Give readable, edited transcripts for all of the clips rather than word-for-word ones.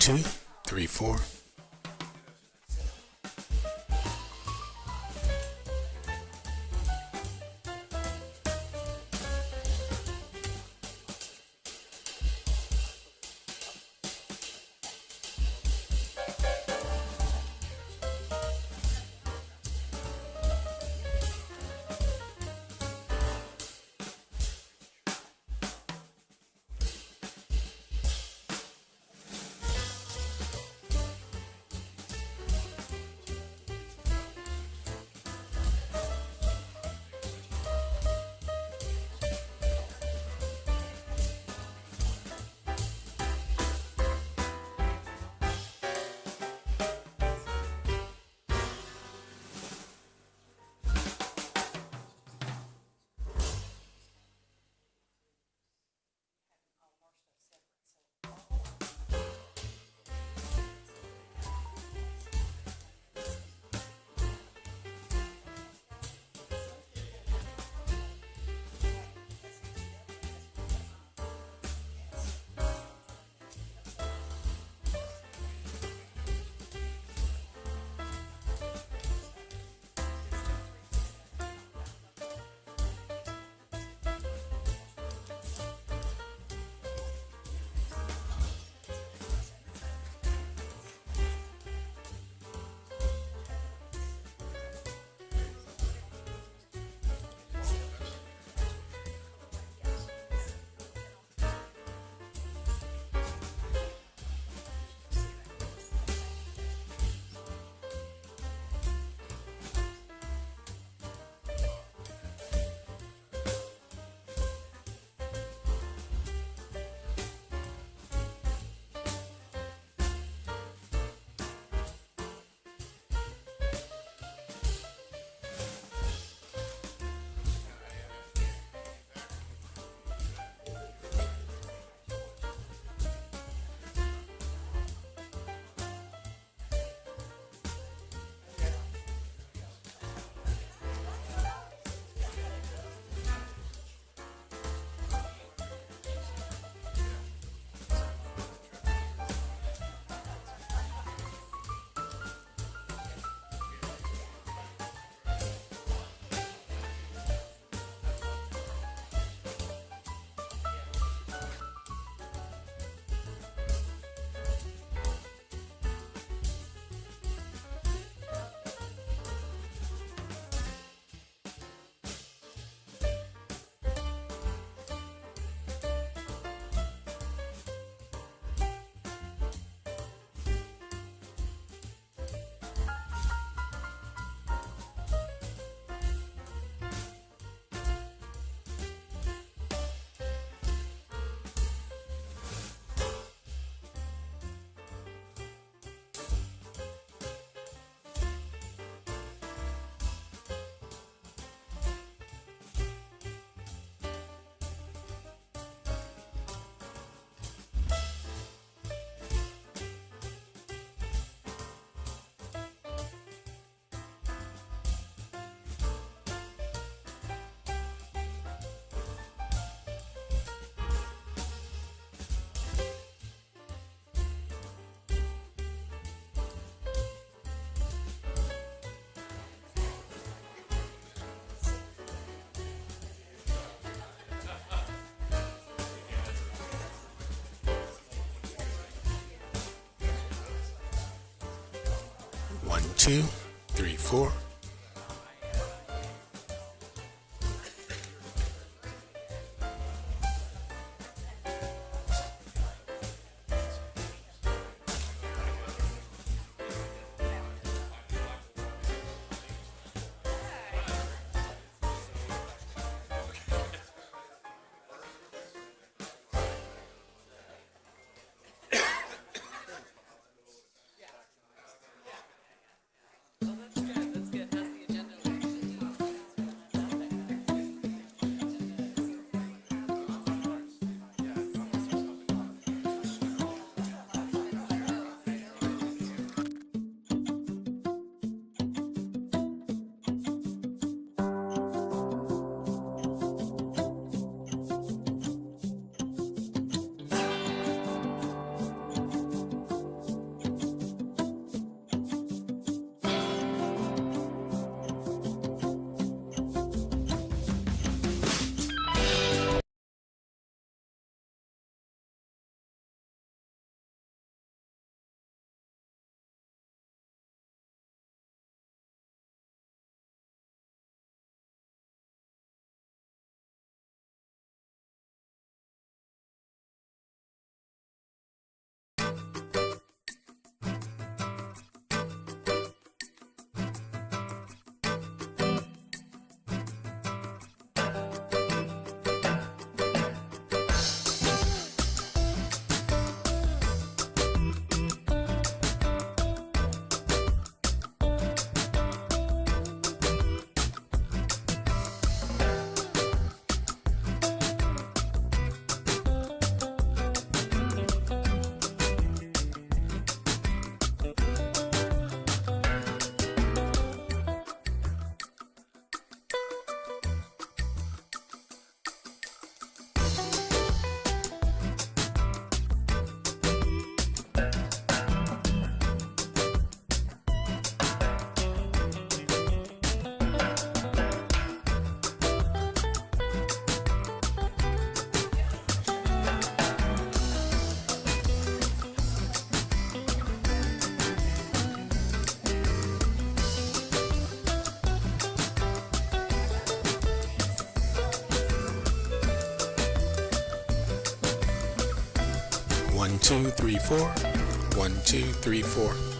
two, three, four. One, two, three, four. Oh, that's good. That's good. 1, 2, 3, 4. 1, 2, 3, 4.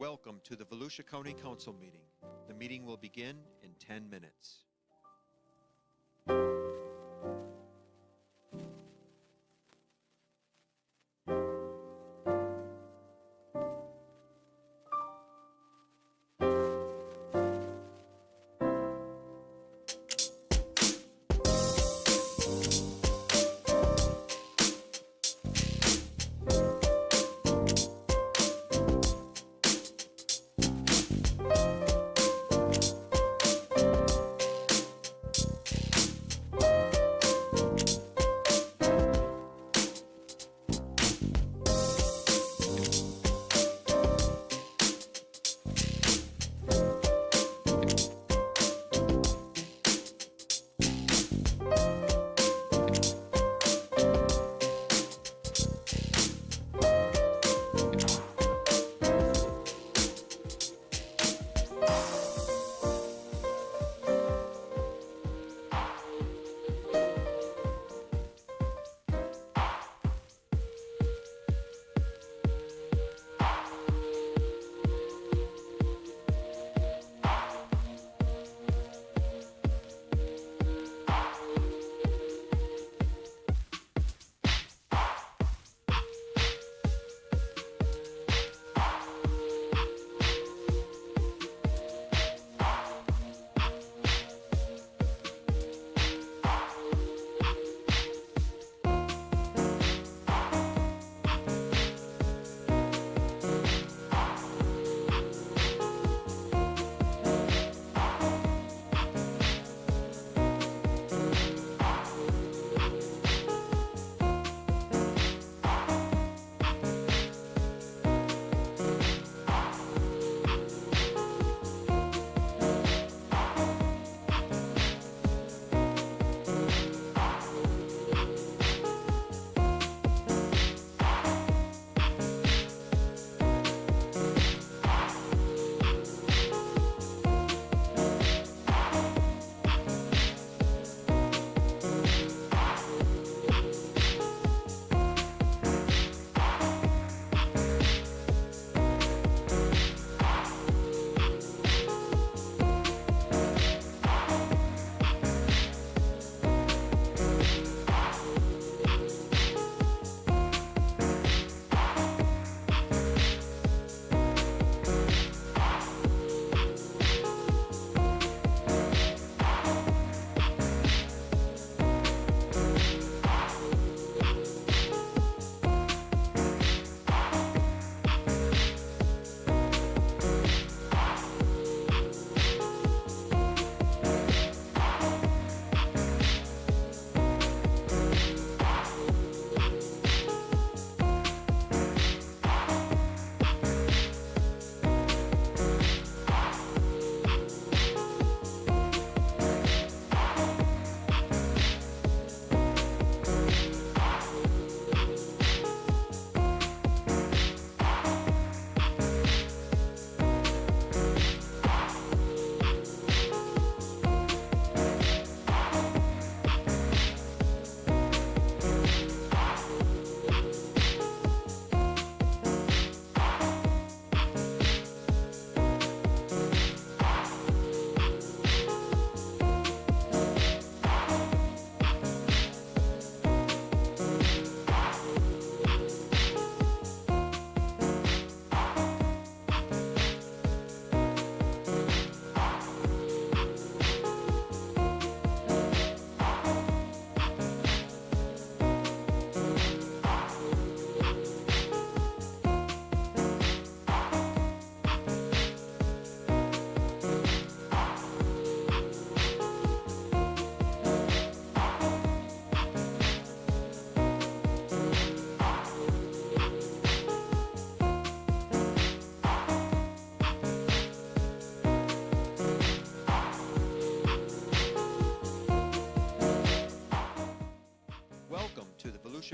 Welcome to the Volusia County Council meeting. The meeting will begin in 10 minutes.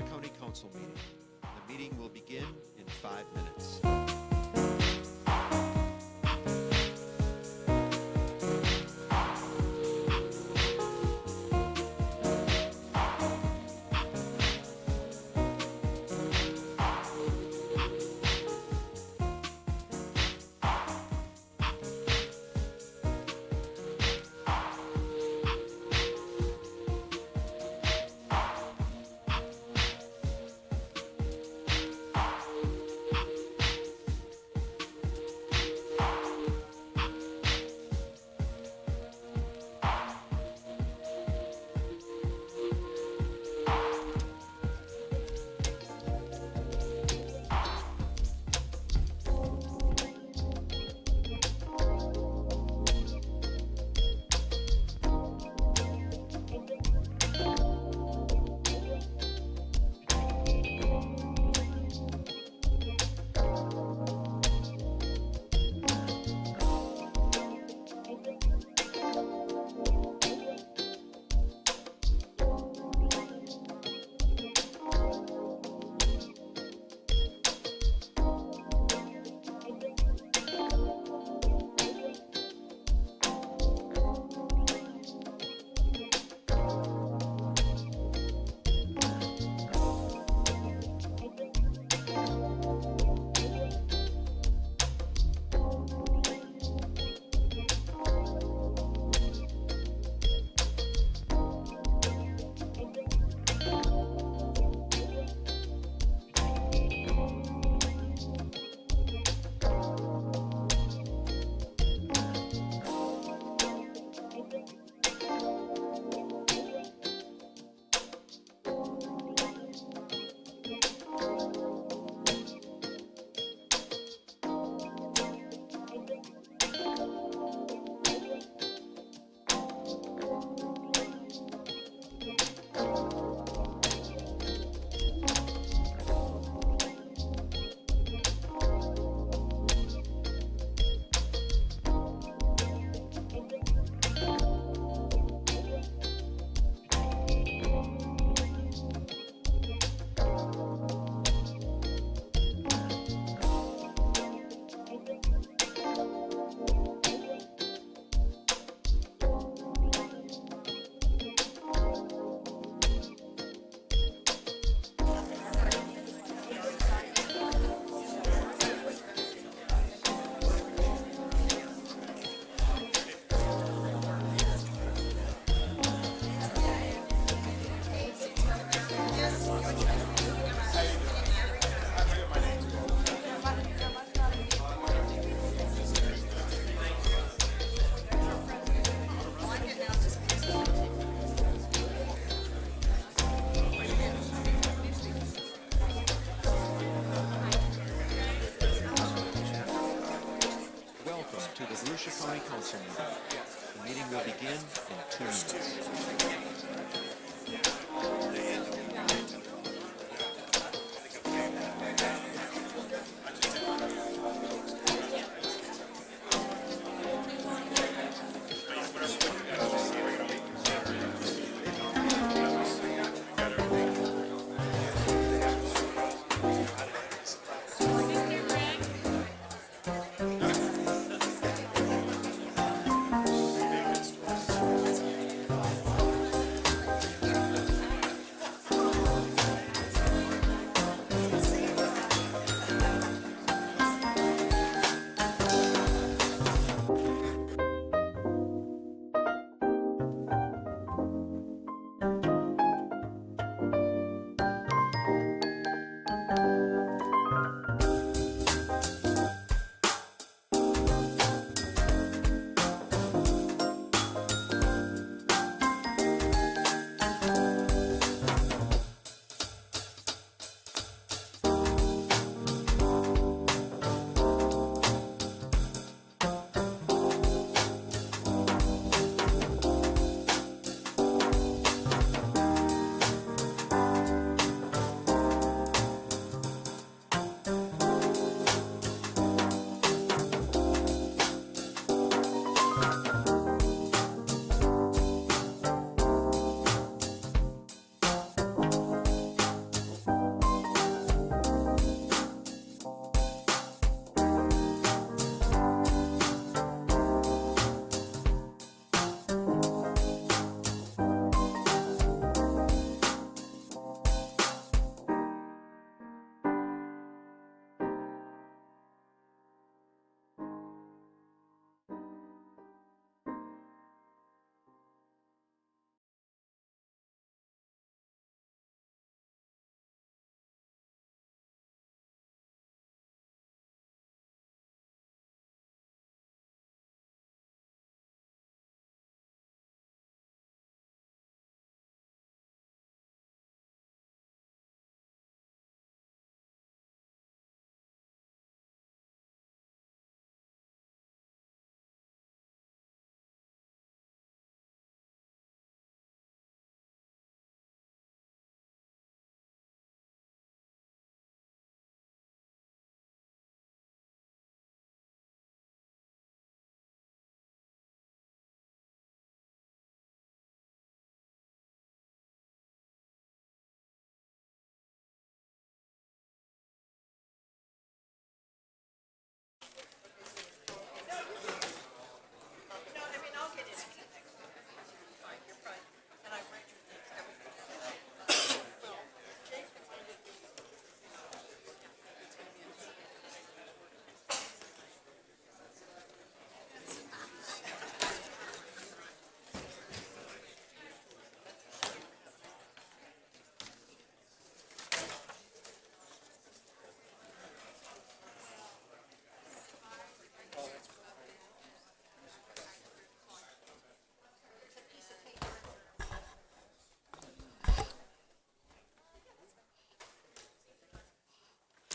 Volusia County Council meeting. The meeting will begin in 5 minutes. Welcome to the Volusia County Council meeting. The meeting will begin in 2 minutes.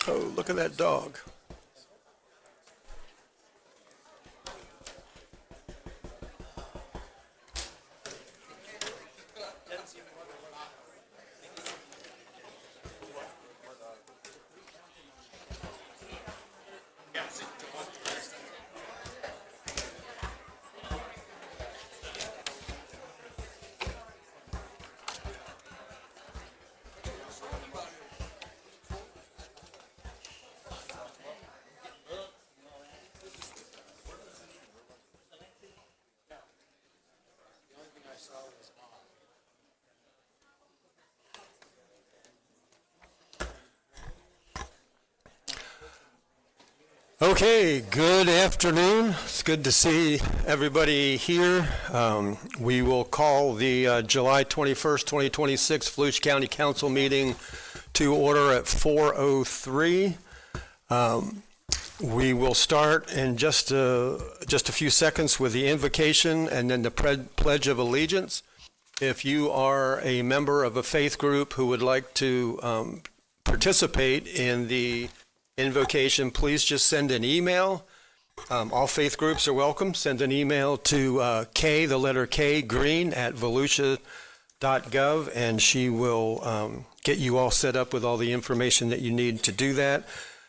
Oh, look at that dog. Okay, good afternoon. It's good to see everybody here. We will call the July 21st, 2026 Volusia County Council meeting to order at 4:03. We will start in just a few seconds with the invocation and then the Pledge of Allegiance. If you are a member of a faith group who would like to participate in the invocation, please just send an email. All faith groups are welcome. Send an email to K, the letter K, Green at volusia.gov, and she will get you all set up with all the information that you need to do that.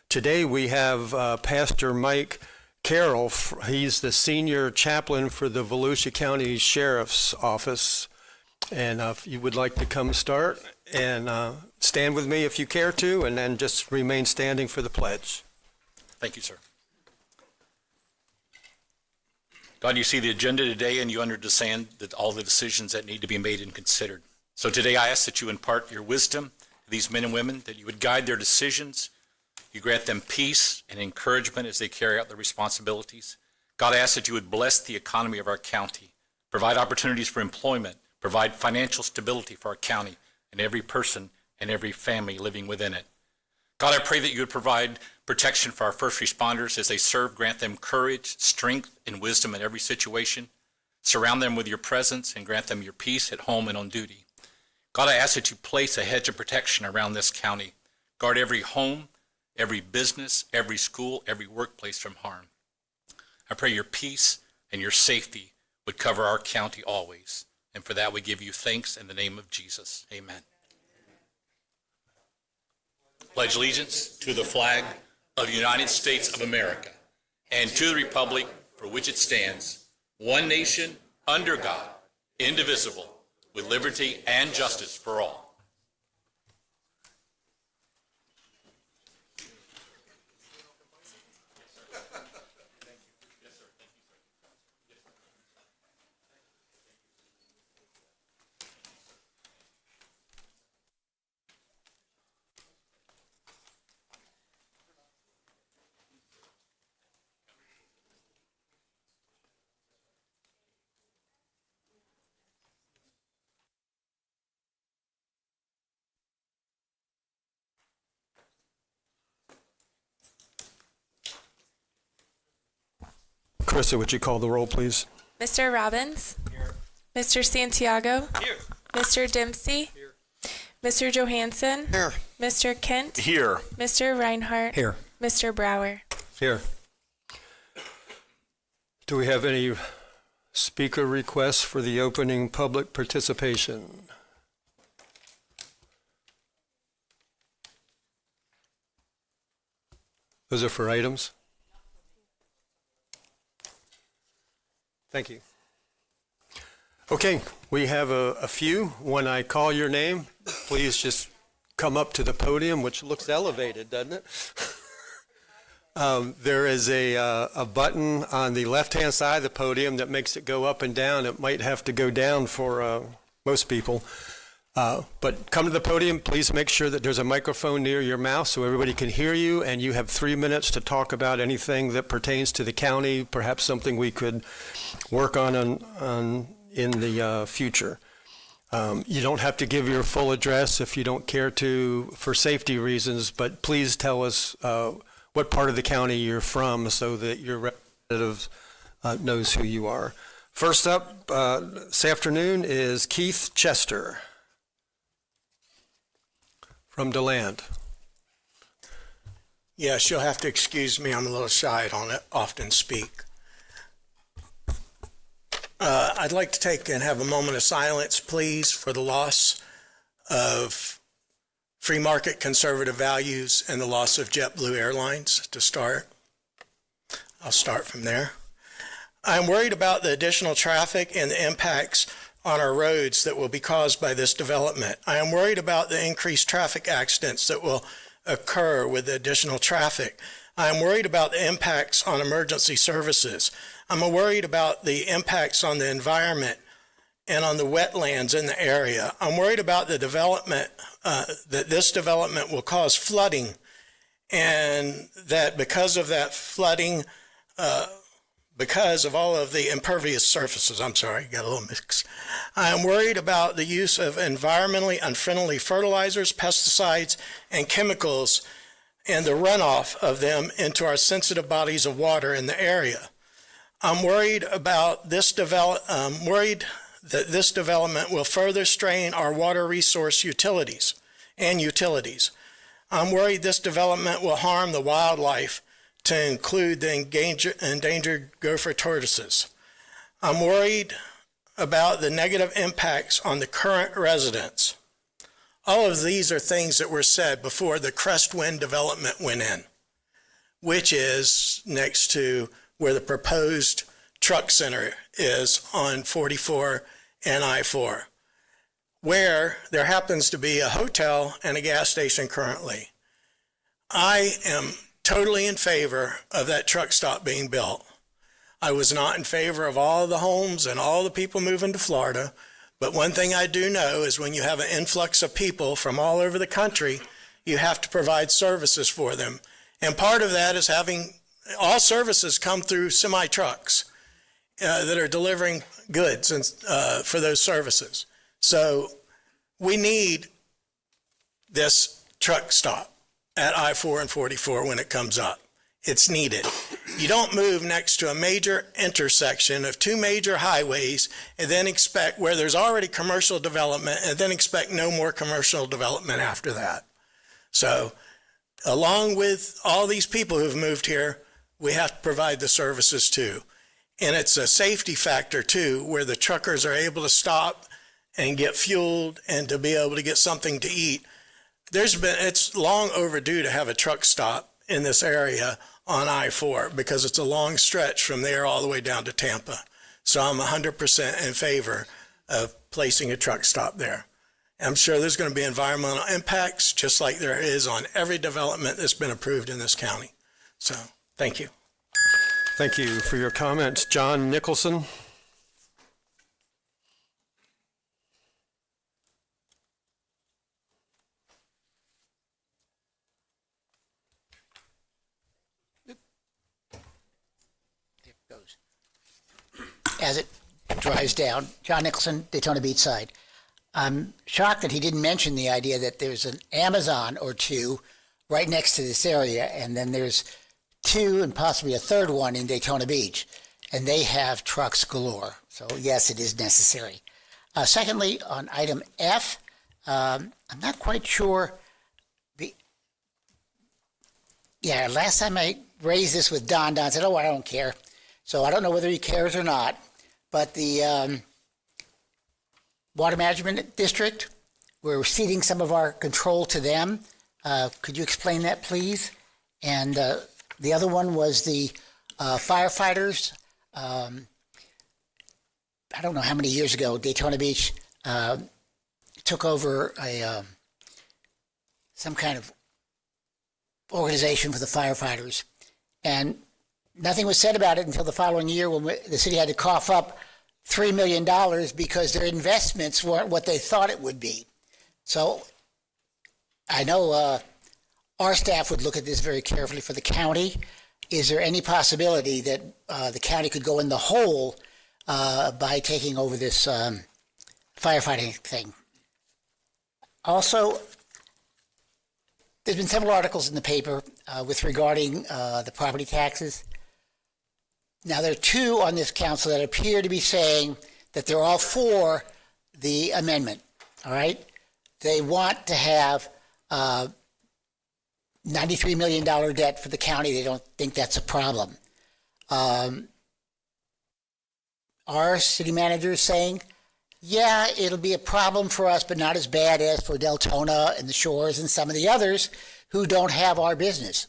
Today we have Pastor Mike Carroll. He's the senior chaplain for the Volusia County Sheriff's Office. And if you would like to come start and stand with me if you care to, and then just remain standing for the pledge. Thank you, sir. God, you see the agenda today, and you understand that all the decisions that need to be made and considered. So today I ask that you impart your wisdom to these men and women, that you would guide their decisions. You grant them peace and encouragement as they carry out their responsibilities. God, I ask that you would bless the economy of our county, provide opportunities for employment, provide financial stability for our county and every person and every family living within it. God, I pray that you would provide protection for our first responders as they serve. Grant them courage, strength, and wisdom in every situation. Surround them with your presence and grant them your peace at home and on duty. God, I ask that you place a hedge of protection around this county. Guard every home, every business, every school, every workplace from harm. I pray your peace and your safety would cover our county always. And for that we give you thanks in the name of Jesus. Amen. Pledge allegiance to the flag of the United States of America and to the republic for which it stands, one nation, under God, indivisible, with liberty and justice for all. Krista, would you call the roll, please? Mr. Robbins? Here. Mr. Santiago? Here. Mr. Dempsey? Here. Mr. Johansson? Here. Mr. Kent? Here. Mr. Reinhardt? Here. Mr. Brower? Here. Do we have any speaker requests for the opening public participation? Those are for items? Thank you. Okay, we have a few. When I call your name, please just come up to the podium, which looks elevated, doesn't it? There is a button on the left-hand side of the podium that makes it go up and down. It might have to go down for most people. But come to the podium, please make sure that there's a microphone near your mouth so everybody can hear you, and you have 3 minutes to talk about anything that pertains to the county, perhaps something we could work on in the future. You don't have to give your full address if you don't care to for safety reasons, but please tell us what part of the county you're from so that your representative knows who you are. First up this afternoon is Keith Chester from DeLand. Yes, you'll have to excuse me. I'm a little shy. I don't often speak. I'd like to take and have a moment of silence, please, for the loss of free market conservative values and the loss of JetBlue Airlines to start. I'll start from there. I'm worried about the additional traffic and the impacts on our roads that will be caused by this development. I am worried about the increased traffic accidents that will occur with the additional traffic. I am worried about the impacts on emergency services. I'm worried about the impacts on the environment and on the wetlands in the area. I'm worried about the development, that this development will cause flooding, and that because of that flooding, because of all of the impervious surfaces, got a little mixed. I am worried about the use of environmentally unfriendly fertilizers, pesticides, and chemicals, and the runoff of them into our sensitive bodies of water in the area. I'm worried about I'm worried that this development will further strain our water resource utilities. I'm worried this development will harm the wildlife, to include the endangered gopher tortoises. I'm worried about the negative impacts on the current residents. All of these are things that were said before the Crestwind development went in, which is next to where the proposed truck center is on 44 and I-4, where there happens to be a hotel and a gas station currently. I am totally in favor of that truck stop being built. I was not in favor of all the homes and all the people moving to Florida, but one thing I do know is when you have an influx of people from all over the country, you have to provide services for them. And part of that is having all services come through semi-trucks that are delivering goods and for those services. So we need this truck stop at I-4 and 44 when it comes up. It's needed. You don't move next to a major intersection of two major highways and then expect, where there's already commercial development, and then expect no more commercial development after that. So along with all these people who've moved here, we have to provide the services too. And it's a safety factor too, where the truckers are able to stop and get fueled and to be able to get something to eat. It's long overdue to have a truck stop in this area on I-4 because it's a long stretch from there all the way down to Tampa. So I'm 100% in favor of placing a truck stop there. I'm sure there's going to be environmental impacts just like there is on every development that's been approved in this county. So thank you. Thank you for your comments. John Nicholson. As it drives down, John Nicholson, Daytona Beach side. I'm shocked that he didn't mention the idea that there's an Amazon or two right next to this area, and then there's two and possibly a third one in Daytona Beach, and they have trucks galore. So yes, it is necessary. Secondly, on item F, I'm not quite sure. Last time I raised this with Don said, "Oh, I don't care." So I don't know whether he cares or not. But the Water Management District, we're ceding some of our control to them. Could you explain that, please? And the other one was the firefighters. I don't know how many years ago, Daytona Beach took over some kind of organization for the firefighters. And nothing was said about it until the following year when the city had to cough up $3 million because their investments weren't what they thought it would be. So I know our staff would look at this very carefully for the county. Is there any possibility that the county could go in the hole by taking over this firefighting thing? Also, there's been several articles in the paper with regarding the property taxes. Now, there are two on this council that appear to be saying that they're all for the amendment, all right? They want to have $93 million debt for the county. They don't think that's a problem. Our city manager is saying, yeah, it'll be a problem for us, but not as bad as for Deltona and the Shores and some of the others who don't have our business.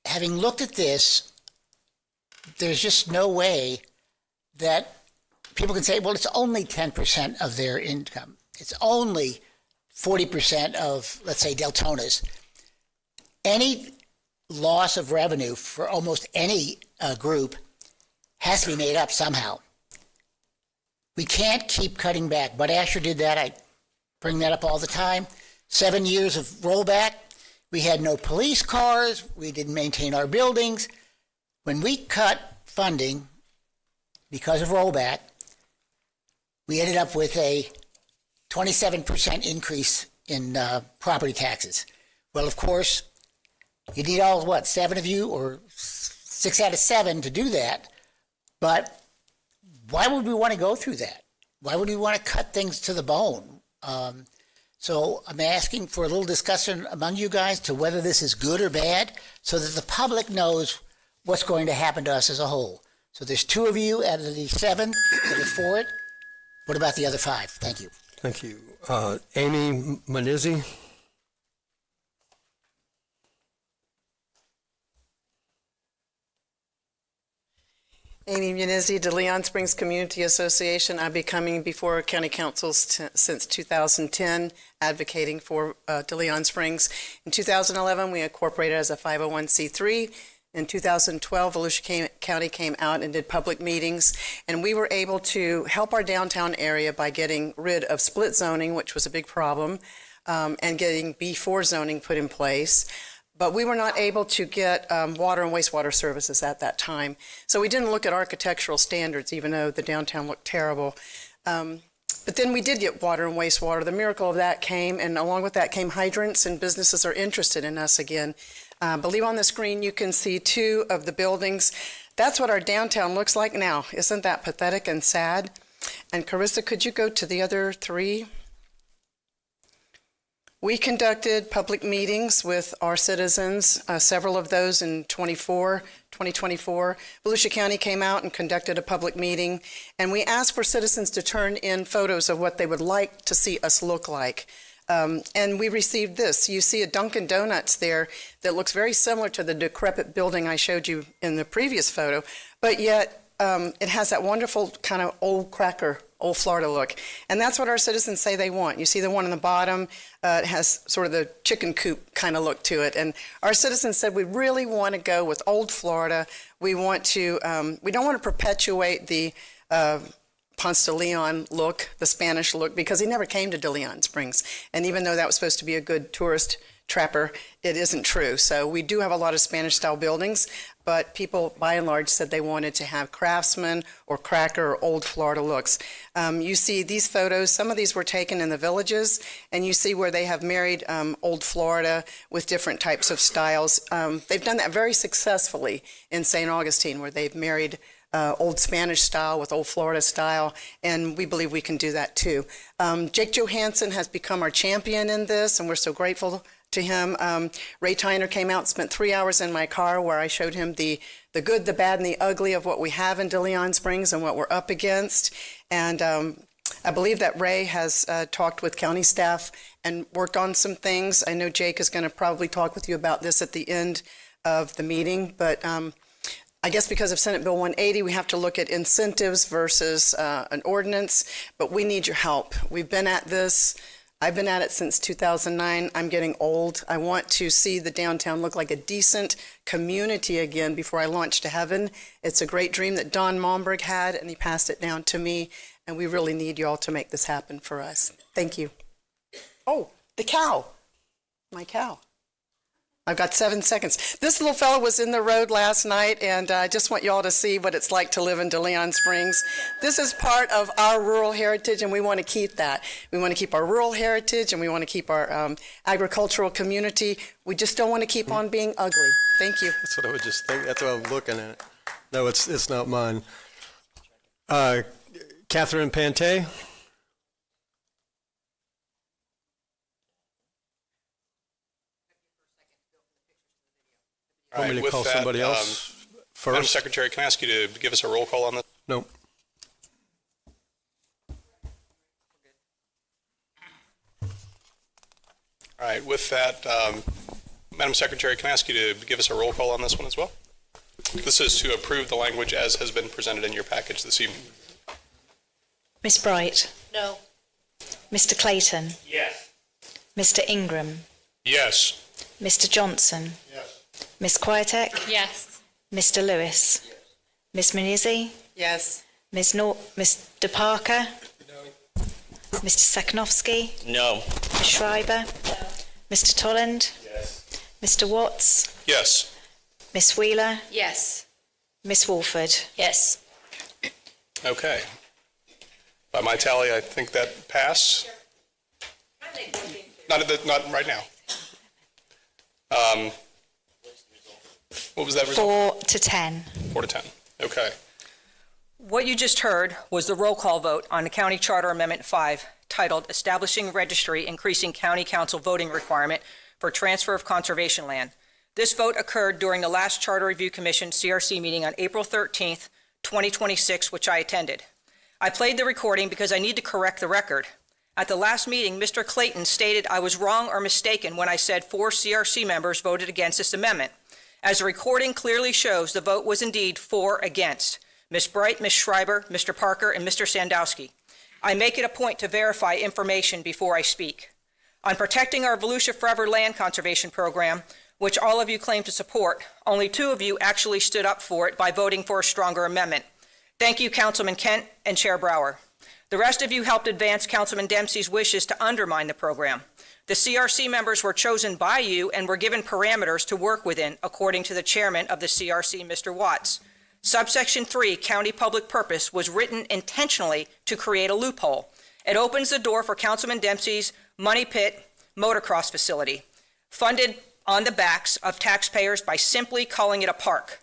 Having looked at this, there's just no way that people can say, well, it's only 10% of their income. It's only 40% of, let's say, Deltona's. Any loss of revenue for almost any group has to be made up somehow. We can't keep cutting back. Bud Asher did that. I bring that up all the time. 7 years of rollback. We had no police cars. We didn't maintain our buildings. When we cut funding because of rollback, we ended up with a 27% increase in property taxes. Well, of course, you need all, 7 of you or 6 out of 7 to do that. But why would we want to go through that? Why would we want to cut things to the bone? So I'm asking for a little discussion among you guys to whether this is good or bad so that the public knows what's going to happen to us as a whole. So there's 2 of you out of the 7 that are for it. What about the other 5? Thank you. Thank you. Amy Manizzi? Amy Munizzi, De Leon Springs Community Association. I've been coming before county councils since 2010, advocating for De Leon Springs. In 2011, we incorporated as a 501c3. In 2012, Volusia County came out and did public meetings, and we were able to help our downtown area by getting rid of split zoning, which was a big problem, and getting B4 zoning put in place. But we were not able to get water and wastewater services at that time. So we didn't look at architectural standards, even though the downtown looked terrible. But then we did get water and wastewater. The miracle of that came, and along with that came hydrants, and businesses are interested in us again. I believe on the screen you can see 2 of the buildings. That's what our downtown looks like now. Isn't that pathetic and sad? And Carissa, could you go to the other 3? We conducted public meetings with our citizens, several of those in 2024. Volusia County came out and conducted a public meeting, and we asked for citizens to turn in photos of what they would like to see us look like. And we received this. You see a Dunkin' Donuts there that looks very similar to the decrepit building I showed you in the previous photo, but yet it has that wonderful kind of old cracker, old Florida look. And that's what our citizens say they want. You see the one on the bottom, it has sort of the chicken coop kind of look to it. And our citizens said we really want to go with old Florida. We want to, we don't want to perpetuate the Ponce de Leon look, the Spanish look, because he never came to De Leon Springs. And even though that was supposed to be a good tourist trapper, it isn't true. So we do have a lot of Spanish-style buildings, but people, by and large, said they wanted to have craftsman or cracker or old Florida looks. You see these photos. Some of these were taken in the villages, and you see where they have married old Florida with different types of styles. They've done that very successfully in St. Augustine, where they've married old Spanish style with old Florida style, and we believe we can do that too. Jake Johansson has become our champion in this, and we're so grateful to him. Ray Tyner came out, spent 3 hours in my car where I showed him the good, the bad, and the ugly of what we have in De Leon Springs and what we're up against. And I believe that Ray has talked with county staff and worked on some things. I know Jake is going to probably talk with you about this at the end of the meeting, but I guess because of Senate Bill 180, we have to look at incentives versus an ordinance, but we need your help. We've been at this. I've been at it since 2009. I'm getting old. I want to see the downtown look like a decent community again before I launch to heaven. It's a great dream that Don Momberg had, and he passed it down to me, and we really need you all to make this happen for us. Thank you. Oh, the cow. My cow. I've got 7 seconds. This little fellow was in the road last night, and I just want you all to see what it's like to live in De Leon Springs. This is part of our rural heritage, and we want to keep that. We want to keep our rural heritage, and we want to keep our agricultural community. We just don't want to keep on being ugly. Thank you. That's what I would just think. That's what I'm looking at. No, it's not mine. Catherine Pante. All Want me right, to with call that, somebody else Madam first? Secretary, can I ask you to give us a roll call on this? No. All right, with that, Madam Secretary, can I ask you to give us a roll call on this one as well? This is to approve the language as has been presented in your package this evening. Miss Bright? No. Mr. Clayton? Yes. Mr. Ingram? Yes. Mr. Johnson? Yes. Miss Kwiatek? Yes. Mr. Lewis? Miss Munizzi? Yes. Mr. Parker? No. Mr. Sakonovsky? No. Ms. Schreiber? No. Mr. Tolland? Yes. Mr. Watts? Yes. Miss Wheeler? Yes. Miss Walford? Yes. Okay. By my tally, I think that passed. Not right now. What was that result? 4 to 10. 4 to 10. Okay. What you just heard was the roll call vote on the County Charter Amendment 5, titled Establishing Registry Increasing County Council Voting Requirement for Transfer of Conservation Land. This vote occurred during the last Charter Review Commission CRC meeting on April 13th, 2026, which I attended. I played the recording because I need to correct the record. At the last meeting, Mr. Clayton stated I was wrong or mistaken when I said 4 CRC members voted against this amendment. As the recording clearly shows, the vote was indeed 4 against. Ms. Bright, Ms. Schreiber, Mr. Parker, and Mr. Sandowski. I make it a point to verify information before I speak. On protecting our Volusia Forever land conservation program, which all of you claim to support, only 2 of you actually stood up for it by voting for a stronger amendment. Thank you, Councilman Kent and Chair Brower. The rest of you helped advance Councilman Dempsey's wishes to undermine the program. The CRC members were chosen by you and were given parameters to work within, according to the chairman of the CRC, Mr. Watts. Subsection 3, County Public Purpose, was written intentionally to create a loophole. It opens the door for Councilman Dempsey's Money Pit motocross facility, funded on the backs of taxpayers by simply calling it a park.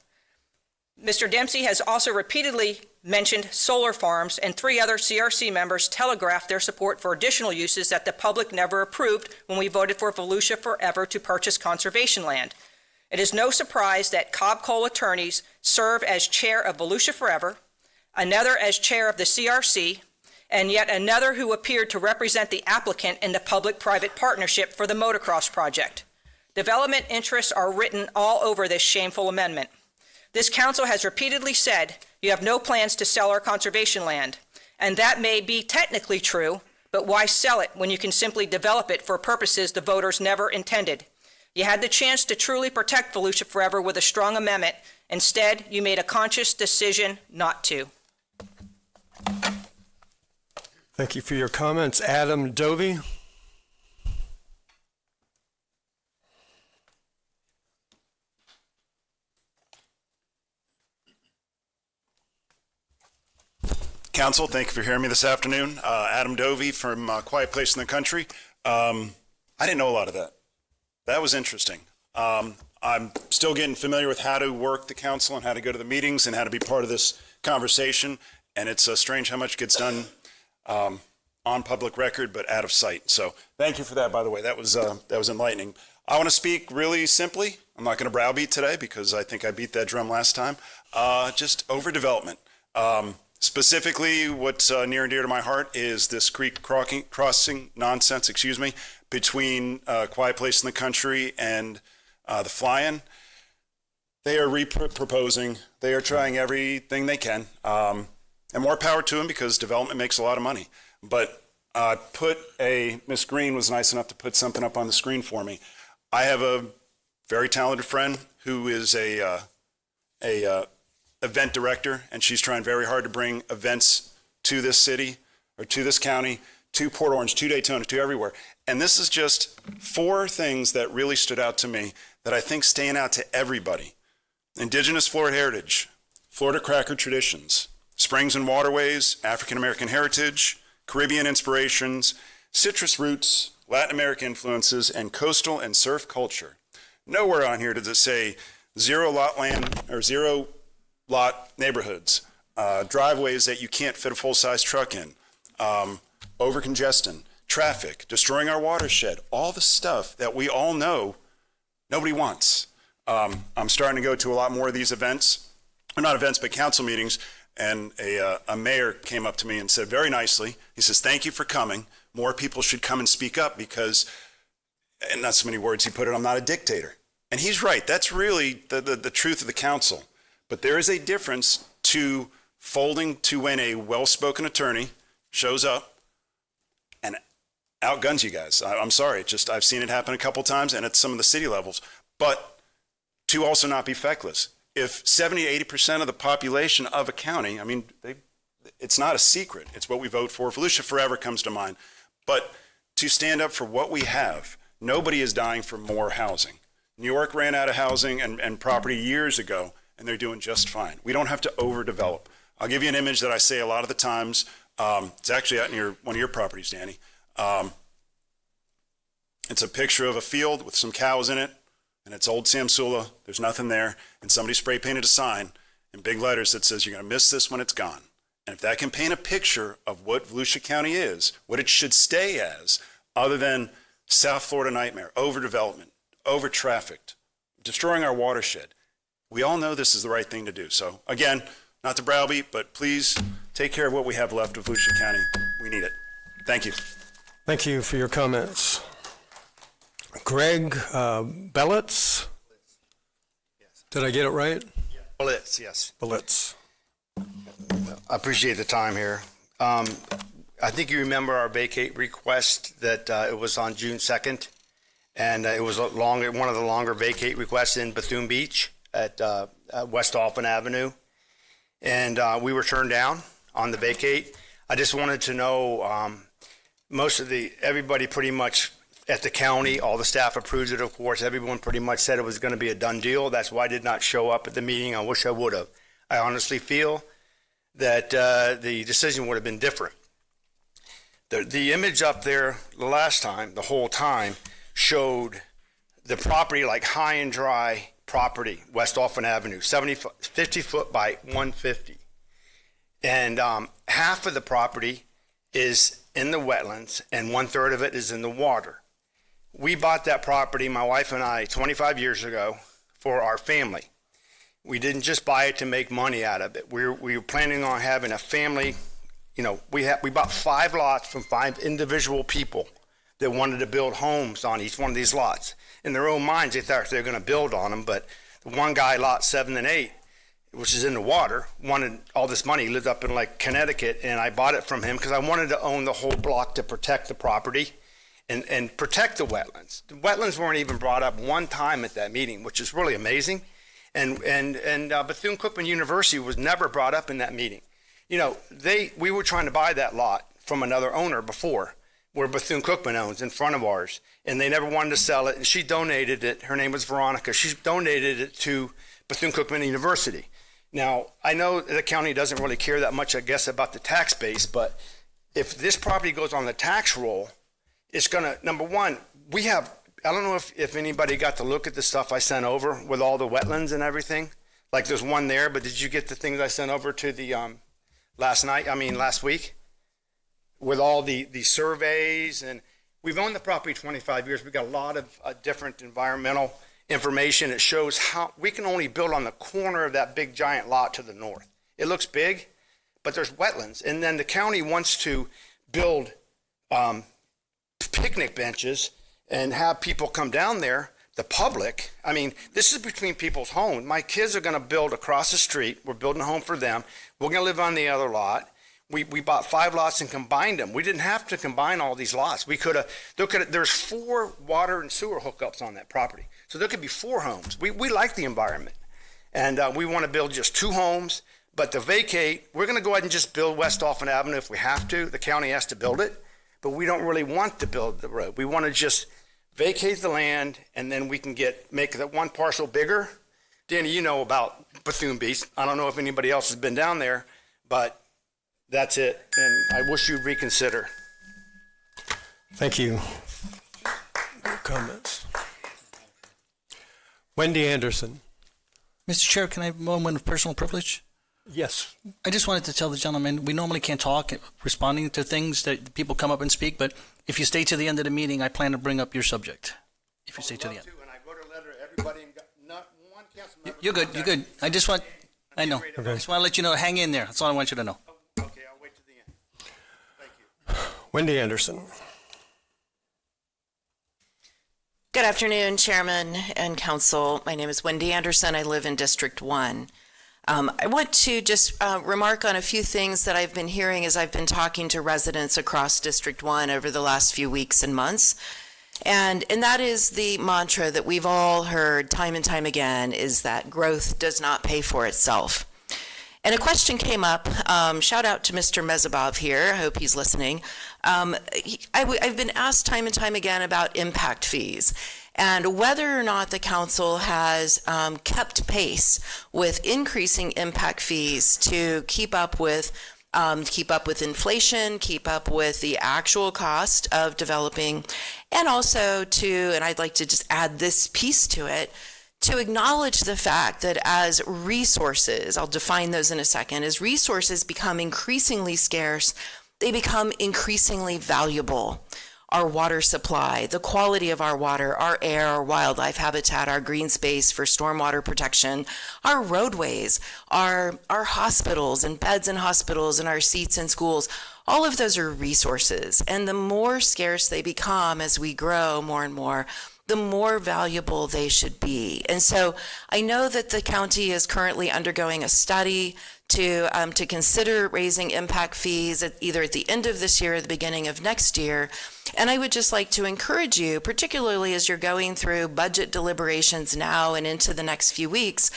Mr. Dempsey has also repeatedly mentioned solar farms, and 3 other CRC members telegraphed their support for additional uses that the public never approved when we voted for Volusia Forever to purchase conservation land. It is no surprise that Cobb Cole attorneys serve as chair of Volusia Forever, another as chair of the CRC, and yet another who appeared to represent the applicant in the public-private partnership for the motocross project. Development interests are written all over this shameful amendment. This council has repeatedly said you have no plans to sell our conservation land, and that may be technically true, but why sell it when you can simply develop it for purposes the voters never intended? You had the chance to truly protect Volusia Forever with a strong amendment. Instead, you made a conscious decision not to. Thank you for your comments. Adam Dovey? Council, thank you for hearing me this afternoon. Adam Dovey from Quiet Place in the Country. I didn't know a lot of that. That was interesting. I'm still getting familiar with how to work the council and how to go to the meetings and how to be part of this conversation. And it's strange how much gets done on public record, but out of sight. So thank you for that, by the way. That was enlightening. I want to speak really simply. I'm not going to browbeat today because I think I beat that drum last time. Just overdevelopment. Specifically, what's near and dear to my heart is this creek crossing nonsense, between Quiet Place in the Country and the Fly-In. They are proposing. They are trying everything they can. And more power to them because development makes a lot of money. But Miss Green was nice enough to put something up on the screen for me. I have a very talented friend who is a event director, and she's trying very hard to bring events to this city or to this county, to Port Orange, to Daytona, to everywhere. And this is just 4 things that really stood out to me that I think stand out to everybody. Indigenous Florida heritage, Florida cracker traditions, springs and waterways, African American heritage, Caribbean inspirations, citrus roots, Latin American influences, and coastal and surf culture. Nowhere on here does it say zero lot land or zero lot neighborhoods, driveways that you can't fit a full-size truck in, over congestion, traffic, destroying our watershed, all the stuff that we all know nobody wants. I'm starting to go to a lot more of these events, or not events, but council meetings, and a mayor came up to me and said very nicely, he says, "Thank you for coming. More people should come and speak up because," and not so many words he put it, "I'm not a dictator." And he's right. That's really the truth of the council. But there is a difference to folding to when a well-spoken attorney shows up and outguns you guys. I'm sorry. I've seen it happen a couple times, and at some of the city levels. But to also not be feckless. If 70, 80% of the population of a county, I mean, it's not a secret. It's what we vote for. Volusia Forever comes to mind. But to stand up for what we have, nobody is dying for more housing. New York ran out of housing and property years ago, and they're doing just fine. We don't have to overdevelop. I'll give you an image that I say a lot of the times. It's actually out in one of your properties, Danny. It's a picture of a field with some cows in it, and it's old Samsula. There's nothing there, and somebody spray painted a sign in big letters that says, "You're going to miss this when it's gone." And if that can paint a picture of what Volusia County is, what it should stay as, other than South Florida nightmare, overdevelopment, over-trafficked, destroying our watershed, we all know this is the right thing to do. So again, not to browbeat, but please take care of what we have left of Volusia County. We need it. Thank you. Thank you for your comments. Greg Belitz? Did I get it right? Blitz, yes. Belitz. I appreciate the time here. I think you remember our vacate request that it was on June 2nd, and it was one of the longer vacate requests in Bethune Beach at West Dolphin Avenue, and we were turned down on the vacate. I just wanted to know, everybody pretty much at the county, all the staff approved it, of course. Everyone pretty much said it was going to be a done deal. That's why I did not show up at the meeting. I wish I would have. I honestly feel that the decision would have been different. The image up there the whole time, showed the property like high and dry property, West Dolphin Avenue, 50 foot by 150. And half of the property is in the wetlands and 1/3 of it is in the water. We bought that property, my wife and I, 25 years ago for our family. We didn't just buy it to make money out of it. We were planning on having a family. We bought 5 lots from 5 individual people that wanted to build homes on each one of these lots. In their own minds, they thought they were going to build on them, but the one guy, lot 7 and 8, which is in the water, wanted all this money. He lived up in Connecticut, and I bought it from him because I wanted to own the whole block to protect the property and protect the wetlands. The wetlands weren't even brought up one time at that meeting, which is really amazing. And Bethune-Cookman University was never brought up in that meeting. We were trying to buy that lot from another owner before, where Bethune-Cookman owns in front of ours, and they never wanted to sell it, and she donated it. Her name was Veronica. She donated it to Bethune-Cookman University. Now, I know the county doesn't really care that much, I guess, about the tax base, but if this property goes on the tax roll, it's going to, number one, I don't know if anybody got to look at the stuff I sent over with all the wetlands and everything. Like there's one there, but did you get the things I sent over to the last week? With all the surveys, and we've owned the property 25 years. We've got a lot of different environmental information. It shows how we can only build on the corner of that big giant lot to the north. It looks big, but there's wetlands. And then the county wants to build picnic benches and have people come down there, the public. I mean, this is between people's homes. My kids are going to build across the street. We're building a home for them. We're going to live on the other lot. We bought 5 lots and combined them. We didn't have to combine all these lots. There's 4 water and sewer hookups on that property. So there could be 4 homes. We like the environment. And we want to build just 2 homes. But to vacate, we're going to go ahead and just build West Dolphin Avenue if we have to. The county has to build it. But we don't really want to build the road. We want to just vacate the land, and then we can make that one parcel bigger. Danny, you know about Bethune Beach. I don't know if anybody else has been down there, but that's it, and I wish you'd reconsider. Thank you. Good comments. Wendy Anderson. Mr. Chair, can I have a moment of personal privilege? Yes. I just wanted to tell the gentleman, we normally can't talk responding to things that people come up and speak, but if you stay to the end of the meeting, I plan to bring up your subject. If you stay to the end. And I wrote a letter to everybody and not You're good. You're good. I know. I just want to let you know, hang in there. That's all I want you to know. Okay, I'll wait to the end. Thank you. Wendy Anderson. Good afternoon, Chairman and Council. My name is Wendy Anderson. I live in District 1. I want to just remark on a few things that I've been hearing as I've been talking to residents across District 1 over the last few weeks and months. And that is the mantra that we've all heard time and time again, is that growth does not pay for itself. And a question came up, shout out to Mr. Mezabov here, I hope he's listening. I've been asked time and time again about impact fees and whether or not the council has kept pace with increasing impact fees to keep up with inflation, keep up with the actual cost of developing, and also and I'd like to just add this piece to it, to acknowledge the fact that as resources, I'll define those in a second, as resources become increasingly scarce, they become increasingly valuable. Our water supply, the quality of our water, our air, our wildlife habitat, our green space for stormwater protection, our roadways, our hospitals and beds in hospitals and our seats in schools, all of those are resources. And the more scarce they become as we grow more and more, the more valuable they should be. And so I know that the county is currently undergoing a study to consider raising impact fees either at the end of this year or the beginning of next year. And I would just like to encourage you, particularly as you're going through budget deliberations now and into the next few weeks,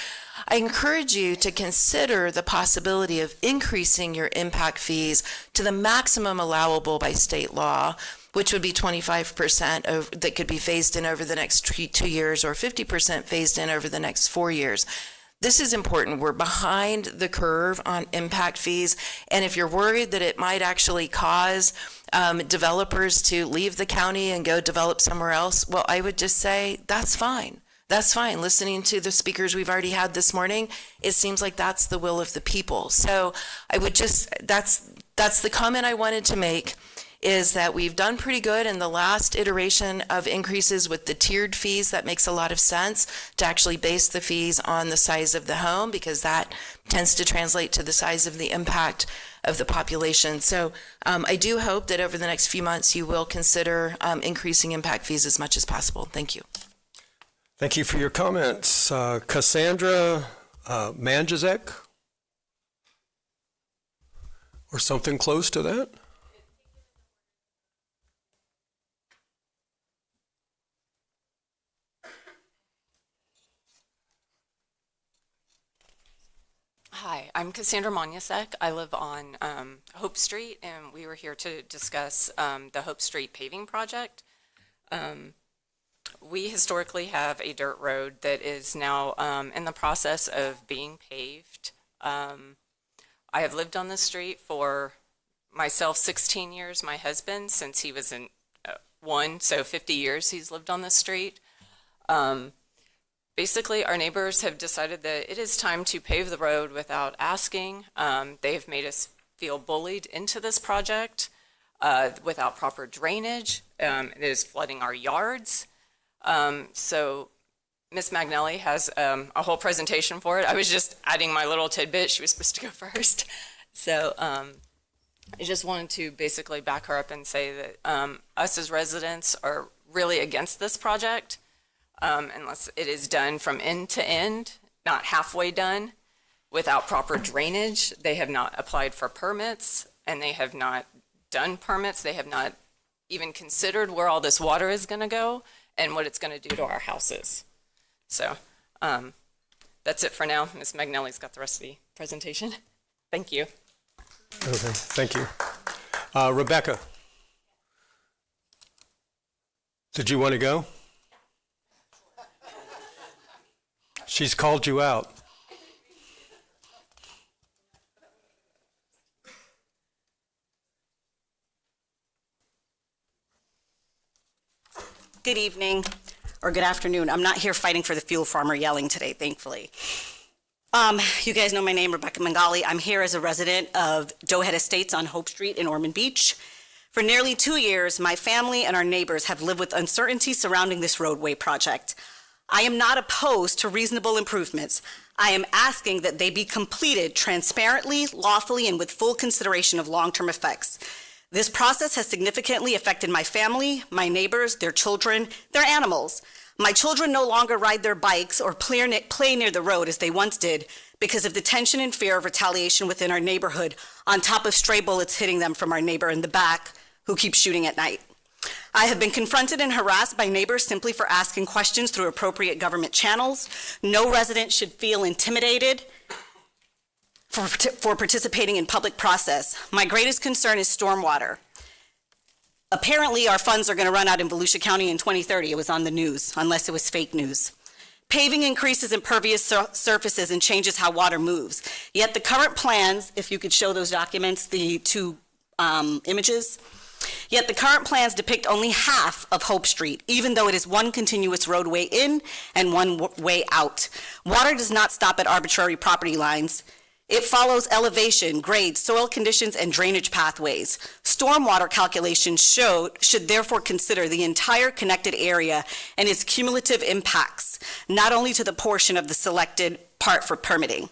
I encourage you to consider the possibility of increasing your impact fees to the maximum allowable by state law, which would be 25% that could be phased in over the next 2 years, or 50% phased in over the next 4 years. This is important. We're behind the curve on impact fees, and if you're worried that it might actually cause developers to leave the county and go develop somewhere else, well, I would just say that's fine. That's fine. Listening to the speakers we've already had this morning, it seems like that's the will of the people. So I would that's the comment I wanted to make, is that we've done pretty good in the last iteration of increases with the tiered fees. That makes a lot of sense to actually base the fees on the size of the home, because that tends to translate to the size of the impact of the population. So I do hope that over the next few months you will consider increasing impact fees as much as possible. Thank you. Thank you for your comments. Cassandra Manjazek? Or something close to that? Hi, I'm Cassandra Monyasek. I live on Hope Street, and we were here to discuss the Hope Street paving project. We historically have a dirt road that is now in the process of being paved. I have lived on this street for myself 16 years, my husband since he was in 1, so 50 years he's lived on this street. Basically, our neighbors have decided that it is time to pave the road without asking. They have made us feel bullied into this project without proper drainage. It is flooding our yards. So Ms. Magnelli has a whole presentation for it. I was just adding my little tidbit. She was supposed to go first. So I just wanted to basically back her up and say that us as residents are really against this project. Unless it is done from end to end, not halfway done, without proper drainage. They have not applied for permits, and they have not done permits. They have not even considered where all this water is going to go and what it's going to do to our houses. So that's it for now. Ms. Magnelli's got the rest of the presentation. Thank you. Okay, thank you. Rebecca, did you want to go? She's called you out. Good evening, or good afternoon. I'm not here fighting for the fuel farmer yelling today, thankfully. You guys know my name, Rebecca Mangali. I'm here as a resident of Doe Head Estates on Hope Street in Ormond Beach. For nearly 2 years, my family and our neighbors have lived with uncertainty surrounding this roadway project. I am not opposed to reasonable improvements. I am asking that they be completed transparently, lawfully, and with full consideration of long-term effects. This process has significantly affected my family, my neighbors, their children, their animals. My children no longer ride their bikes or play near the road as they once did because of the tension and fear of retaliation within our neighborhood, on top of stray bullets hitting them from our neighbor in the back who keeps shooting at night. I have been confronted and harassed by neighbors simply for asking questions through appropriate government channels. No resident should feel intimidated for participating in public process. My greatest concern is stormwater. Apparently, our funds are going to run out in Volusia County in 2030. It was on the news, unless it was fake news. Paving increases impervious surfaces and changes how water moves. Yet the current plans, if you could show those documents, the two images, yet the current plans depict only half of Hope Street, even though it is one continuous roadway in and one way out. Water does not stop at arbitrary property lines. It follows elevation, grade, soil conditions, and drainage pathways. Stormwater calculations should therefore consider the entire connected area and its cumulative impacts, not only to the portion of the selected part for permitting.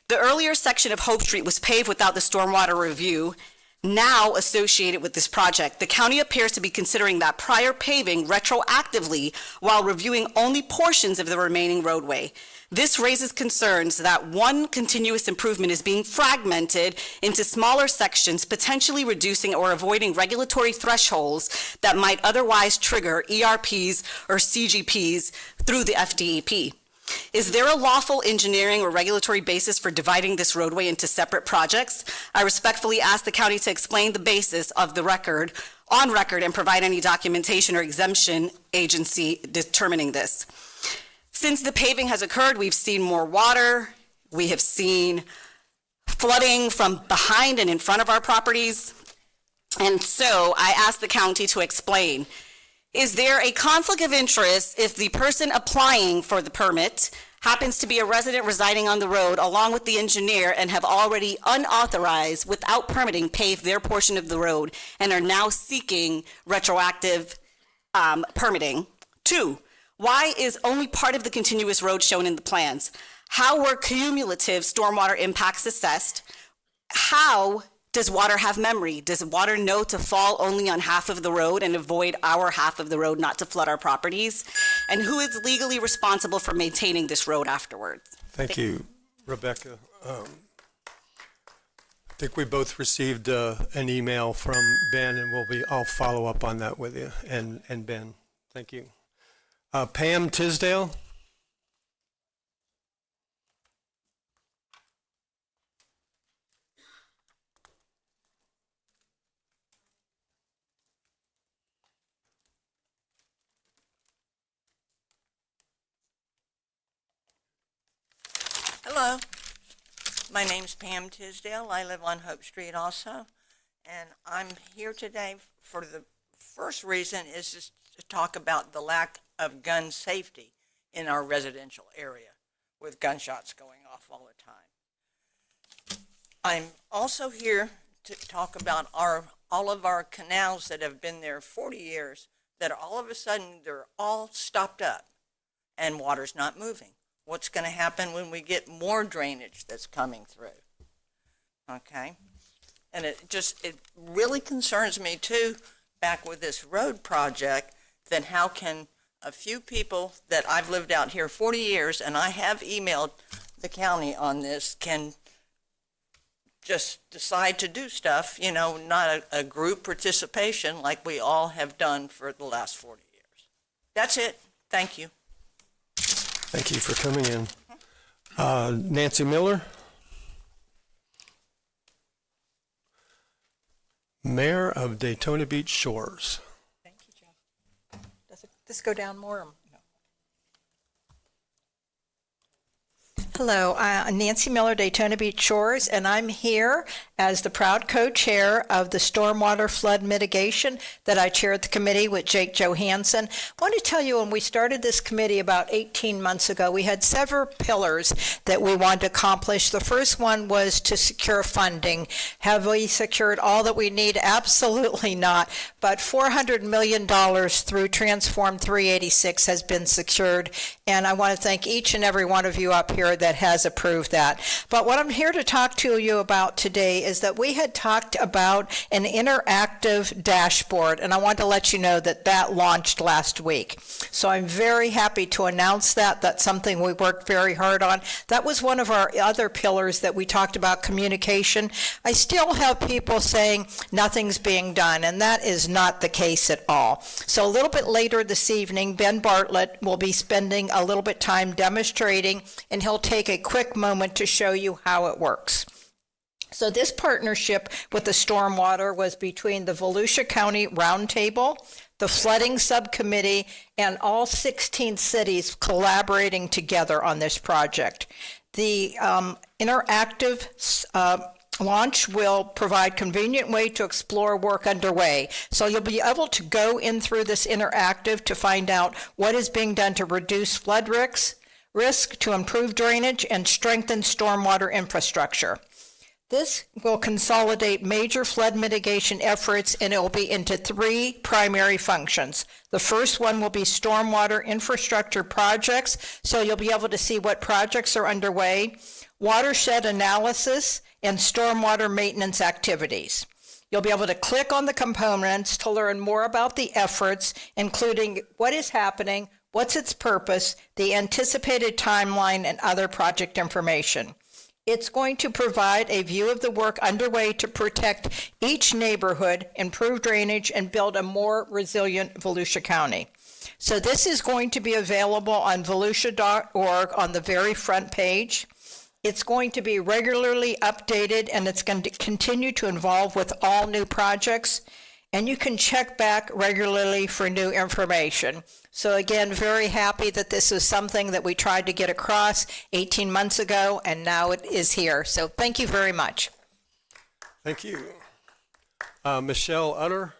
The earlier section of Hope Street was paved without the stormwater review, now associated with this project. The county appears to be considering that prior paving retroactively while reviewing only portions of the remaining roadway. This raises concerns that one continuous improvement is being fragmented into smaller sections, potentially reducing or avoiding regulatory thresholds that might otherwise trigger ERPs or CGPs through the FDEP. Is there a lawful engineering or regulatory basis for dividing this roadway into separate projects? I respectfully ask the county to explain the basis of the record, on record, and provide any documentation or exemption agency determining this. Since the paving has occurred, we've seen more water. We have seen flooding from behind and in front of our properties. And so I ask the county to explain, is there a conflict of interest if the person applying for the permit happens to be a resident residing on the road along with the engineer and have already unauthorized, without permitting, paved their portion of the road and are now seeking retroactive permitting? 2, why is only part of the continuous road shown in the plans? How were cumulative stormwater impacts assessed? How does water have memory? Does water know to fall only on half of the road and avoid our half of the road, not to flood our properties? And who is legally responsible for maintaining this road afterwards? Thank you, Rebecca. I think we both received an email from Ben, and I'll follow up on that with you and Ben. Thank you. Pam Tisdale. Hello, my name's Pam Tisdale. I live on Hope Street also, and I'm here today for the first reason is just to talk about the lack of gun safety in our residential area with gunshots going off all the time. I'm also here to talk about all of our canals that have been there 40 years that all of a sudden they're all stopped up and water's not moving. What's going to happen when we get more drainage that's coming through? Okay? And it really concerns me too, back with this road project, then how can a few people that I've lived out here 40 years, and I have emailed the county on this, can just decide to do stuff, you know, not a group participation like we all have done for the last 40 years. That's it. Thank you. Thank you for coming in. Nancy Miller. Mayor of Daytona Beach Shores. Thank you, Joe. Does this go down more? Hello, I'm Nancy Miller, Daytona Beach Shores, and I'm here as the proud co-chair of the Stormwater Flood Mitigation that I chair at the committee with Jake Johansson. I want to tell you, when we started this committee about 18 months ago, we had several pillars that we wanted to accomplish. The first one was to secure funding. Have we secured all that we need? Absolutely not. But $400 million through Transform 386 has been secured, and I want to thank each and every one of you up here that has approved that. But what I'm here to talk to you about today is that we had talked about an interactive dashboard, and I want to let you know that that launched last week. So I'm very happy to announce that. That's something we worked very hard on. That was one of our other pillars that we talked about, communication. I still have people saying nothing's being done, and that is not the case at all. So a little bit later this evening, Ben Bartlett will be spending a little bit time demonstrating, and he'll take a quick moment to show you how it works. So this partnership with the stormwater was between the Volusia County Roundtable, the Flooding Subcommittee, and all 16 cities collaborating together on this project. The interactive launch will provide convenient way to explore work underway. So you'll be able to go in through this interactive to find out what is being done to reduce flood risk, to improve drainage, and strengthen stormwater infrastructure. This will consolidate major flood mitigation efforts, and it will be into three primary functions. The first one will be stormwater infrastructure projects, so you'll be able to see what projects are underway, watershed analysis, and stormwater maintenance activities. You'll be able to click on the components to learn more about the efforts, including what is happening, what's its purpose, the anticipated timeline, and other project information. It's going to provide a view of the work underway to protect each neighborhood, improve drainage, and build a more resilient Volusia County. So this is going to be available on volusia.org on the very front page. It's going to be regularly updated, and it's going to continue to evolve with all new projects. And you can check back regularly for new information. So again, very happy that this is something that we tried to get across 18 months ago, and now it is here. So thank you very much. Thank you. Michelle Utter.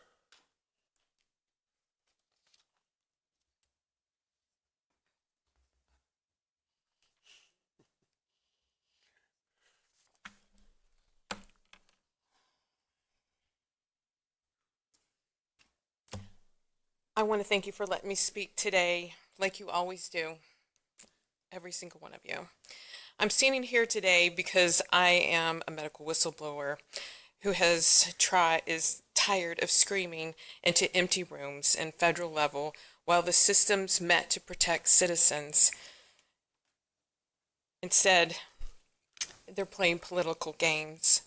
I want to thank you for letting me speak today, like you always do, every single one of you. I'm standing here today because I am a medical whistleblower who is tired of screaming into empty rooms and federal level while the system's meant to protect citizens. Instead, they're playing political games.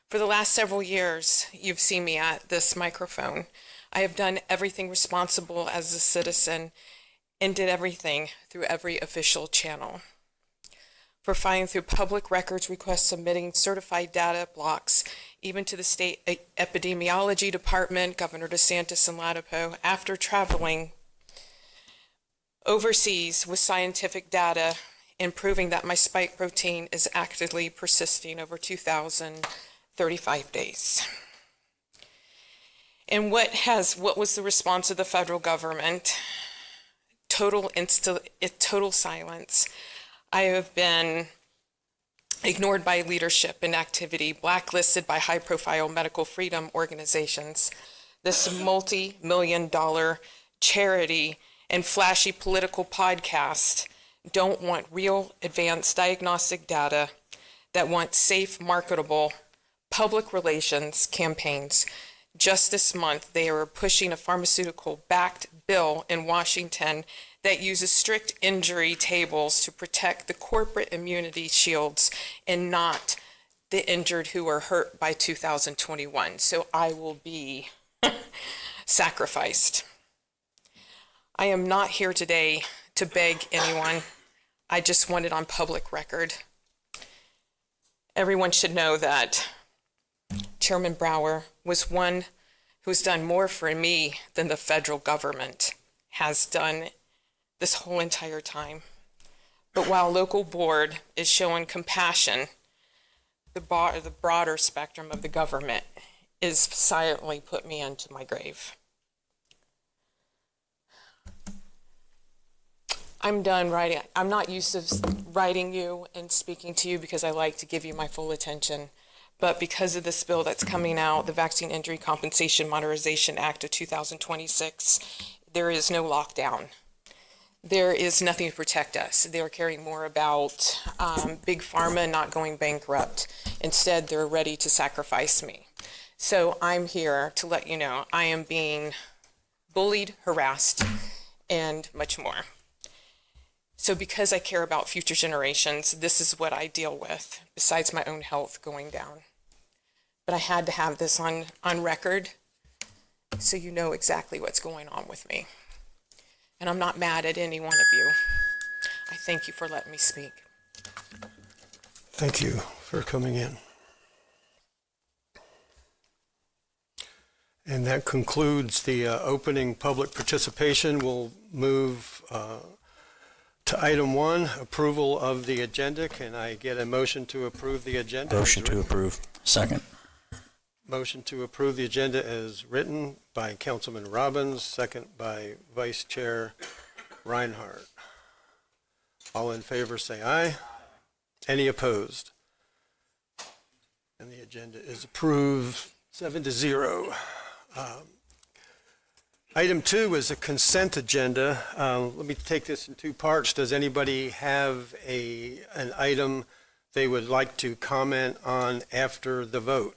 For the last several years, you've seen me at this microphone. I have done everything responsible as a citizen and did everything through every official channel. For filing through public records requests, submitting certified data blocks, even to the state epidemiology department, Governor DeSantis and Ladapo, after traveling overseas with scientific data and proving that my spike protein is actively persisting over 2,035 days. And what was the response of the federal government? Total silence. I have been ignored by leadership and activity, blacklisted by high-profile medical freedom organizations. This multi-million-dollar charity and flashy political podcast don't want real advanced diagnostic data, that want safe, marketable public relations campaigns. Just this month, they are pushing a pharmaceutical-backed bill in Washington that uses strict injury tables to protect the corporate immunity shields and not the injured who are hurt by 2021. So I will be sacrificed. I am not here today to beg anyone. I just want it on public record. Everyone should know that Chairman Brower was one who's done more for me than the federal government has done this whole entire time. But while local board is showing compassion, the broader spectrum of the government is silently put me into my grave. I'm done writing. I'm not used to writing you and speaking to you because I like to give you my full attention. But because of this bill that's coming out, the Vaccine Injury Compensation Modernization Act of 2026, there is no lockdown. There is nothing to protect us. They're caring more about big pharma not going bankrupt. Instead, they're ready to sacrifice me. So I'm here to let you know I am being bullied, harassed, and much more. So because I care about future generations, this is what I deal with, besides my own health going down. But I had to have this on record so you know exactly what's going on with me. And I'm not mad at any one of you. I thank you for letting me speak. Thank you for coming in. And that concludes the opening public participation. We'll move to item 1, approval of the agenda. Can I get a motion to approve the agenda? Motion to approve. Second. Motion to approve the agenda as written by Councilman Robbins, second by Vice Chair Reinhardt. All in favor say aye. Any opposed? And the agenda is approved 7-0. Item 2 is a consent agenda. Let me take this in 2 parts. Does anybody have an item they would like to comment on after the vote?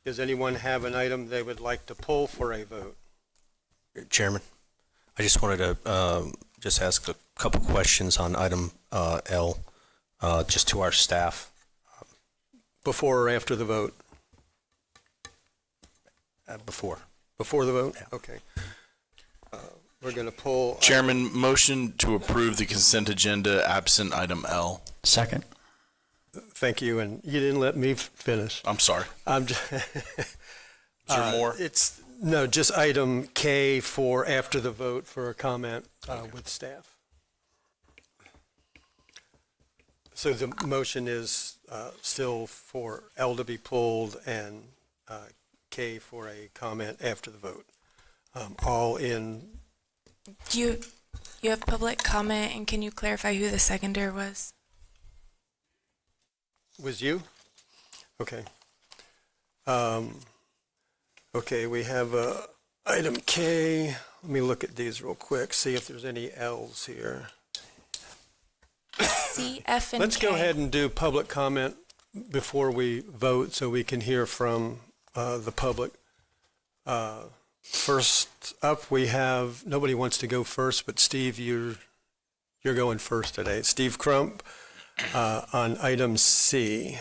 Does anyone have an item they would like to pull for a vote? Chairman, I just wanted to just ask a couple questions on item L, just to our staff. Before or after the vote? Before. Before the vote? Yeah. Okay. We're going to pull. Chairman, motion to approve the consent agenda absent item L. Second. Thank you, and you didn't let me finish. I'm sorry. Is there more? No, just item K for after the vote for a comment with staff. So the motion is still for L to be pulled and K for a comment after the vote. All in. You have public comment, and can you clarify who the seconder was? Was you? Okay. Okay, we have item K. Let me look at these real quick, see if there's any L's here. C, F, and Let's K. go ahead and do public comment before we vote so we can hear from the public. First up, we have, nobody wants to go first, but Steve, you're going first today. Steve Crump on item C.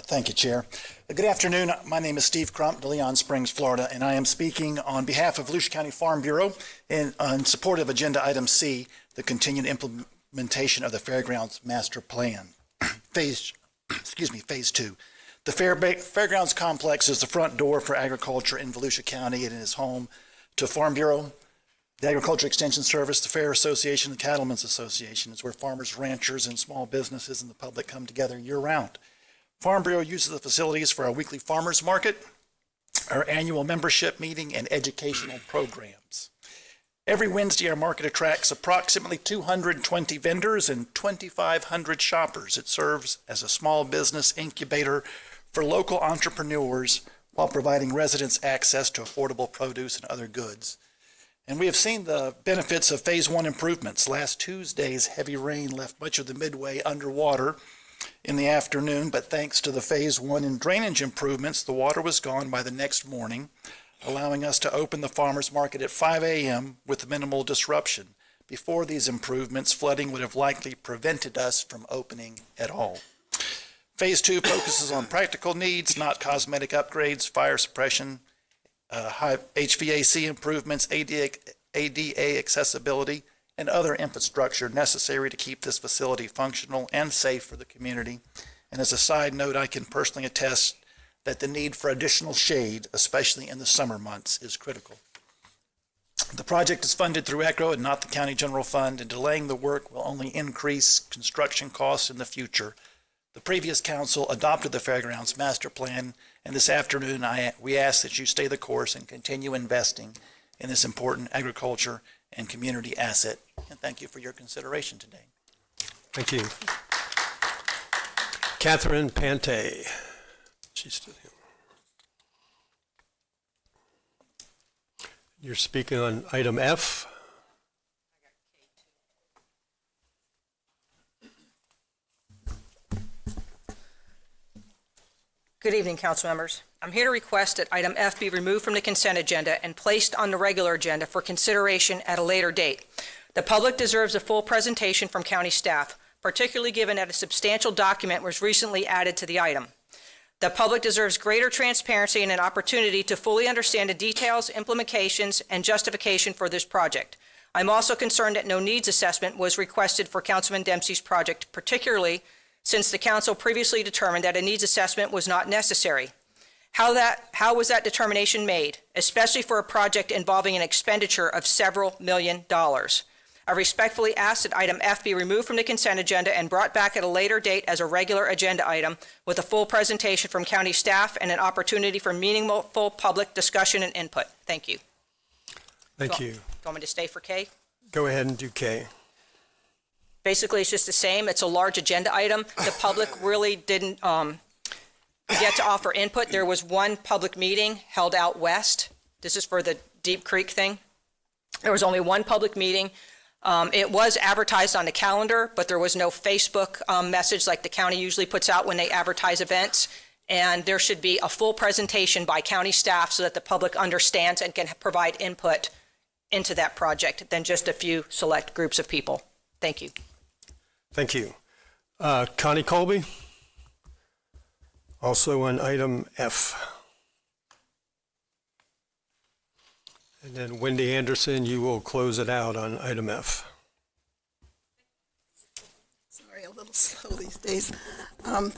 Thank you, Chair. Good afternoon. My name is Steve Crump, DeLeon Springs, Florida, and I am speaking on behalf of Volusia County Farm Bureau in support of Agenda Item C, the continued implementation of the Fairgrounds Master Plan, Phase 2. The Fairgrounds Complex is the front door for agriculture in Volusia County, and it is home to Farm Bureau, the Agriculture Extension Service, the Fair Association, the Cattlemen's Association. It's where farmers, ranchers, and small businesses and the public come together year-round. Farm Bureau uses the facilities for our weekly farmers market, our annual membership meeting, and educational programs. Every Wednesday, our market attracts approximately 220 vendors and 2,500 shoppers. It serves as a small business incubator for local entrepreneurs while providing residents access to affordable produce and other goods. And we have seen the benefits of Phase 1 improvements. Last Tuesday's heavy rain left much of the Midway underwater in the afternoon, but thanks to the Phase 1 and drainage improvements, the water was gone by the next morning, allowing us to open the farmers market at 5 a.m. with minimal disruption. Before these improvements, flooding would have likely prevented us from opening at all. Phase 2 focuses on practical needs, not cosmetic upgrades, fire suppression, high HVAC improvements, ADA accessibility, and other infrastructure necessary to keep this facility functional and safe for the community. And as a side note, I can personally attest that the need for additional shade, especially in the summer months, is critical. The project is funded through ECHO and not the County General Fund, and delaying the work will only increase construction costs in the future. The previous council adopted the Fairgrounds Master Plan, and this afternoon we ask that you stay the course and continue investing in this important agriculture and community asset. And thank you for your consideration today. Thank you. Catherine Pante. She's still here. You're speaking on item F. Good evening, council members. I'm here to request that item F be removed from the consent agenda and placed on the regular agenda for consideration at a later date. The public deserves a full presentation from county staff, particularly given that a substantial document was recently added to the item. The public deserves greater transparency and an opportunity to fully understand the details, implications, and justification for this project. I'm also concerned that no needs assessment was requested for Councilman Dempsey's project, particularly since the council previously determined that a needs assessment was not necessary. How was that determination made, especially for a project involving an expenditure of several $1 million? I respectfully ask that item F be removed from the consent agenda and brought back at a later date as a regular agenda item with a full presentation from county staff and an opportunity for meaningful public discussion and input. Thank you. Thank you. Do you want me to stay for K? Go ahead and do K. Basically, it's just the same. It's a large agenda item. The public really didn't get to offer input. There was one public meeting held out west. This is for the Deep Creek thing. There was only one public meeting. It was advertised on the calendar, but there was no Facebook message like the county usually puts out when they advertise events. And there should be a full presentation by county staff so that the public understands and can provide input into that project than just a few select groups of people. Thank you. Thank you. Connie Colby, also on item F. And then Wendy Anderson, you will close it out on item F. Sorry, a little slow these days. On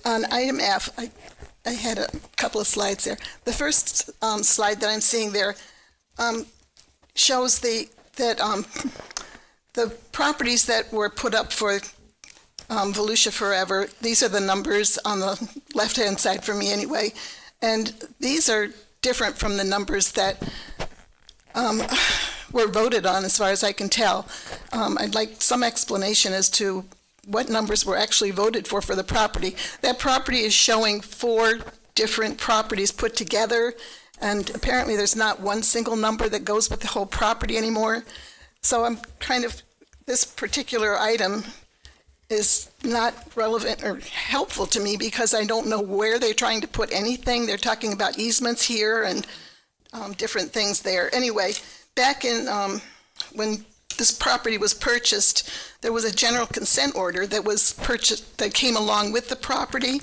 item F, I had a couple of slides there. The first slide that I'm seeing there shows the properties that were put up for Volusia Forever. These are the numbers on the left-hand side for me anyway. And these are different from the numbers that were voted on as far as I can tell. I'd like some explanation as to what numbers were actually voted for the property. That property is showing 4 different properties put together, and apparently there's not one single number that goes with the whole property anymore. So I'm this particular item is not relevant or helpful to me because I don't know where they're trying to put anything. They're talking about easements here and different things there. Anyway, back in when this property was purchased, there was a general consent order that was purchased that came along with the property,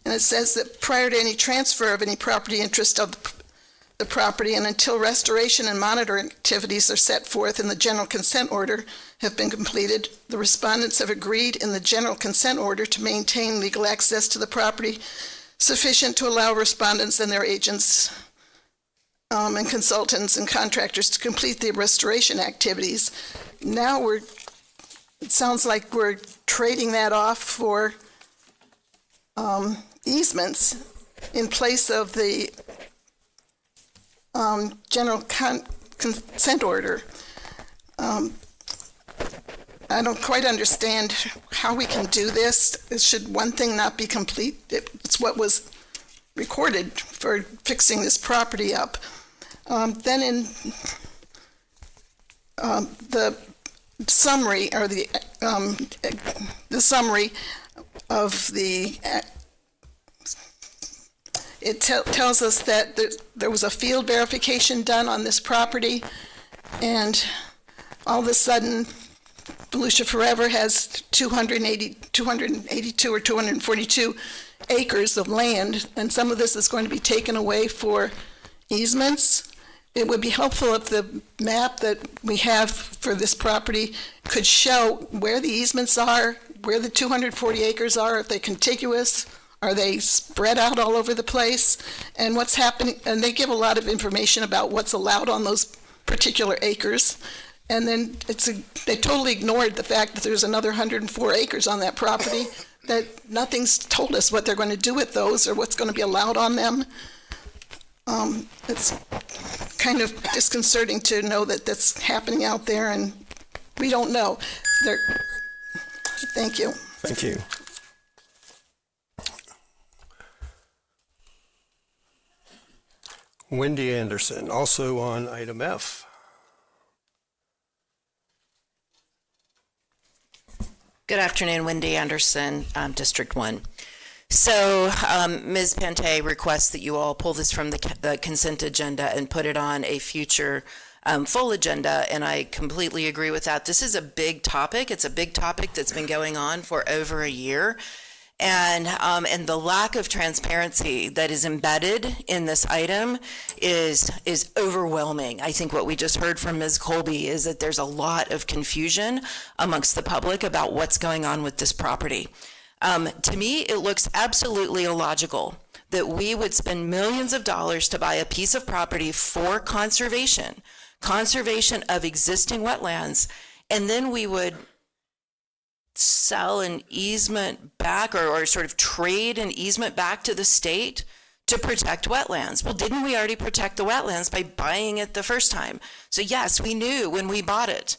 and it says that prior to any transfer of any property interest of the property and until restoration and monitoring activities are set forth in the general consent order have been completed, the respondents have agreed in the general consent order to maintain legal access to the property sufficient to allow respondents and their agents and consultants and contractors to complete the restoration activities. Now it sounds like we're trading that off for easements in place of the general consent order. I don't quite understand how we can do this. Should one thing not be complete? It's what was recorded for fixing this property up. Then in the summary, or the summary of the it tells us that there was a field verification done on this property, and all of a sudden, Volusia Forever has 282 or 242 acres of land, and some of this is going to be taken away for easements. it would be helpful if the map that we have for this property could show where the easements are, where the 240 acres are, if they're contiguous, are they spread out all over the place, and what's happening. And they give a lot of information about what's allowed on those particular acres. And then they totally ignored the fact that there's another 104 acres on that property that nothing's told us what they're going to do with those or what's going to be allowed on them. It's kind of disconcerting to know that that's happening out there, and we don't know. Thank you. Thank you. Wendy Anderson, also on item F. Good afternoon, Wendy Anderson, District 1. So Ms. Pante requests that you all pull this from the consent agenda and put it on a future full agenda, and I completely agree with that. This is a big topic. It's a big topic that's been going on for over a year. And the lack of transparency that is embedded in this item is overwhelming. I think what we just heard from Ms. Colby is that there's a lot of confusion amongst the public about what's going on with this property. To me, it looks absolutely illogical that we would spend millions of dollars to buy a piece of property for conservation of existing wetlands, and then we would sell an easement back or sort of trade an easement back to the state to protect wetlands. Well, didn't we already protect the wetlands by buying it the first time? So yes, we knew when we bought it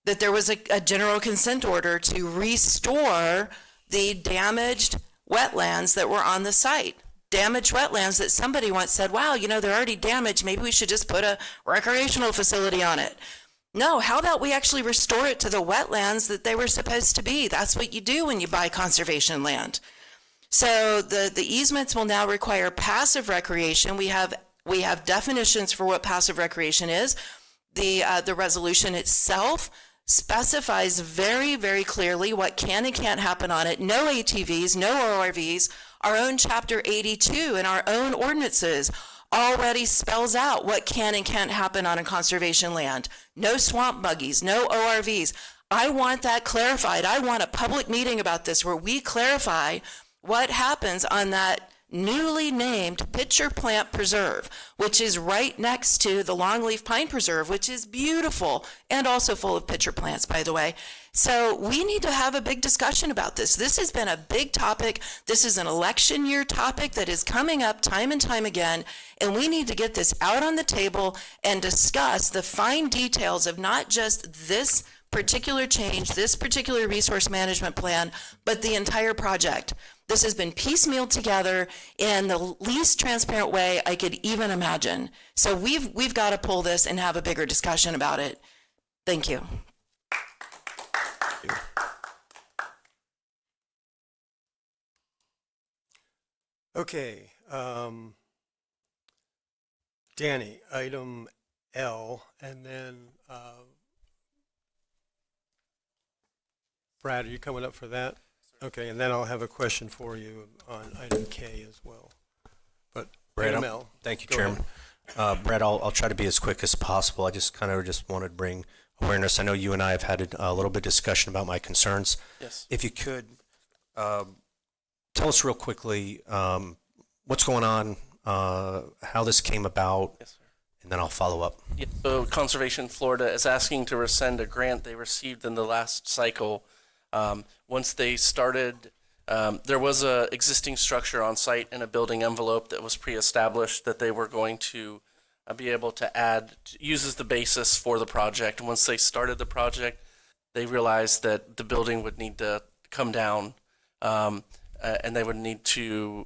that there was a general consent order to restore the damaged wetlands that were on the site. Damaged wetlands that somebody once said, wow, they're already damaged, maybe we should just put a recreational facility on it. No, how about we actually restore it to the wetlands that they were supposed to be? That's what you do when you buy conservation land. So the easements will now require passive recreation. We have definitions for what passive recreation is. The resolution itself specifies very, very clearly what can and can't happen on it. No ATVs, no ORVs. Our own Chapter 82 in our own ordinances already spells out what can and can't happen on a conservation land. No swamp buggies, no ORVs. I want that clarified. I want a public meeting about this where we clarify what happens on that newly named Pitcher Plant Preserve, which is right next to the Longleaf Pine Preserve, which is beautiful and also full of pitcher plants, by the way. So we need to have a big discussion about this. This has been a big topic. This is an election year topic that is coming up time and time again, and we need to get this out on the table and discuss the fine details of not just this particular change, this particular resource management plan, but the entire project. This has been piecemealed together in the least transparent way I could even imagine. So we've got to pull this and have a bigger discussion about it. Thank you. Okay. Danny, item L, and then Brad, are you coming up for that? Okay, and then I'll have a question for you on item K as well. But Brad, item L. Thank you, Go Chairman. Brad, I'll try to be as quick as possible. I just wanted to bring awareness. I know you and I have had a little bit of discussion about my concerns. Yes. If you could tell us real quickly what's going on, how this came about, Yes, sir. and then I'll follow up. Yeah, so Conservation Florida is asking to rescind a grant they received in the last cycle. Once they started, there was a existing structure on site and a building envelope that was pre-established that they were going to be able to add, use as the basis for the project. Once they started the project, they realized that the building would need to come down and they would need to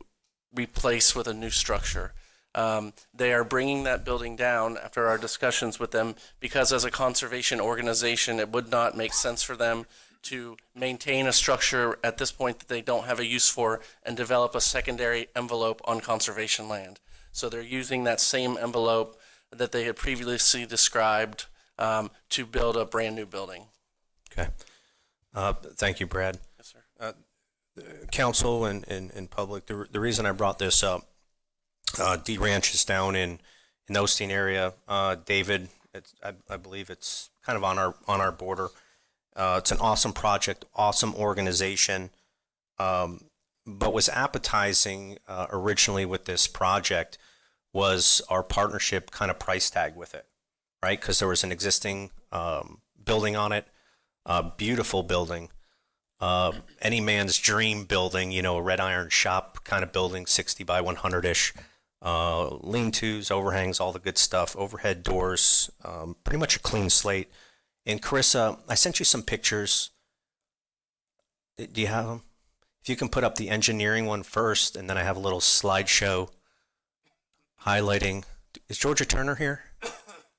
replace with a new structure. They are bringing that building down after our discussions with them because as a conservation organization, it would not make sense for them to maintain a structure at this point that they don't have a use for and develop a secondary envelope on conservation land. So they're using that same envelope that they had previously described to build a brand new building. Okay. Thank you, Brad. Yes, sir. Council and public, the reason I brought this up, D Ranch is down in in the Osteen area. David, I believe it's kind of on our border. It's an awesome project, awesome organization. But what's appetizing originally with this project was our partnership kind of price tag with it, right? Because there was an existing building on it, a beautiful building, any man's dream building, you know, a red iron shop kind of building, 60 by 100-ish, lean-tos, overhangs, all the good stuff, overhead doors, pretty much a clean slate. And Carissa, I sent you some pictures. Do you have them? If you can put up the engineering one first, and then I have a little slideshow highlighting. Is Georgia Turner here?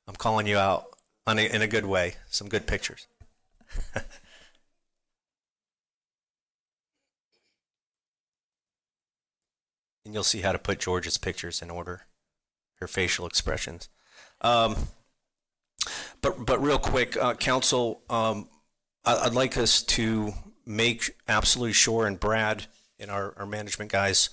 I'm calling you out in a good way. Some good pictures. And you'll see how to put Georgia's pictures in order, her facial expressions. But real quick, Council, I'd like us to make absolutely sure, and Brad and our management guys,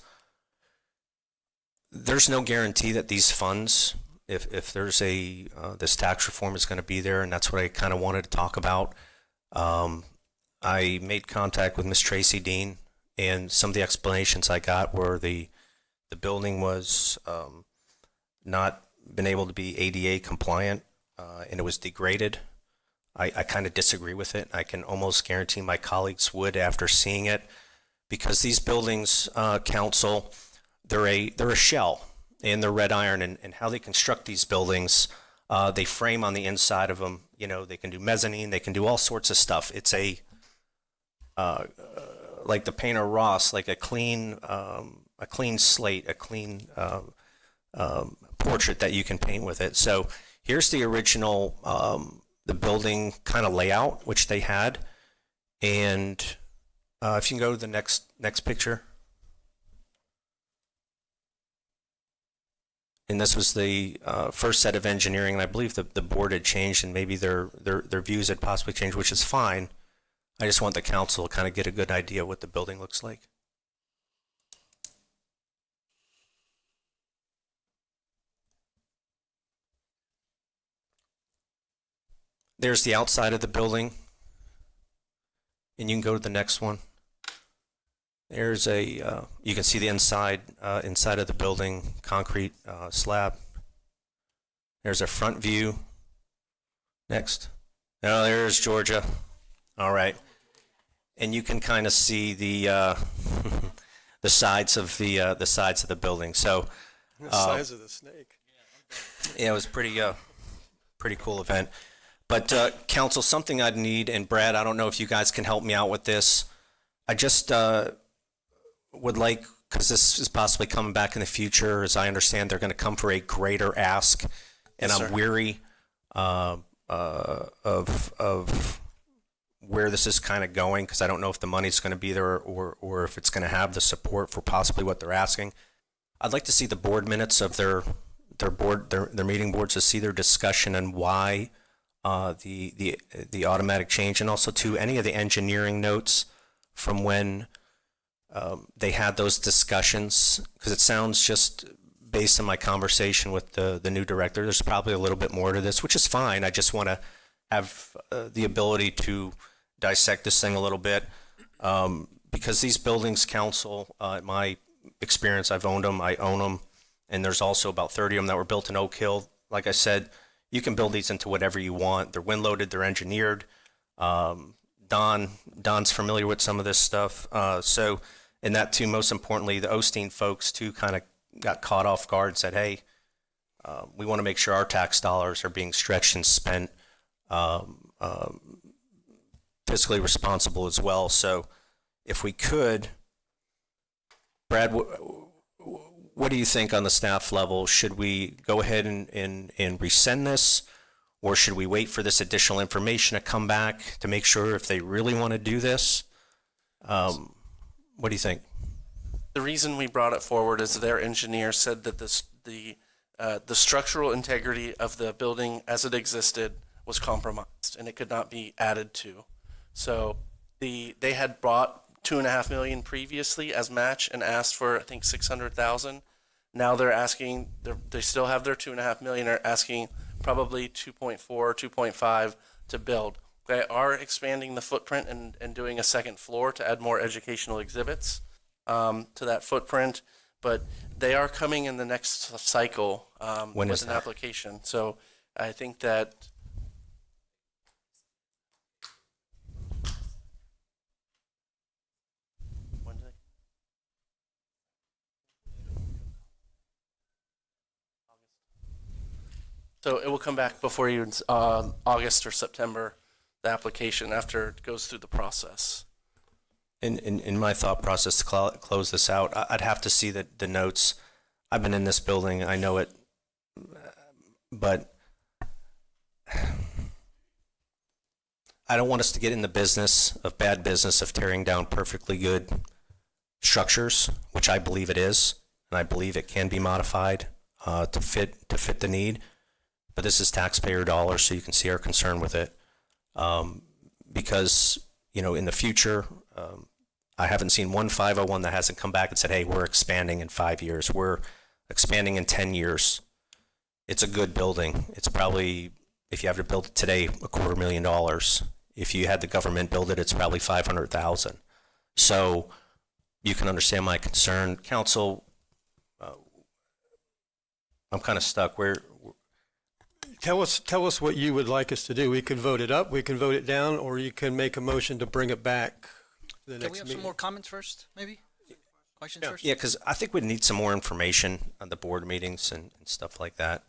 there's no guarantee that these funds, if there's this tax reform is going to be there, and that's what I kind of wanted to talk about. I made contact with Miss Tracy Dean, and some of the explanations I got were the building was not been able to be ADA compliant, and it was degraded. I kind of disagree with it. I can almost guarantee my colleagues would after seeing it, because these buildings, Council, they're a shell, and they're red iron, and how they construct these buildings, they frame on the inside of them. You know, they can do mezzanine, they can do all sorts of stuff. It's like the painter Ross, like a clean slate, a clean portrait that you can paint with it. So here's the original, the building kind of layout, which they had. And if you can go to the next picture. And this was the first set of engineering, and I believe the board had changed, and maybe their views had possibly changed, which is fine. I just want the council to kind of get a good idea of what the building looks like. There's the outside of the building, and you can go to the next one. There's you can see the inside of the building, concrete slab. There's a front view. Next. Oh, there's Georgia. All right. And you can kind of see the the sides of the building. So The size of the snake. yeah, it was pretty cool event. But council, something I'd need, and Brad, I don't know if you guys can help me out with this. I just would like, because this is possibly coming back in the future, as I understand, they're going to come for a greater ask, and Yes, I'm sir. weary of where this is kind of going, because I don't know if the money's going to be there or if it's going to have the support for possibly what they're asking. I'd like to see the board minutes of their meeting boards, to see their discussion and why the automatic change, and also to any of the engineering notes from when they had those discussions, because it sounds, just based on my conversation with the new director, there's probably a little bit more to this, which is fine. I just want to have the ability to dissect this thing a little bit, because these buildings, council, in my experience, I've owned them, I own them, and there's also about 30 of them that were built in Oak Hill. Like I said, you can build these into whatever you want. They're wind loaded, they're engineered. Don's familiar with some of this stuff. So, and that too, most importantly, the Osteen folks too kind of got caught off guard and said, hey, we want to make sure our tax dollars are being stretched and spent fiscally responsible as well. So if we could, Brad, what do you think on the staff level? Should we go ahead and rescind this? Or should we wait for this additional information to come back to make sure if they really want to do this? What do you think? The reason we brought it forward is their engineer said that the structural integrity of the building as it existed was compromised and it could not be added to. So they had brought $2.5 million previously as match and asked for, I think, $600,000. Now they're asking, they still have their 2.5 million, are asking probably 2.4, 2.5 to build. They are expanding the footprint and doing a second floor to add more educational exhibits to that footprint, but they are coming in the next cycle When with is an that? application. So I think that so it will come back before you in August or September, the application, after it goes through the process. In my thought process to close this out, I'd have to see the notes. I've been in this building, I know it, but I don't want us to get in the bad business of tearing down perfectly good structures, which I believe it is, and I believe it can be modified to fit the need. But this is taxpayer dollars, so you can see our concern with it. Because, in the future, I haven't seen one 501 that hasn't come back and said, hey, we're expanding in 5 years. We're expanding in 10 years. It's a good building. It's probably, if you have to build it today, $250,000. If you had the government build it, it's probably $500,000. So you can understand my concern. Council, I'm kind of stuck. Tell us what you would like us to do. We can vote it up, we can vote it down, or you can make a motion to bring it back to the Can next we have meeting. some more comments first, maybe? Questions first? Yeah, because I think we'd need some more information on the board meetings and stuff like that.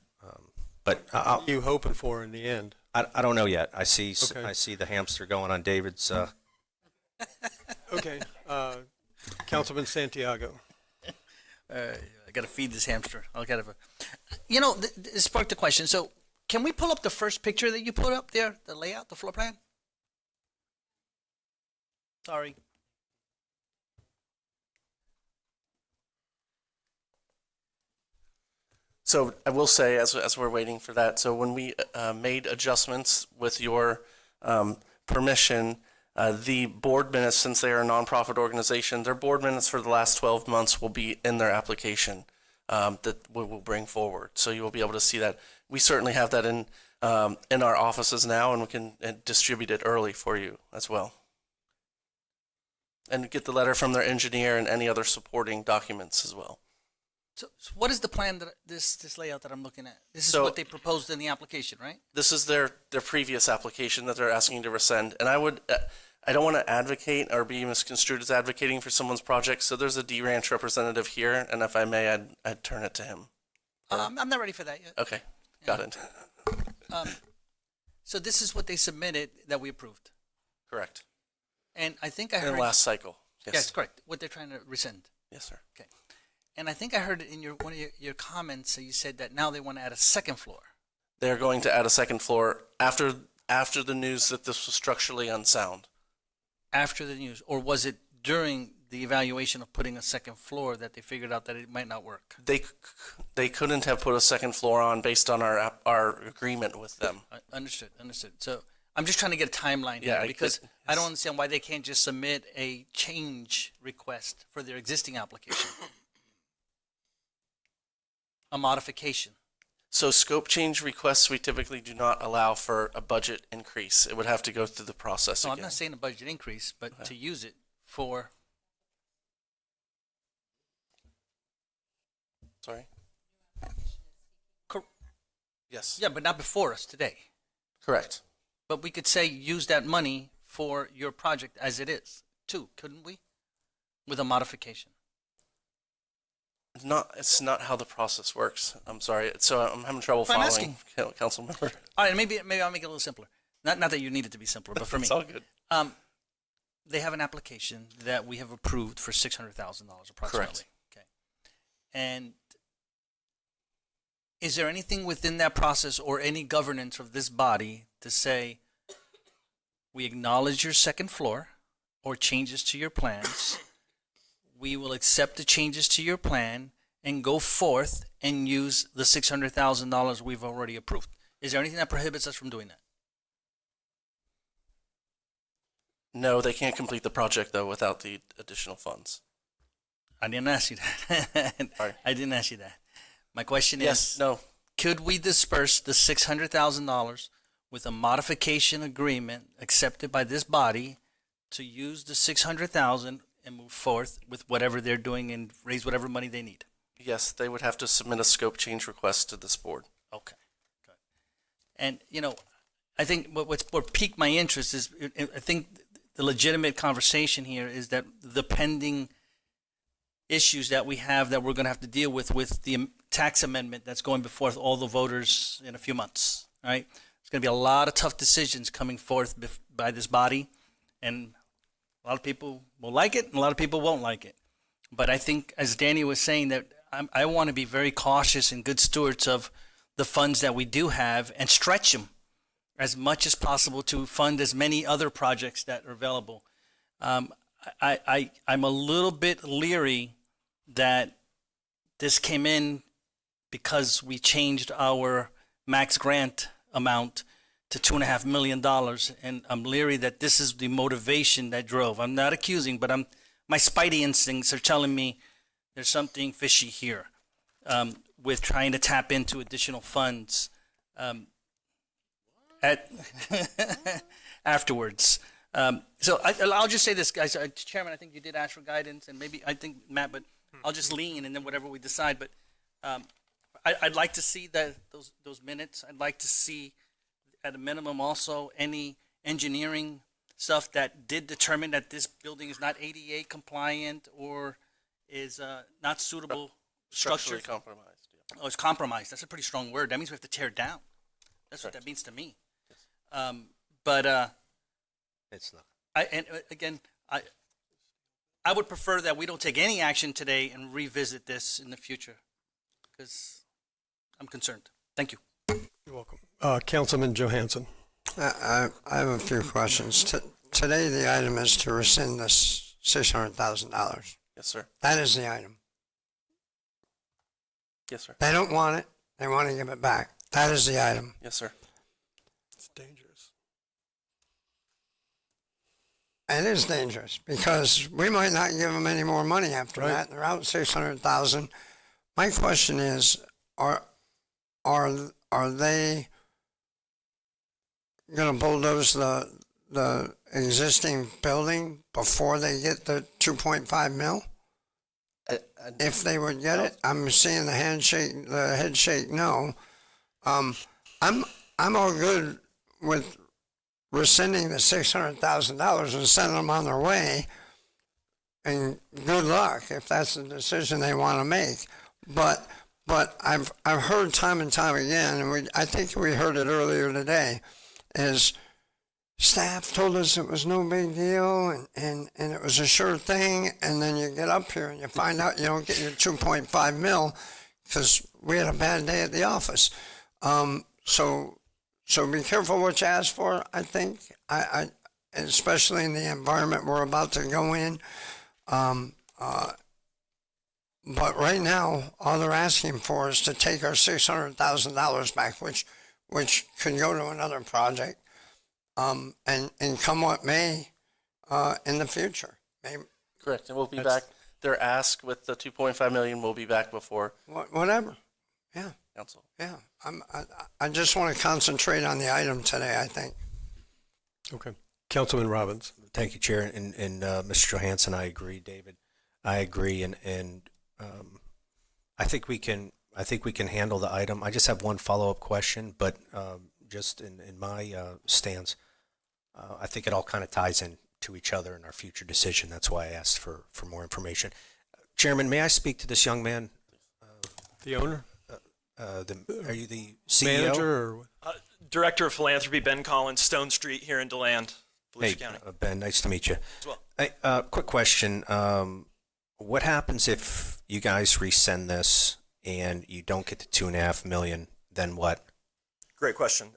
But What are you hoping for in the end? I don't know yet. I see Okay. I see the hamster going on David's. Okay, Councilman Santiago. I got to feed this hamster. This sparked a question. So, can we pull up the first picture that you put up there, the layout, the floor plan? Sorry. So I will say, as we're waiting for that, so when we made adjustments with your permission, the board minutes, since they are a nonprofit organization, their board minutes for the last 12 months will be in their application that we will bring forward. So you will be able to see that. We certainly have that in our offices now, and we can distribute it early for you as well. And get the letter from their engineer and any other supporting documents as well. So what is the plan that this layout that I'm looking at? This is So- what they proposed in the application, right? This is their previous application that they're asking to rescind. And I don't want to advocate or be misconstrued as advocating for someone's project. So there's a D-Ranch representative here, and if I may, I'd turn it to him. I'm not ready for that yet. Okay, got it. So this is what they submitted that we approved. Correct. And I think I In heard. the last cycle. Yes, correct. What they're trying to rescind. Yes, sir. Okay. And I think I heard in one of your comments that you said that now they want to add a second floor. They're going to add a second floor after the news that this was structurally unsound. After the news, or was it during the evaluation of putting a second floor that they figured out that it might not work? They couldn't have put a second floor on based on our agreement with them. Understood. So I'm just trying to get a timeline here because I don't understand why they can't just submit a change request for their existing application. A modification. So scope change requests, we typically do not allow for a budget increase. It would have to go through the process No, again. I'm not saying a budget increase, but to use it for. Sorry? Yes. Yeah, but not before us today. Correct. But we could say use that money for your project as it is, too, couldn't we? With a modification. It's not how the process works. I'm sorry. So I'm having trouble I'm following, council member. All right, maybe I'll make it a little simpler. Not that you need it to be simpler, but for me. It's all good. They have an application that we have approved for $600,000 approximately. Correct. Okay. And is there anything within that process or any governance of this body to say, we acknowledge your second floor or changes to your plans, we will accept the changes to your plan and go forth and use the $600,000 we've already approved? Is there anything that prohibits us from doing that? No, they can't complete the project, though, without the additional funds. I didn't ask you that. Sorry. I didn't ask you that. My question Yes, is, no. could we disperse the $600,000 with a modification agreement accepted by this body to use the $600,000 and move forth with whatever they're doing and raise whatever money they need? Yes, they would have to submit a scope change request to this board. Okay, good. And, you know, I think what piqued my interest is, I think the legitimate conversation here is that the pending issues that we have that we're going to have to deal with the tax amendment that's going before all the voters in a few months, right? There's going to be a lot of tough decisions coming forth by this body, and a lot of people will like it, and a lot of people won't like it. But I think, as Danny was saying, that I want to be very cautious and good stewards of the funds that we do have and stretch them as much as possible to fund as many other projects that are available. I'm a little bit leery that this came in because we changed our max grant amount to $2.5 million, and I'm leery that this is the motivation that drove. I'm not accusing, but my spidey instincts are telling me there's something fishy here with trying to tap into additional funds afterwards. So I'll just say this, guys. Chairman, I think you did ask for guidance, and maybe I think Matt, but I'll just lean, and then whatever we decide. But I'd like to see those minutes. I'd like to see, at a minimum, also any engineering stuff that did determine that this building is not ADA compliant or is not suitable structure. Structurally compromised. Yeah. Oh, it's compromised. That's a pretty strong word. That means we have to tear it down. That's what that means to me. But It's not. I would prefer that we don't take any action today and revisit this in the future, because I'm concerned. Thank you. You're welcome. Councilman Johansson. I have a few questions. Today, the item is to rescind this $600,000. Yes, sir. That is the item. Yes, sir. They don't want it. They want to give it back. That is the item. Yes, sir. It's dangerous. It is dangerous because we might not give them any more money after Right. that. They're out $600,000. My question is, are they going to bulldoze the existing building before they get the 2.5 mil? If they would get it, I'm seeing the head shake no. I'm all good with rescinding the $600,000 and sending them on their way. And good luck if that's the decision they want to make. But I've heard time and time again, and I think we heard it earlier today, is staff told us it was no big deal and it was a sure thing, and then you get up here and you find out you don't get your 2.5 mil because we had a bad day at the office. So be careful what you ask for, I think, especially in the environment we're about to go in. But right now, all they're asking for is to take our $600,000 back, which could go to another project, and come what may in the future. Maybe, Correct, and we'll be back. Their ask with the 2.5 million will be back before whatever. Yeah. council. Yeah. I just want to concentrate on the item today, I think. Okay. Councilman Robbins. Thank you, Chair. And Mr. Johansson, I agree, David. I agree, and I think we can handle the item. I just have one follow-up question, but just in my stance, I think it all kind of ties in to each other in our future decision. That's why I asked for more information. Chairman, may I speak to this young man? The owner? Are you the CEO? Manager or what? Director of Philanthropy, Ben Collins, Stone Street here in DeLand, Volusia County. Ben, nice to meet you. As well. Hey, quick question. What happens if you guys resend this and you don't get the $2.5 million? Then what? Great question.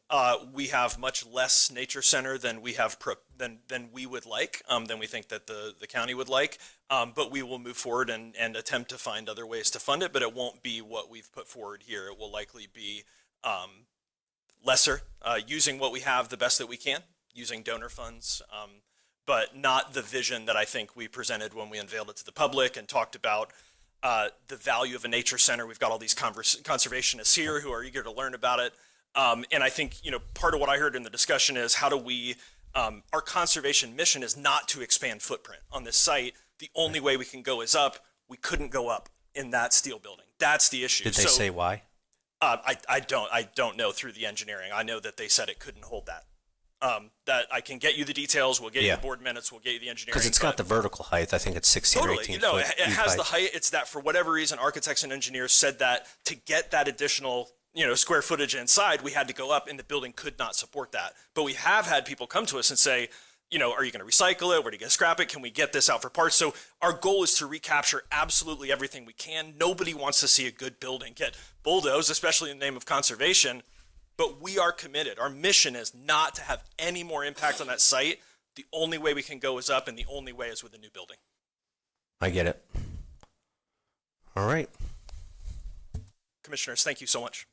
We have much less nature center than we have than we would like, than we think that the county would like. But we will move forward and attempt to find other ways to fund it. But it won't be what we've put forward here. It will likely be lesser, using what we have the best that we can, using donor funds. but not the vision that I think we presented when we unveiled it to the public and talked about the value of a nature center. We've got all these conservationists here who are eager to learn about it. And I think, part of what I heard in the discussion is how do we, our conservation mission is not to expand footprint on this site. The only way we can go is up. We couldn't go up in that steel building. That's the issue. Did they say why? I don't know through the engineering. I know that they said it couldn't hold that. That I can get you the details. We'll get you the board minutes. We'll get you the engineering. Because it's got the vertical height. I think it's 16 or 18 foot. It has the height. It's that for whatever reason, architects and engineers said that to get that additional, square footage inside, we had to go up, and the building could not support that. But we have had people come to us and say, are you going to recycle it? Where are you going to scrap it? Can we get this out for parts? So our goal is to recapture absolutely everything we can. Nobody wants to see a good building get bulldozed, especially in the name of conservation. But we are committed. Our mission is not to have any more impact on that site. The only way we can go is up, and the only way is with a new building. I get it. All right. Commissioners, thank you so much.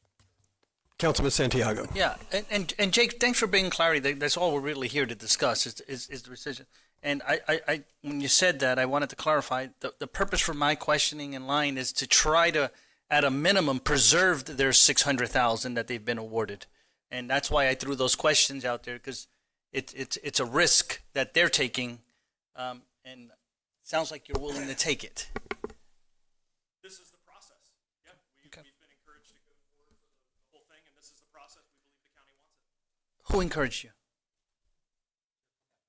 Councilman Santiago. Yeah, and Jake, thanks for bringing clarity. That's all we're really here to discuss is the decision. And I when you said that, I wanted to clarify the purpose for my questioning in line is to try to, at a minimum, preserve their $600,000 that they've been awarded, and that's why I threw those questions out there because it's a risk that they're taking, and it sounds like you're willing to take it. This is the process. Yeah, we've been encouraged to go forward for the whole thing, and this is the process. We believe the county wants it. Who encouraged you?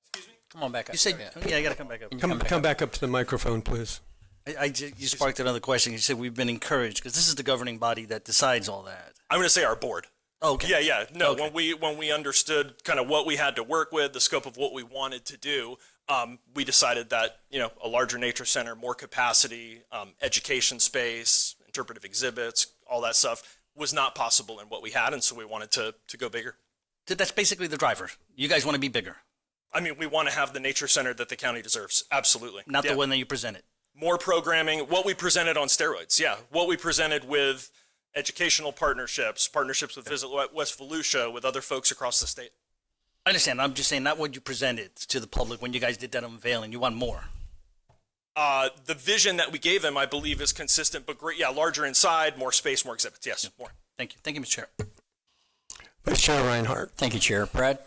Excuse me? Come on back up. You said, yeah, I got to come back up. Come back up to the microphone, please. You sparked another question. You said we've been encouraged because this is the governing body that decides all that. I'm going to say our board. Okay. Yeah. No, Okay. when we understood kind of what we had to work with, the scope of what we wanted to do, we decided that, a larger nature center, more capacity, education space, interpretive exhibits, all that stuff was not possible in what we had. And so we wanted to go bigger. That's basically the driver. You guys want to be bigger. I mean, we want to have the nature center that the county deserves. Absolutely. Not the one that you presented. More programming, what we presented on steroids. Yeah. What we presented with educational partnerships with Visit West Volusia, with other folks across the state. I understand. I'm just saying not what you presented to the public when you guys did that unveiling. You want more. The vision that we gave them, I believe, is consistent, but great. Yeah, larger inside, more space, more exhibits. Yes, more. Thank you. Thank you, Mr. Chair. Vice Chair Reinhardt. Thank you, Chair. Brad?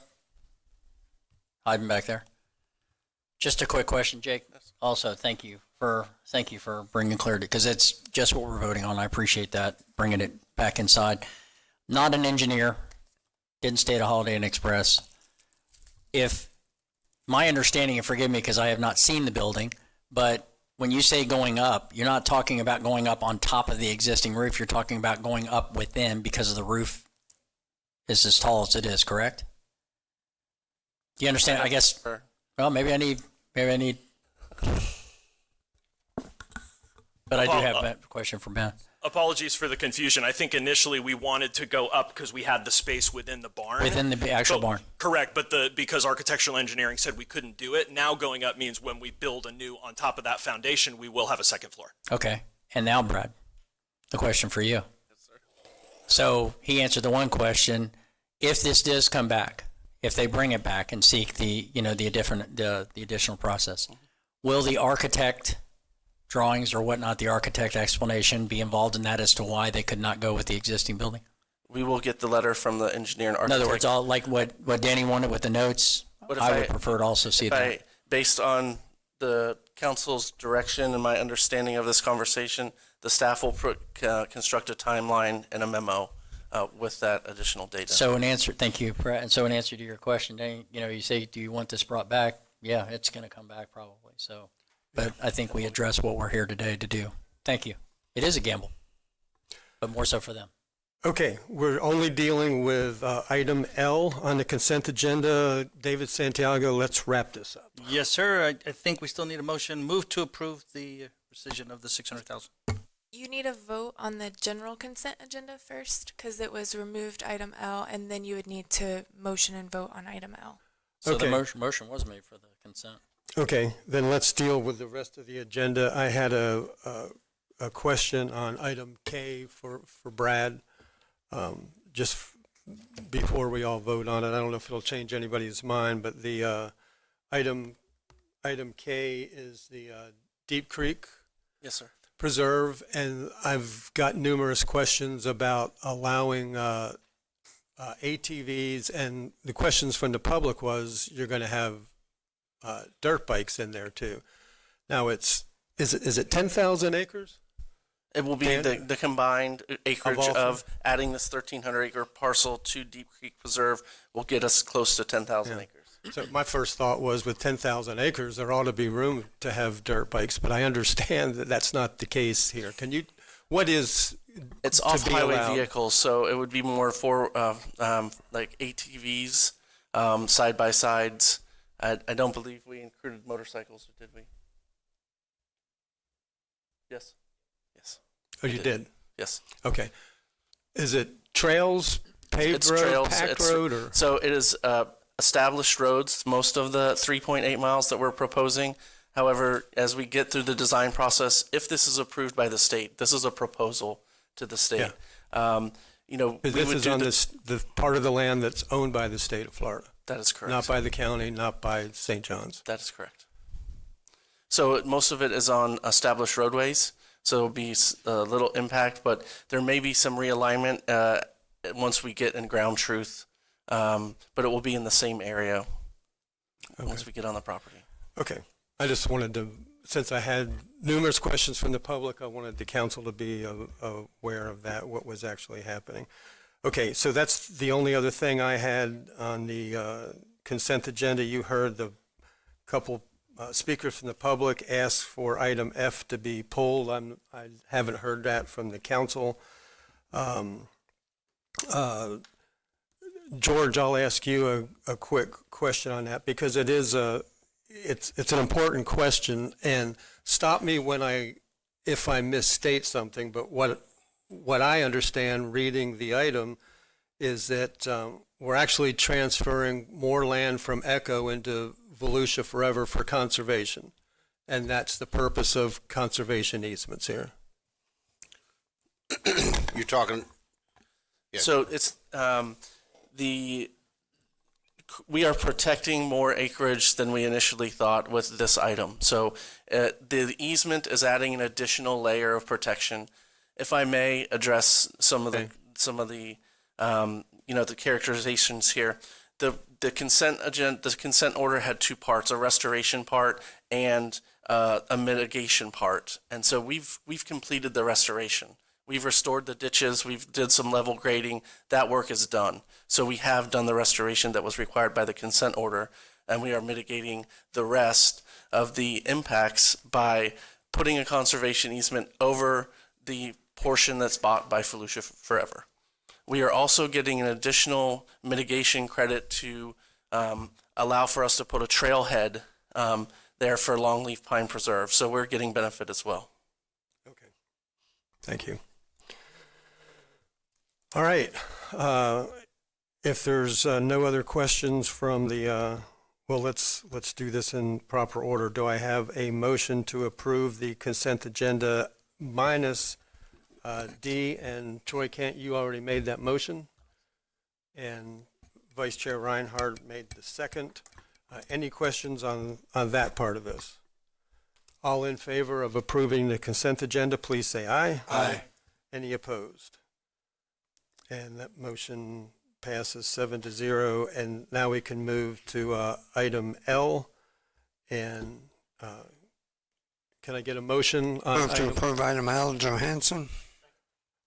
Hiding back there. Just a quick question, Jake. Also, thank you for bringing clarity because it's just what we're voting on. I appreciate that, bringing it back inside. Not an engineer, didn't stay at a Holiday Inn Express. If my understanding, and forgive me because I have not seen the building, but when you say going up, you're not talking about going up on top of the existing roof. You're talking about going up within because of the roof is as tall as it is, correct? Do you understand? I guess, well, maybe I need, but I do have a question for Ben. Apologies for the confusion. I think initially we wanted to go up because we had the space within the barn. Within the actual barn. Correct, but because architectural engineering said we couldn't do it, now going up means when we build a new on top of that foundation, we will have a second floor. Okay. And now, Brad, the question for you. Yes, sir. So he answered the one question. If this does come back, if they bring it back and seek the additional process, will the architect drawings or whatnot, the architect explanation, be involved in that as to why they could not go with the existing building? We will get the letter from the engineer and architect. In other words, all like what Danny wanted with the notes, I would prefer to also see that. Based on the council's direction and my understanding of this conversation, the staff will construct a timeline and a memo with that additional data. So thank you, Brad. And so in answer to your question, Danny, you say, do you want this brought back? Yeah, it's going to come back probably. So. But I think we address what we're here today to do. Thank you. It is a gamble, but more so for them. Okay, we're only dealing with item L on the consent agenda. David Santiago, let's wrap this up. Yes, sir. I think we still need a motion. Move to approve the rescission of the $600,000. You need a vote on the general consent agenda first because it was removed item L, and then you would need to motion and vote on item L. So Okay. the motion was made for the consent. Okay, then let's deal with the rest of the agenda. I had a question on item K for Brad, just before we all vote on it. I don't know if it'll change anybody's mind, but the item item K is the Deep Creek Yes, sir. Preserve, and I've got numerous questions about allowing ATVs, and the questions from the public was, you're going to have dirt bikes in there too. Now is it 10,000 acres? It will be the combined acreage all of adding this 1,300 acre parcel to Deep Creek Preserve will get us close to 10,000 acres. So my first thought was, with 10,000 acres, there ought to be room to have dirt bikes, but I understand that that's not the case here. What is It's to be off-highway allowed? vehicles, so it would be more for like ATVs, side-by-sides. I don't believe we included motorcycles, did we? Yes. Yes. Oh, you did? Yes. Okay. Is it trails, paved road, packed road, or? So it is established roads, most of the 3.8 miles that we're proposing. However, as we get through the design process, if this is approved by the state, this is a proposal to the state. We This would is do on the part of the land that's owned by the state of Florida. That is correct. Not by the county, not by St. John's. That is correct. So most of it is on established roadways, so there'll be a little impact, but there may be some realignment once we get in ground truth, but it will be in the same area once we get on the property. Okay. I just wanted to, since I had numerous questions from the public, I wanted the council to be aware of that, what was actually happening. Okay, so that's the only other thing I had on the consent agenda. You heard the couple speakers from the public ask for item F to be pulled. I haven't heard that from the council. George, I'll ask you a quick question on that, because it is it's an important question, and stop me if I misstate something, but what I understand reading the item is that we're actually transferring more land from Echo into Volusia Forever for conservation, and that's the purpose of conservation easements here. You're talking. Yeah. So it's we are protecting more acreage than we initially thought with this item. So the easement is adding an additional layer of protection. If I may address some of the the characterizations here. The consent order had two parts: a restoration part and a mitigation part. And so we've completed the restoration. We've restored the ditches. We've did some level grading. That work is done. So we have done the restoration that was required by the consent order, and we are mitigating the rest of the impacts by putting a conservation easement over the portion that's bought by Volusia Forever. We are also getting an additional mitigation credit to allow for us to put a trailhead there for Longleaf Pine Preserve. So we're getting benefit as well. Okay. Thank you. All right. If there's no other questions from the, let's do this in proper order. Do I have a motion to approve the consent agenda minus D? And Troy Kent, you already made that motion, and Vice Chair Reinhardt made the second. Any questions on that part of this? All in favor of approving the consent agenda, please say aye. Aye. Any opposed? And that motion passes 7-0. And now we can move to item L. And can I get a motion on Move to approve item L, Johansson.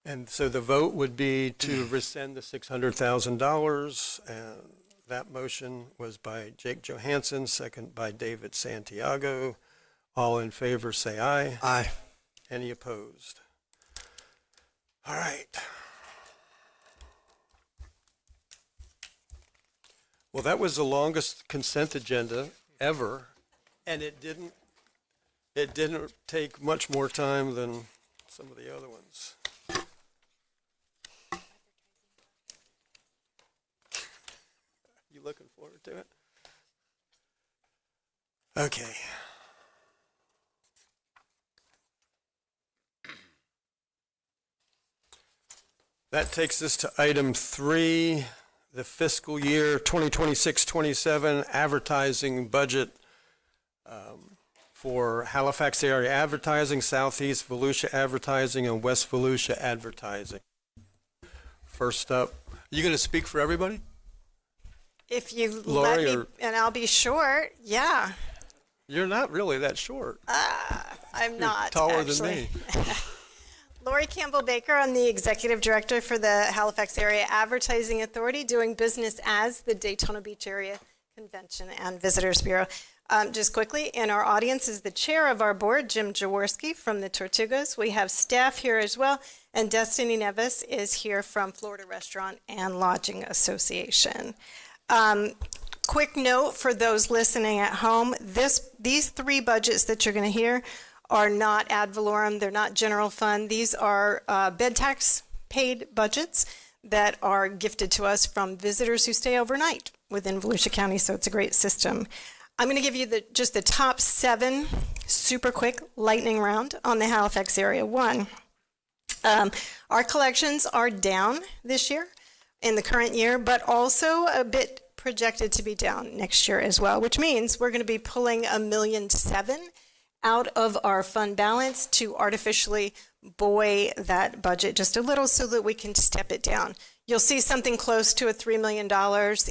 And so the vote would be to rescind the $600,000. And that motion was by Jake Johansson, second by David Santiago. All in favor, say aye. Aye. Any opposed? All right. Well, that was the longest consent agenda ever, and it didn't take much more time than some of the other ones. You looking forward to it? Okay. That takes us to item 3, the fiscal year 2026-27 advertising budget for Halifax area advertising, Southeast Volusia advertising, and West Volusia advertising. First up, you going to speak for everybody? If you Lori, let me, or- and I'll be short, yeah. You're not really that short. I'm You're not, taller actually. than me. Lori Campbell Baker, I'm the Executive Director for the Halifax Area Advertising Authority, doing business as the Daytona Beach Area Convention and Visitors Bureau. Just quickly, in our audience is the chair of our board, Jim Jaworski from the Tortugas. We have staff here as well, and Destiny Nevis is here from Florida Restaurant and Lodging Association. Quick note for those listening at home, these three budgets that you're going to hear are not ad valorem, they're not general fund. These are bed tax paid budgets that are gifted to us from visitors who stay overnight within Volusia County, so it's a great system. I'm going to give you just the top 7 super quick lightning round on the Halifax area. 1, our collections are down this year in the current year, but also a bit projected to be down next year as well, which means we're going to be pulling $1.7 million out of our fund balance to artificially buoy that budget just a little so that we can step it down. You'll see something close to $3 million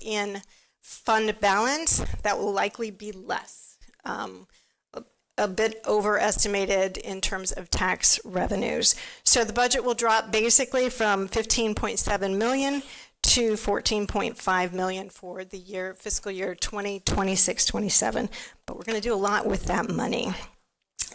in fund balance. That will likely be less, a bit overestimated in terms of tax revenues. So the budget will drop basically from $15.7 million to $14.5 million for the fiscal year 2026-27. But we're going to do a lot with that money.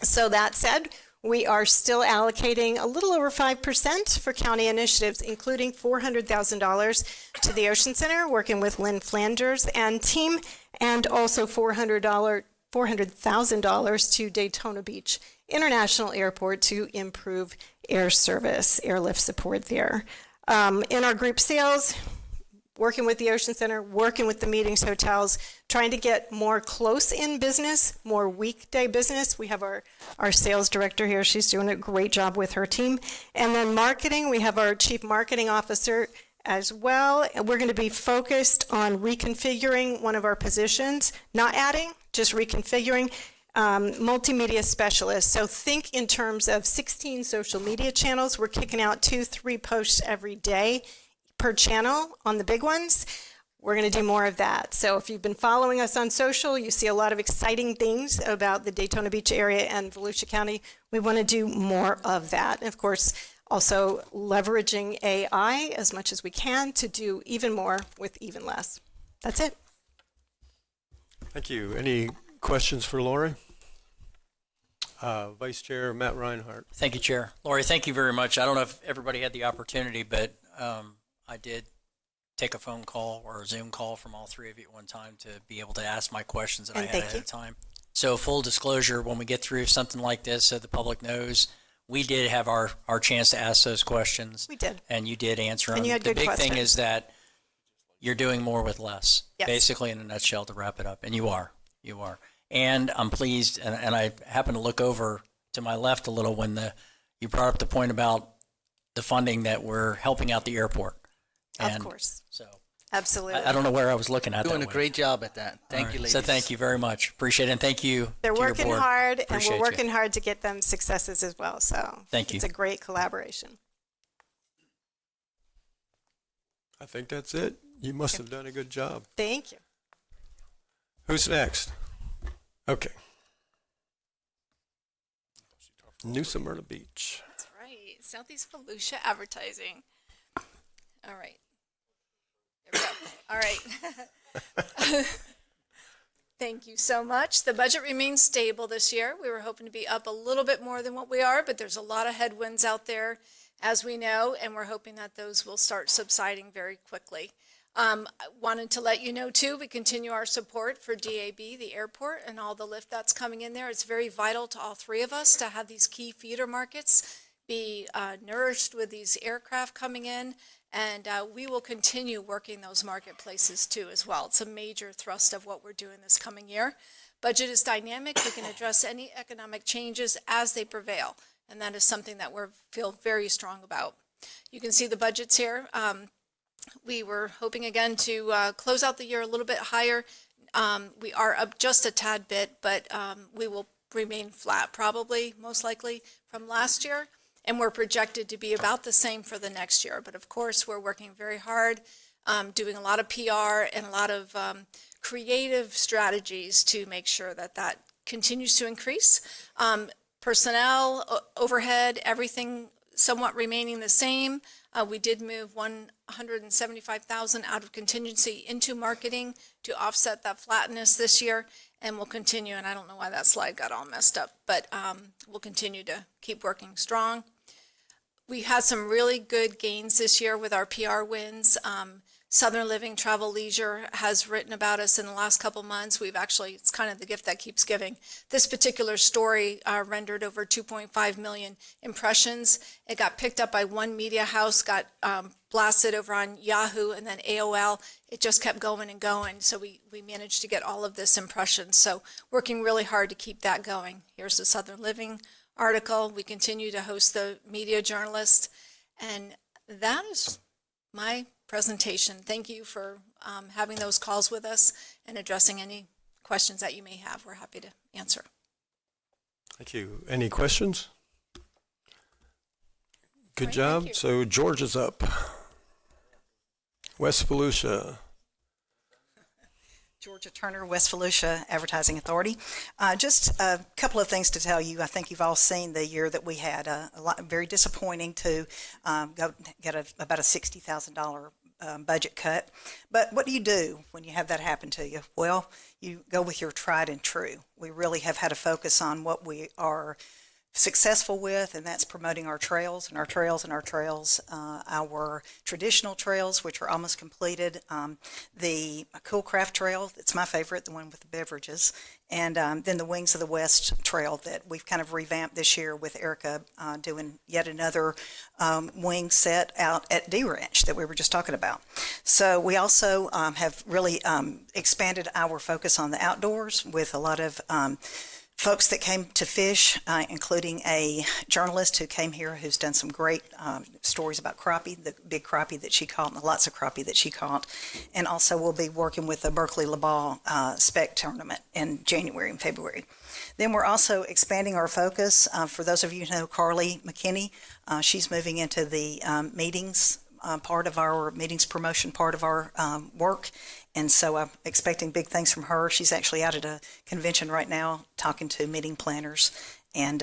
So that said, we are still allocating a little over 5% for county initiatives, including $400,000 to the Ocean Center, working with Lynn Flanders and team, and also $400,000 to Daytona Beach International Airport to improve air service, airlift support there. In our group sales, working with the Ocean Center, working with the meetings hotels, trying to get more close-in business, more weekday business. We have our sales director here. She's doing a great job with her team. And then marketing, we have our chief marketing officer as well. And we're going to be focused on reconfiguring one of our positions, not adding, just reconfiguring, multimedia specialist. So think in terms of 16 social media channels. We're kicking out 2-3 posts every day per channel on the big ones. We're going to do more of that. So if you've been following us on social, you see a lot of exciting things about the Daytona Beach area and Volusia County. We want to do more of that. And of course, also leveraging AI as much as we can to do even more with even less. That's it. Thank you. Any questions for Lori? Vice Chair Matt Reinhardt. Thank you, Chair. Lori, thank you very much. I don't know if everybody had the opportunity, but I did take a phone call or a Zoom call from all three of you at one time to be able to ask my questions that I had ahead of time. So full disclosure, when we get through something like this, so the public knows, we did have our chance to ask those questions. We did. And you did answer them. And you had the good big questions. thing is that you're doing more with less, Yes. basically in a nutshell to wrap it up. And you are. And I'm pleased, and I happen to look over to my left a little when you brought up the point about the funding that we're helping out the airport. Of course. So absolutely. I don't know where I was looking at. Doing that a way. great job at that. Thank you, ladies. So thank you very much. Appreciate it. And thank you. They're to your working board. hard, and Appreciate we're you. working hard to get them successes as well. So Thank you. It's a great collaboration. I think that's it. You must have done a good job. Thank you. Who's next? Okay. New Smyrna Beach. That's right. Southeast Volusia Advertising. All right. There we go. All right. Thank you so much. The budget remains stable this year. We were hoping to be up a little bit more than what we are, but there's a lot of headwinds out there, as we know, and we're hoping that those will start subsiding very quickly. I wanted to let you know, too, we continue our support for DAB, the airport, and all the lift that's coming in there. It's very vital to all three of us to have these key feeder markets be nourished with these aircraft coming in, and we will continue working those marketplaces, too, as well. It's a major thrust of what we're doing this coming year. Budget is dynamic. We can address any economic changes as they prevail, and that is something that we feel very strong about. You can see the budgets here. We were hoping again to close out the year a little bit higher. We are up just a tad bit, but we will remain flat probably, most likely, from last year. And we're projected to be about the same for the next year. But of course, we're working very hard, doing a lot of PR and a lot of creative strategies to make sure that that continues to increase. Personnel, overhead, everything somewhat remaining the same. We did move $175,000 out of contingency into marketing to offset that flatness this year, and we'll continue. And I don't know why that slide got all messed up, but we'll continue to keep working strong. We had some really good gains this year with our PR wins. Southern Living Travel Leisure has written about us in the last couple months. We've actually, it's kind of the gift that keeps giving. This particular story rendered over 2.5 million impressions. It got picked up by one media house, got blasted over on Yahoo and then AOL. It just kept going and going. So we managed to get all of this impressions. So working really hard to keep that going. Here's the Southern Living article. We continue to host the media journalist. And that is my presentation. Thank you for having those calls with us and addressing any questions that you may have. We're happy to answer. Thank you. Any questions? Good Great, job. thank you. So George is up. West Volusia. Georgia Turner, West Volusia Advertising Authority. Just a couple of things to tell you. I think you've all seen the year that we had. Very disappointing to go get about a $60,000 budget cut. But what do you do when you have that happen to you? Well, you go with your tried and true. We really have had a focus on what we are successful with, and that's promoting our trails and our trails and our trails, our traditional trails, which are almost completed, the Cool Craft Trail, that's my favorite, the one with the beverages, and then the Wings of the West Trail that we've kind of revamped this year with Erica doing yet another wing set out at D Ranch that we were just talking about. So we also have really expanded our focus on the outdoors with a lot of folks that came to fish, including a journalist who came here who's done some great stories about crappie, the big crappie that she caught, and lots of crappie that she caught. And also we'll be working with the Berkeley LaBaw Spec Tournament in January and February. Then we're also expanding our focus. For those of you who know Carly McKinney, she's moving into the meetings part of our meetings promotion part of our work. And so I'm expecting big things from her. She's actually out at a convention right now talking to meeting planners and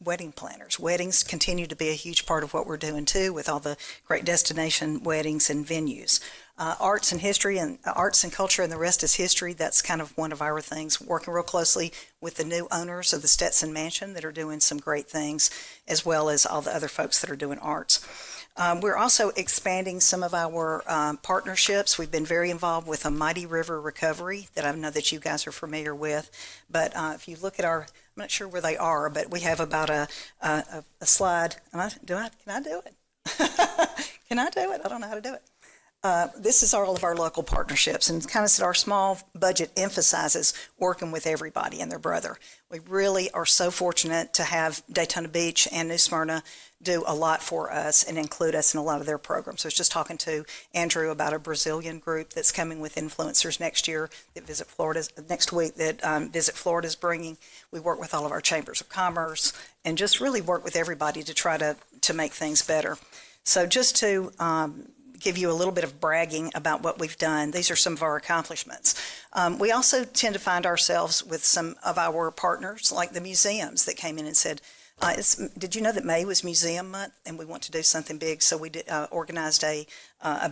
wedding planners. Weddings continue to be a huge part of what we're doing too, with all the great destination weddings and venues. Arts and history and arts and culture and the rest is history. That's kind of one of our things, working real closely with the new owners of the Stetson Mansion that are doing some great things, as well as all the other folks that are doing arts. We're also expanding some of our partnerships. We've been very involved with a Mighty River Recovery that I know that you guys are familiar with. But if you look at our, I'm not sure where they are, but we have about a slide. Can I do it? Can I do it? I don't know how to do it. This is all of our local partnerships, and kind of our small budget emphasizes working with everybody and their brother. We really are so fortunate to have Daytona Beach and New Smyrna do a lot for us and include us in a lot of their programs. I was just talking to Andrew about a Brazilian group that's coming with influencers next year that Visit Florida next week that Visit Florida is bringing. We work with all of our chambers of commerce and just really work with everybody to try to make things better. So just to give you a little bit of bragging about what we've done. These are some of our accomplishments. We also tend to find ourselves with some of our partners, like the museums that came in and said, did you know that May was Museum Month and we want to do something big? So we did, organized a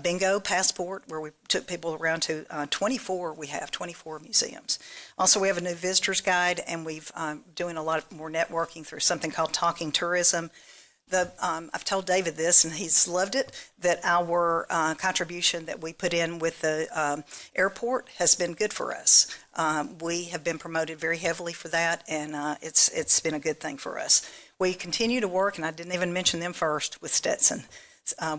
bingo passport where we took people around to 24 museums. Also, we have a new visitors guide, and we've doing a lot more networking through something called Talking Tourism. I've told David this, and he's loved it, that our contribution that we put in with the airport has been good for us. We have been promoted very heavily for that, and it's been a good thing for us. We continue to work, and I didn't even mention them first, with Stetson.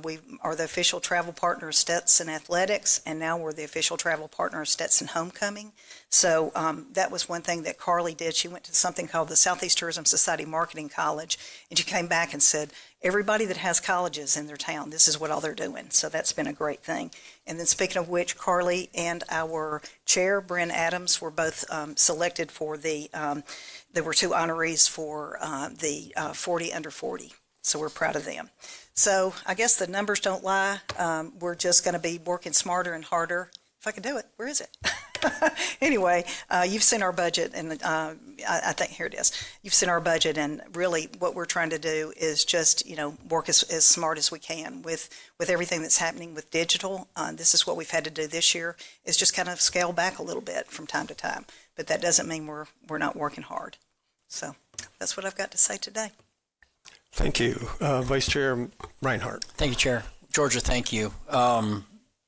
We are the official travel partner of Stetson Athletics, and now we're the official travel partner of Stetson Homecoming. So that was one thing that Carly did. She went to something called the Southeast Tourism Society Marketing College, and she came back and said, everybody that has colleges in their town, this is what all they're doing. So that's been a great thing. And then speaking of which, Carly and our chair, Bryn Adams, were both selected for there were 2 honorees for the 40 under 40. So we're proud of them. So I guess the numbers don't lie. We're just going to be working smarter and harder. If I can do it, where is it? Anyway, you've seen our budget, and I think here it is. You've seen our budget, and really what we're trying to do is just, work as smart as we can with everything that's happening with digital. This is what we've had to do this year, is just kind of scale back a little bit from time to time. But that doesn't mean we're not working hard. So that's what I've got to say today. Thank you. Vice Chair Reinhardt. Thank you, Chair. Georgia, thank you. And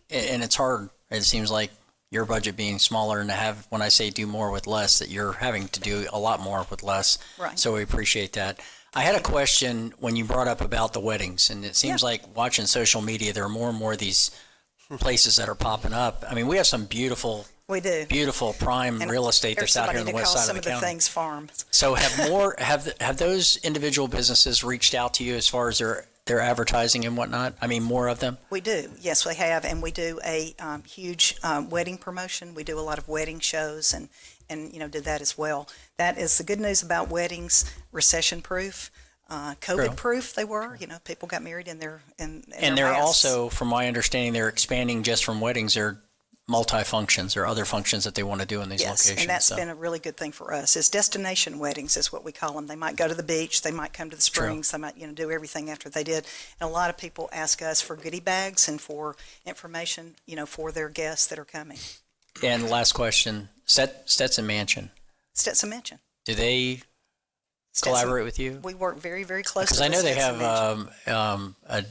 it's hard. It seems like your budget being smaller and to have, when I say do more with less, that you're having to do a lot more with less. Right. So we appreciate that. I had a question when you brought up about the weddings, and it seems like watching social media, there are more and more of these places that are popping up. I mean, we have some beautiful, prime real estate that's out here on the west side of the county. Some of the things farms. So have those individual businesses reached out to you as far as their advertising and whatnot? I mean, more of them? We do. Yes, we have. And we do a huge wedding promotion. We do a lot of wedding shows and did that as well. That is the good news about weddings, recession-proof, COVID-proof they were. People got married in their And they're also, from my understanding, they're expanding just from weddings. They're multi-functions or other functions that they want to do in these locations. Yes, and that's been a really good thing for us. Is destination weddings is what we call them. They might go to the beach, they might come to the springs, they might do everything after they did. And a lot of people ask us for goodie bags and for information, for their guests that are coming. And last question, Stetson Mansion. Stetson Mansion. Do they collaborate with you? We work very, very closely. Because I know they have a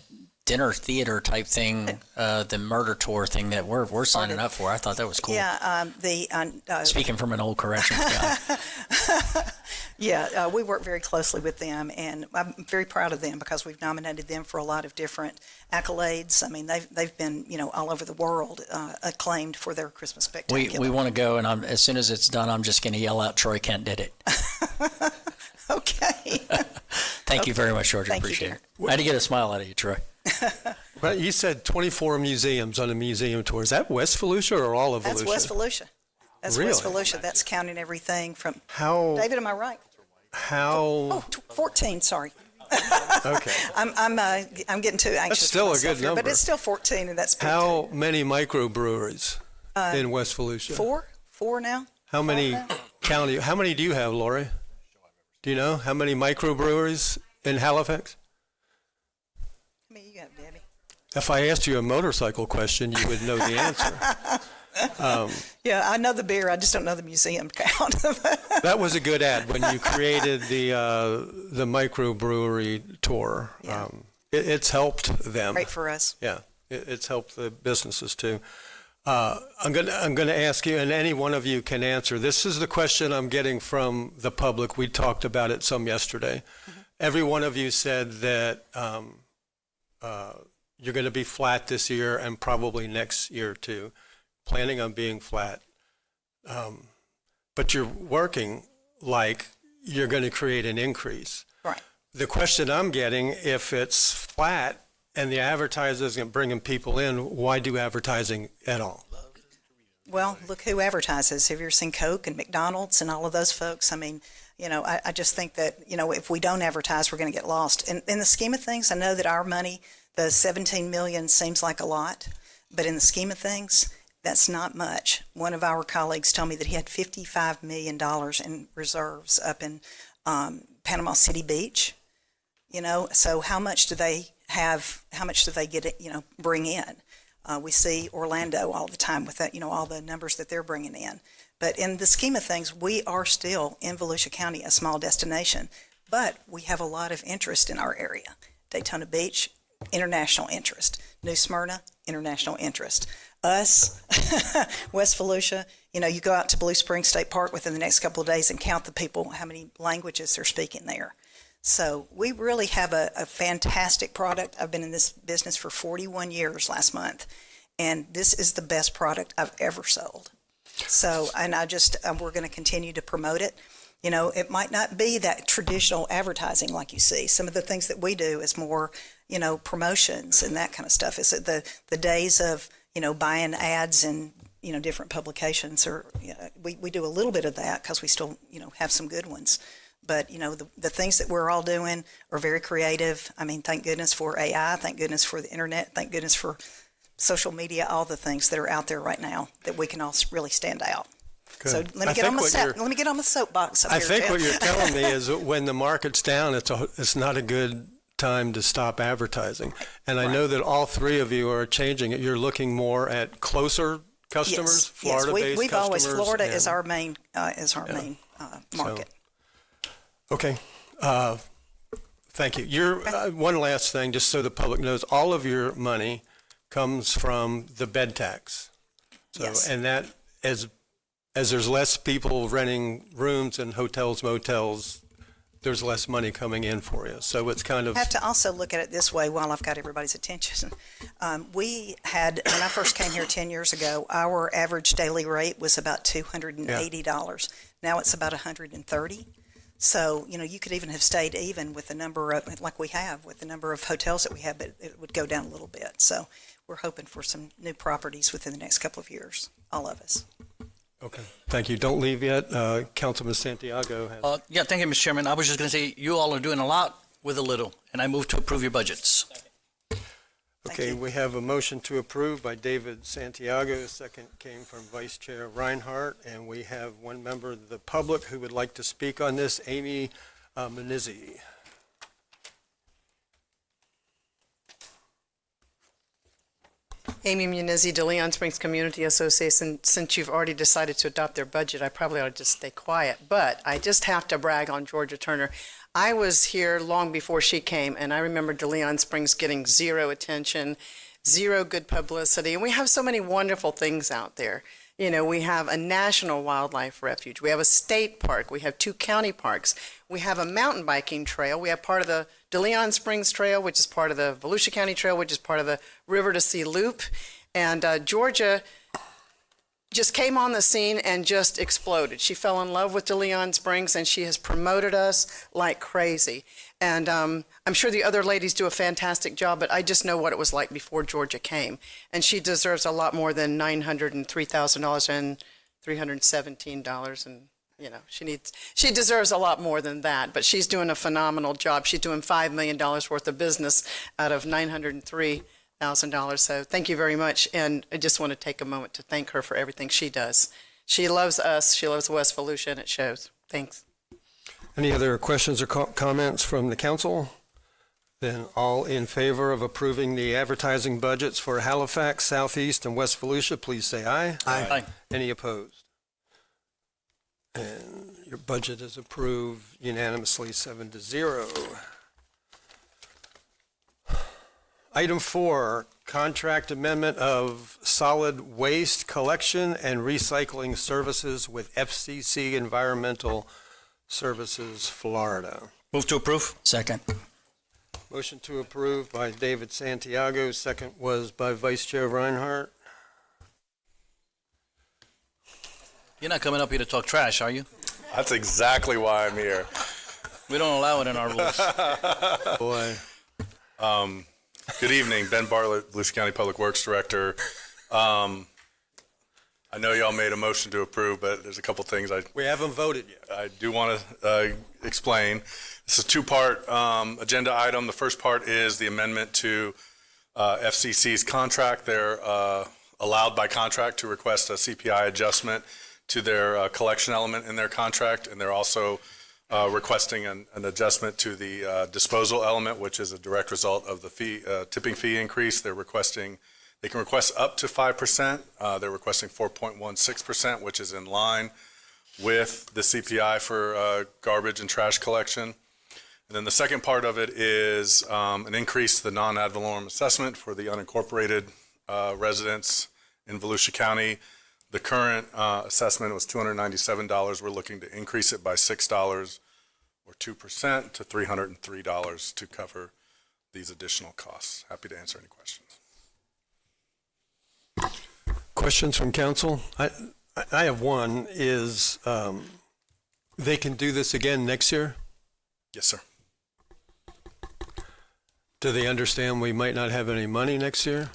dinner theater type thing, the murder tour thing that we're signing up for. I thought that was cool. Yeah, speaking from an old corrections guy. Yeah, we work very closely with them, and I'm very proud of them because we've nominated them for a lot of different accolades. I mean, they've been all over the world acclaimed for their Christmas spectacular. We want to go, and as soon as it's done, I'm just going to yell out, "Troy Kent did it." Okay. Thank you very much, Georgia. Thank Appreciate it. I had to get a smile out of you, Troy. Well, you said 24 museums on a museum tour. Is that West Volusia or all of Volusia? That's West Volusia. That's Really? West Volusia. That's counting everything from. How? David, am I right? How? 14. Sorry. Okay. I'm getting too anxious. That's still for a myself good here, number. but it's still 14, and that's big How many microbreweries Uh, in West Volusia? too. Four now. How many How many do you have, Lori? Do you know how many microbreweries in Halifax? I mean, you got Debbie. If I asked you a motorcycle question, you would know the answer. Yeah, I know the beer. I just don't know the museum count. That was a good ad when you created the microbrewery tour. Yeah. It's helped them. Great for us. Yeah, it's helped the businesses too. I'm gonna ask you, and any one of you can answer. This is the question I'm getting from the public. We talked about it some yesterday. Mm-hmm. Every one of you said that you're going to be flat this year and probably next year too, planning on being flat. But you're working like you're going to create an increase. Right. The question I'm getting, if it's flat and the advertiser isn't bringing people in, why do advertising at all? Well, look who advertises. Have you ever seen Coke and McDonald's and all of those folks? I mean, I just think that, if we don't advertise, we're going to get lost. And in the scheme of things, I know that our money, the $17 million seems like a lot, but in the scheme of things, that's not much. One of our colleagues told me that he had $55 million in reserves up in Panama City Beach. So how much do they have? How much do they get? Bring in? We see Orlando all the time with that. All the numbers that they're bringing in. But in the scheme of things, we are still in Volusia County a small destination, but we have a lot of interest in our area. Daytona Beach, international interest. New Smyrna, international interest. Us, West Volusia, you go out to Blue Springs State Park within the next couple of days and count the people, how many languages they're speaking there. So we really have a fantastic product. I've been in this business for 41 years last month, and this is the best product I've ever sold. So, and we're going to continue to promote it. You know, it might not be that traditional advertising like you see. Some of the things that we do is more, you know, promotions and that kind of stuff. Is the days of, you know, buying ads in, you know, different publications, or, you know, we do a little bit of that because we still, you know, have some good ones. But, you know, the things that we're all doing are very creative. I mean, thank goodness for AI, thank goodness for the internet, thank goodness for social media, all the things that are out there right now that we can all really stand out. Good. So let me get on the soapbox up I here, think Jeff. what you're telling me is that when the market's down, it's not a good time to stop advertising. And I know that all three of you are changing it. You're looking more at closer customers, Florida-based We've customers. always, Florida is our main market. Okay. Thank you. One last thing, just so the public knows, all of your money comes from the bed tax. So, Yes. And that, as there's less people renting rooms in hotels, motels, there's less money coming in for you. So it's kind of. I have to also look at it this way while I've got everybody's attention. We had, when I first came here 10 years ago, our average daily rate was about $280. Now it's about $130. So, you know, you could even have stayed even with the number of, like we have, with the number of hotels that we have, but it would go down a little bit. So we're hoping for some new properties within the next couple of years, all of us. Okay. Thank you. Don't leave yet. Councilman Santiago has. Yeah, thank you, Mr. Chairman. I was just going to say, you all are doing a lot with a little, and I move to approve your budgets. Okay, we have a motion to approve by David Santiago. Second came from Vice Chair Reinhardt, and we have one member of the public who would like to speak on this, Amy Menizzi. Amy Munizzi, DeLeon Springs Community Association. Since you've already decided to adopt their budget, I probably ought to just stay quiet. But I just have to brag on Georgia Turner. I was here long before she came, and I remember DeLeon Springs getting zero attention, zero good publicity. And we have so many wonderful things out there. You know, we have a national wildlife refuge. We have a state park. We have 2 county parks. We have a mountain biking trail. We have part of the DeLeon Springs Trail, which is part of the Volusia County Trail, which is part of the River to Sea Loop. And Georgia just came on the scene and just exploded. She fell in love with DeLeon Springs, and she has promoted us like crazy. And I'm sure the other ladies do a fantastic job, but I just know what it was like before Georgia came. And she deserves a lot more than $903,000 and $317. And, you know, she deserves a lot more than that. But she's doing a phenomenal job. She's doing $5 million worth of business out of $903,000. So thank you very much. And I just want to take a moment to thank her for everything she does. She loves us. She loves West Volusia, and it shows. Thanks. Any other questions or comments from the council? Then all in favor of approving the advertising budgets for Halifax, Southeast, and West Volusia, please say aye. Aye. Any opposed? And your budget is approved unanimously, 7-0. Item 4, contract amendment of solid waste collection and recycling services with FCC Environmental Services, Florida. Move to approve. Second. Motion to approve by David Santiago. Second was by Vice Chair Reinhardt. You're not coming up here to talk trash, are you? That's exactly why I'm here. We don't allow it in our rules. Boy. Good evening, Ben Bartlett, Volusia County Public Works Director. I know y'all made a motion to approve, but there's a couple things we haven't voted yet. I do want to explain. This is a 2-part agenda item. The first part is the amendment to FCC's contract. They're allowed by contract to request a CPI adjustment to their collection element in their contract, and they're also requesting an adjustment to the disposal element, which is a direct result of the tipping fee increase. They can request up to 5%. They're requesting 4.16%, which is in line with the CPI for garbage and trash collection. And then the second part of it is an increase to the non-ad valorem assessment for the unincorporated residents in Volusia County. The current assessment was $297. We're looking to increase it by $6 or 2% to $303 to cover these additional costs. Happy to answer any questions. Questions from council? I have one, is they can do this again next year? Yes, sir. Do they understand we might not have any money next year?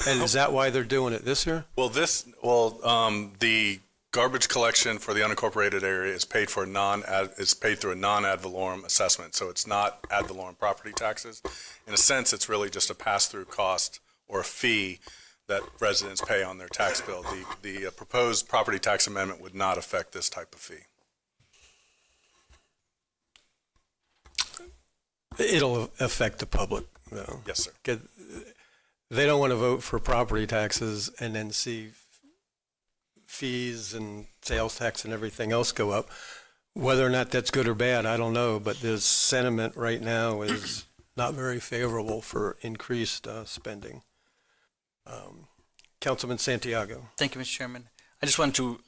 And is that why they're doing it this year? Well, the garbage collection for the unincorporated area is paid through a non-ad valorem assessment, so it's not ad valorem property taxes. In a sense, it's really just a pass-through cost or a fee that residents pay on their tax bill. The proposed property tax amendment would not affect this type of fee. It'll affect the public, though. Yes, sir. They don't want to vote for property taxes and then see fees and sales tax and everything else go up. Whether or not that's good or bad, I don't know, but the sentiment right now is not very favorable for increased spending. Councilman Santiago. Thank you, Mr. Chairman. I just wanted to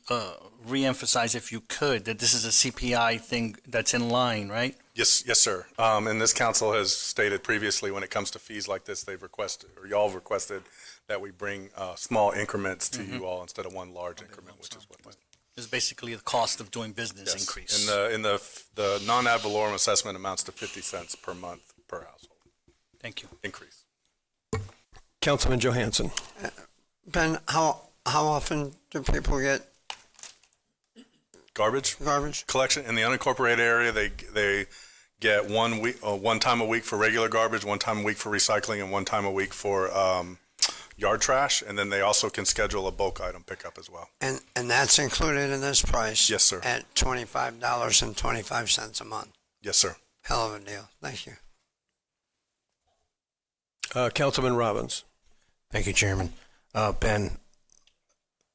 reemphasize, if you could, that this is a CPI thing that's in line, right? Yes, sir. And this council has stated previously, when it comes to fees like this, they've requested, or y'all have requested, that we bring small increments to you all instead of one large increment, which is what this. It's basically the cost of doing business increase. And the non-ad valorem assessment amounts to 50 cents per month per household. Thank you. Increase. Councilman Johansson. Ben, how often do people get garbage collection in the unincorporated area? They get one time a week for regular garbage, one time a week for recycling, and one time a week for yard trash, and then they also can schedule a bulk item pickup as well. And that's included in this price? Yes, sir. At $25.25 a month? Yes, sir. Hell of a deal. Thank you. Councilman Robbins. Thank you, Chairman. Ben,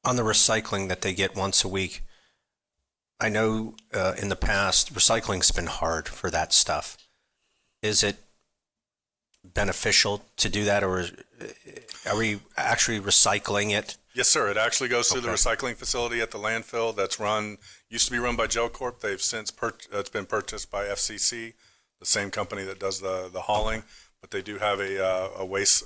on the recycling that they get once a week, I know in the past, recycling's been hard for that stuff. Is it beneficial to do that, or are we actually recycling it? Yes, sir. It actually goes through the recycling facility at the landfill that's used to be run by Gel Corp. They've since it's been purchased by FCC, the same company that does the hauling, but they do have a waste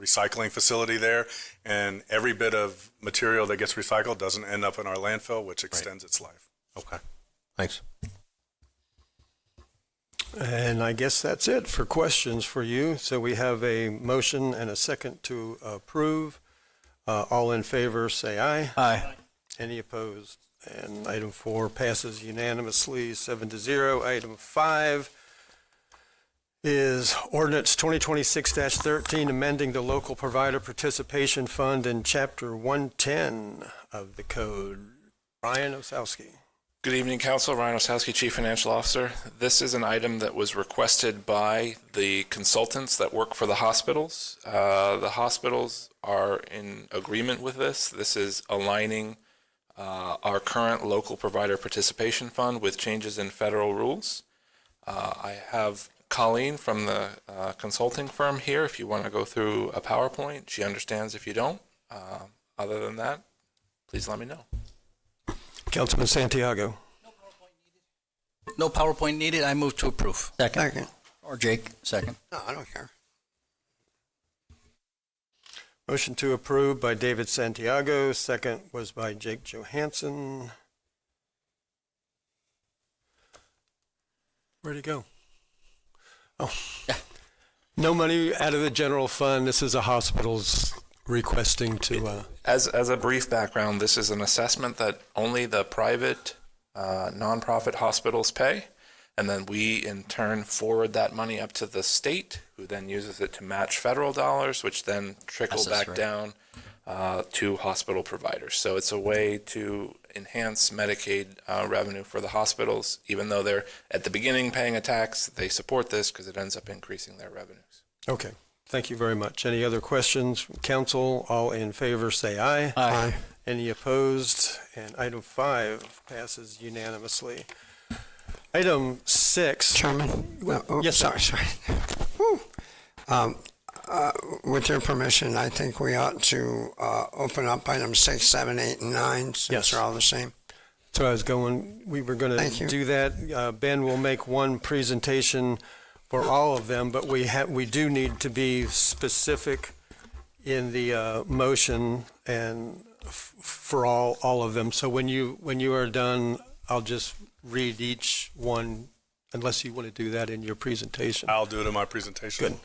recycling facility there, and every bit of material that gets recycled doesn't end up in our landfill, which extends its life. Okay. Thanks. And I guess that's it for questions for you. So we have a motion and a second to approve. All in favor, say aye. Aye. Any opposed? And item 4 passes unanimously, 7-0. Item 5 is ordinance 2026-13, amending the local provider participation fund in chapter 110 of the code. Ryan Osowski. Good evening, Council. Ryan Osowski, Chief Financial Officer. This is an item that was requested by the consultants that work for the hospitals. The hospitals are in agreement with this. This is aligning our current local provider participation fund with changes in federal rules. I have Colleen from the consulting firm here if you want to go through a PowerPoint. She understands if you don't. Other than that, please let me know. Councilman Santiago. No PowerPoint needed. I move to approve. Second. Or Jake, second. No, I don't care. Motion to approve by David Santiago. Second was by Jake Johansson. Where'd he go? Oh, no money out of the general fund. This is a hospital's requesting to. As a brief background, this is an assessment that only the private nonprofit hospitals pay, and then we in turn forward that money up to the state, who then uses it to match federal dollars, which then trickle back down to hospital providers. So it's a way to enhance Medicaid revenue for the hospitals. Even though they're at the beginning paying a tax, they support this because it ends up increasing their revenues. Okay. Thank you very much. Any other questions from council? All in favor, say aye. Aye. Any opposed? And item 5 passes unanimously. Item 6. Chairman? Yes, sir. Sorry. With your permission, I think we ought to open up items 6, 7, 8, and 9, since Yes. they're all the same. So we were going Thank to you. do that. Ben will make one presentation for all of them, but we do need to be specific in the motion and for all of them. So when you are done, I'll just read each one, unless you want to do that in your presentation. I'll do it in my presentation. Good.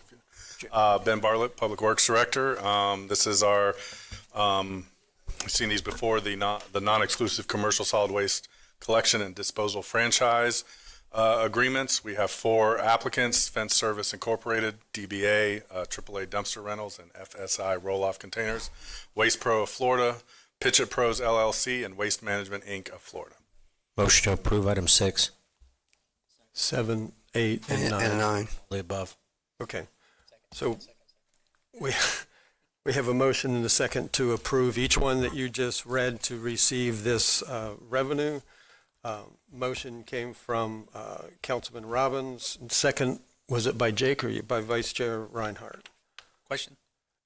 Ben Bartlett, Public Works Director. This is our, we've seen these before, the non-exclusive commercial solid waste collection and disposal franchise agreements. We have 4 applicants: Fence Service Incorporated, DBA, AAA Dumpster Rentals, and FSI Roll-Off Containers, Waste Pro of Florida, Pitch It Pros LLC, and Waste Management Inc. of Florida. Motion to approve item 6. 7, 8, and 9. And 9. The above. Okay. So we have a motion and a second to approve each one that you just read to receive this revenue. Motion came from Councilman Robbins. Second, was it by Jake or by Vice Chair Reinhardt? Question?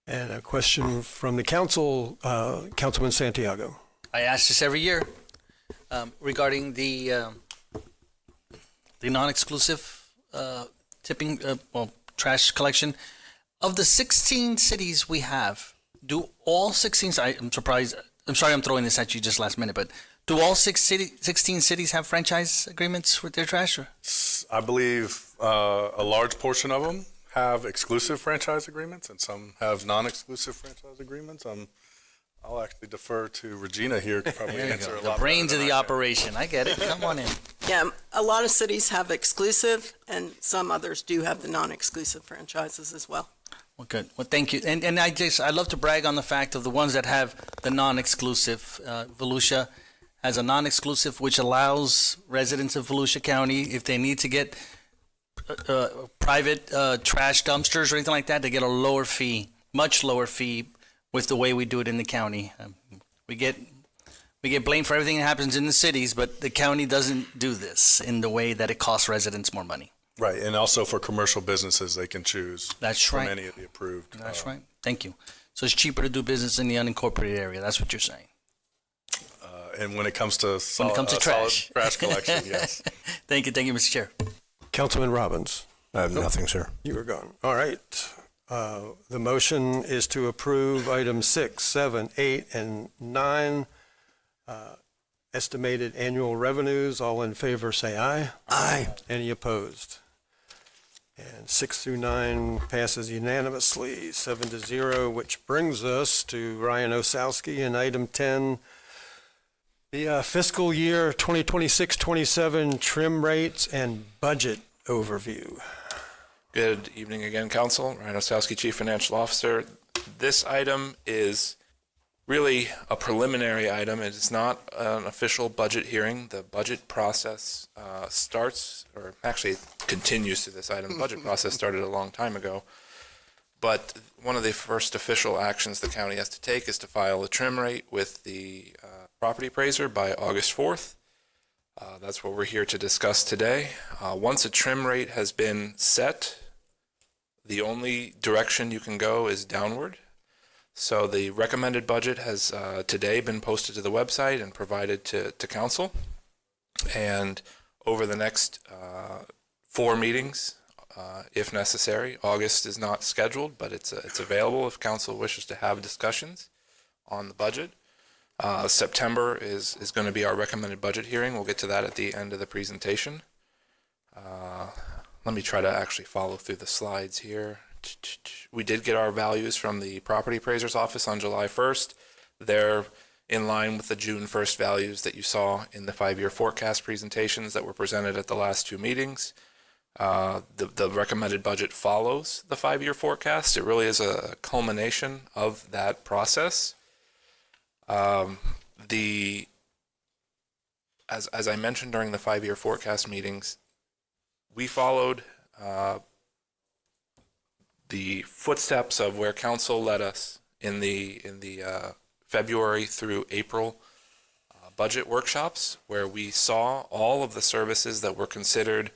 And a question from the council, Councilman Santiago. I ask this every year regarding the non-exclusive tipping, trash collection. Of the 16 cities we have, do all 16, I'm surprised, I'm sorry I'm throwing this at you just last minute, but do all 16 cities have franchise agreements with their trash? Or? I believe a large portion of them have exclusive franchise agreements, and some have non-exclusive franchise agreements. I'll actually defer to Regina here to probably answer a lot. The brains of the operation. I get it. Come on in. Yeah, a lot of cities have exclusive, and some others do have the non-exclusive franchises as well. Well, good. Well, thank you. And I love to brag on the fact of the ones that have the non-exclusive. Volusia has a non-exclusive, which allows residents of Volusia County, if they need to get private trash dumpsters or anything like that, they get a lower fee, much lower fee with the way we do it in the county. We get blamed for everything that happens in the cities, but the county doesn't do this in the way that it costs residents more money. Right, and also for commercial businesses, they can choose That's from right. any of the approved. That's right. Thank you. So it's cheaper to do business in the unincorporated area. That's what you're saying. And when it comes to When it comes to solid trash collection, yes. Thank you, Mr. Chair. Councilman Robbins. I have nothing, sir. You were gone. All right. The motion is to approve items 6, 7, 8, and 9. Estimated annual revenues. All in favor, say aye. Aye. Any opposed? And 6 through 9 passes unanimously, 7-0, which brings us to Ryan Osowski in item 10. The fiscal year 2026-27 trim rates and budget overview. Good evening again, Council. Ryan Osowski, Chief Financial Officer. This item is really a preliminary item. It is not an official budget hearing. The budget process starts, or actually continues to this item. The budget process started a long time ago. But one of the first official actions the county has to take is to file a trim rate with the property appraiser by August 4th. That's what we're here to discuss today. Once a trim rate has been set, the only direction you can go is downward. So the recommended budget has today been posted to the website and provided to council. And over the next 4 meetings, if necessary, August is not scheduled, but it's available if council wishes to have discussions on the budget. September is going to be our recommended budget hearing. We'll get to that at the end of the presentation. Let me try to actually follow through the slides here. We did get our values from the property appraiser's office on July 1st. They're in line with the June 1st values that you saw in the 5-year forecast presentations that were presented at the last 2 meetings. The recommended budget follows the 5-year forecast. It really is a culmination of that process. As I mentioned during the 5-year forecast meetings, we followed the footsteps of where council led us in the February through April budget workshops, where we saw all of the services that were considered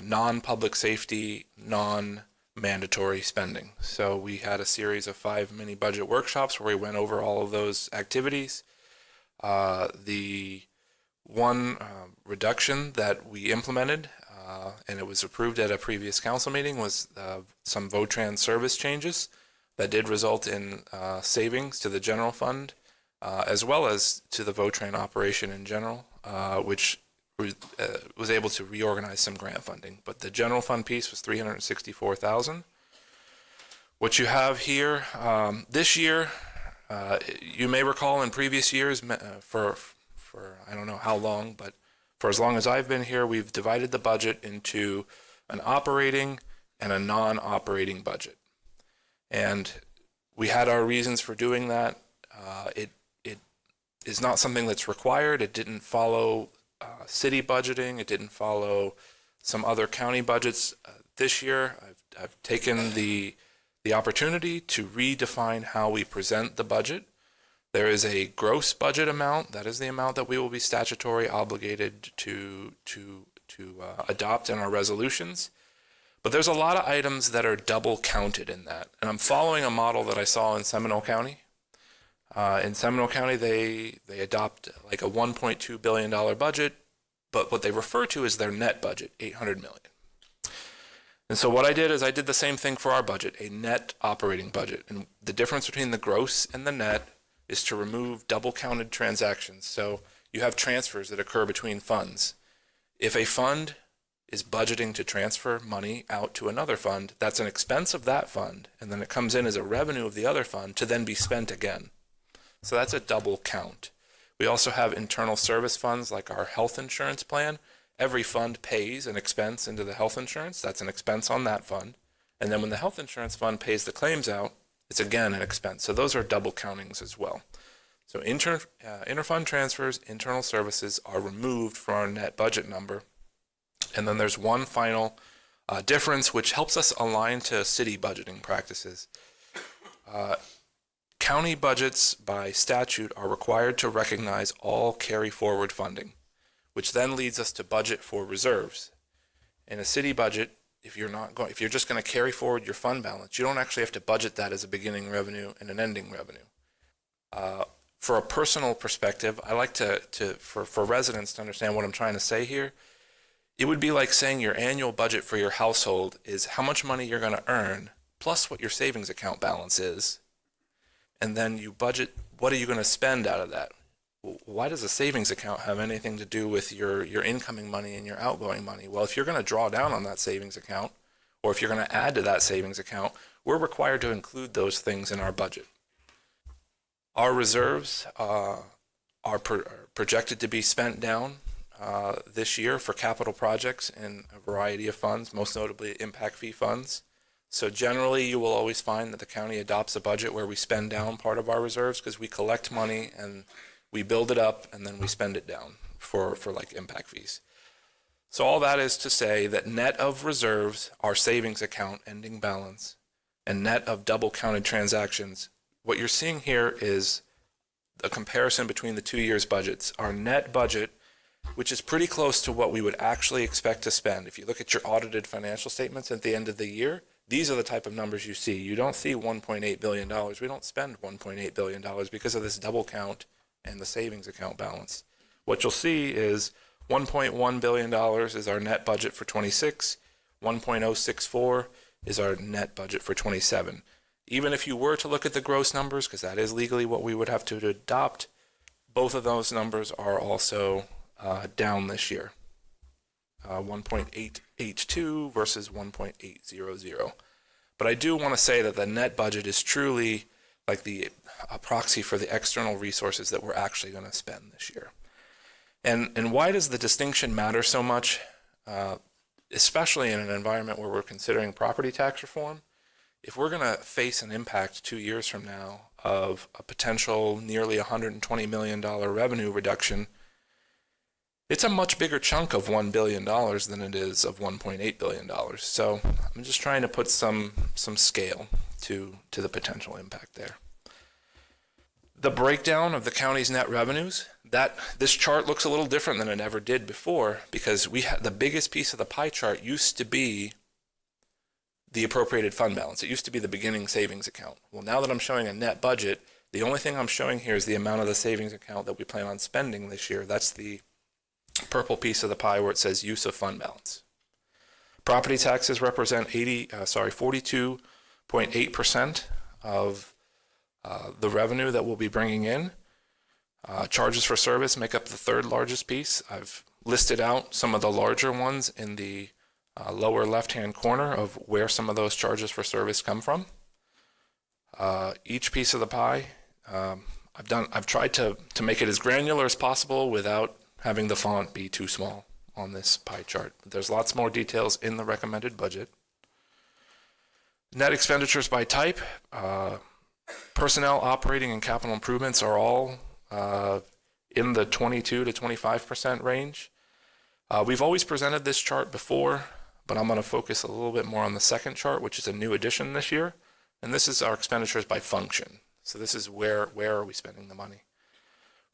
non-public safety, non-mandatory spending. So we had a series of 5 mini budget workshops where we went over all of those activities. The one reduction that we implemented, and it was approved at a previous council meeting, was some VOTRAN service changes that did result in savings to the general fund, as well as to the VOTRAN operation in general, which was able to reorganize some grant funding. But the general fund piece was $364,000. What you have here this year, you may recall in previous years, for I don't know how long, but for as long as I've been here, we've divided the budget into an operating and a non-operating budget. And we had our reasons for doing that. It is not something that's required. It didn't follow city budgeting. It didn't follow some other county budgets. This year, I've taken the opportunity to redefine how we present the budget. There is a gross budget amount. That is the amount that we will be statutory obligated to adopt in our resolutions. But there's a lot of items that are double counted in that. And I'm following a model that I saw in Seminole County. In Seminole County, they adopt like a $1.2 billion budget, but what they refer to as their net budget, $800 million. And so what I did is I did the same thing for our budget, a net operating budget. And the difference between the gross and the net is to remove double counted transactions. So you have transfers that occur between funds. If a fund is budgeting to transfer money out to another fund, that's an expense of that fund, and then it comes in as a revenue of the other fund to then be spent again. So that's a double count. We also have internal service funds like our health insurance plan. Every fund pays an expense into the health insurance. That's an expense on that fund. And then when the health insurance fund pays the claims out, it's again an expense. So those are double countings as well. So interfund transfers, internal services are removed from our net budget number. And then there's one final difference which helps us align to city budgeting practices. County budgets by statute are required to recognize all carry forward funding, which then leads us to budget for reserves. In a city budget, if you're just going to carry forward your fund balance, you don't actually have to budget that as a beginning revenue and an ending revenue. For a personal perspective, I like for residents to understand what I'm trying to say here. It would be like saying your annual budget for your household is how much money you're going to earn plus what your savings account balance is. And then you budget, what are you going to spend out of that? Why does a savings account have anything to do with your incoming money and your outgoing money? Well, if you're going to draw down on that savings account, or if you're going to add to that savings account, we're required to include those things in our budget. Our reserves are projected to be spent down this year for capital projects in a variety of funds, most notably impact fee funds. So generally, you will always find that the county adopts a budget where we spend down part of our reserves because we collect money and we build it up and then we spend it down for like impact fees. So all that is to say that net of reserves, our savings account ending balance, and net of double counted transactions, what you're seeing here is a comparison between the 2 years' budgets. Our net budget, which is pretty close to what we would actually expect to spend. If you look at your audited financial statements at the end of the year, these are the type of numbers you see. You don't see $1.8 billion. We don't spend $1.8 billion because of this double count and the savings account balance. What you'll see is $1.1 billion is our net budget for 26. 1.064 is our net budget for 27. Even if you were to look at the gross numbers, because that is legally what we would have to adopt, both of those numbers are also down this year. 1.882 versus 1.800. But I do want to say that the net budget is truly like a proxy for the external resources that we're actually going to spend this year. And why does the distinction matter so much, especially in an environment where we're considering property tax reform? If we're going to face an impact 2 years from now of a potential nearly $120 million revenue reduction, it's a much bigger chunk of $1 billion than it is of $1.8 billion. So I'm just trying to put some scale to the potential impact there. The breakdown of the county's net revenues, this chart looks a little different than it ever did before because the biggest piece of the pie chart used to be the appropriated fund balance. It used to be the beginning savings account. Well, now that I'm showing a net budget, the only thing I'm showing here is the amount of the savings account that we plan on spending this year. That's the purple piece of the pie where it says use of fund balance. Property taxes represent 42.8% of the revenue that we'll be bringing in. Charges for service make up the third largest piece. I've listed out some of the larger ones in the lower left-hand corner of where some of those charges for service come from. Each piece of the pie, I've tried to make it as granular as possible without having the font be too small on this pie chart. There's lots more details in the recommended budget. Net expenditures by type, personnel, operating, and capital improvements are all in the 22 to 25% range. We've always presented this chart before, but I'm going to focus a little bit more on the second chart, which is a new addition this year. And this is our expenditures by function. So this is where are we spending the money.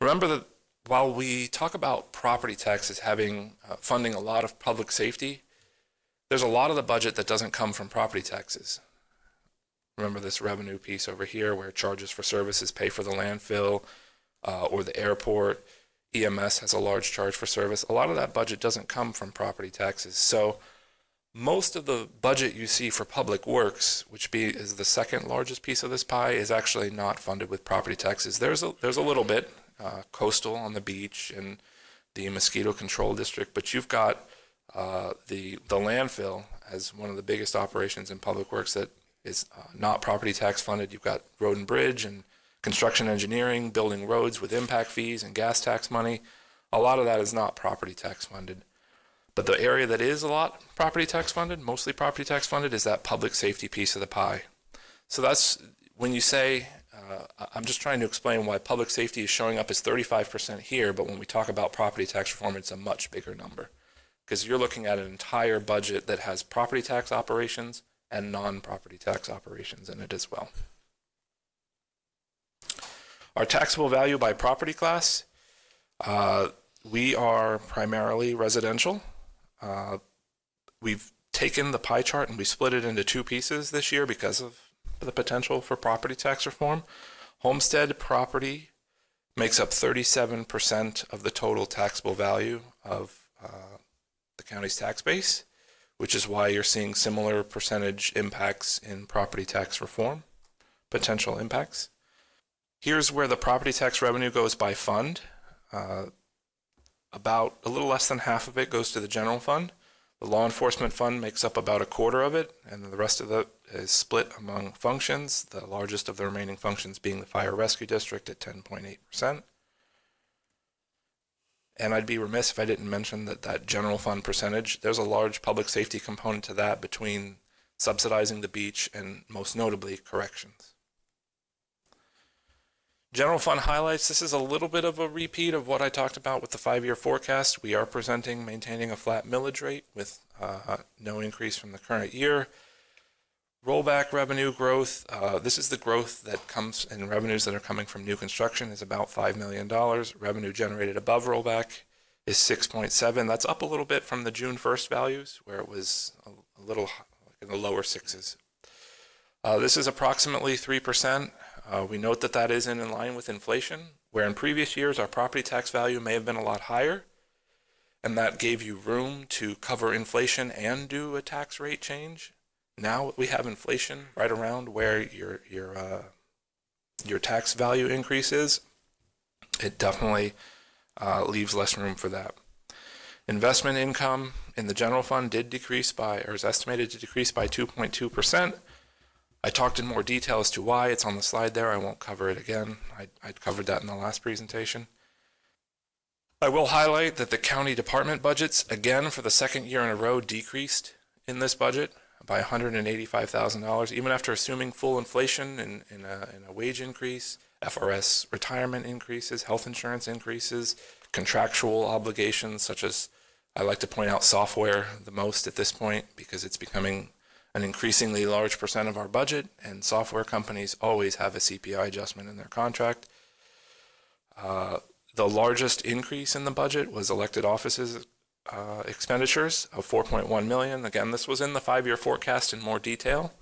Remember that while we talk about property taxes having funding a lot of public safety, there's a lot of the budget that doesn't come from property taxes. Remember this revenue piece over here where charges for services pay for the landfill or the airport. EMS has a large charge for service. A lot of that budget doesn't come from property taxes. So most of the budget you see for public works, which is the second largest piece of this pie, is actually not funded with property taxes. There's a little bit, coastal on the beach and the mosquito control district, but you've got the landfill as one of the biggest operations in public works that is not property tax funded. You've got road and bridge and construction engineering, building roads with impact fees and gas tax money. A lot of that is not property tax funded. But the area that is a lot property tax funded, mostly property tax funded, is that public safety piece of the pie. So that's when you say, I'm just trying to explain why public safety is showing up as 35% here, but when we talk about property tax reform, it's a much bigger number. Because you're looking at an entire budget that has property tax operations and non-property tax operations in it as well. Our taxable value by property class, we are primarily residential. We've taken the pie chart and we split it into two pieces this year because of the potential for property tax reform. Homestead property makes up 37% of the total taxable value of the county's tax base, which is why you're seeing similar percentage impacts in property tax reform, potential impacts. Here's where the property tax revenue goes by fund. About a little less than half of it goes to the general fund. The law enforcement fund makes up about a quarter of it, and the rest of it is split among functions, the largest of the remaining functions being the fire rescue district at 10.8%. And I'd be remiss if I didn't mention that general fund percentage, there's a large public safety component to that between subsidizing the beach and most notably corrections. General fund highlights, this is a little bit of a repeat of what I talked about with the 5-year forecast. We are maintaining a flat millage rate with no increase from the current year. Rollback revenue growth, this is the growth that comes in revenues that are coming from new construction is about $5 million. Revenue generated above rollback is 6.7. That's up a little bit from the June 1st values where it was a little in the lower sixes. This is approximately 3%. We note that is in line with inflation, where in previous years our property tax value may have been a lot higher, and that gave you room to cover inflation and do a tax rate change. Now we have inflation right around where your tax value increases. It definitely leaves less room for that. Investment income in the general fund is estimated to decrease by 2.2%. I talked in more detail as to why. It's on the slide there. I won't cover it again. I covered that in the last presentation. I will highlight that the county department budgets, again, for the second year in a row, decreased in this budget by $185,000, even after assuming full inflation in a wage increase, FRS retirement increases, health insurance increases, contractual obligations, such as I like to point out software the most at this point because it's becoming an increasingly large percent of our budget, and software companies always have a CPI adjustment in their contract. The largest increase in the budget was elected offices expenditures of $4.1 million. Again, this was in the 5-year forecast in more detail.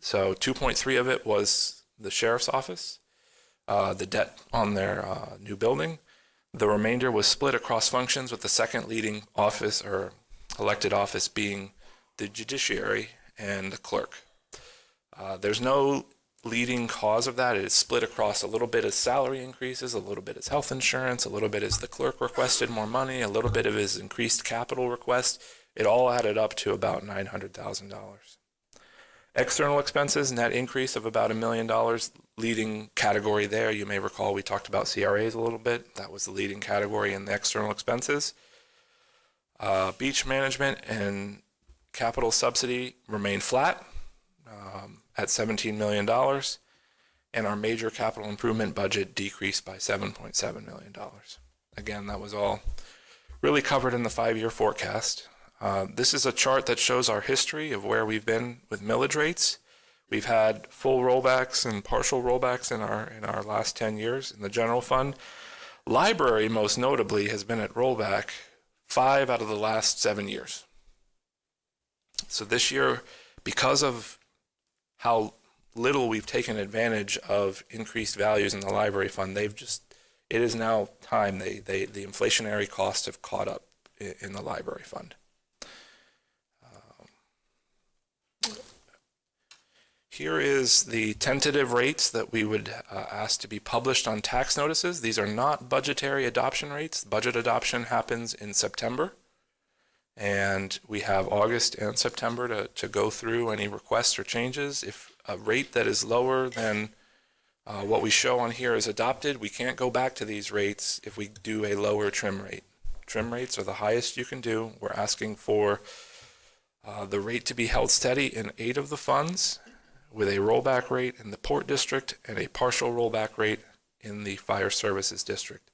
So 2.3 of it was the sheriff's office, the debt on their new building. The remainder was split across functions, with the second leading office or elected office being the judiciary and the clerk. There's no leading cause of that. It is split across a little bit as salary increases, a little bit as health insurance, a little bit as the clerk requested more money, a little bit of his increased capital request. It all added up to about $900,000. External expenses, net increase of about $1 million. Leading category there, you may recall we talked about CRAs a little bit. That was the leading category in the external expenses. Beach management and capital subsidy remained flat at $17 million, and our major capital improvement budget decreased by $7.7 million. Again, that was all really covered in the 5-year forecast. This is a chart that shows our history of where we've been with millage rates. We've had full rollbacks and partial rollbacks in our last 10 years in the general fund. Library, most notably, has been at rollback 5 out of the last 7 years. So this year, because of how little we've taken advantage of increased values in the library fund, it is now time. The inflationary costs have caught up in the library fund. Here is the tentative rates that we would ask to be published on tax notices. These are not budgetary adoption rates. Budget adoption happens in September, and we have August and September to go through any requests or changes. If a rate that is lower than what we show on here is adopted, we can't go back to these rates if we do a lower trim rate. Trim rates are the highest you can do. We're asking for the rate to be held steady in 8 of the funds, with a rollback rate in the Port District and a partial rollback rate in the Fire Services District.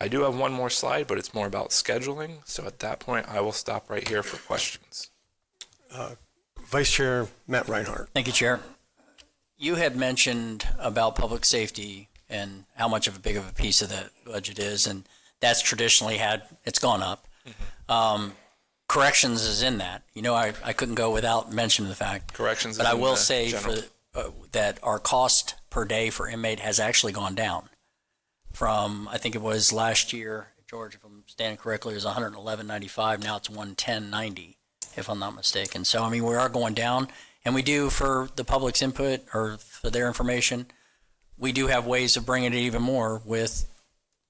I do have one more slide, but it's more about scheduling. So at that point, I will stop right here for questions. Vice Chair Matt Reinhardt. Thank you, Chair. You had mentioned about public safety and how much of a big of a piece of the budget is, and that's traditionally it's gone up. Corrections is in that. I couldn't go without mentioning the fact. Corrections but is I in will the say general. that our cost per day for inmate has actually gone down from, I think it was last year, George, if I'm standing correctly, it was $111.95. Now it's $110.90, if I'm not mistaken. So, we are going down, and we do, for the public's input or for their information, we do have ways of bringing it even more with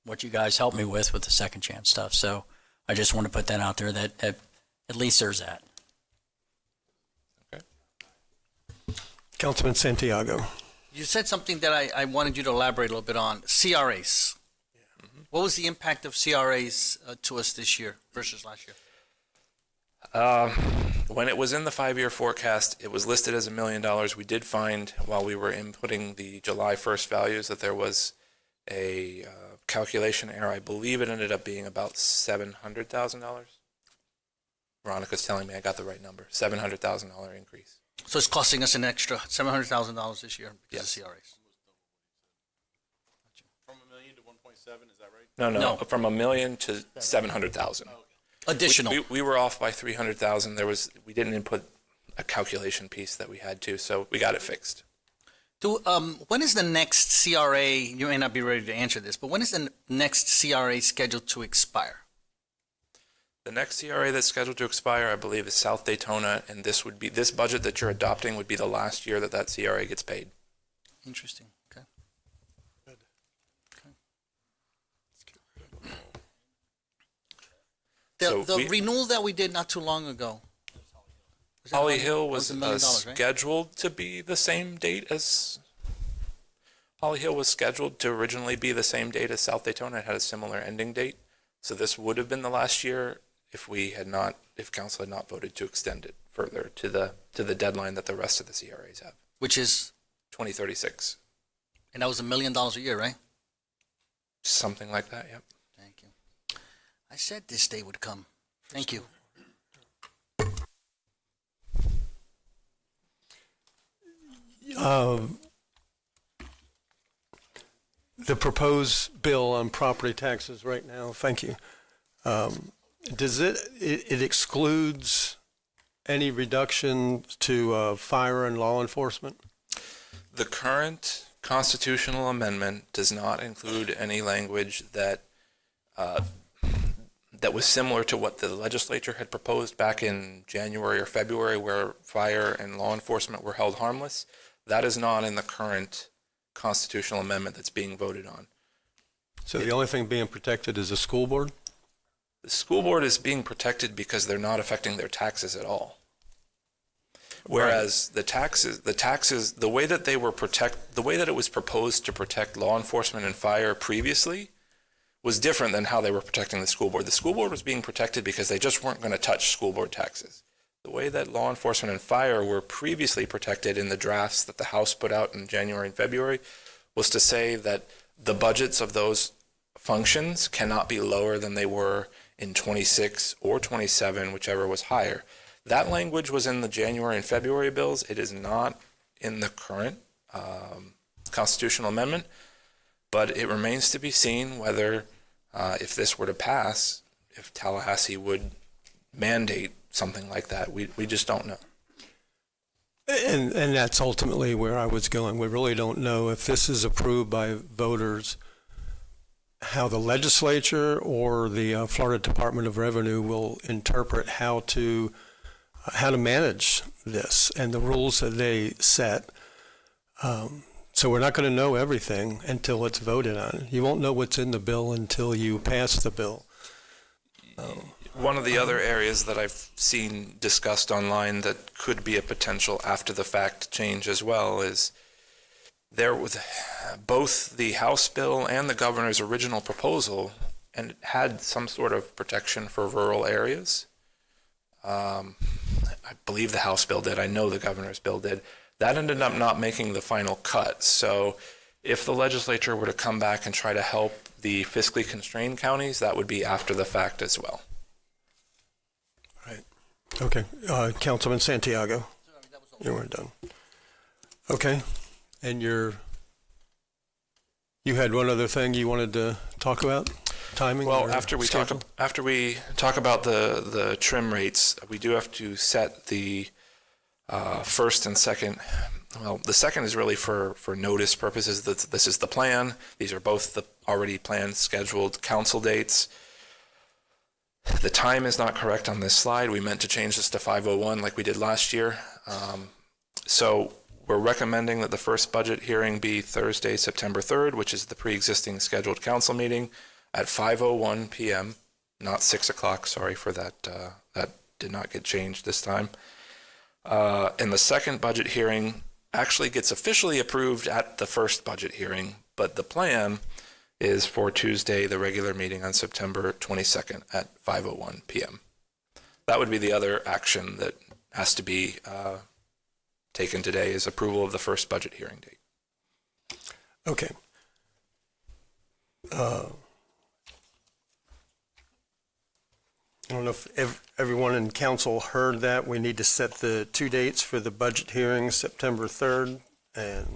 what you guys helped me with the second chance stuff. So I just want to put that out there that at least there's that. Okay. Councilman Santiago. You said something that I wanted you to elaborate a little bit on, CRAs. What was the impact of CRAs to us this year versus last year? When it was in the 5-year forecast, it was listed as $1 million. We did find, while we were inputting the July 1st values, that there was a calculation error. I believe it ended up being about $700,000. Veronica's telling me I got the right number. $700,000 increase. So it's costing us an extra $700,000 this year because of CRAs. From $1 million to 1.7, is that right? No. From $1 million to 700,000. Additional. We were off by 300,000. We didn't input a calculation piece that we had to, so we got it fixed. When is the next CRA? You may not be ready to answer this, but when is the next CRA scheduled to expire? The next CRA that's scheduled to expire, I believe, is South Daytona, and this budget that you're adopting would be the last year that CRA gets paid. Interesting. Okay. So The renewal that we did not too long ago. Holly Hill was $1 million, right? scheduled to be the same date as. Holly Hill was scheduled to originally be the same date as South Daytona. It had a similar ending date, so this would have been the last year if council had not voted to extend it further to the deadline that the rest of the CRAs have, Which is, 2036. and that was $1 million a year, right? Something like that. Yep. Thank you. I said this day would come. Thank you. The proposed bill on property taxes right now, thank you. Does it excludes any reduction to fire and law enforcement? The current constitutional amendment does not include any language that that was similar to what the legislature had proposed back in January or February, where fire and law enforcement were held harmless. That is not in the current constitutional amendment that's being voted on. So the only thing being protected is the school board? The school board is being protected because they're not affecting their taxes at all. Whereas the taxes, the way that they were the way that it was proposed to protect law enforcement and fire previously was different than how they were protecting the school board. The school board was being protected because they just weren't going to touch school board taxes. The way that law enforcement and fire were previously protected in the drafts that the House put out in January and February was to say that the budgets of those functions cannot be lower than they were in 26 or 27, whichever was higher. That language was in the January and February bills. It is not in the current constitutional amendment, but it remains to be seen whether, if this were to pass, if Tallahassee would mandate something like that. We just don't know. And that's ultimately where I was going. We really don't know if this is approved by voters, how the legislature or the Florida Department of Revenue will interpret how to manage this and the rules that they set. So we're not going to know everything until it's voted on. You won't know what's in the bill until you pass the bill. One of the other areas that I've seen discussed online that could be a potential after the fact change as well is there was both the House bill and the governor's original proposal, and it had some sort of protection for rural areas. I believe the House bill did. I know the governor's bill did. That ended up not making the final cut. So if the legislature were to come back and try to help the fiscally constrained counties, that would be after the fact as well. Right. Okay. Councilman Santiago, you weren't done. Okay. And you had one other thing you wanted to talk about? Timing? Well, after we talk about the trim rates, we do have to set the first and second. Well, the second is really for notice purposes. This is the plan. These are both the already planned scheduled council dates. The time is not correct on this slide. We meant to change this to 5:01 like we did last year. So we're recommending that the first budget hearing be Thursday, September 3rd, which is the pre-existing scheduled council meeting at 5:01 p.m., not 6 o'clock. Sorry for that. That did not get changed this time. And the second budget hearing actually gets officially approved at the first budget hearing, but the plan is for Tuesday, the regular meeting on September 22nd at 5:01 p.m. That would be the other action that has to be taken today, is approval of the first budget hearing date. Okay. I don't know if everyone in council heard that. We need to set the two dates for the budget hearing, September 3rd and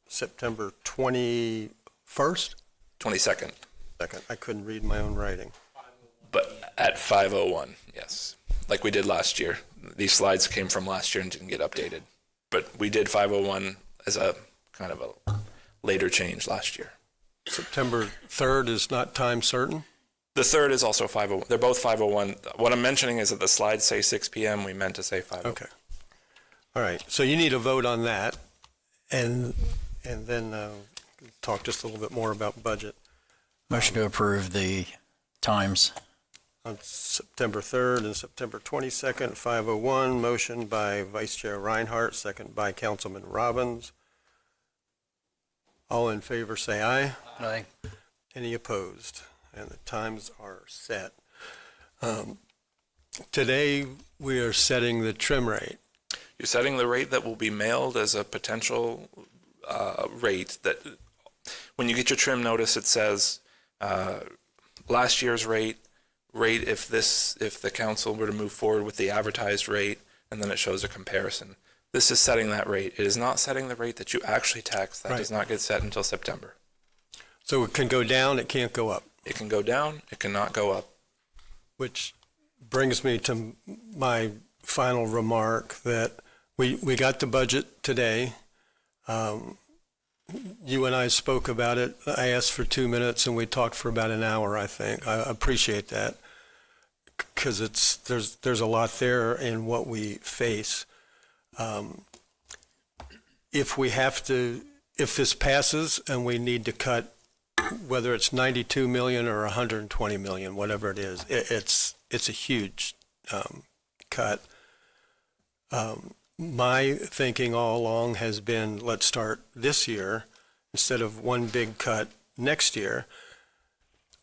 September 21st? 22nd. Second. I couldn't read my own writing. But at 5:01, yes, like we did last year. These slides came from last year and didn't get updated. But we did 5:01 as a kind of a later change last year. September 3rd is not time certain? The third is also 5:01. They're both 5:01. What I'm mentioning is that the slides say 6 p.m. We meant to say 5:01. Okay. All right. So you need a vote on that, and then talk just a little bit more about budget. Motion to approve the times. On September 3rd and September 22nd, 5:01. Motion by Vice Chair Reinhardt, second by Councilman Robbins. All in favor say aye. Aye. Any opposed? And the times are set. Today, we are setting the trim rate. You're setting the rate that will be mailed as a potential rate that when you get your trim notice, it says last year's rate if the council were to move forward with the advertised rate, and then it shows a comparison. This is setting that rate. It is not setting the rate that you actually tax. That does not get set until September. So it can go down, it can't go up. It can go down, it cannot go up. Which brings me to my final remark that we got the budget today. you and I spoke about it. I asked for 2 minutes and we talked for about an hour, I think. I appreciate that because there's a lot there in what we face. If this passes and we need to cut, whether it's 92 million or 120 million, whatever it is, it's a huge cut. My thinking all along has been, let's start this year instead of one big cut next year.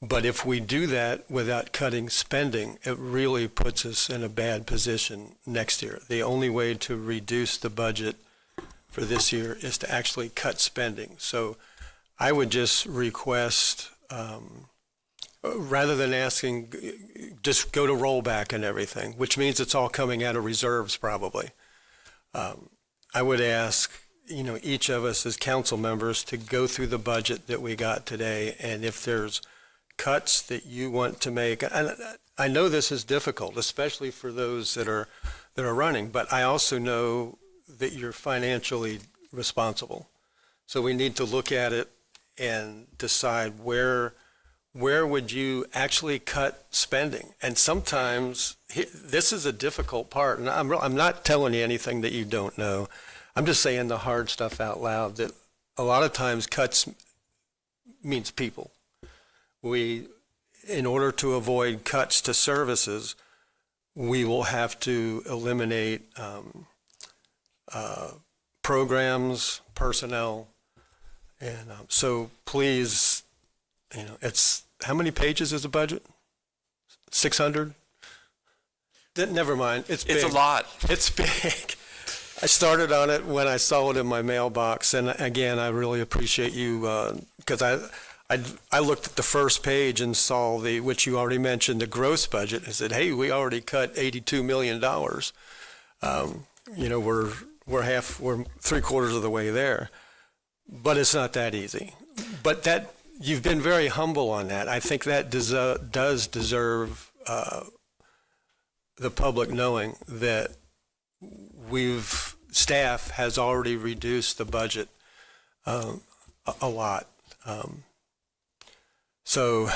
But if we do that without cutting spending, it really puts us in a bad position next year. The only way to reduce the budget for this year is to actually cut spending. So I would just request, rather than asking, just go to rollback and everything, which means it's all coming out of reserves probably. I would ask, each of us as council members to go through the budget that we got today, and if there's cuts that you want to make, and I know this is difficult, especially for those that are running, but I also know that you're financially responsible. So we need to look at it and decide where would you actually cut spending. And sometimes this is a difficult part, and I'm not telling you anything that you don't know. I'm just saying the hard stuff out loud, that a lot of times cuts means people. In order to avoid cuts to services, we will have to eliminate programs, personnel, and so please, it's, how many pages is the budget? 600? Never mind, it's big. It's a lot. It's big. I started on it when I saw it in my mailbox, and again, I really appreciate you, because I looked at the first page and saw which you already mentioned, the gross budget, and said, hey, we already cut $82 million. We're 3/4 of the way there, but it's not that easy. But you've been very humble on that. I think that does deserve the public knowing that staff has already reduced the budget a lot. So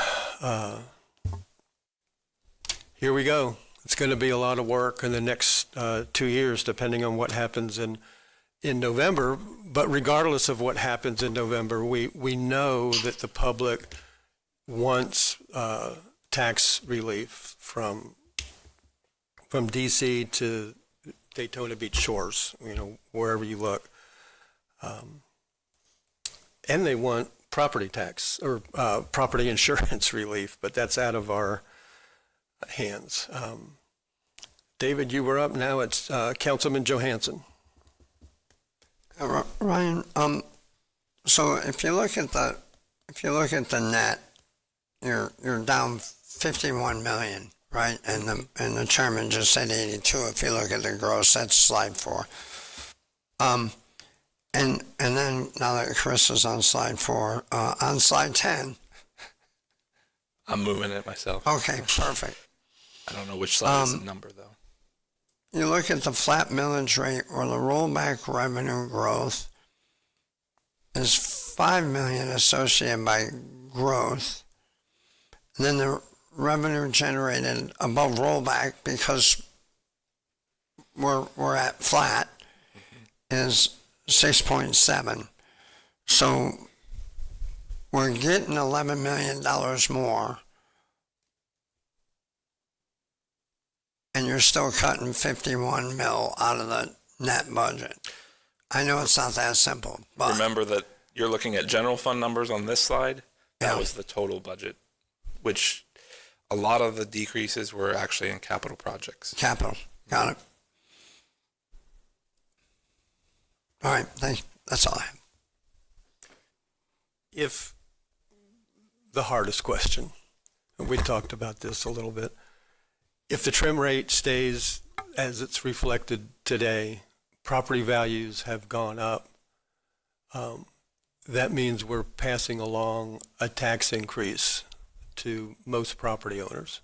here we go. It's going to be a lot of work in the next 2 years, depending on what happens in November. But regardless of what happens in November, we know that the public wants tax relief from D.C. to Daytona Beach shores, wherever you look. And they want property tax or property insurance relief, but that's out of our hands. David, you were up. Now it's Councilman Johansson. Ryan, so if you look at the net, you're down 51 million, right? And the chairman just said 82. If you look at the gross, that's slide 4. And then now that Chris is on slide 4, on slide 10. I'm moving it myself. Okay, perfect. I don't know which slide is the number, though. You look at the flat millage rate or the rollback revenue growth is 5 million associated by growth. And then the revenue generated above rollback, because we're at flat, is 6.7. So we're getting $11 million more, and you're still cutting 51 mil out of the net budget. I know it's not that simple, but Remember that you're looking at general fund numbers on this slide. That Yeah. was the total budget, which a lot of the decreases were actually in capital projects. capital, got it. All right, thanks. That's all I have. If the hardest question, and we talked about this a little bit, if the trim rate stays as it's reflected today, property values have gone up. That means we're passing along a tax increase to most property owners.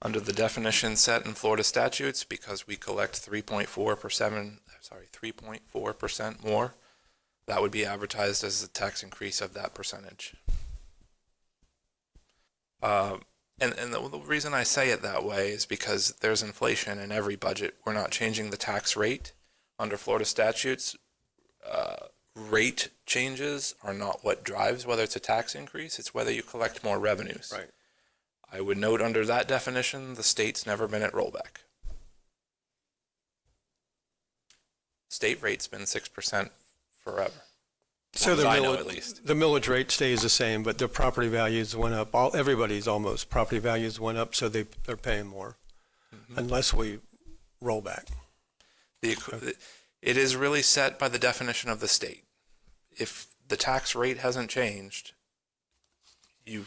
Under the definition set in Florida statutes, because we collect 3.4% more, that would be advertised as a tax increase of that percentage. And the reason I say it that way is because there's inflation in every budget. We're not changing the tax rate under Florida statutes. Rate changes are not what drives whether it's a tax increase. It's whether you collect more revenues. Right. I would note under that definition, the state's never been at rollback. State rate's been 6% forever. So the at least. The millage rate stays the same, but the property values went up. Everybody's almost property values went up, so they're paying more, unless we roll back. It is really set by the definition of the state. If the tax rate hasn't changed, the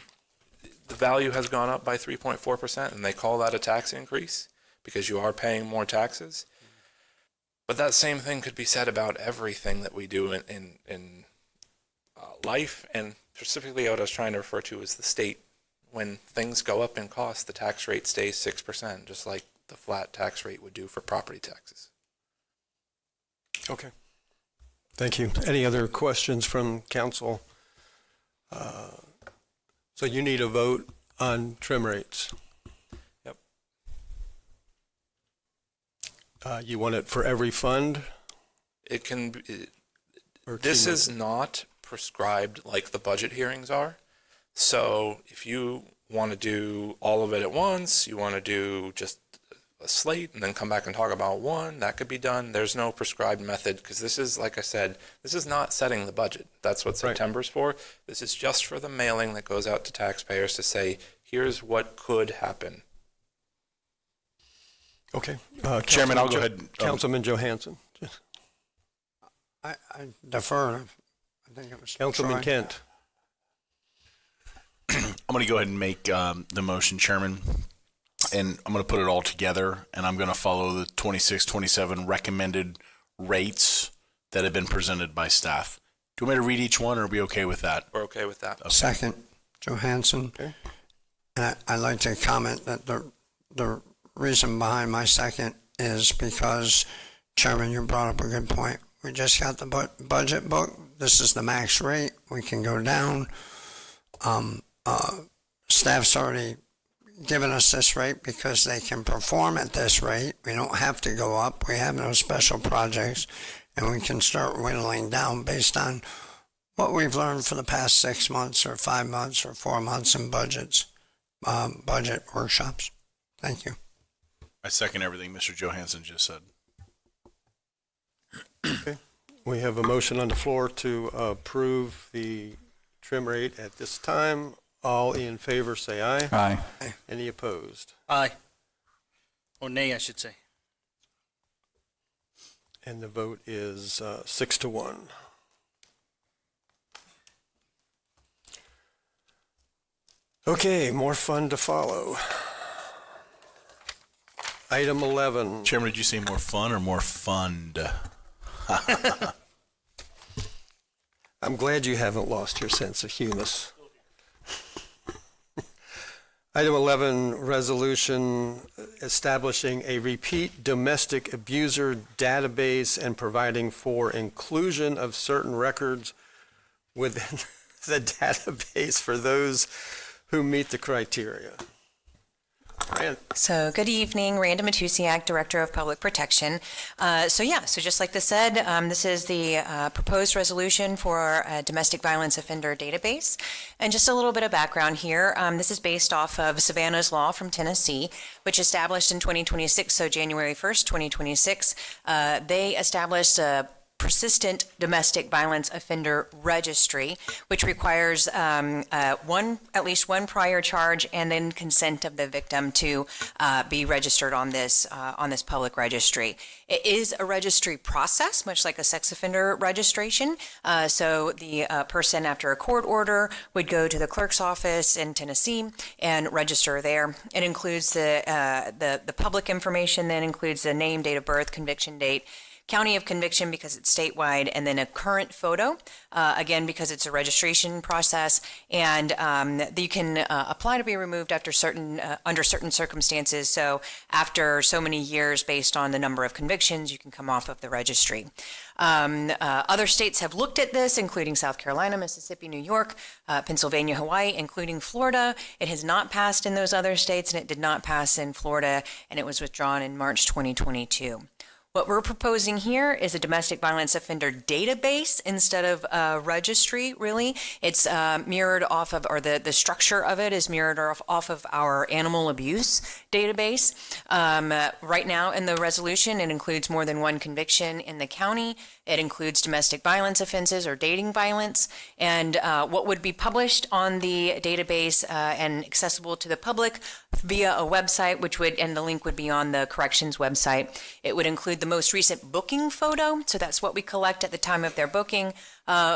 value has gone up by 3.4%, and they call that a tax increase because you are paying more taxes. But that same thing could be said about everything that we do in life, and specifically what I was trying to refer to is the state. When things go up in cost, the tax rate stays 6%, just like the flat tax rate would do for property taxes. Okay. Thank you. Any other questions from council? So you need a vote on trim rates. Yep. You want it for every fund? It can be, this is not prescribed like the budget hearings are. So if you want to do all of it at once, you want to do just a slate and then come back and talk about one, that could be done. There's no prescribed method because this is, like I said, this is not setting the budget. That's what September's for. This is just for the mailing that goes out to taxpayers to say, here's what could happen. Okay. Chairman, I'll go ahead. Councilman Johansson. I defer. I think it was Councilman Troy. Kent. I'm going to go ahead and make the motion, Chairman, and I'm going to put it all together, and I'm going to follow the 26, 27 recommended rates that have been presented by staff. Do you want me to read each one, or are we okay with that? We're okay with that. Okay. Second, Johansson. Okay. And I'd like to comment that the reason behind my second is because, Chairman, you brought up a good point. We just got the budget book. This is the max rate. We can go down. Staff's already given us this rate because they can perform at this rate. We don't have to go up. We have no special projects, and we can start whittling down based on what we've learned for the past 6 months or 5 months or 4 months in budget workshops. Thank you. I second everything Mr. Johansson just said. Okay. We have a motion on the floor to approve the trim rate at this time. All in favor, say aye. Aye. Any opposed? Aye. Or nay, I should say. And the vote is 6-1. Okay, more fun to follow. Item 11. Chairman, did you say more fun or more fund? I'm glad you haven't lost your sense of humor. Item 11, resolution establishing a repeat domestic abuser database and providing for inclusion of certain records within the database for those who meet the criteria. So good evening, Randa Matusiak, Director of Public Protection. So just like this said, this is the proposed resolution for a domestic violence offender database. And just a little bit of background here. This is based off of Savannah's Law from Tennessee, which established in 2026, so January 1st, 2026, they established a persistent domestic violence offender registry, which requires at least one prior charge and then consent of the victim to be registered on this public registry. It is a registry process, much like a sex offender registration. So the person, after a court order, would go to the clerk's office in Tennessee and register there. It includes the public information, then includes the name, date of birth, conviction date, county of conviction because it's statewide, and then a current photo, again, because it's a registration process, and you can apply to be removed after under certain circumstances. So after so many years, based on the number of convictions, you can come off of the registry. Other states have looked at this, including South Carolina, Mississippi, New York, Pennsylvania, Hawaii, including Florida. It has not passed in those other states, and it did not pass in Florida, and it was withdrawn in March 2022. What we're proposing here is a domestic violence offender database instead of a registry, really. It's mirrored off of, or the structure of it is mirrored off of our animal abuse database. Right now in the resolution, it includes more than one conviction in the county. It includes domestic violence offenses or dating violence. And what would be published on the database and accessible to the public via a website, and the link would be on the corrections website. It would include the most recent booking photo. So that's what we collect at the time of their booking,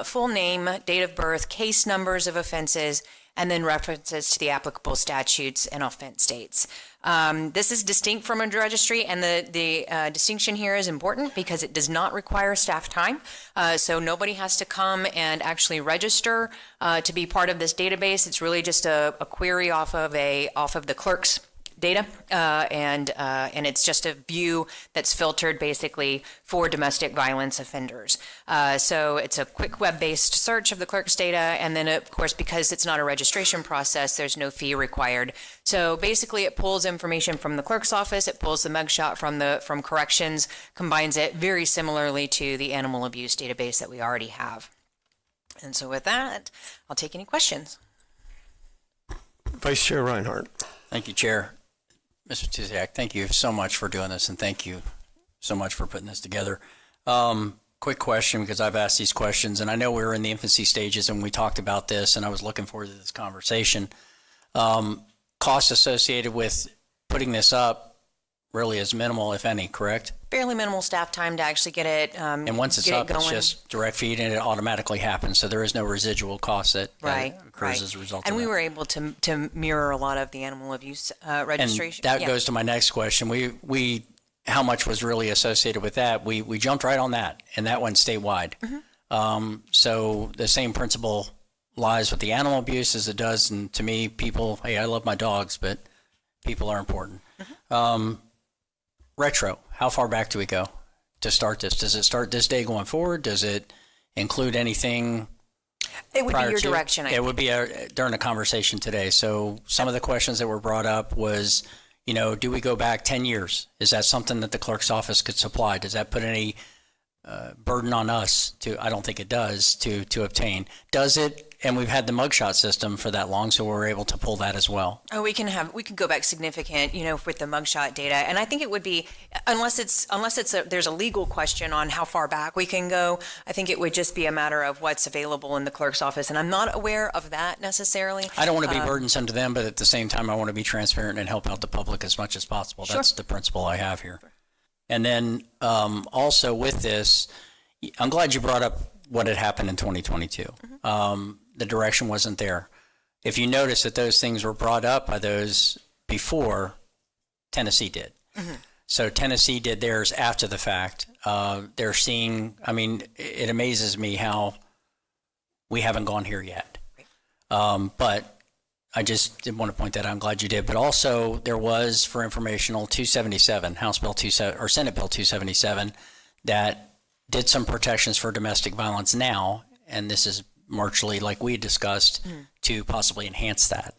full name, date of birth, case numbers of offenses, and then references to the applicable statutes and offense dates. This is distinct from a registry, and the distinction here is important because it does not require staff time. So nobody has to come and actually register to be part of this database. It's really just a query off of the clerk's data, and it's just a view that's filtered basically for domestic violence offenders. So it's a quick web-based search of the clerk's data, and then of course, because it's not a registration process, there's no fee required. So basically it pulls information from the clerk's office, it pulls the mugshot from corrections, combines it very similarly to the animal abuse database that we already have. And so with that, I'll take any questions. Vice Chair Reinhardt. Thank you, Chair. Mr. Tuziak, thank you so much for doing this, and thank you so much for putting this together. Quick question, because I've asked these questions, and I know we were in the infancy stages and we talked about this, and I was looking forward to this conversation. Costs associated with putting this up really is minimal, if any, correct? Fairly minimal staff time to actually get it and once it's up, it's just direct feed and it automatically happens. So there is no residual cost that occurs as a result and of that. we were able to mirror a lot of the animal abuse registration. And that goes to my next question. We how much was really associated with that? We jumped right on that, and that went statewide. So the same principle lies with the animal abuse as it does, and to me, people, hey, I love my dogs, but people are important. Retro, how far back do we go to start this? Does it start this day going forward? Does it include anything? It would be your direction, I think. It would be during the conversation today. So some of the questions that were brought up was, do we go back 10 years? Is that something that the clerk's office could supply? Does that put any burden on us I don't think it does, to obtain? Does it? And we've had the mugshot system for that long, so we're able to pull that as well. Oh, we can go back significant, with the mugshot data. And I think it would be, unless there's a legal question on how far back we can go, I think it would just be a matter of what's available in the clerk's office. And I'm not aware of that necessarily. I don't want to be burdensome to them, but at the same time, I want to be transparent and help out the public as much as possible. Sure. That's the principle I have here. And then also with this, I'm glad you brought up what had happened in 2022. The direction wasn't there. If you notice that those things were brought up by those before, Tennessee did. So Tennessee did theirs after the fact. They're seeing, it amazes me how we haven't gone here yet. But I just did want to point that out. I'm glad you did. But also there was, for informational, 277, House Bill 27, or Senate Bill 277, that did some protections for domestic violence now, and this is marginally, like we discussed, to possibly enhance that.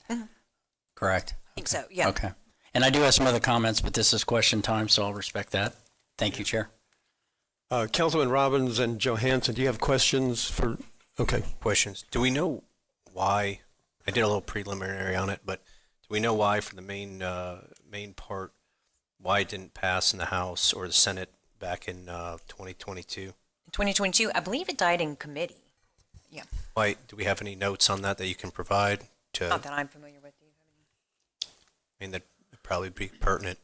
Correct? I think so, yeah. Okay. And I do have some other comments, but this is question time, so I'll respect that. Thank you, Chair. Councilman Robbins and Johansson, do you have questions for? Okay. Questions. Do we know why? I did a little preliminary on it, but do we know why for the main part, why it didn't pass in the House or the Senate back in 2022? 2022, I believe it died in committee. Yeah. Why, do we have any notes on that you can provide? Not that I'm familiar with. That'd probably be pertinent.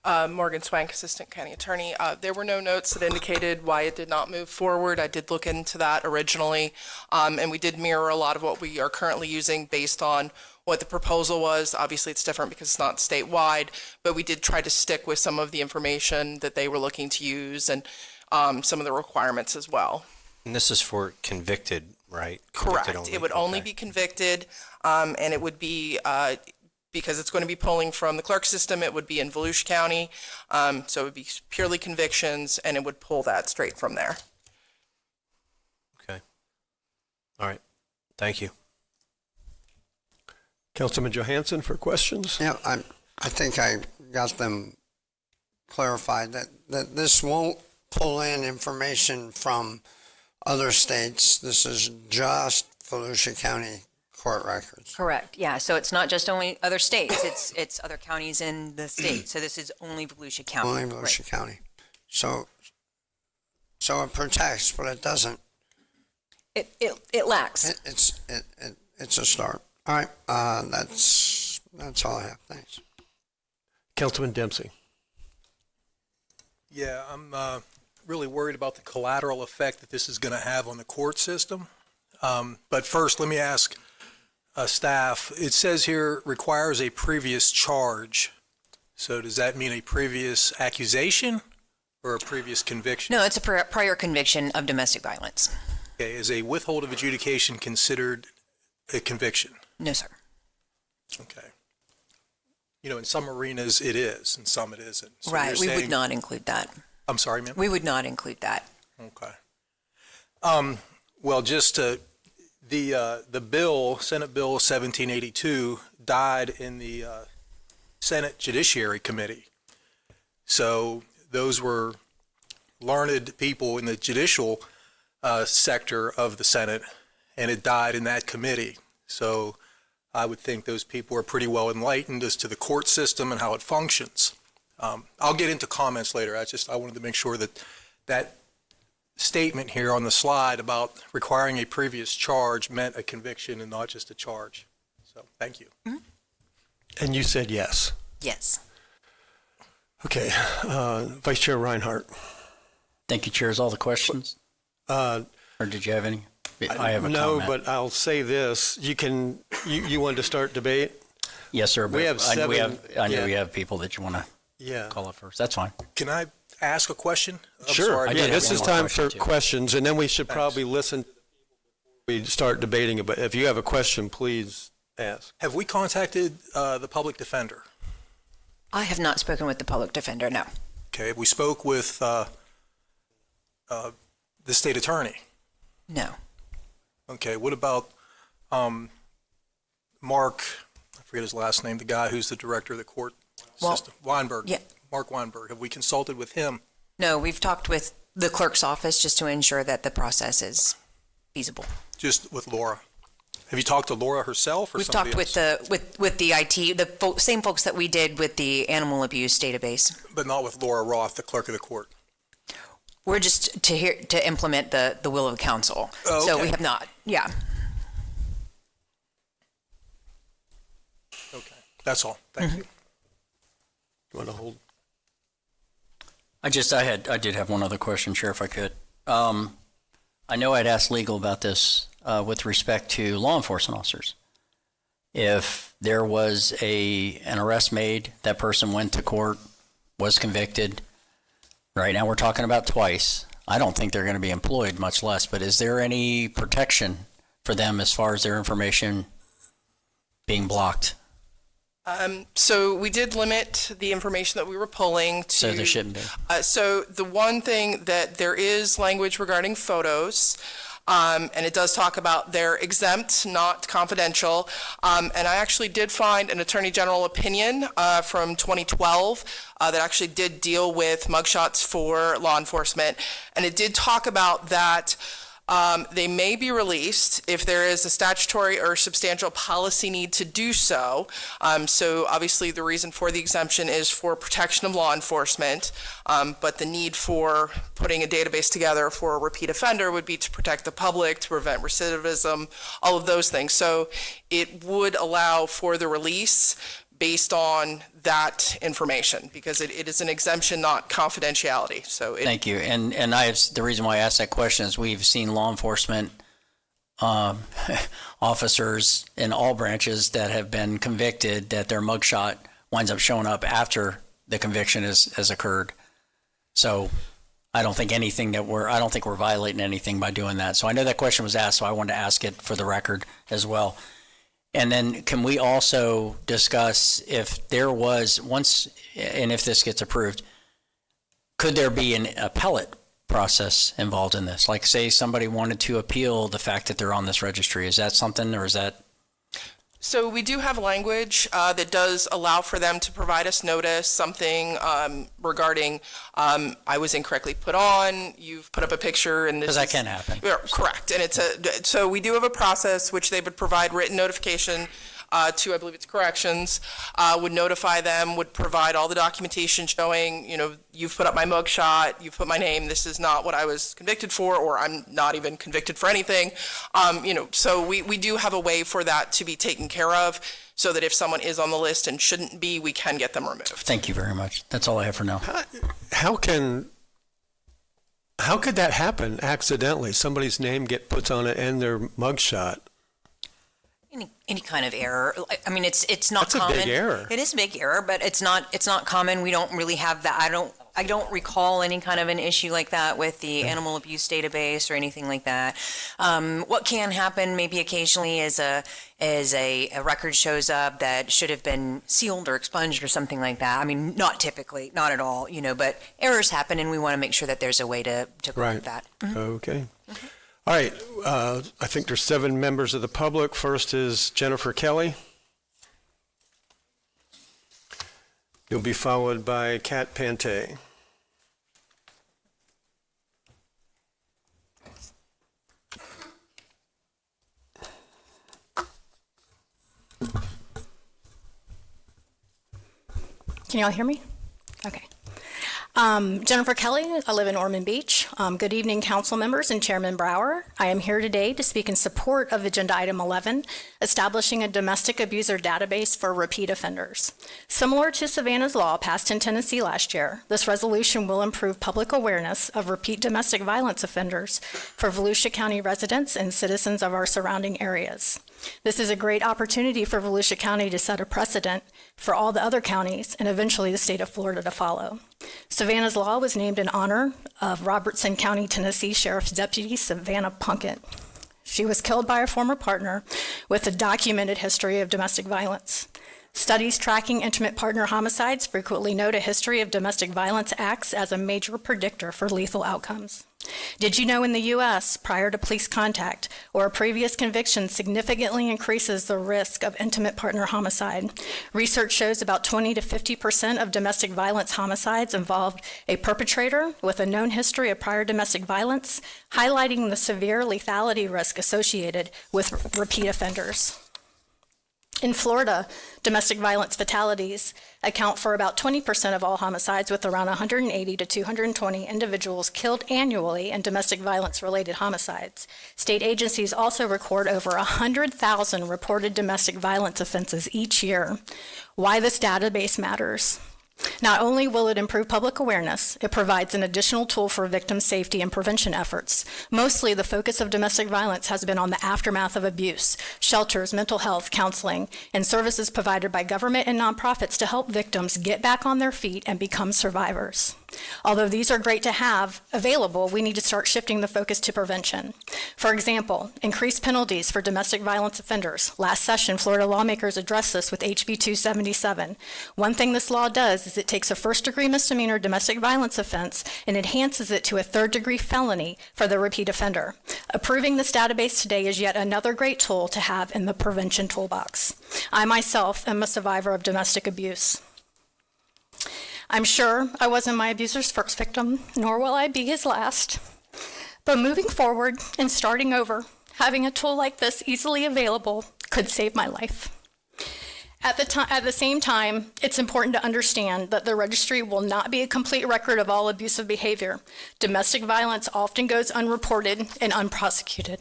Morgan Swank, Assistant County Attorney. There were no notes that indicated why it did not move forward. I did look into that originally, and we did mirror a lot of what we are currently using based on what the proposal was. Obviously, it's different because it's not statewide, but we did try to stick with some of the information that they were looking to use. And some of the requirements as well. And this is for convicted, right? Correct. Convicted only. It would only Okay. be convicted, and it would be, because it's going to be pulling from the clerk system, it would be in Volusia County. So it would be purely convictions, and it would pull that straight from there. Okay. All right. Thank you. Councilman Johansson for questions? Yeah, I think I got them clarified that this won't pull in information from other states. This is just Volusia County court records. Correct, yeah, so it's not just only other states, it's other counties in the state, so this is only Volusia County. Only Volusia County. So it protects, but it doesn't. It lacks. It's a start. All right, that's all I have. Thanks. Councilman Dempsey. Yeah, I'm really worried about the collateral effect that this is going to have on the court system. But first, let me ask staff, it says here requires a previous charge. So does that mean a previous accusation or a previous conviction? No, it's a prior conviction of domestic violence. Okay, is a withhold of adjudication considered a conviction? No, sir. Okay. You know, in some arenas it is, in some it isn't. So Right, you're we would saying- not include that. I'm sorry, ma'am? We would not include that. Okay. Well, just to, the bill, Senate Bill 1782, died in the Senate Judiciary Committee. So those were learned people in the judicial sector of the Senate, and it died in that committee. So I would think those people are pretty well enlightened as to the court system and how it functions. I'll get into comments later. I wanted to make sure that statement here on the slide about requiring a previous charge meant a conviction and not just a charge. So, thank you. And you said yes. Yes. Okay, Vice Chair Reinhardt. Thank you, Chair. Is all the questions? Or did you have any? I have a No, comment. but I'll say this, you wanted to start debate? Yes, sir. But We have I know we seven- have, yeah. we have people that you want to Yeah. call up first. That's fine. Can I ask a question? I'm Sure, sorry. yeah, this is one more time question, for too. questions, and then we should probably listen to the people before we start debating it, but if you have a question, please ask. Have we contacted the public defender? I have not spoken with the public defender, no. Okay, we spoke with the state attorney. No. Okay, what about Mark, I forget his last name, the guy who's the director of the court system, Weinberg. Yeah. Mark Weinberg. Have we consulted with him? No, we've talked with the clerk's office just to ensure that the process is feasible. Just with Laura? Have you talked to Laura herself or We've somebody talked else? with the IT, the same folks that we did with the animal abuse database. But not with Laura Roth, the clerk of the court? We're just to implement the will of the council. Oh, So okay. we have not, yeah. Okay, that's all. Thank you. You want to hold? I did have one other question, Chair, if I could. I know I'd asked legal about this with respect to law enforcement officers. If there was an arrest made, that person went to court, was convicted. Right now, we're talking about twice. I don't think they're going to be employed, much less. But is there any protection for them as far as their information being blocked? So we did limit the information that we were pulling to. So there shouldn't be. So the one thing that there is language regarding photos, and it does talk about they're exempt, not confidential. And I actually did find an Attorney General opinion from 2012 that actually did deal with mugshots for law enforcement. And it did talk about that they may be released if there is a statutory or substantial policy need to do so. So obviously the reason for the exemption is for protection of law enforcement, but the need for putting a database together for a repeat offender would be to protect the public, to prevent recidivism, all of those things. So it would allow for the release based on that information, because it is an exemption, not confidentiality. So Thank you. And the reason why I asked that question is we've seen law enforcement officers in all branches that have been convicted that their mugshot winds up showing up after the conviction has occurred. So I don't think we're violating anything by doing that. So I know that question was asked, so I wanted to ask it for the record as well. And then can we also discuss if there was and if this gets approved, could there be an appellate process involved in this? Like say somebody wanted to appeal the fact that they're on this registry. Is that something, or is that? So we do have language that does allow for them to provide us notice, something regarding I was incorrectly put on, you've put up a picture, and this Because that can happen. Yeah, correct. And so we do have a process which they would provide written notification to, I believe it's corrections, would notify them, would provide all the documentation showing, you've put up my mugshot, you've put my name, this is not what I was convicted for, or I'm not even convicted for anything. So we do have a way for that to be taken care of, so that if someone is on the list and shouldn't be, we can get them removed. Thank you very much. That's all I have for now. How could that happen accidentally? Somebody's name get put on it and their mugshot. Any kind of error. I mean, it's not That's a common. big error. It is a big error, but it's not common. We don't really have that. I don't recall any kind of an issue like that with the animal abuse database or anything like that. What can happen maybe occasionally is a record shows up that should have been sealed or expunged or something like that. I mean, not typically, not at all, but errors happen, and we want to make sure that there's a way to correct that. Okay. All right. I think there's 7 members of the public. First is Jennifer Kelly. You'll be followed by Kat Pante. Can y'all hear me? Okay. Jennifer Kelly, I live in Ormond Beach. Good evening, council members and Chairman Brower. I am here today to speak in support of Agenda Item 11, establishing a domestic abuser database for repeat offenders. Similar to Savannah's law passed in Tennessee last year, this resolution will improve public awareness of repeat domestic violence offenders for Volusia County residents and citizens of our surrounding areas. This is a great opportunity for Volusia County to set a precedent for all the other counties and eventually the state of Florida to follow. Savannah's law was named in honor of Robertson County, Tennessee Sheriff's Deputy Savannah Punkett. She was killed by a former partner with a documented history of domestic violence. Studies tracking intimate partner homicides frequently note a history of domestic violence acts as a major predictor for lethal outcomes. Did you know in the U.S., prior to police contact or a previous conviction significantly increases the risk of intimate partner homicide? Research shows about 20 to 50% of domestic violence homicides involved a perpetrator with a known history of prior domestic violence, highlighting the severe lethality risk associated with repeat offenders. In Florida, domestic violence fatalities account for about 20% of all homicides, with around 180 to 220 individuals killed annually in domestic violence-related homicides. State agencies also record over 100,000 reported domestic violence offenses each year. Why this database matters. Not only will it improve public awareness, it provides an additional tool for victim safety and prevention efforts. Mostly, the focus of domestic violence has been on the aftermath of abuse, shelters, mental health, counseling, and services provided by government and nonprofits to help victims get back on their feet and become survivors. Although these are great to have available, we need to start shifting the focus to prevention. For example, increased penalties for domestic violence offenders. Last session, Florida lawmakers addressed this with HB 277. One thing this law does is it takes a first-degree misdemeanor domestic violence offense and enhances it to a third-degree felony for the repeat offender. Approving this database today is yet another great tool to have in the prevention toolbox. I myself am a survivor of domestic abuse. I'm sure I wasn't my abuser's first victim, nor will I be his last. But moving forward and starting over, having a tool like this easily available could save my life. At the same time, it's important to understand that the registry will not be a complete record of all abusive behavior. Domestic violence often goes unreported and unprosecuted.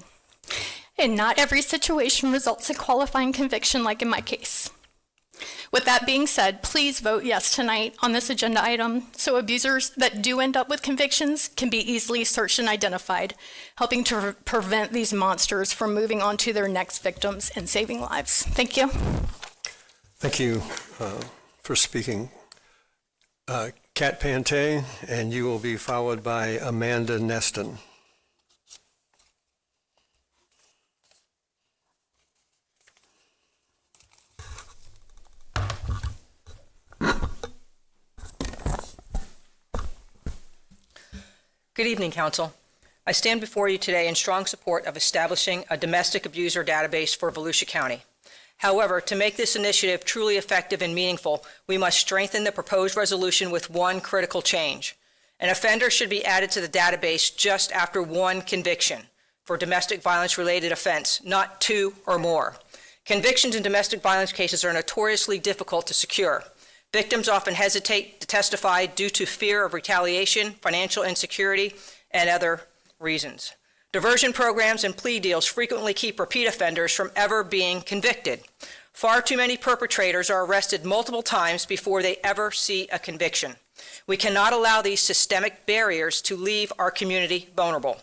And not every situation results in qualifying conviction like in my case. With that being said, please vote yes tonight on this agenda item so abusers that do end up with convictions can be easily searched and identified, helping to prevent these monsters from moving on to their next victims and saving lives. Thank you. Thank you for speaking. Kat Pante, and you will be followed by Amanda Neston. Good evening, Council. I stand before you today in strong support of establishing a domestic abuser database for Volusia County. However, to make this initiative truly effective and meaningful, we must strengthen the proposed resolution with one critical change. An offender should be added to the database just after one conviction for domestic violence-related offense, not two or more. Convictions in domestic violence cases are notoriously difficult to secure. Victims often hesitate to testify due to fear of retaliation, financial insecurity, and other reasons. Diversion programs and plea deals frequently keep repeat offenders from ever being convicted. Far too many perpetrators are arrested multiple times before they ever see a conviction. We cannot allow these systemic barriers to leave our community vulnerable.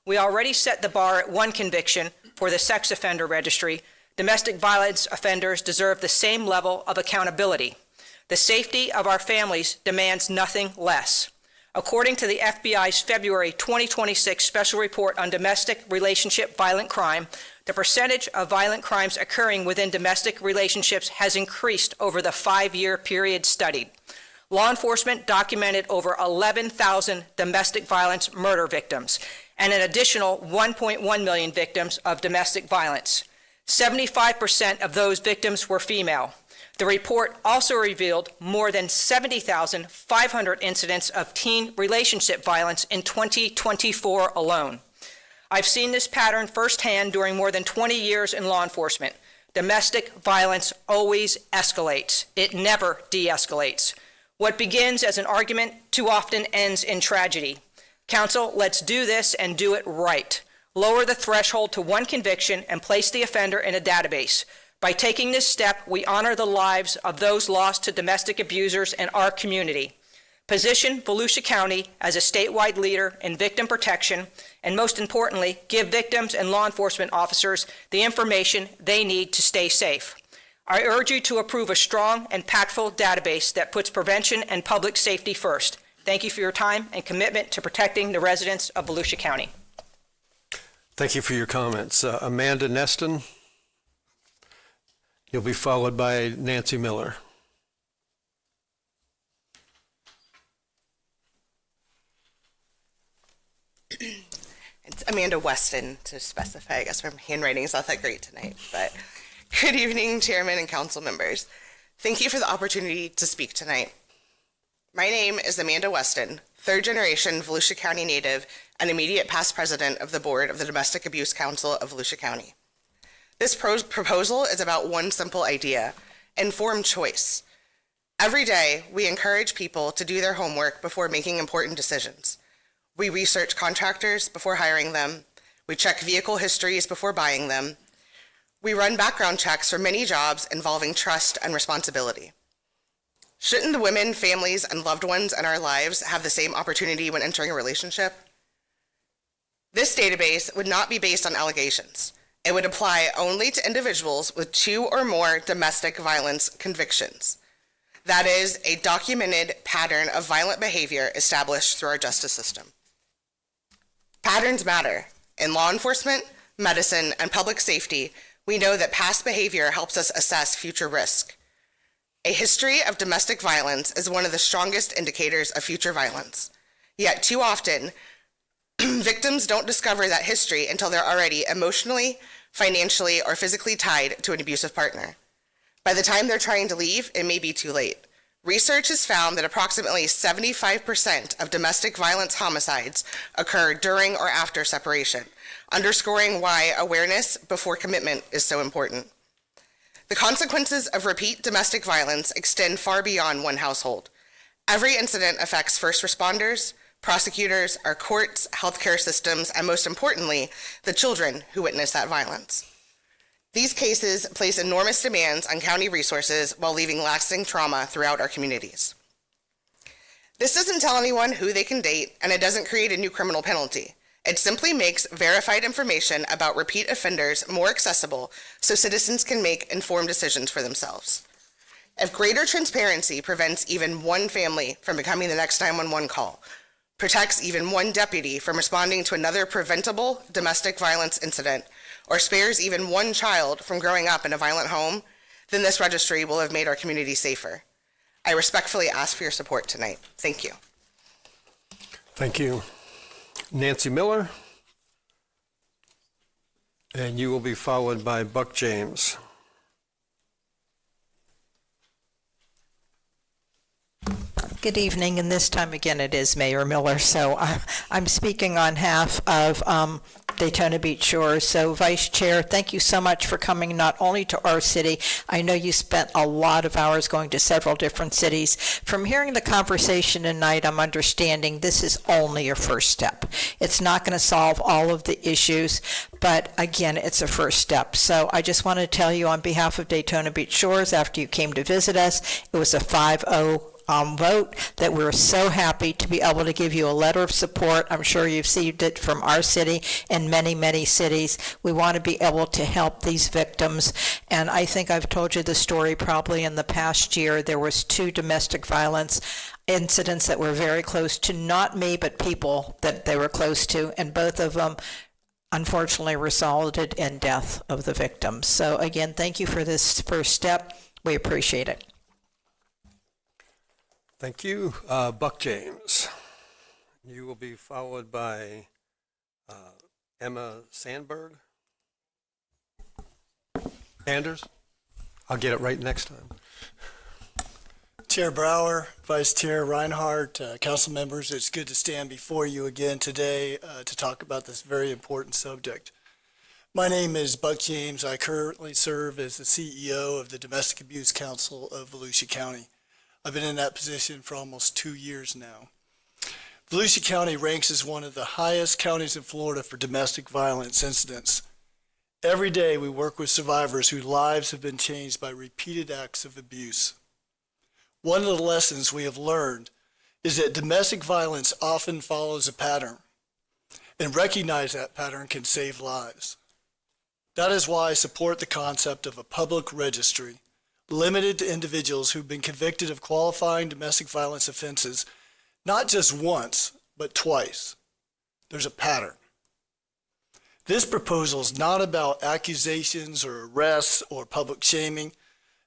We already set the bar at one conviction for the sex offender registry. Domestic violence offenders deserve the same level of accountability. The safety of our families demands nothing less. According to the FBI's February 2026 Special Report on Domestic Relationship Violent Crime, the percentage of violent crimes occurring within domestic relationships has increased over the 5-year period studied. Law enforcement documented over 11,000 domestic violence murder victims and an additional 1.1 million victims of domestic violence. 75% of those victims were female. The report also revealed more than 70,500 incidents of teen relationship violence in 2024 alone. I've seen this pattern firsthand during more than 20 years in law enforcement. Domestic violence always escalates. It never de-escalates. What begins as an argument too often ends in tragedy. Council, let's do this and do it right. Lower the threshold to one conviction and place the offender in a database. By taking this step, we honor the lives of those lost to domestic abusers in our community. Position Volusia County as a statewide leader in victim protection, and most importantly, give victims and law enforcement officers the information they need to stay safe. I urge you to approve a strong and impactful database that puts prevention and public safety first. Thank you for your time and commitment to protecting the residents of Volusia County. Thank you for your comments. Amanda Neston. You'll be followed by Nancy Miller. It's Amanda Weston, to specify. I guess my handwriting is not that great tonight. But good evening, Chairman and Council members. Thank you for the opportunity to speak tonight. My name is Amanda Weston, third-generation Volusia County native and immediate past president of the board of the Domestic Abuse Council of Volusia County. This proposal is about one simple idea: informed choice. Every day, we encourage people to do their homework before making important decisions. We research contractors before hiring them. We check vehicle histories before buying them. We run background checks for many jobs involving trust and responsibility. Shouldn't the women, families, and loved ones in our lives have the same opportunity when entering a relationship? This database would not be based on allegations. It would apply only to individuals with 2 or more domestic violence convictions. That is, a documented pattern of violent behavior established through our justice system. Patterns matter. In law enforcement, medicine, and public safety, we know that past behavior helps us assess future risk. A history of domestic violence is one of the strongest indicators of future violence. Yet too often, victims don't discover that history until they're already emotionally, financially, or physically tied to an abusive partner. By the time they're trying to leave, it may be too late. Research has found that approximately 75% of domestic violence homicides occur during or after separation, underscoring why awareness before commitment is so important. The consequences of repeat domestic violence extend far beyond one household. Every incident affects first responders, prosecutors, our courts, healthcare systems, and most importantly, the children who witness that violence. These cases place enormous demands on county resources while leaving lasting trauma throughout our communities. This doesn't tell anyone who they can date, and it doesn't create a new criminal penalty. It simply makes verified information about repeat offenders more accessible so citizens can make informed decisions for themselves. If greater transparency prevents even one family from becoming the next 911 call, protects even one deputy from responding to another preventable domestic violence incident, or spares even one child from growing up in a violent home, then this registry will have made our community safer. I respectfully ask for your support tonight. Thank you. Thank you. Nancy Miller. And you will be followed by Buck James. Good evening, and this time again it is Mayor Miller. So I'm speaking on behalf of Daytona Beach Shores. So Vice Chair, thank you so much for coming not only to our city. I know you spent a lot of hours going to several different cities. From hearing the conversation tonight, I'm understanding this is only your first step. It's not going to solve all of the issues, but again, it's a first step. So I just want to tell you on behalf of Daytona Beach Shores, after you came to visit us, it was a 5-0 vote that we're so happy to be able to give you a letter of support. I'm sure you've received it from our city and many, many cities. We want to be able to help these victims. And I think I've told you the story probably in the past year. There was 2 domestic violence incidents that were very close to not me, but people that they were close to. And both of them unfortunately resulted in death of the victims. So again, thank you for this first step. We appreciate it. Thank you. Buck James. You will be followed by Emma Sandberg. Sanders? I'll get it right next time. Chair Brower, Vice Chair Reinhardt, council members, it's good to stand before you again today to talk about this very important subject. My name is Buck James. I currently serve as the CEO of the Domestic Abuse Council of Volusia County. I've been in that position for almost 2 years now. Volusia County ranks as one of the highest counties in Florida for domestic violence incidents. Every day we work with survivors whose lives have been changed by repeated acts of abuse. One of the lessons we have learned is that domestic violence often follows a pattern, and recognize that pattern can save lives. That is why I support the concept of a public registry limited to individuals who've been convicted of qualifying domestic violence offenses, not just once, but twice. There's a pattern. This proposal is not about accusations or arrests or public shaming.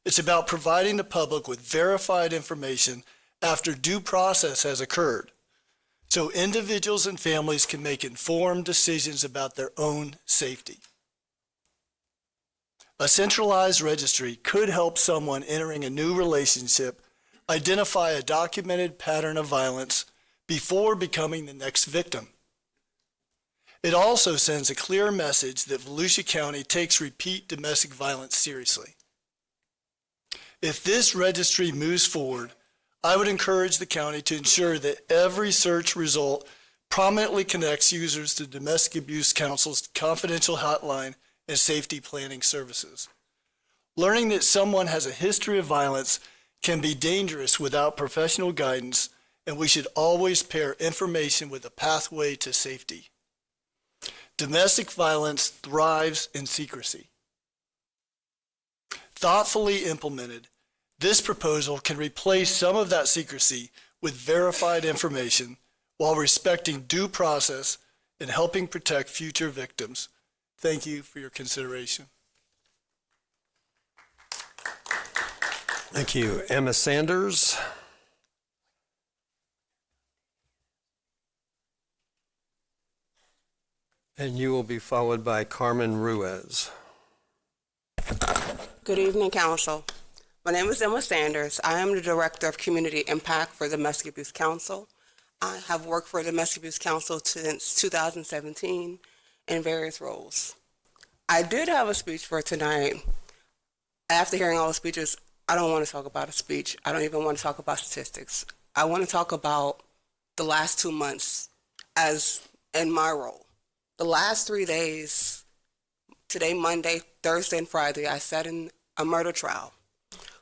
It's about providing the public with verified information after due process has occurred, so individuals and families can make informed decisions about their own safety. A centralized registry could help someone entering a new relationship identify a documented pattern of violence before becoming the next victim. It also sends a clear message that Volusia County takes repeat domestic violence seriously. If this registry moves forward, I would encourage the county to ensure that every search result prominently connects users to Domestic Abuse Council's confidential hotline and safety planning services. Learning that someone has a history of violence can be dangerous without professional guidance, and we should always pair information with a pathway to safety. Domestic violence thrives in secrecy. Thoughtfully implemented, this proposal can replace some of that secrecy with verified information while respecting due process and helping protect future victims. Thank you for your consideration. Thank you. Emma Sanders. And you will be followed by Carmen Ruiz. Good evening, Council. My name is Emma Sanders. I am the Director of Community Impact for the Domestic Abuse Council. I have worked for the Domestic Abuse Council since 2017 in various roles. I did have a speech for tonight. After hearing all the speeches, I don't want to talk about a speech. I don't even want to talk about statistics. I want to talk about the last 2 months as in my role. The last 3 days, today, Monday, Thursday, and Friday, I sat in a murder trial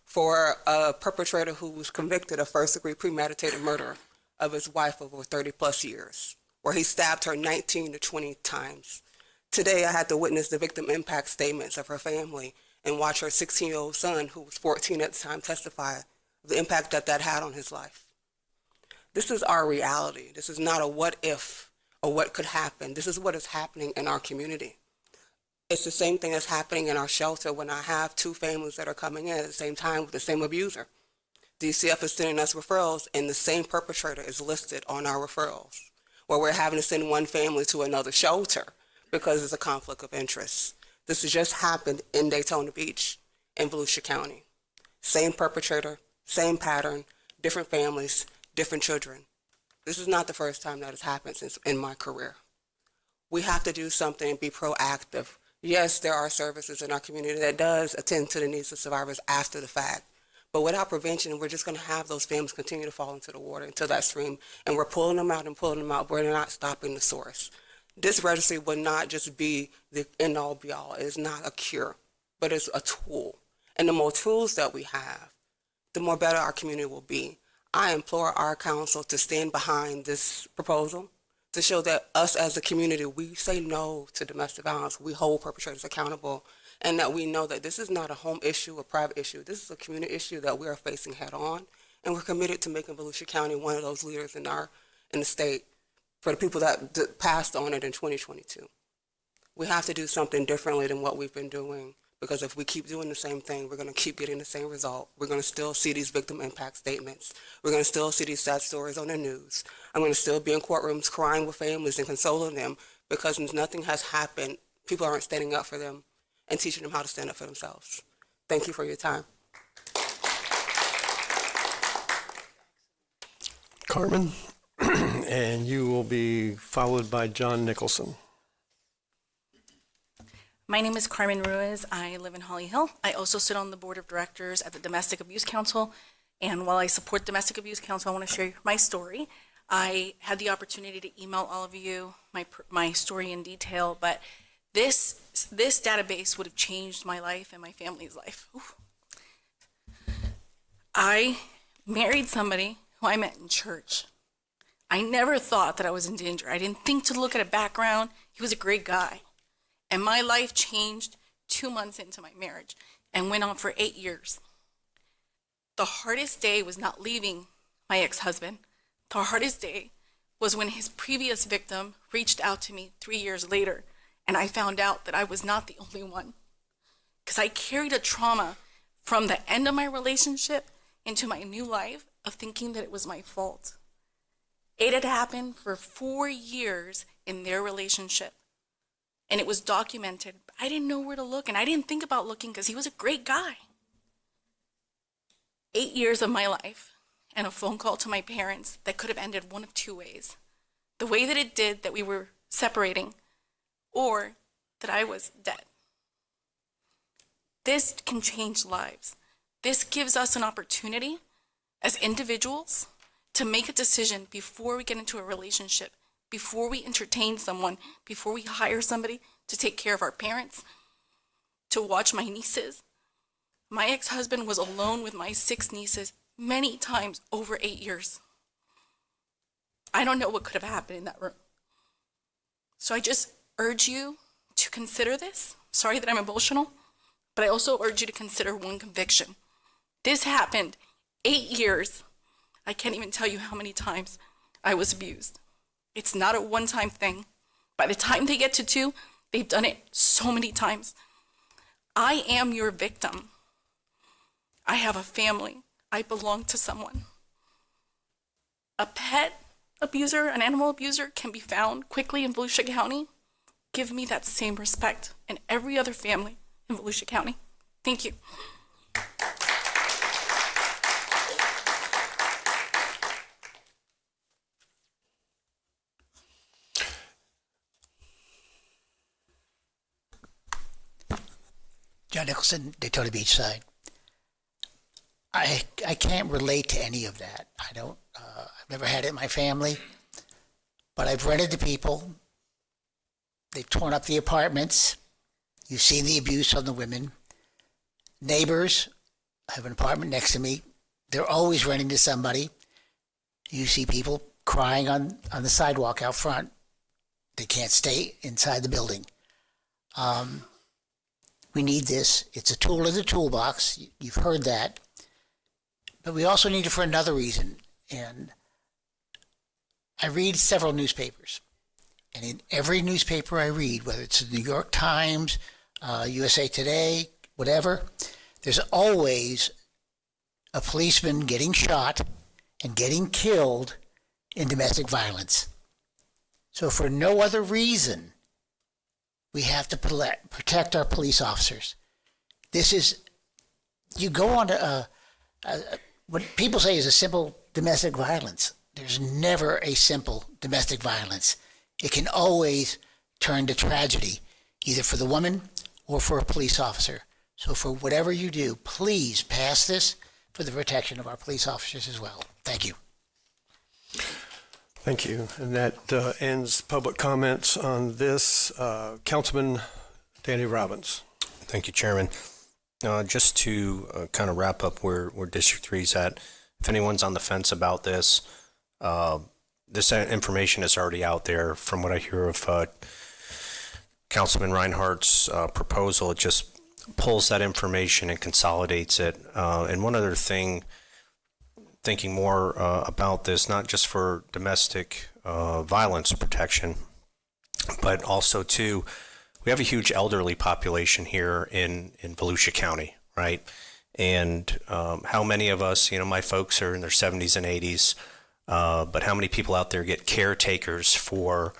for a perpetrator who was convicted of first-degree premeditated murder of his wife over 30-plus years, where he stabbed her 19 to 20 times. Today, I had to witness the victim impact statements of her family and watch her 16-year-old son, who was 14 at the time, testify the impact that that had on his life. This is our reality. This is not a what if or what could happen. This is what is happening in our community. It's the same thing that's happening in our shelter when I have two families that are coming in at the same time with the same abuser. DCF is sending us referrals, and the same perpetrator is listed on our referrals, where we're having to send one family to another shelter because there's a conflict of interest. This has just happened in Daytona Beach in Volusia County. Same perpetrator, same pattern, different families, different children. This is not the first time that has happened since in my career. We have to do something and be proactive. Yes, there are services in our community that does attend to the needs of survivors after the fact. But without prevention, we're just going to have those families continue to fall into the water, into that stream, and we're pulling them out and pulling them out. We're not stopping the source. This registry will not just be the end-all, be-all. It is not a cure, but it's a tool. And the more tools that we have, the more better our community will be. I implore our council to stand behind this proposal to show that us as a community, we say no to domestic violence. We hold perpetrators accountable, and that we know that this is not a home issue, a private issue. This is a community issue that we are facing head on, and we're committed to making Volusia County one of those leaders in the state for the people that passed on it in 2022. We have to do something differently than what we've been doing, because if we keep doing the same thing, we're going to keep getting the same result. We're going to still see these victim impact statements. We're going to still see these sad stories on the news. I'm going to still be in courtrooms crying with families and consoling them because nothing has happened. People aren't standing up for them and teaching them how to stand up for themselves. Thank you for your time. Carmen, and you will be followed by John Nicholson. My name is Carmen Ruiz. I live in Holly Hill. I also sit on the board of directors at the Domestic Abuse Council. And while I support Domestic Abuse Council, I want to share my story. I had the opportunity to email all of you my story in detail, but this database would have changed my life and my family's life. Oof. I married somebody who I met in church. I never thought that I was in danger. I didn't think to look at a background. He was a great guy. And my life changed 2 months into my marriage and went on for 8 years. The hardest day was not leaving my ex-husband. The hardest day was when his previous victim reached out to me 3 years later, and I found out that I was not the only one. Because I carried a trauma from the end of my relationship into my new life of thinking that it was my fault. It had happened for 4 years in their relationship. And it was documented. I didn't know where to look, and I didn't think about looking because he was a great guy. 8 years of my life and a phone call to my parents that could have ended one of two ways. The way that it did, that we were separating, or that I was dead. This can change lives. This gives us an opportunity as individuals to make a decision before we get into a relationship, before we entertain someone, before we hire somebody to take care of our parents, to watch my nieces. My ex-husband was alone with my 6 nieces many times over 8 years. I don't know what could have happened in that room. So I just urge you to consider this. Sorry that I'm emotional, but I also urge you to consider one conviction. This happened 8 years. I can't even tell you how many times I was abused. It's not a one-time thing. By the time they get to 2, they've done it so many times. I am your victim. I have a family. I belong to someone. A pet abuser, an animal abuser can be found quickly in Volusia County. Give me that same respect and every other family in Volusia County. Thank you. John Nicholson, Daytona Beach side. I can't relate to any of that. I've never had it in my family, but I've rented to people. They've torn up the apartments. You've seen the abuse on the women. Neighbors, I have an apartment next to me. They're always renting to somebody. You see people crying on the sidewalk out front. They can't stay inside the building. We need this. It's a tool in the toolbox. You've heard that. But we also need it for another reason. And I read several newspapers. And in every newspaper I read, whether it's the New York Times, USA Today, whatever, there's always a policeman getting shot and getting killed in domestic violence. So for no other reason, we have to protect our police officers. This is, you go on to what people say is a simple domestic violence. There's never a simple domestic violence. It can always turn to tragedy, either for the woman or for a police officer. So for whatever you do, please pass this for the protection of our police officers as well. Thank you. Thank you. And that ends public comments on this. Councilman Danny Robbins. Thank you, Chairman. Just to kind of wrap up where District 3 is at, if anyone's on the fence about this, this information is already out there. From what I hear of Councilman Reinhardt's proposal, it just pulls that information and consolidates it. And one other thing, thinking more about this, not just for domestic violence protection, but also too, we have a huge elderly population here in Volusia County, right? And how many of us, my folks are in their 70s and 80s, but how many people out there get caretakers for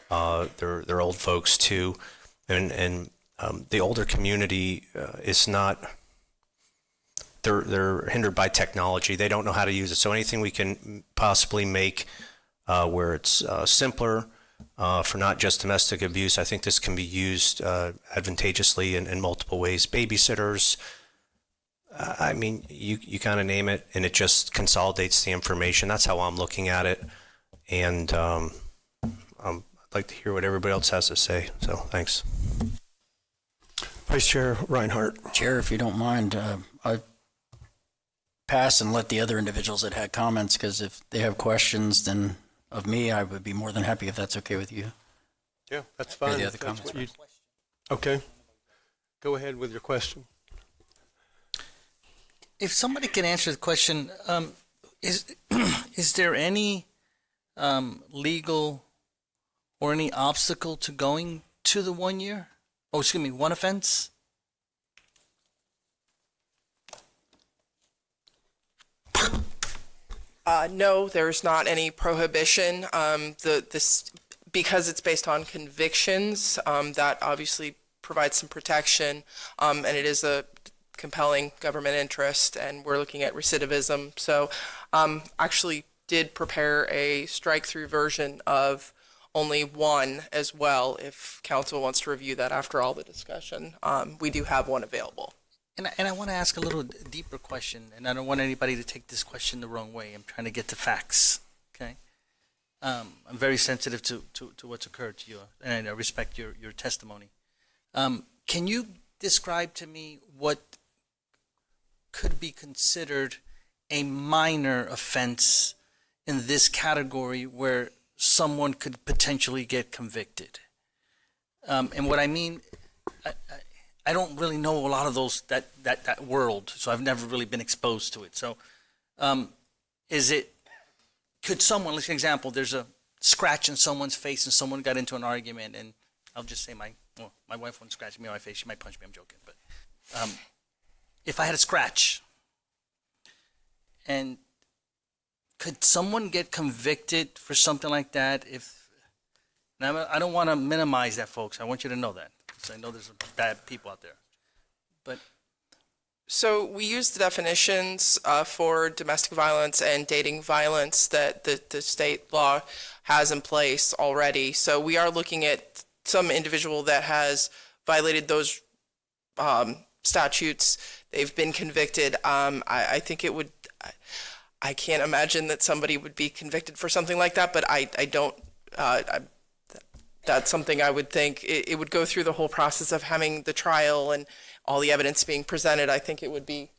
their old folks too? And the older community is not, they're hindered by technology. They don't know how to use it. So anything we can possibly make where it's simpler for not just domestic abuse, I think this can be used advantageously in multiple ways. Babysitters, I mean, you kind of name it, and it just consolidates the information. That's how I'm looking at it. And I'd like to hear what everybody else has to say. So thanks. Vice Chair Reinhardt. Chair, if you don't mind, I pass and let the other individuals that had comments, because if they have questions, then of me, I would be more than happy if that's okay with you. Yeah, that's Or fine. the other That's comments. what you- Okay. Go ahead with your question. If somebody can answer the question, is there any legal or any obstacle to going to the 1 year? Oh, excuse me, one offense? No, there's not any prohibition. Because it's based on convictions, that obviously provides some protection, and it is a compelling government interest, and we're looking at recidivism. So actually did prepare a strike-through version of only one as well, if council wants to review that after all the discussion. We do have one available. And I want to ask a little deeper question, and I don't want anybody to take this question the wrong way. I'm trying to get the facts, okay? I'm very sensitive to what's occurred to you, and I respect your testimony. Can you describe to me what could be considered a minor offense in this category where someone could potentially get convicted? And what I mean, I don't really know a lot of those, that world, so I've never really been exposed to it. So could someone, let's example, there's a scratch in someone's face and someone got into an argument, and I'll just say my wife won't scratch me on my face, she might punch me, I'm joking, but if I had a scratch, and could someone get convicted for something like that? And I don't want to minimize that, folks. I want you to know that, because I know there's bad people out there. But So we use the definitions for domestic violence and dating violence that the state law has in place already. So we are looking at some individual that has violated those statutes. They've been convicted. I think it would, I can't imagine that somebody would be convicted for something like that, but I don't, that's something I would think it would go through the whole process of having the trial and all the evidence being presented. I think it would be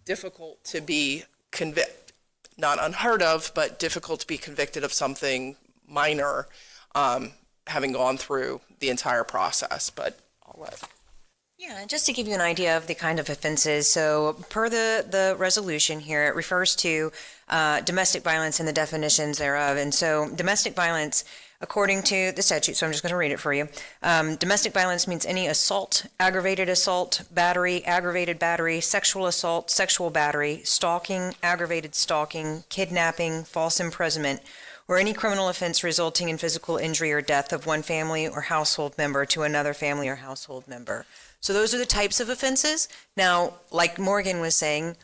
difficult to be not unheard of, but difficult to be convicted of something minor, having gone through the entire process. But I'll let Yeah, just to give you an idea of the kind of offenses, so per the resolution here, it refers to domestic violence and the definitions thereof. And so domestic violence, according to the statute, so I'm just going to read it for you. Domestic violence means any assault, aggravated assault, battery, aggravated battery, sexual assault, sexual battery, stalking, aggravated stalking, kidnapping, false imprisonment, or any criminal offense resulting in physical injury or death of one family or household member to another family or household member. So those are the types of offenses. Now, like Morgan was saying,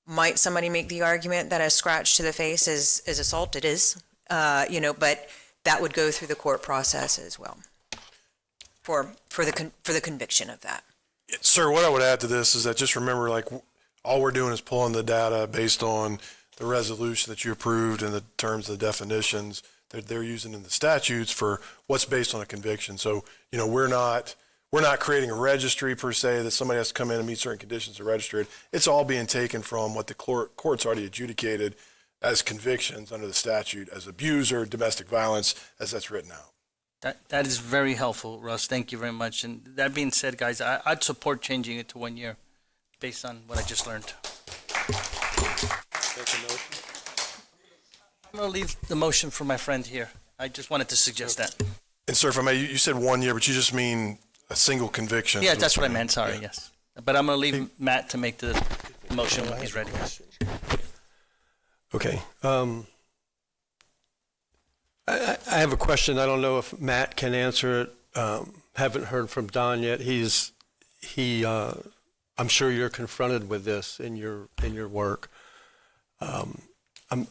might somebody make the argument that a scratch to the face is assault? It is, but that would go through the court process as well for the conviction of that. Sir, what I would add to this is that just remember, like, all we're doing is pulling the data based on the resolution that you approved and the terms of the definitions that they're using in the statutes for what's based on a conviction. So, we're not creating a registry per se that somebody has to come in and meet certain conditions to register it. It's all being taken from what the court's already adjudicated as convictions under the statute as abuse or domestic violence as that's written out. That is very helpful, Russ. Thank you very much. And that being said, guys, I'd support changing it to 1 year based on what I just learned. I'm going to leave the motion for my friend here. I just wanted to suggest that. And sir, if I may, you said 1 year, but you just mean a single conviction. Yeah, that's what I meant. Sorry, yes. But I'm going to leave Matt to make the motion when he's ready. Okay. I have a question. I don't know if Matt can answer it. Haven't heard from Don yet. I'm sure you're confronted with this in your work. I'm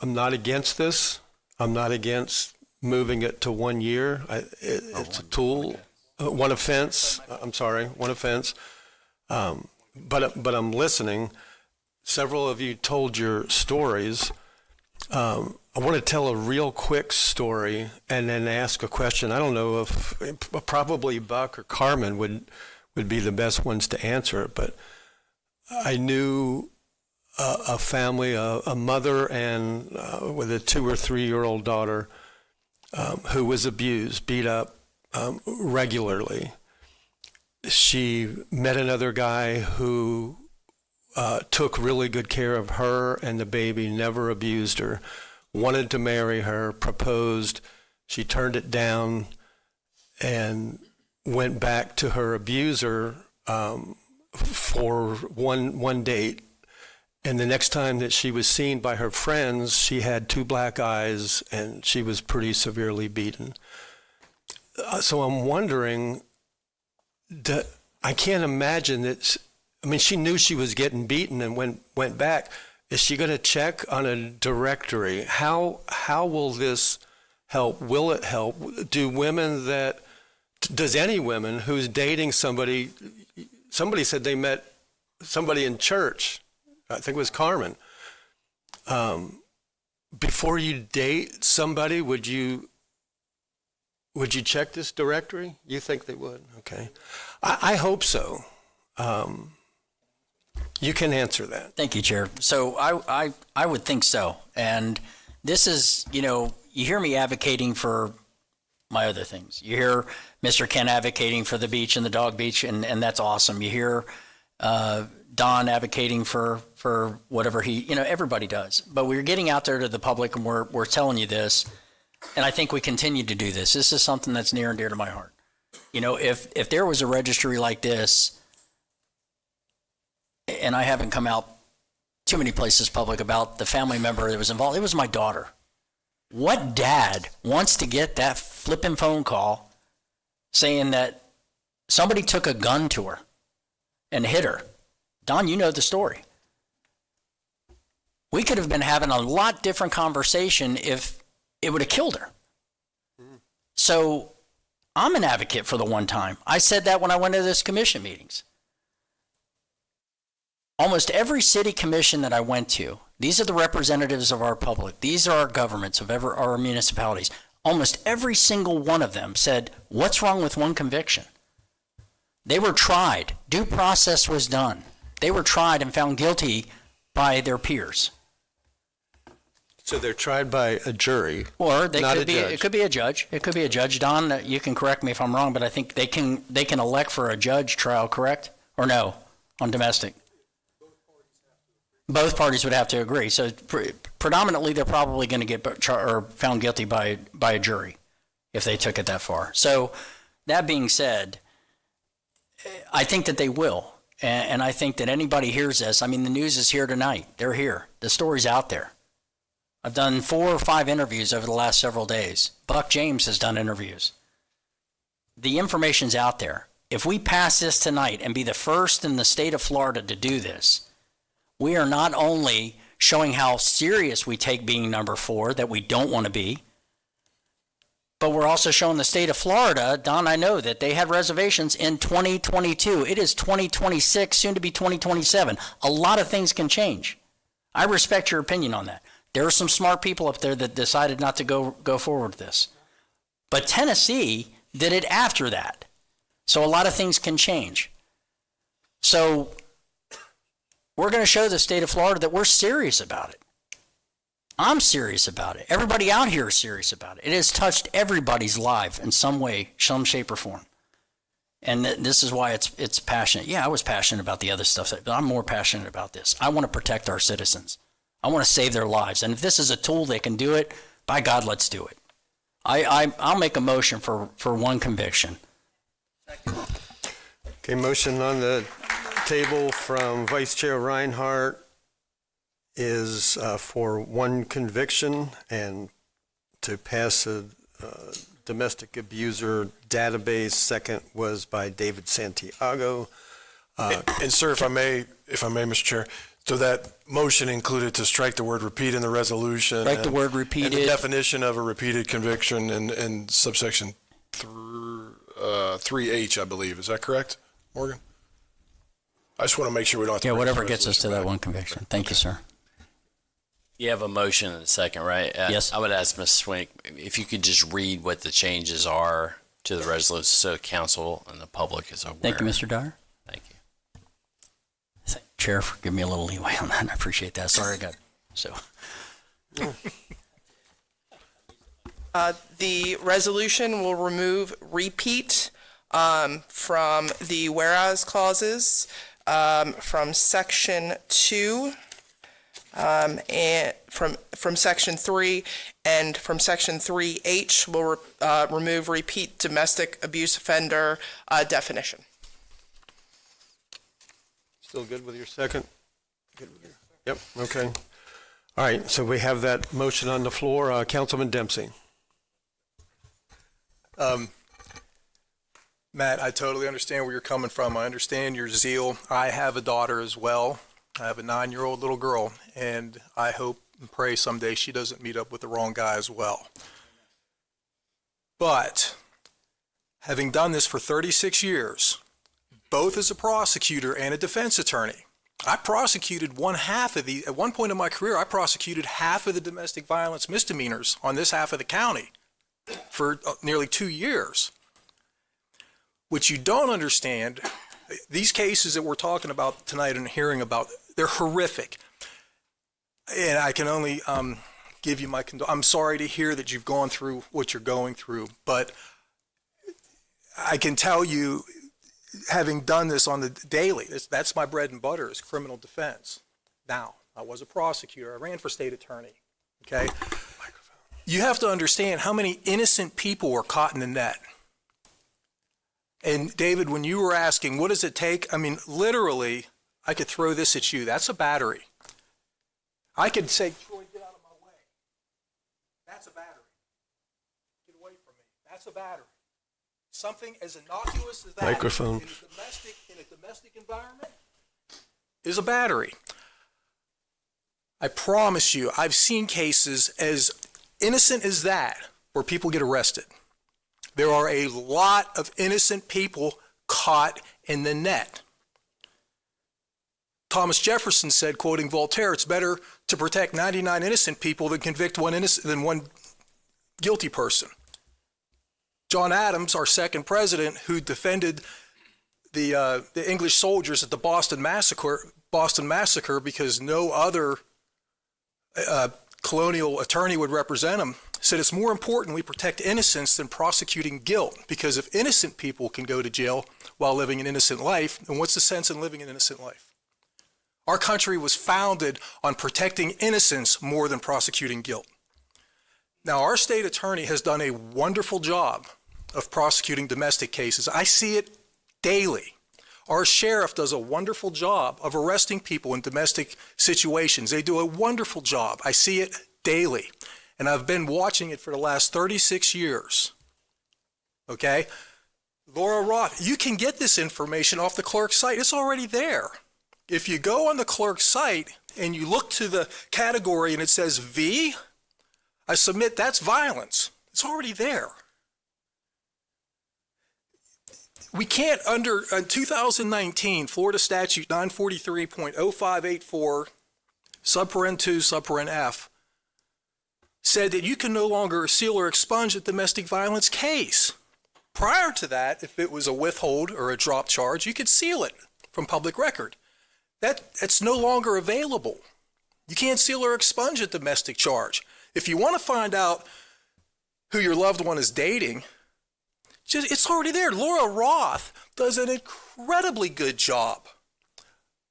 not against this. I'm not against moving it to 1 year. It's a tool. One offense. One offense. But I'm listening. Several of you told your stories. I want to tell a real quick story and then ask a question. I don't know if probably Buck or Carmen would be the best ones to answer it, but I knew a family, a mother and with a 2 or 3 year old daughter who was abused, beat up regularly. She met another guy who took really good care of her and the baby, never abused her, wanted to marry her, proposed. She turned it down and went back to her abuser for one date. And the next time that she was seen by her friends, she had 2 black eyes and she was pretty severely beaten. So I'm wondering, I can't imagine that. I mean, she knew she was getting beaten and went back. Is she going to check on a directory? How will this help? Will it help? Does any woman who's dating somebody said they met somebody in church, I think it was Carmen, before you date somebody, would you check this directory? You think they would? Okay. I hope so. You can answer that. Thank you, Chair. So I would think so. And this is, you hear me advocating for my other things. You hear Mr. Ken advocating for the beach and the dog beach, and that's awesome. You hear Don advocating for whatever everybody does. But we're getting out there to the public and we're telling you this. And I think we continue to do this. This is something that's near and dear to my heart. If there was a registry like this, and I haven't come out too many places public about the family member that was involved, it was my daughter. What dad wants to get that flipping phone call saying that somebody took a gun to her and hit her? Don, you know the story. We could have been having a lot different conversation if it would have killed her. So I'm an advocate for the one time. I said that when I went to those commission meetings. Almost every city commission that I went to, these are the representatives of our public. These are our governments of our municipalities. Almost every single one of them said, what's wrong with one conviction? They were tried. Due process was done. They were tried and found guilty by their peers. So they're tried by a jury, or not a judge. It could be a judge. It could be a judge. Don, you can correct me if I'm wrong, but I think they can elect for a judge trial, correct? or no, on domestic? Both parties would have to agree. So predominantly, they're probably going to get found guilty by a jury if they took it that far. So that being said, I think that they will. And I think that anybody hears this. I mean, the news is here tonight. They're here. The story's out there. I've done 4 or 5 interviews over the last several days. Buck James has done interviews. The information's out there. If we pass this tonight and be the first in the state of Florida to do this, we are not only showing how serious we take being number 4, that we don't want to be, but we're also showing the state of Florida, Don, I know that they had reservations in 2022. It is 2026, soon to be 2027. A lot of things can change. I respect your opinion on that. There are some smart people up there that decided not to go forward with this. But Tennessee did it after that. So a lot of things can change. So we're going to show the state of Florida that we're serious about it. I'm serious about it. Everybody out here is serious about it. It has touched everybody's life in some way, some shape or form. And this is why it's passionate. Yeah, I was passionate about the other stuff, but I'm more passionate about this. I want to protect our citizens. I want to save their lives. And if this is a tool that can do it, by God, let's do it. I'll make a motion for one conviction. Okay, motion on the table from Vice Chair Reinhardt is for one conviction and to pass a domestic abuser database. Second was by David Santiago. And sir, if I may, Mr. Chair, so that motion included to strike the word repeat in the resolution. Strike the word repeated. And the definition of a repeated conviction in subsection 3H, I believe. Is that correct, Morgan? I just want to make sure we don't have to. Yeah, whatever gets us to that one conviction. Thank you, sir. You have a motion and a second, right? Yes. I would ask Ms. Swink if you could just read what the changes are to the resolution so council and the public is aware. Thank you, Mr. Dyer. Thank you. Chair, for giving me a little leeway on that. I appreciate that. Sorry, I got so. The resolution will remove repeat from the whereas clauses from section 2 and from section 3, and from section 3H will remove repeat domestic abuse offender definition. Still good with your second? Good with your, yep, okay. All right, so we have that motion on the floor. Councilman Dempsey. Matt, I totally understand where you're coming from. I understand your zeal. I have a daughter as well. I have a 9-year-old little girl, and I hope and pray someday she doesn't meet up with the wrong guy as well. But having done this for 36 years, both as a prosecutor and a defense attorney, I prosecuted at one point in my career, I prosecuted half of the domestic violence misdemeanors on this half of the county for nearly 2 years. What you don't understand, these cases that we're talking about tonight and hearing about, they're horrific. And I can only give you my I'm sorry to hear that you've gone through what you're going through, but I can tell you, having done this on the daily, that's my bread and butter is criminal defense. Now, I was a prosecutor. I ran for state attorney, okay? You have to understand how many innocent people were caught in the net. And David, when you were asking, what does it take? I mean, literally, I could throw this at you. That's a battery. I could say, Troy, get out of my way. That's a battery. Get away from me. That's a battery. Something as innocuous as that Microphone. in a domestic environment is a battery. I promise you, I've seen cases as innocent as that where people get arrested. There are a lot of innocent people caught in the net. Thomas Jefferson said, quoting Voltaire, it's better to protect 99 innocent people than convict one guilty person. John Adams, our second president, who defended the English soldiers at the Boston Massacre because no other colonial attorney would represent him, said it's more important we protect innocence than prosecuting guilt, because if innocent people can go to jail while living an innocent life, then what's the sense in living an innocent life? Our country was founded on protecting innocence more than prosecuting guilt. Now, our state attorney has done a wonderful job of prosecuting domestic cases. I see it daily. Our sheriff does a wonderful job of arresting people in domestic situations. They do a wonderful job. I see it daily. And I've been watching it for the last 36 years. Okay? Laura Roth, you can get this information off the clerk's site. It's already there. If you go on the clerk's site and you look to the category and it says V, I submit that's violence. It's already there. We can't, under 2019, Florida Statute 943.0584, subparen 2, subparen F, said that you can no longer seal or expunge a domestic violence case. Prior to that, if it was a withhold or a drop charge, you could seal it from public record. That's no longer available. You can't seal or expunge a domestic charge. If you want to find out who your loved one is dating, it's already there. Laura Roth does an incredibly good job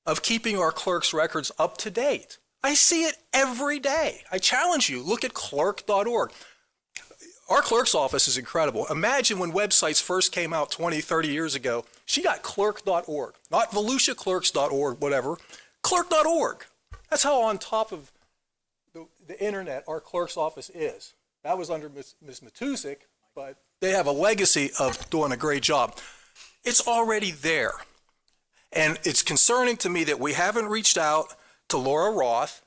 of keeping our clerk's records up to date. I see it every day. I challenge you, look at clerk.org. Our clerk's office is incredible. Imagine when websites first came out 20, 30 years ago, she got clerk.org, not VolusiaClerks.org, whatever, clerk.org. That's how on top of the internet our clerk's office is. That was under Ms. Matusik, but they have a legacy of doing a great job. It's already there. And it's concerning to me that we haven't reached out to Laura Roth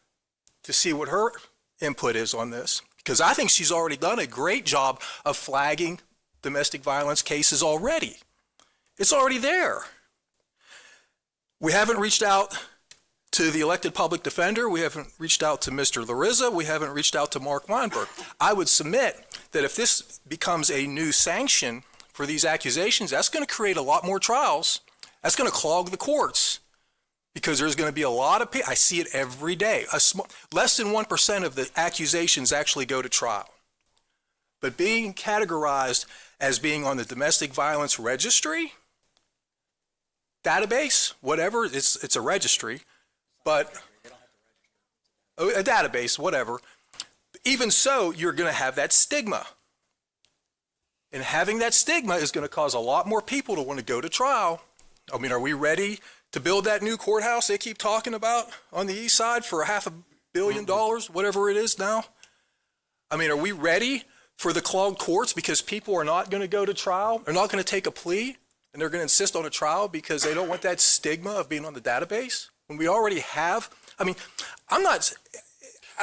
to see what her input is on this, because I think she's already done a great job of flagging domestic violence cases already. It's already there. We haven't reached out to the elected public defender. We haven't reached out to Mr. Larissa. We haven't reached out to Mark Weinberg. I would submit that if this becomes a new sanction for these accusations, that's going to create a lot more trials. That's going to clog the courts, because there's going to be a lot of people. I see it every day. Less than 1% of the accusations actually go to trial. But being categorized as being on the domestic violence registry, database, whatever, it's a registry, but a database, whatever. Even so, you're going to have that stigma. And having that stigma is going to cause a lot more people to want to go to trial. I mean, are we ready to build that new courthouse they keep talking about on the east side for $500 million, whatever it is now? I mean, are we ready for the clogged courts because people are not going to go to trial? They're not going to take a plea, and they're going to insist on a trial because they don't want that stigma of being on the database? When we already have, I mean, I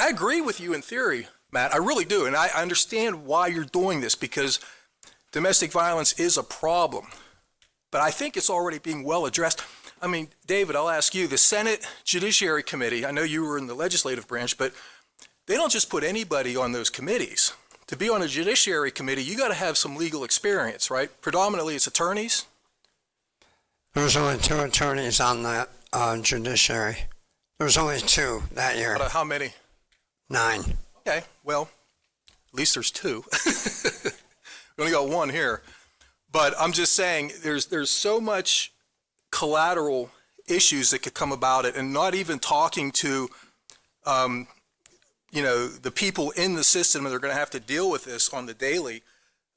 agree with you in theory, Matt, I really do. And I understand why you're doing this, because domestic violence is a problem. But I think it's already being well addressed. I mean, David, I'll ask you, the Senate Judiciary Committee, I know you were in the legislative branch, but they don't just put anybody on those committees. To be on a Judiciary Committee, you got to have some legal experience, right? Predominantly it's attorneys. There's only 2 attorneys on that judiciary. There's only 2 that year. How many? 9. Okay, well, at least there's 2. We only got 1 here. But I'm just saying there's so much collateral issues that could come about it, and not even talking to, the people in the system that are going to have to deal with this on the daily,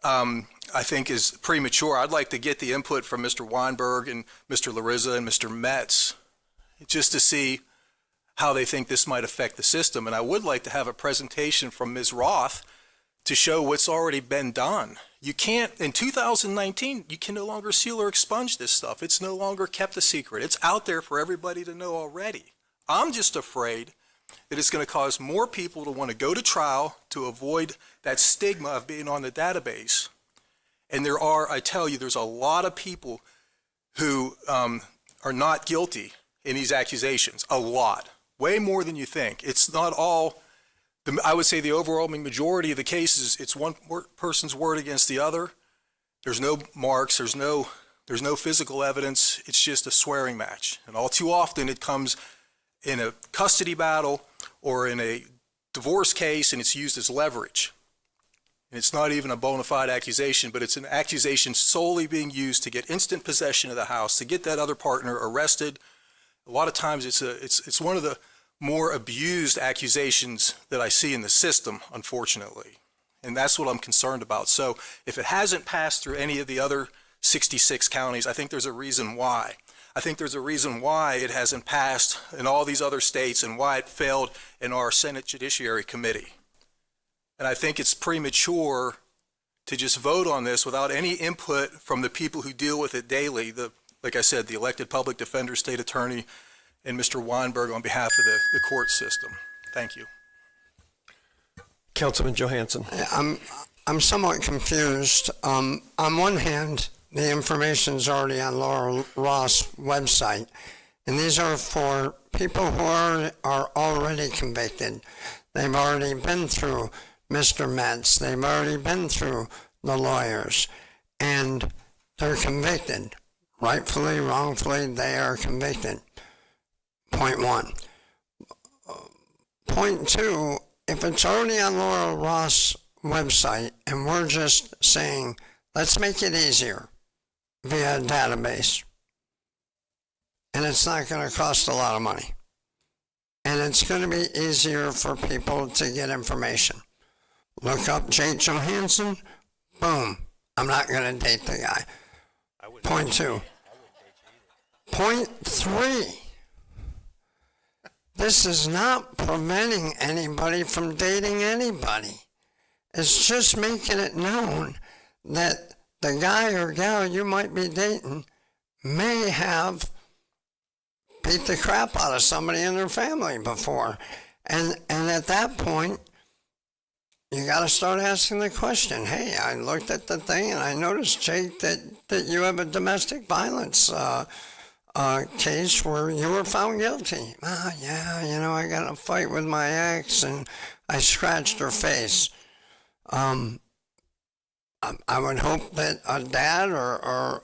I think is premature. I'd like to get the input from Mr. Weinberg and Mr. Larissa and Mr. Metz just to see how they think this might affect the system. And I would like to have a presentation from Ms. Roth to show what's already been done. You can't, in 2019, you can no longer seal or expunge this stuff. It's no longer kept a secret. It's out there for everybody to know already. I'm just afraid that it's going to cause more people to want to go to trial to avoid that stigma of being on the database. And I tell you, there's a lot of people who are not guilty in these accusations. A lot. Way more than you think. It's not all, I would say the overwhelming majority of the cases, it's one person's word against the other. There's no marks, there's no physical evidence. It's just a swearing match. And all too often it comes in a custody battle or in a divorce case, and it's used as leverage. And it's not even a bona fide accusation, but it's an accusation solely being used to get instant possession of the house, to get that other partner arrested. A lot of times it's one of the more abused accusations that I see in the system, unfortunately. And that's what I'm concerned about. So if it hasn't passed through any of the other 66 counties, I think there's a reason why. I think there's a reason why it hasn't passed in all these other states and why it failed in our Senate Judiciary Committee. And I think it's premature to just vote on this without any input from the people who deal with it daily. Like I said, the elected public defender, state attorney, and Mr. Weinberg on behalf of the court system. Thank you. Councilman Johansson. I'm somewhat confused. On one hand, the information's already on Laura Ross' website, and these are for people who are already convicted. They've already been through Mr. Metz. They've already been through the lawyers, and they're convicted. Rightfully, wrongfully, they are convicted. Point one. Point two, if it's already on Laura Ross' website and we're just saying, let's make it easier via a database, and it's not going to cost a lot of money, and it's going to be easier for people to get information. Look up Jake Johansson, boom, I'm not going to date the guy. Point two. Point three. This is not preventing anybody from dating anybody. It's just making it known that the guy or gal you might be dating may have beat the crap out of somebody in their family before. And at that point, you got to start asking the question, hey, I looked at the thing and I noticed, Jake, that you have a domestic violence case where you were found guilty. Yeah, I got in a fight with my ex and I scratched her face. I would hope that a dad or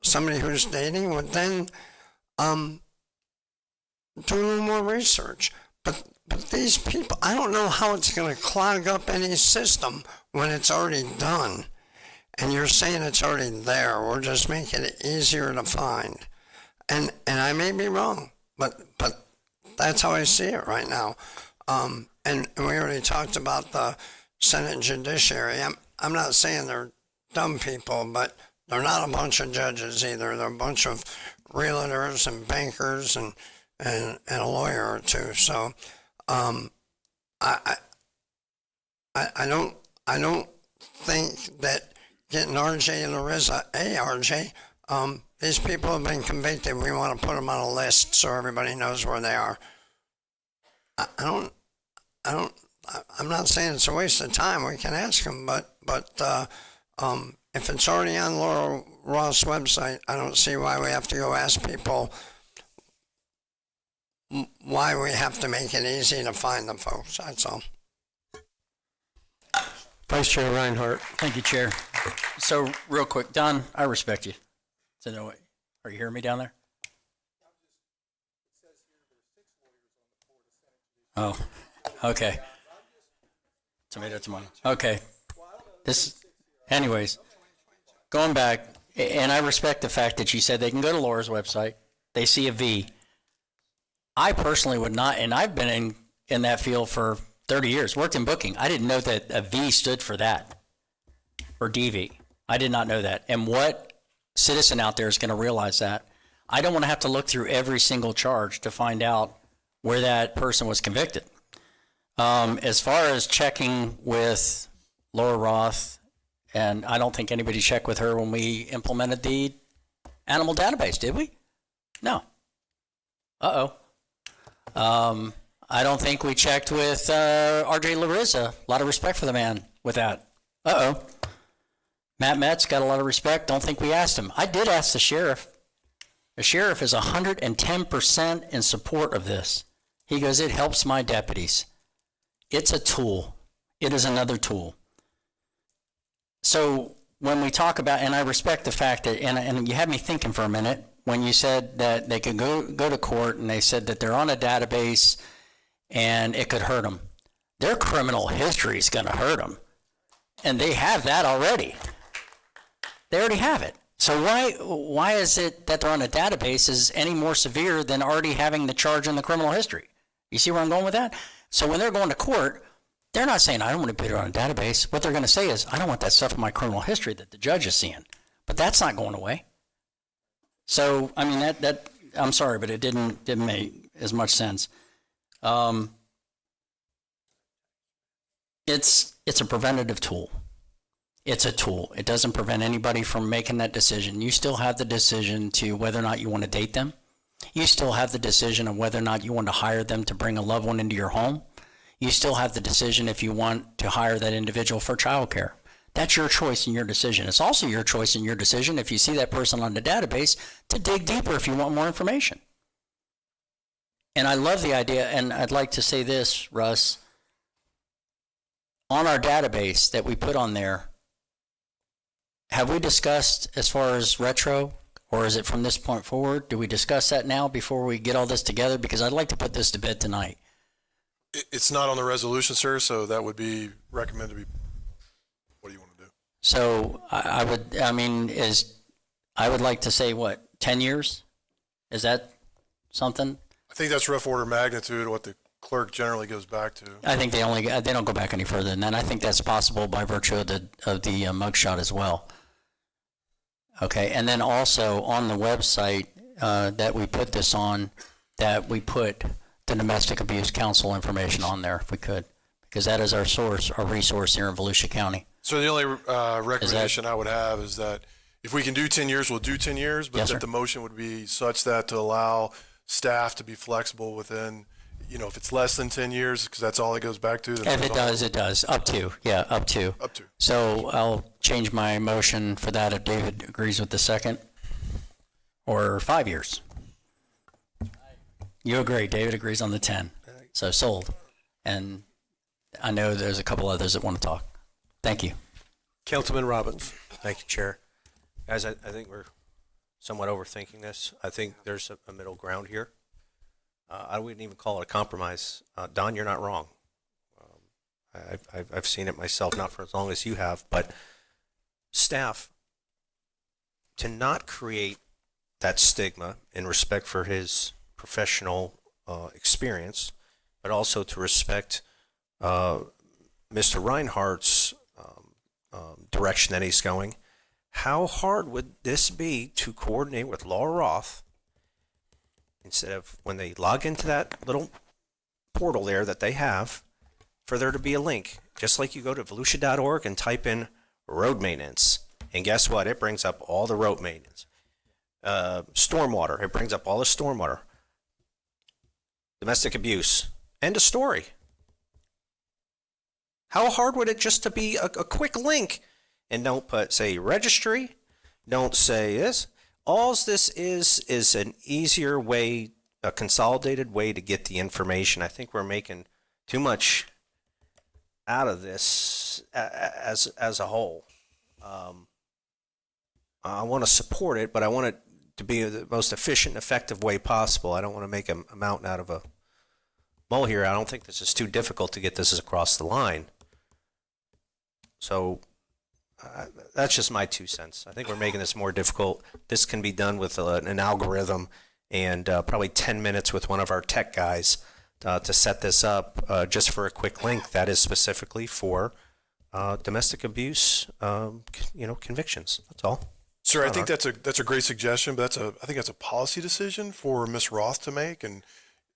somebody who's dating would then do a little more research. But these people, I don't know how it's going to clog up any system when it's already done. And you're saying it's already there. We're just making it easier to find. And I may be wrong, but that's how I see it right now. And we already talked about the Senate Judiciary. I'm not saying they're dumb people, but they're not a bunch of judges either. They're a bunch of realtors and bankers and a lawyer or two. So I don't think that getting RJ Larissa, RJ, these people have been convicted. We want to put them on a list so everybody knows where they are. I'm not saying it's a waste of time. We can ask them, but if it's already on Laura Ross' website, I don't see why we have to go ask people why we have to make it easy to find the folks. That's all. Vice Chair Reinhardt. Thank you, Chair. So real quick, Don, I respect you. So no way. Are you hearing me down there? Oh, okay. Tomato. Okay. Anyways, going back, and I respect the fact that you said they can go to Laura's website, they see a V. I personally would not, and I've been in that field for 30 years, worked in booking. I didn't know that a V stood for that, or DV. I did not know that. And what citizen out there is going to realize that? I don't want to have to look through every single charge to find out where that person was convicted. As far as checking with Laura Roth, and I don't think anybody checked with her when we implemented the animal database, did we? No. I don't think we checked with RJ Larissa. A lot of respect for the man with that. Matt Metz got a lot of respect. Don't think we asked him. I did ask the sheriff. The sheriff is 110% in support of this. He goes, it helps my deputies. It's a tool. It is another tool. So when we talk about, and I respect the fact that, and you had me thinking for a minute, when you said that they could go to court and they said that they're on a database and it could hurt them. their criminal history is going to hurt them. And they have that already. They already have it. So why is it that they're on a database is any more severe than already having the charge in the criminal history? You see where I'm going with that? So when they're going to court, they're not saying, I don't want to put it on a database. What they're going to say is, I don't want that stuff in my criminal history that the judge is seeing. But that's not going away. So, I mean, that I'm sorry, but it didn't make as much sense. It's a preventative tool. It's a tool. It doesn't prevent anybody from making that decision. You still have the decision to whether or not you want to date them. You still have the decision of whether or not you want to hire them to bring a loved one into your home. You still have the decision if you want to hire that individual for childcare. That's your choice and your decision. It's also your choice and your decision if you see that person on the database to dig deeper if you want more information. And I love the idea, and I'd like to say this, Russ. On our database that we put on there, have we discussed as far as retro, or is it from this point forward? Do we discuss that now before we get all this together? Because I'd like to put this to bed tonight. It's not on the resolution, sir, so that would be recommended to be, what do you want to do? So I would like to say, what, 10 years? Is that something? I think that's rough order of magnitude, what the clerk generally goes back to. I think they don't go back any further than that. I think that's possible by virtue of the mugshot as well. Okay, and then also on the website that we put this on, that we put the Domestic Abuse Council information on there if we could, because that is our source, our resource here in Volusia County. So the only recommendation I would have is that if we can do 10 years, we'll do 10 years, but Yes, that sir. the motion would be such that to allow staff to be flexible within, if it's less than 10 years, because that's all it goes back to. If it does, it does. Up to. Yeah, up to. Up to. So I'll change my motion for that if David agrees with the second. Or 5 years. You agree. David agrees on the 10. So sold. And I know there's a couple others that want to talk. Thank you. Councilman Robbins. Thank you, Chair. Guys, I think we're somewhat overthinking this. I think there's a middle ground here. I wouldn't even call it a compromise. Don, you're not wrong. I've seen it myself, not for as long as you have, but staff, to not create that stigma in respect for his professional experience, but also to respect Mr. Reinhardt's direction that he's going, how hard would this be to coordinate with Laura Roth instead of when they log into that little portal there that they have, for there to be a link, just like you go to volusia.org and type in road maintenance, and guess what? It brings up all the road maintenance. Stormwater, it brings up all the stormwater. Domestic abuse, end of story. How hard would it just to be a quick link, and don't put, say, registry, don't say this. All this is an easier way, a consolidated way to get the information. I think we're making too much out of this as a whole. I want to support it, but I want it to be the most efficient, effective way possible. I don't want to make a mountain out of a mole here. I don't think this is too difficult to get this across the line. So that's just my 2 cents. I think we're making this more difficult. This can be done with an algorithm and probably 10 minutes with one of our tech guys to set this up just for a quick link that is specifically for domestic abuse, convictions. That's all. Sir, I think that's a great suggestion, but I think that's a policy decision for Ms. Roth to make. And,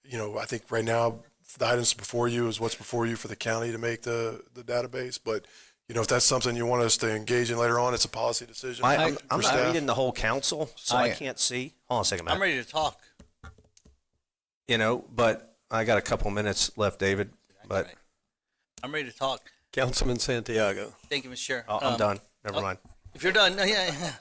I think right now the items before you is what's before you for the county to make the database. But, if that's something you want us to engage in later on, it's a policy decision. I'm for staff. reading the whole council, so I can't see. Hold on a second, Matt. I'm ready to talk. But I got a couple minutes left, David. But I'm ready to talk. Councilman Santiago. Thank you, Mr. Chair. I'm done. Never mind. If you're done, yeah.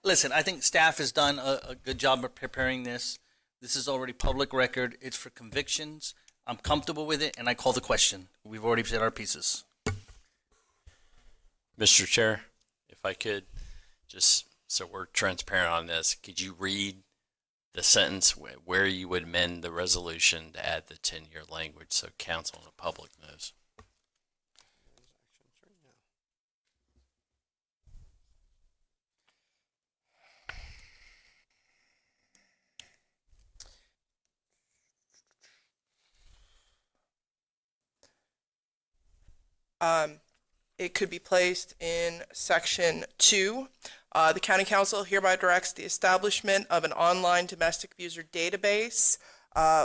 Listen, I think staff has done a good job of preparing this. This is already public record. It's for convictions. I'm comfortable with it, and I call the question. We've already said our pieces. Mr. Chair, if I could, just so we're transparent on this, could you read the sentence where you would amend the resolution to add the 10-year language so council and the public knows? It could be placed in section 2. The county council hereby directs the establishment of an online domestic abuser database,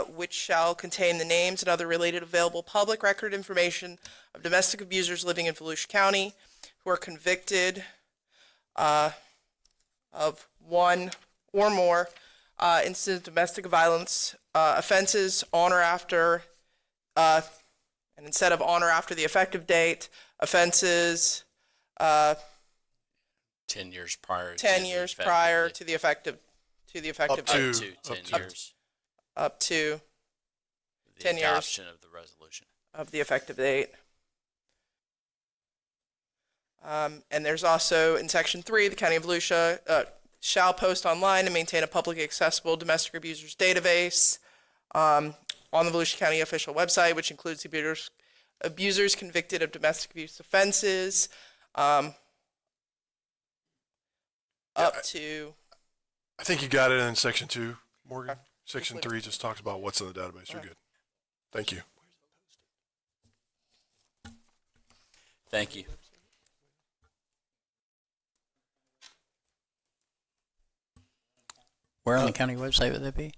which shall contain the names and other related available public record information of domestic abusers living in Volusia County who are convicted of one or more instances of domestic violence offenses on or after, and instead of on or after the effective date, offenses 10 years prior. 10 years prior to the effective Up to date. 10 years. Up to The 10 years adoption of the resolution. of the effective date. And there's also in section 3, the County of Volusia shall post online and maintain a publicly accessible domestic abusers database on the Volusia County official website, which includes abusers convicted of domestic abuse offenses, up to. I think you got it in section 2, Morgan. Section 3 just talks about what's in the database. You're good. Thank you. Thank you. Where on the county website would that be?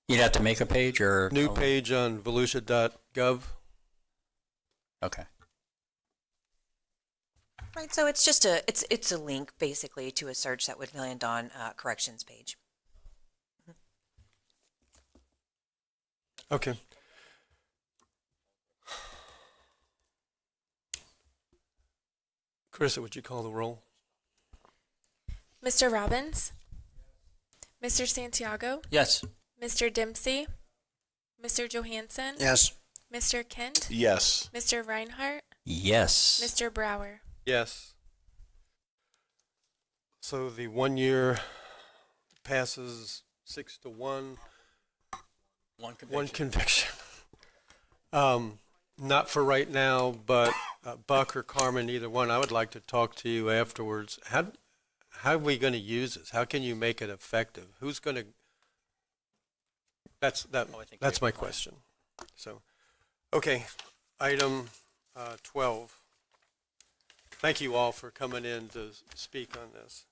You'd have to make a page or? New page on volusia.gov. Okay. Right, so it's just it's a link basically to a search that would land on corrections page. Okay. Carissa, would you call the roll? Mr. Robbins? Mr. Santiago? Yes. Mr. Dempsey? Mr. Johansson? Yes. Mr. Kent? Yes. Mr. Reinhardt? Yes. Mr. Brower? Yes. So the 1 year passes 6-1. One conviction. Not for right now, but Buck or Carmen, either one, I would like to talk to you afterwards. How are we going to use this? How can you make it effective? Who's going to? That's my question. So, okay, item 12. Thank you all for coming in to speak on this.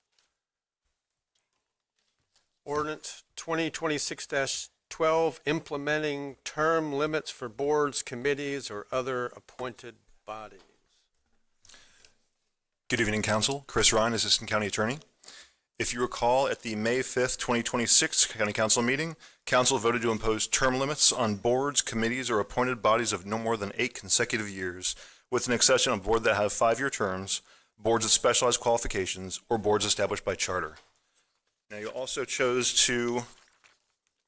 Ordinance 2026-12, implementing term limits for boards, committees, or other appointed bodies. Good evening, Council. Chris Ryan, Assistant County Attorney. If you recall, at the May 5th, 2026 County Council meeting, Council voted to impose term limits on boards, committees, or appointed bodies of no more than 8 consecutive years, with an exception of boards that have 5-year terms, boards of specialized qualifications, or boards established by charter. Now, you also chose to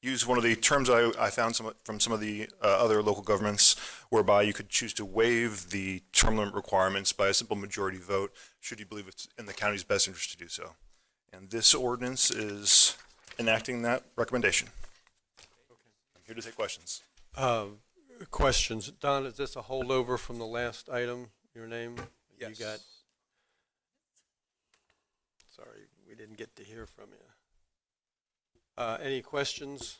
use one of the terms I found from some of the other local governments, whereby you could choose to waive the term limit requirements by a simple majority vote, should you believe it's in the county's best interest to do so. And this ordinance is enacting that recommendation. I'm here to take questions. Questions. Don, is this a holdover from the last item, your name? Yes. You got, sorry, we didn't get to hear from you. Any questions?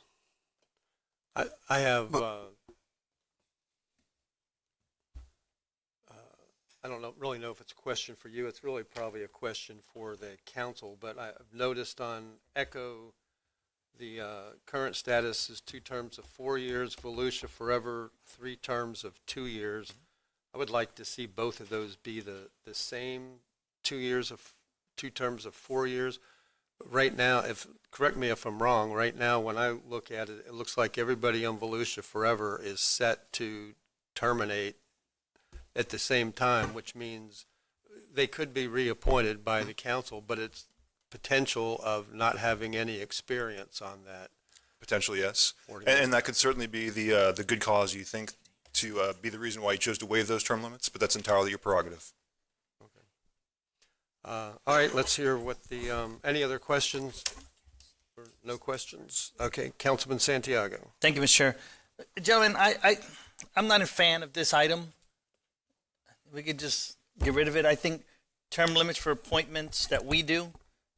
I have, I don't really know if it's a question for you. It's really probably a question for the council, but I've noticed on ECHO, the current status is 2 terms of 4 years, Volusia Forever, 3 terms of 2 years. I would like to see both of those be the same 2 terms of 4 years. Right now, correct me if I'm wrong, right now when I look at it, it looks like everybody on Volusia Forever is set to terminate at the same time, which means they could be reappointed by the council, but it's potential of not having any experience on that. Potentially, yes. And that could certainly be the good cause, you think, to be the reason why you chose to waive those term limits, but that's entirely your prerogative. All right, let's hear what the, any other questions? Or no questions? Okay, Councilman Santiago. Thank you, Mr. Chair. Gentlemen, I'm not a fan of this item. We could just get rid of it. I think term limits for appointments that we do,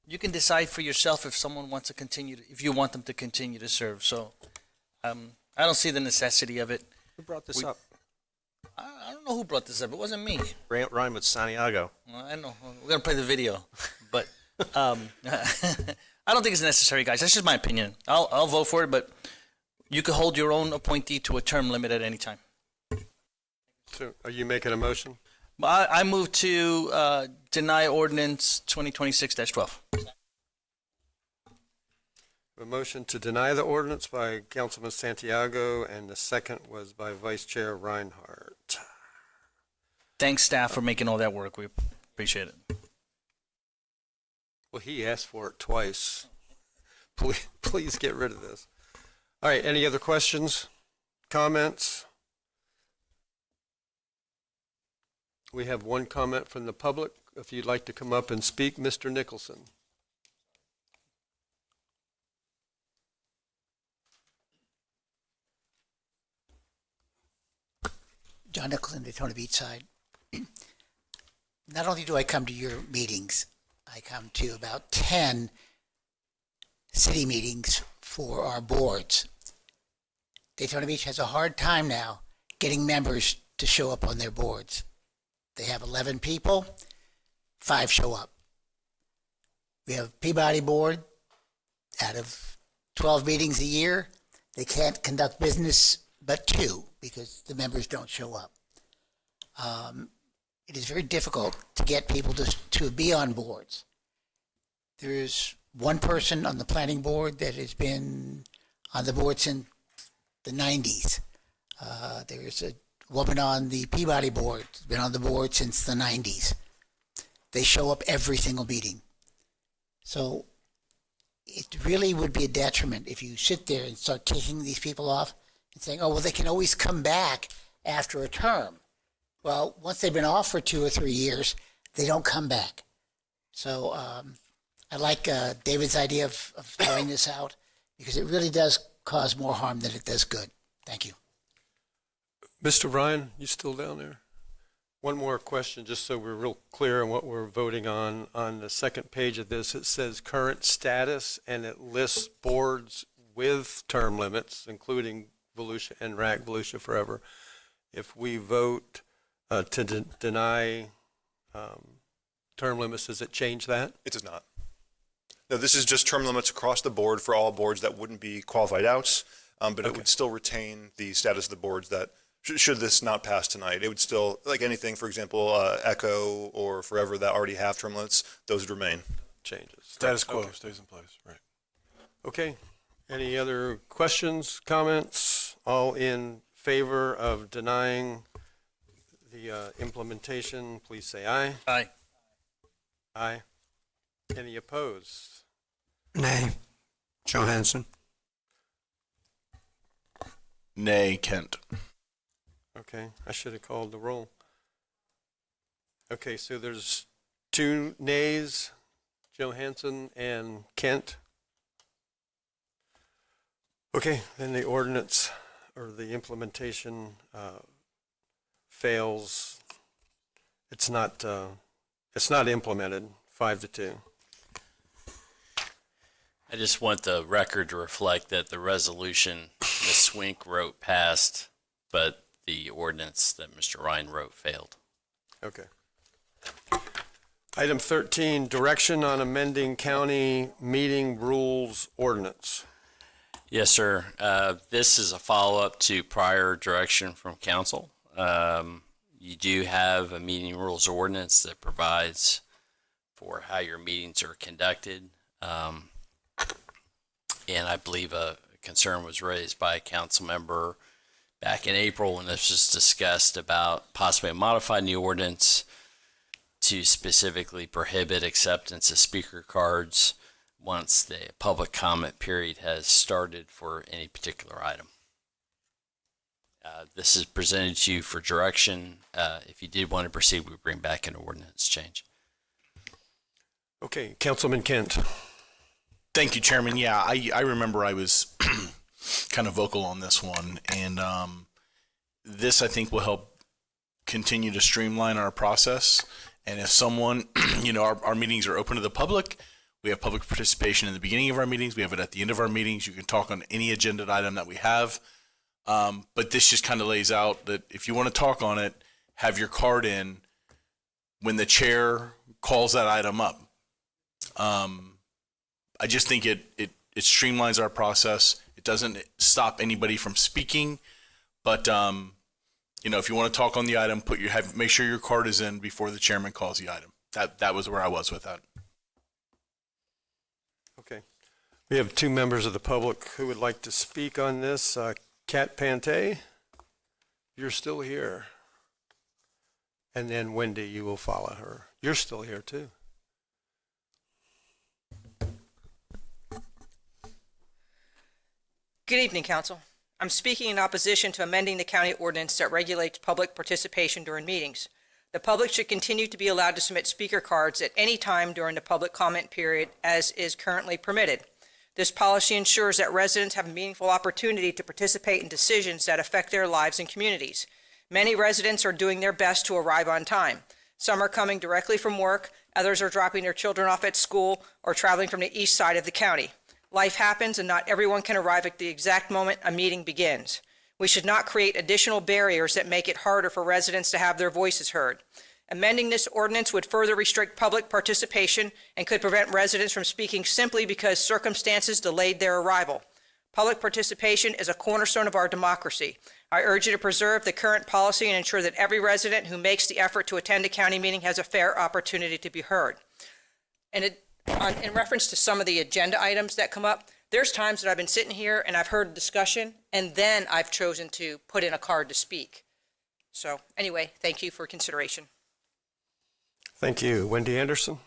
you can decide for yourself if someone wants to continue, if you want them to continue to serve. So I don't see the necessity of it. Who brought this up? don't know who brought this up. It wasn't me. Rhyme with Santiago. Well, I know. We're going to play the video. But I don't think it's necessary, guys. That's just my opinion. I'll vote for it, but you could hold your own appointee to a term limit at any time. So are you making a motion? I move to deny ordinance 2026-12. A motion to deny the ordinance by Councilman Santiago, and the second was by Vice Chair Reinhardt. Thanks, staff, for making all that work. We appreciate it. Well, he asked for it twice. Please get rid of this. All right, any other questions, comments? We have one comment from the public. If you'd like to come up and speak, Mr. Nicholson. John Nicholson, Daytona Beach side. Not only do I come to your meetings, I come to about 10 city meetings for our boards. Daytona Beach has a hard time now getting members to show up on their boards. They have 11 people, 5 show up. We have Peabody Board. Out of 12 meetings a year, they can't conduct business but 2 because the members don't show up. It is very difficult to get people to be on boards. There is one person on the planning board that has been on the board since the 90s. There's a woman on the Peabody board, been on the board since the 90s. They show up every single meeting. So it really would be a detriment if you sit there and start kicking these people off and saying, oh, well, they can always come back after a term. Well, once they've been off for 2 or 3 years, they don't come back. So I like David's idea of throwing this out because it really does cause more harm than it does good. Thank you. Mr. Ryan, you still down there? One more question, just so we're real clear on what we're voting on. On the second page of this, it says current status, and it lists boards with term limits, including Volusia and RAC, Volusia Forever. If we vote to deny term limits, does it change that? It does not. No, this is just term limits across the board for all boards that wouldn't be qualified outs, but it would still retain the status of the boards that, should this not pass tonight, it would still, like anything, for example, Echo or Forever that already have term limits, those would remain. Changes. Status quo stays in place, right? Okay. Any other questions, comments? All in favor of denying the implementation, please say aye. Aye. Aye. Any opposed? Nay. Johansson. Nay, Kent. Okay, I should have called the roll. Okay, so there's 2 nays, Johansson and Kent. Okay, then the ordinance or the implementation fails. It's not implemented, 5-2. I just want the record to reflect that the resolution Ms. Swink wrote passed, but the ordinance that Mr. Ryan wrote failed. Okay. Item 13, direction on amending county meeting rules ordinance. Yes, sir. This is a follow-up to prior direction from council. You do have a meeting rules ordinance that provides for how your meetings are conducted. And I believe a concern was raised by a council member back in April when this was discussed about possibly a modified new ordinance to specifically prohibit acceptance of speaker cards once the public comment period has started for any particular item. This is presented to you for direction. If you did want to proceed, we bring back an ordinance change. Okay, Councilman Kent. Thank you, Chairman. Yeah, I remember I was kind of vocal on this one, and this I think will help continue to streamline our process. And if someone, our meetings are open to the public. We have public participation in the beginning of our meetings. We have it at the end of our meetings. You can talk on any agenda item that we have. But this just kind of lays out that if you want to talk on it, have your card in when the chair calls that item up. I just think it streamlines our process. It doesn't stop anybody from speaking, but if you want to talk on the item, make sure your card is in before the chairman calls the item. That was where I was with that. Okay. We have two members of the public who would like to speak on this. Kat Pante, you're still here. And then Wendy, you will follow her. You're still here too. Good evening, Council. I'm speaking in opposition to amending the county ordinance that regulates public participation during meetings. The public should continue to be allowed to submit speaker cards at any time during the public comment period as is currently permitted. This policy ensures that residents have a meaningful opportunity to participate in decisions that affect their lives and communities. Many residents are doing their best to arrive on time. Some are coming directly from work, others are dropping their children off at school or traveling from the east side of the county. Life happens and not everyone can arrive at the exact moment a meeting begins. We should not create additional barriers that make it harder for residents to have their voices heard. Amending this ordinance would further restrict public participation and could prevent residents from speaking simply because circumstances delayed their arrival. Public participation is a cornerstone of our democracy. I urge you to preserve the current policy and ensure that every resident who makes the effort to attend a county meeting has a fair opportunity to be heard. And in reference to some of the agenda items that come up, there's times that I've been sitting here and I've heard a discussion and then I've chosen to put in a card to speak. So anyway, thank you for consideration. Thank you. Wendy Anderson?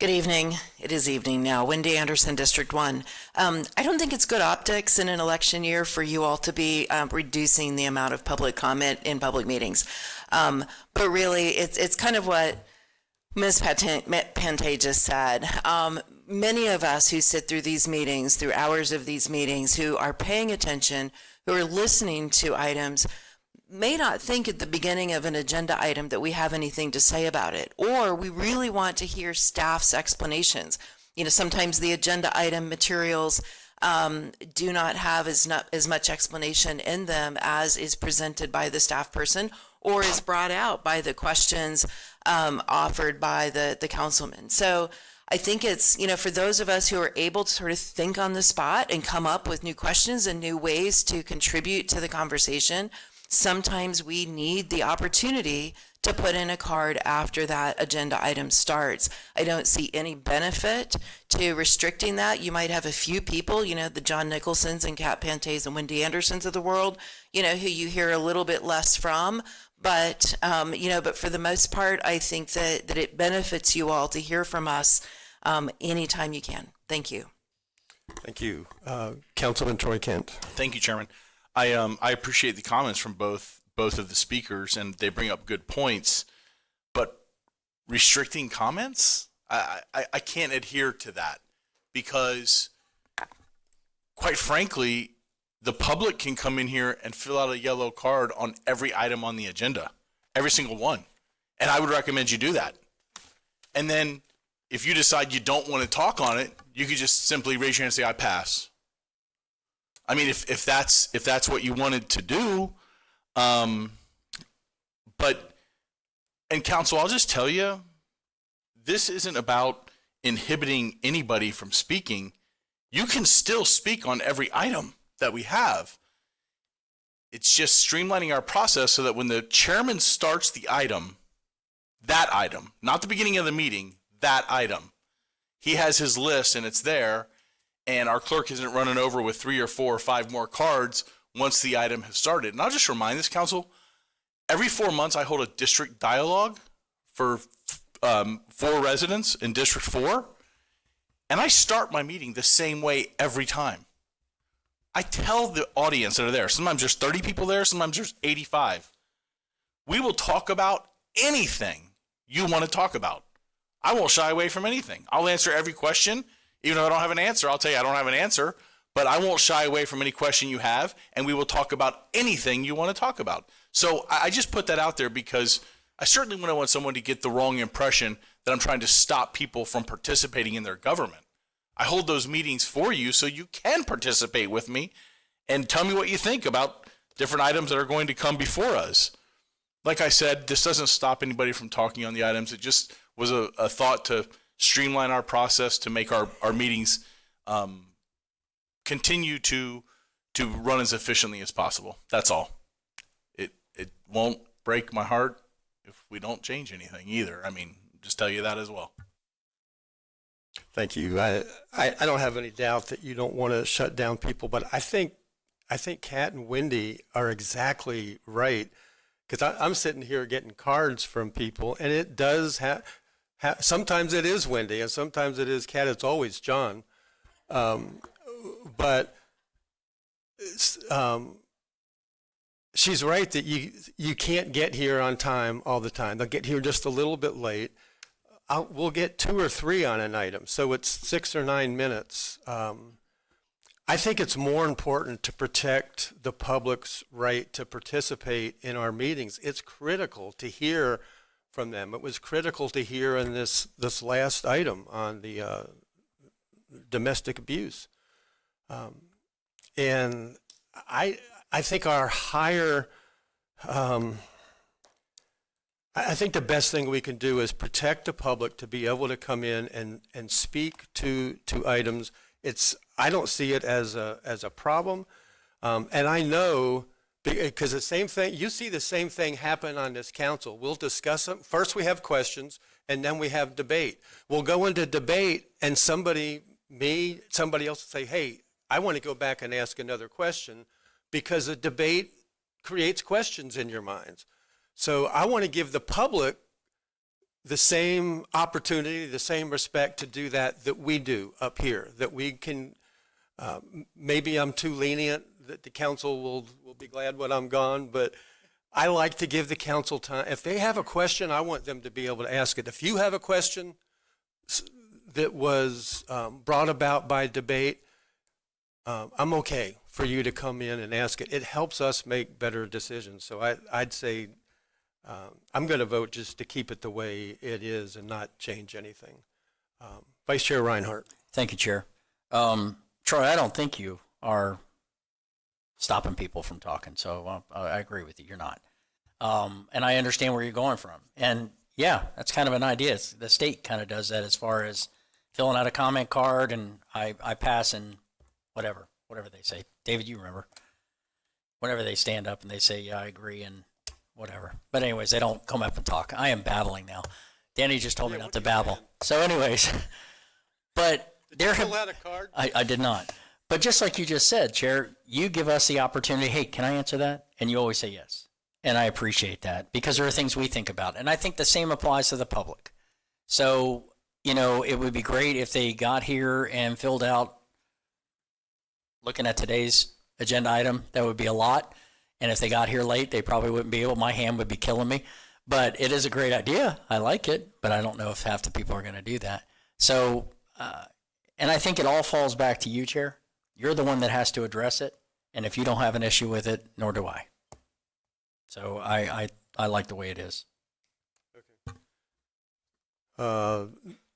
Good evening. It is evening now. Wendy Anderson, District 1. I don't think it's good optics in an election year for you all to be reducing the amount of public comment in public meetings. But really, it's kind of what Ms. Pante just said. Many of us who sit through these meetings, through hours of these meetings, who are paying attention, who are listening to items, may not think at the beginning of an agenda item that we have anything to say about it, or we really want to hear staff's explanations. Sometimes the agenda item materials do not have as much explanation in them as is presented by the staff person or is brought out by the questions offered by the councilman. So I think it's, for those of us who are able to sort of think on the spot and come up with new questions and new ways to contribute to the conversation, sometimes we need the opportunity to put in a card after that agenda item starts. I don't see any benefit to restricting that. You might have a few people, the John Nicholsons and Kat Pantes and Wendy Andersons of the world, who you hear a little bit less from. But, but for the most part, I think that it benefits you all to hear from us anytime you can. Thank you. Thank you. Councilman Troy Kent. Thank you, Chairman. I appreciate the comments from both of the speakers, and they bring up good points. But restricting comments, I can't adhere to that because, quite frankly, the public can come in here and fill out a yellow card on every item on the agenda, every single one. And I would recommend you do that. And then if you decide you don't want to talk on it, you could just simply raise your hand and say, I pass. I mean, if that's what you wanted to do, and council, I'll just tell you, this isn't about inhibiting anybody from speaking. You can still speak on every item that we have. It's just streamlining our process so that when the chairman starts the item, that item, not the beginning of the meeting, that item, he has his list and it's there. And our clerk isn't running over with 3 or 4 or 5 more cards once the item has started. And I'll just remind this council, every 4 months I hold a district dialogue for 4 residents in District 4. And I start my meeting the same way every time. I tell the audience that are there, sometimes there's 30 people there, sometimes there's 85. We will talk about anything you want to talk about. I won't shy away from anything. I'll answer every question. Even if I don't have an answer, I'll tell you I don't have an answer, but I won't shy away from any question you have, and we will talk about anything you want to talk about. So I just put that out there because I certainly wouldn't want someone to get the wrong impression that I'm trying to stop people from participating in their government. I hold those meetings for you so you can participate with me and tell me what you think about different items that are going to come before us. Like I said, this doesn't stop anybody from talking on the items. It just was a thought to streamline our process to make our meetings continue to run as efficiently as possible. That's all. It won't break my heart if we don't change anything either. I mean, just tell you that as well. Thank you. I don't have any doubt that you don't want to shut down people, but I think Kat and Wendy are exactly right, because I'm sitting here getting cards from people, and it does sometimes it is Wendy, and sometimes it is Kat. It's always John, but she's right that you can't get here on time all the time. They'll get here just a little bit late. We'll get 2 or 3 on an item, so it's 6 or 9 minutes. I think it's more important to protect the public's right to participate in our meetings. It's critical to hear from them. It was critical to hear in this last item on the domestic abuse. And I think our higher, I think the best thing we can do is protect the public to be able to come in and speak to items. I don't see it as a problem. And I know, because the same thing, you see the same thing happen on this council. We'll discuss them. First we have questions, and then we have debate. We'll go into debate, and somebody else will say, hey, I want to go back and ask another question, because a debate creates questions in your minds. So I want to give the public the same opportunity, the same respect to do that we do up here, that we can, maybe I'm too lenient, that the council will be glad when I'm gone, but I like to give the council time. If they have a question, I want them to be able to ask it. If you have a question that was brought about by debate, I'm okay for you to come in and ask it. It helps us make better decisions. So I'd say I'm going to vote just to keep it the way it is and not change anything. Vice Chair Reinhardt. Thank you, Chair. Troy, I don't think you are stopping people from talking, so I agree with you. You're not. And I understand where you're going from. And yeah, that's kind of an idea. The state kind of does that as far as filling out a comment card, and I pass and whatever they say. David, you remember. Whenever they stand up and they say, yeah, I agree, and whatever. But anyways, they don't come up and talk. I am babbling now. Danny just told me not to babble. So anyways, but Did you fill out a card? I did not. But just like you just said, Chair, you give us the opportunity, hey, can I answer that? And you always say yes. And I appreciate that, because there are things we think about. And I think the same applies to the public. So, it would be great if they got here and filled out, looking at today's agenda item, that would be a lot. And if they got here late, they probably wouldn't be able. My hand would be killing me. But it is a great idea. I like it. But I don't know if half the people are going to do that. So, and I think it all falls back to you, Chair. You're the one that has to address it. And if you don't have an issue with it, nor do I. So I like the way it is. Okay.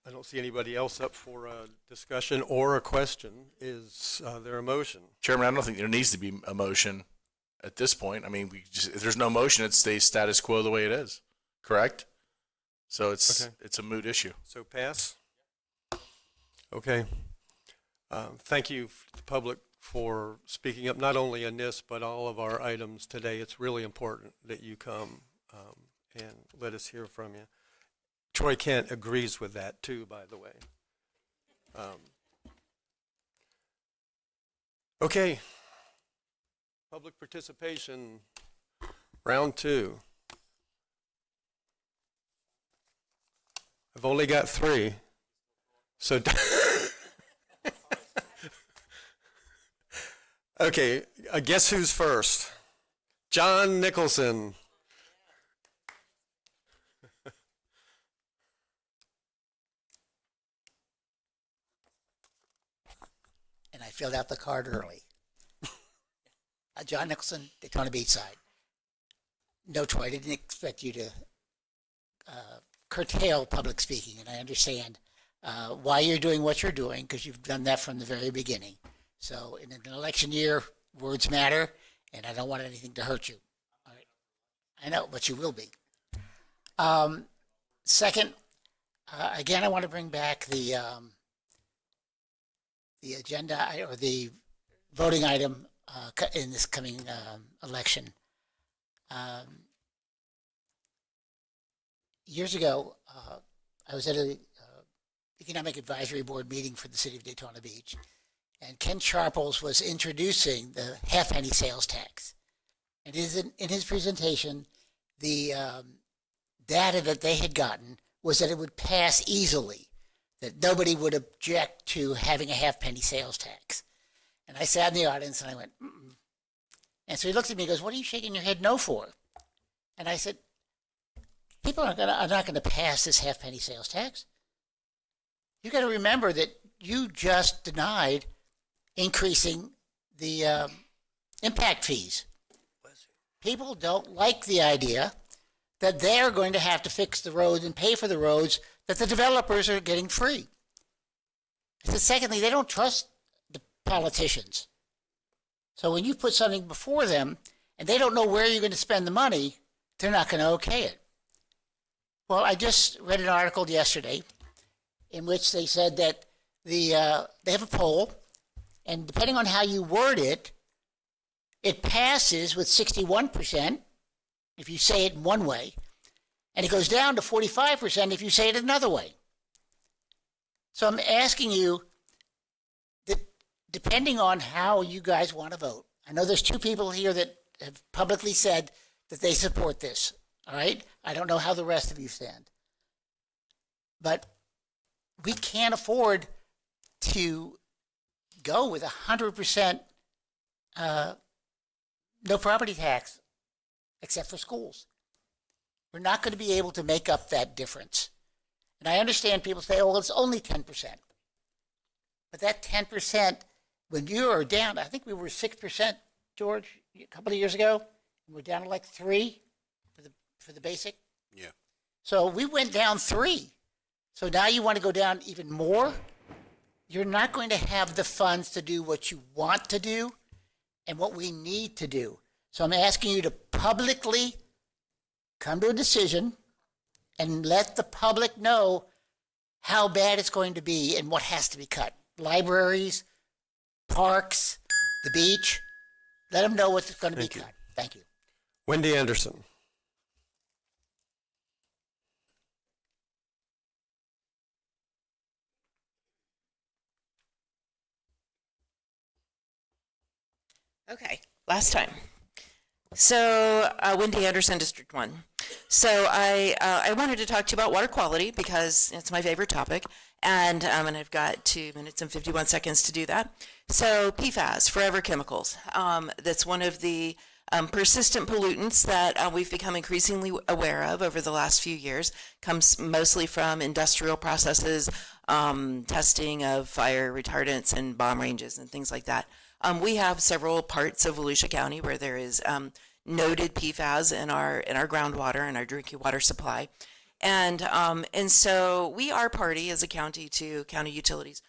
I don't see anybody else up for a discussion or a question. Is there a motion? Chairman, I don't think there needs to be a motion at this point. I mean, if there's no motion, it stays status quo the way it is, correct? So it's a moot issue. So pass? Okay. Thank you, public, for speaking up, not only on this, but all of our items today. It's really important that you come and let us hear from you. Troy Kent agrees with that too, by the way. Okay. Public participation, round 2. I've only got 3. So, okay, guess who's first? John Nicholson. And I filled out the card early. John Nicholson, Daytona Beach side. No, Troy, I didn't expect you to curtail public speaking, and I understand why you're doing what you're doing, because you've done that from the very beginning. So in an election year, words matter, and I don't want anything to hurt you. All right. I know, but you will be. Second, again, I want to bring back the agenda or the voting item in this coming election. Years ago, I was at a economic advisory board meeting for the city of Daytona Beach, and Ken Sharples was introducing the half-penny sales tax. And in his presentation, the data that they had gotten was that it would pass easily, that nobody would object to having a half-penny sales tax. And I sat in the audience and I went, mm-mm. And so he looked at me and goes, "What are you shaking your head no for?" And I said, people are not going to pass this half-penny sales tax. You got to remember that you just denied increasing the impact fees. People don't like the idea that they're going to have to fix the roads and pay for the roads that the developers are getting free. And secondly, they don't trust the politicians. So when you put something before them and they don't know where you're going to spend the money, they're not going to okay it. Well, I just read an article yesterday in which they said that they have a poll, and depending on how you word it, it passes with 61% if you say it in one way, and it goes down to 45% if you say it another way. So I'm asking you that depending on how you guys want to vote, I know there's two people here that have publicly said that they support this, all right? I don't know how the rest of you stand. But we can't afford to go with 100% no property tax, except for schools. We're not going to be able to make up that difference. And I understand people say, oh, well, it's only 10%. But that 10%, when you are down, I think we were 6%, George, a couple of years ago, and we're down to like 3 for the basic. Yeah. So we went down 3. So now you want to go down even more? You're not going to have the funds to do what you want to do and what we need to do. So I'm asking you to publicly come to a decision and let the public know how bad it's going to be and what has to be cut. Libraries, parks, the beach. Let them know what's going to be cut. Thank you. Wendy Anderson. Okay, last time. So, Wendy Anderson, District 1. So I wanted to talk to you about water quality because it's my favorite topic, and I've got 2 minutes and 51 seconds to do that. So PFAS, forever chemicals, that's one of the persistent pollutants that we've become increasingly aware of over the last few years. Comes mostly from industrial processes, testing of fire retardants and bomb ranges and things like that. We have several parts of Volusia County where there is noted PFAS in our groundwater and our drinking water supply, and so we are party as a county to county utilities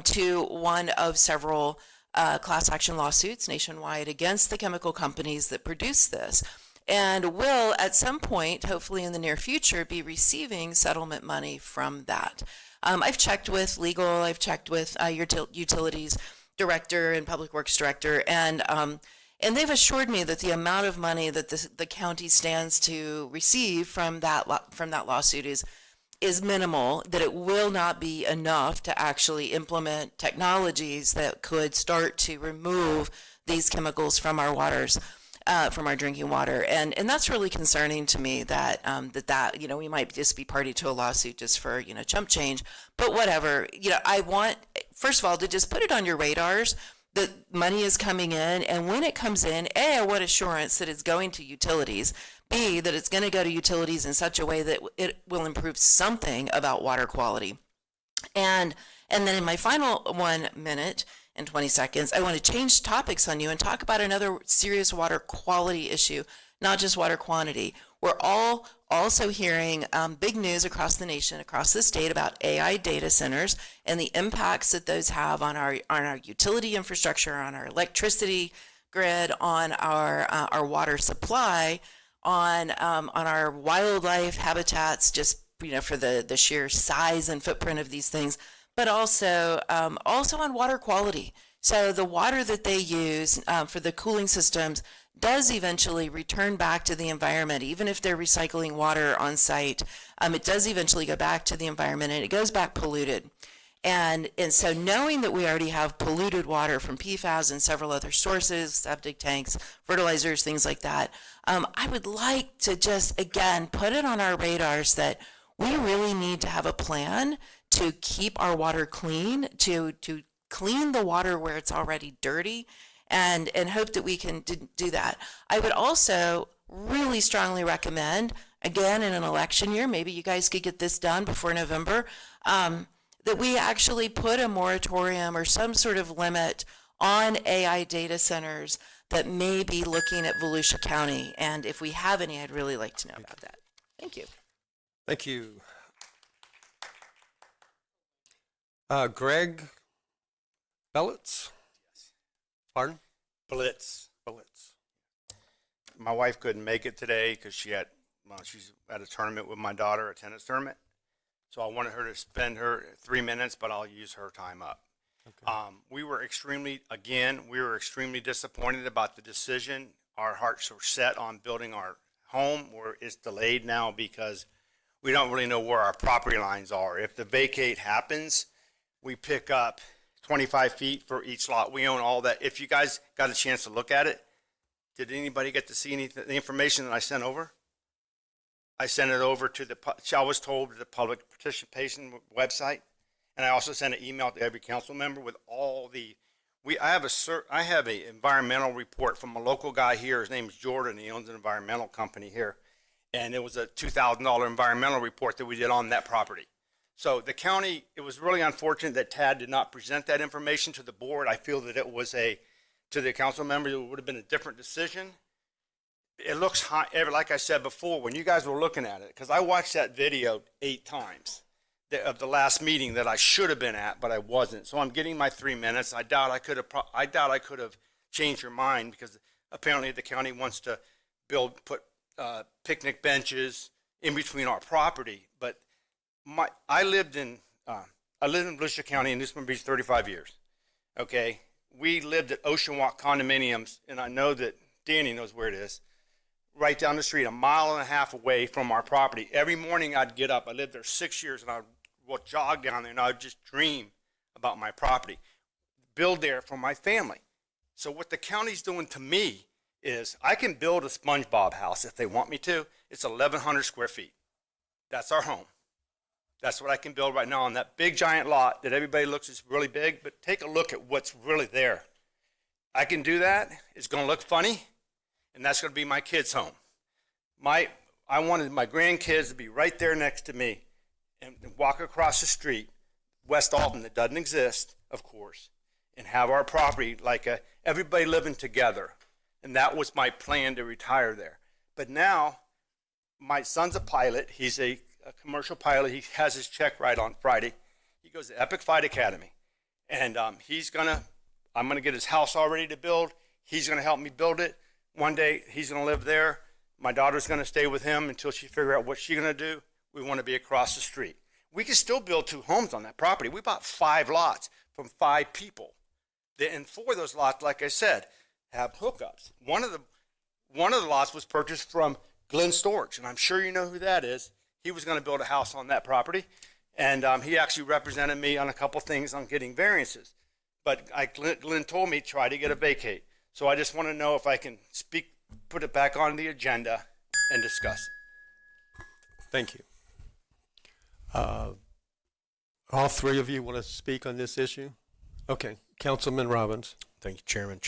to one of several class action lawsuits nationwide against the chemical companies that produce this, and will at some point, hopefully in the near future, be receiving settlement money from that. I've checked with legal, I've checked with your utilities director and public works director, and they've assured me that the amount of money that the county stands to receive from that lawsuit is minimal, that it will not be enough to actually implement technologies that could start to remove these chemicals from our waters, from our drinking water, and that's really concerning to me that we might just be party to a lawsuit just for chump change, but whatever. I want, first of all, to just put it on your radars that money is coming in, and when it comes in, A, I want assurance that it's going to utilities, B, that it's going to go to utilities in such a way that it will improve something about water quality. And then in my final 1 minute and 20 seconds, I want to change topics on you and talk about another serious water quality issue, not just water quantity. we're all also hearing big news across the nation, across the state about AI data centers and the impacts that those have on our utility infrastructure, on our electricity grid, on our water supply, on our wildlife habitats, just for the sheer size and footprint of these things, but also on water quality. So the water that they use for the cooling systems does eventually return back to the environment. Even if they're recycling water on site, it does eventually go back to the environment, and it goes back polluted. And so knowing that we already have polluted water from PFAS and several other sources, septic tanks, fertilizers, things like that, I would like to just, again, put it on our radars that we really need to have a plan to keep our water clean, to clean the water where it's already dirty, and hope that we can do that. I would also really strongly recommend, again, in an election year, maybe you guys could get this done before November, that we actually put a moratorium or some sort of limit on AI data centers that may be looking at Volusia County. And if we have any, I'd really like to know about that. Thank you. Thank you. Greg Bellitz? Pardon? Blitz. Bellitz. My wife couldn't make it today because she's at a tournament with my daughter, a tennis tournament. So I wanted her to spend her 3 minutes, but I'll use her time up. Okay. We were extremely disappointed about the decision. Our hearts were set on building our home, where it's delayed now because we don't really know where our property lines are. If the vacate happens, we pick up 25 feet for each lot. We own all that. If you guys got a chance to look at it, did anybody get to see the information that I sent over? I sent it over to I was told, the public participation website, and I also sent an email to every council member with all the. I have a environmental report from a local guy here. His name is Jordan. He owns an environmental company here, and it was a $2,000 environmental report that we did on that property. So the county, it was really unfortunate that Tad did not present that information to the board. I feel that it was to the council members, it would have been a different decision. It looks high, like I said before, when you guys were looking at it, because I watched that video 8 times of the last meeting that I should have been at, but I wasn't. So I'm getting my 3 minutes. I doubt I could have changed your mind, because apparently the county wants to put picnic benches in between our property. But I lived in Volusia County in Newsom Beach 35 years. Okay, we lived at Ocean Walk condominiums, and I know that Danny knows where it is. Right down the street, 1.5 miles away from our property. Every morning I'd get up. I lived there 6 years, and I would jog down there, and I would just dream about my property, build there for my family. So what the county's doing to me is I can build a SpongeBob house if they want me to. It's 1,100 square feet. That's our home. That's what I can build right now on that big giant lot that everybody looks is really big, but take a look at what's really there. I can do that. It's going to look funny, and that's going to be my kids' home. I wanted my grandkids to be right there next to me and walk across the street, West Alton, that doesn't exist, of course, and have our property like everybody living together. And that was my plan to retire there. But now, my son's a pilot. He's a commercial pilot. He has his check right on Friday. He goes to Epic Flight Academy. And I'm going to get his house all ready to build. He's going to help me build it. One day, he's going to live there. My daughter's going to stay with him until she figures out what she's going to do. We want to be across the street. We can still build 2 homes on that property. We bought 5 lots from 5 people. And 4 of those lots, like I said, have hookups. One of the lots was purchased from Glenn Storch, and I'm sure you know who that is. He was going to build a house on that property, and he actually represented me on a couple things on getting variances. But Glenn told me try to get a vacate. So I just want to know if I can put it back on the agenda and discuss it. Thank you. All 3 of you want to speak on this issue? Okay, Councilman Robbins. Thank you, Chairman.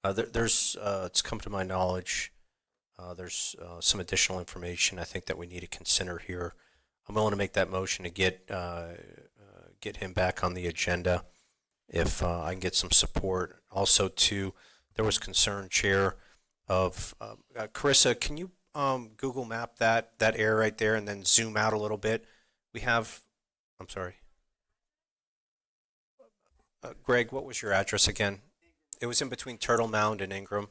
It's come to my knowledge, there's some additional information I think that we need to consider here. I'm willing to make that motion to get him back on the agenda if I can get some support. Also, too, there was concern, Chair, of Carissa. Can you Google map that area right there and then zoom out a little bit? We have, I'm sorry. Greg, what was your address again? It was in between Turtle Mound and Ingram.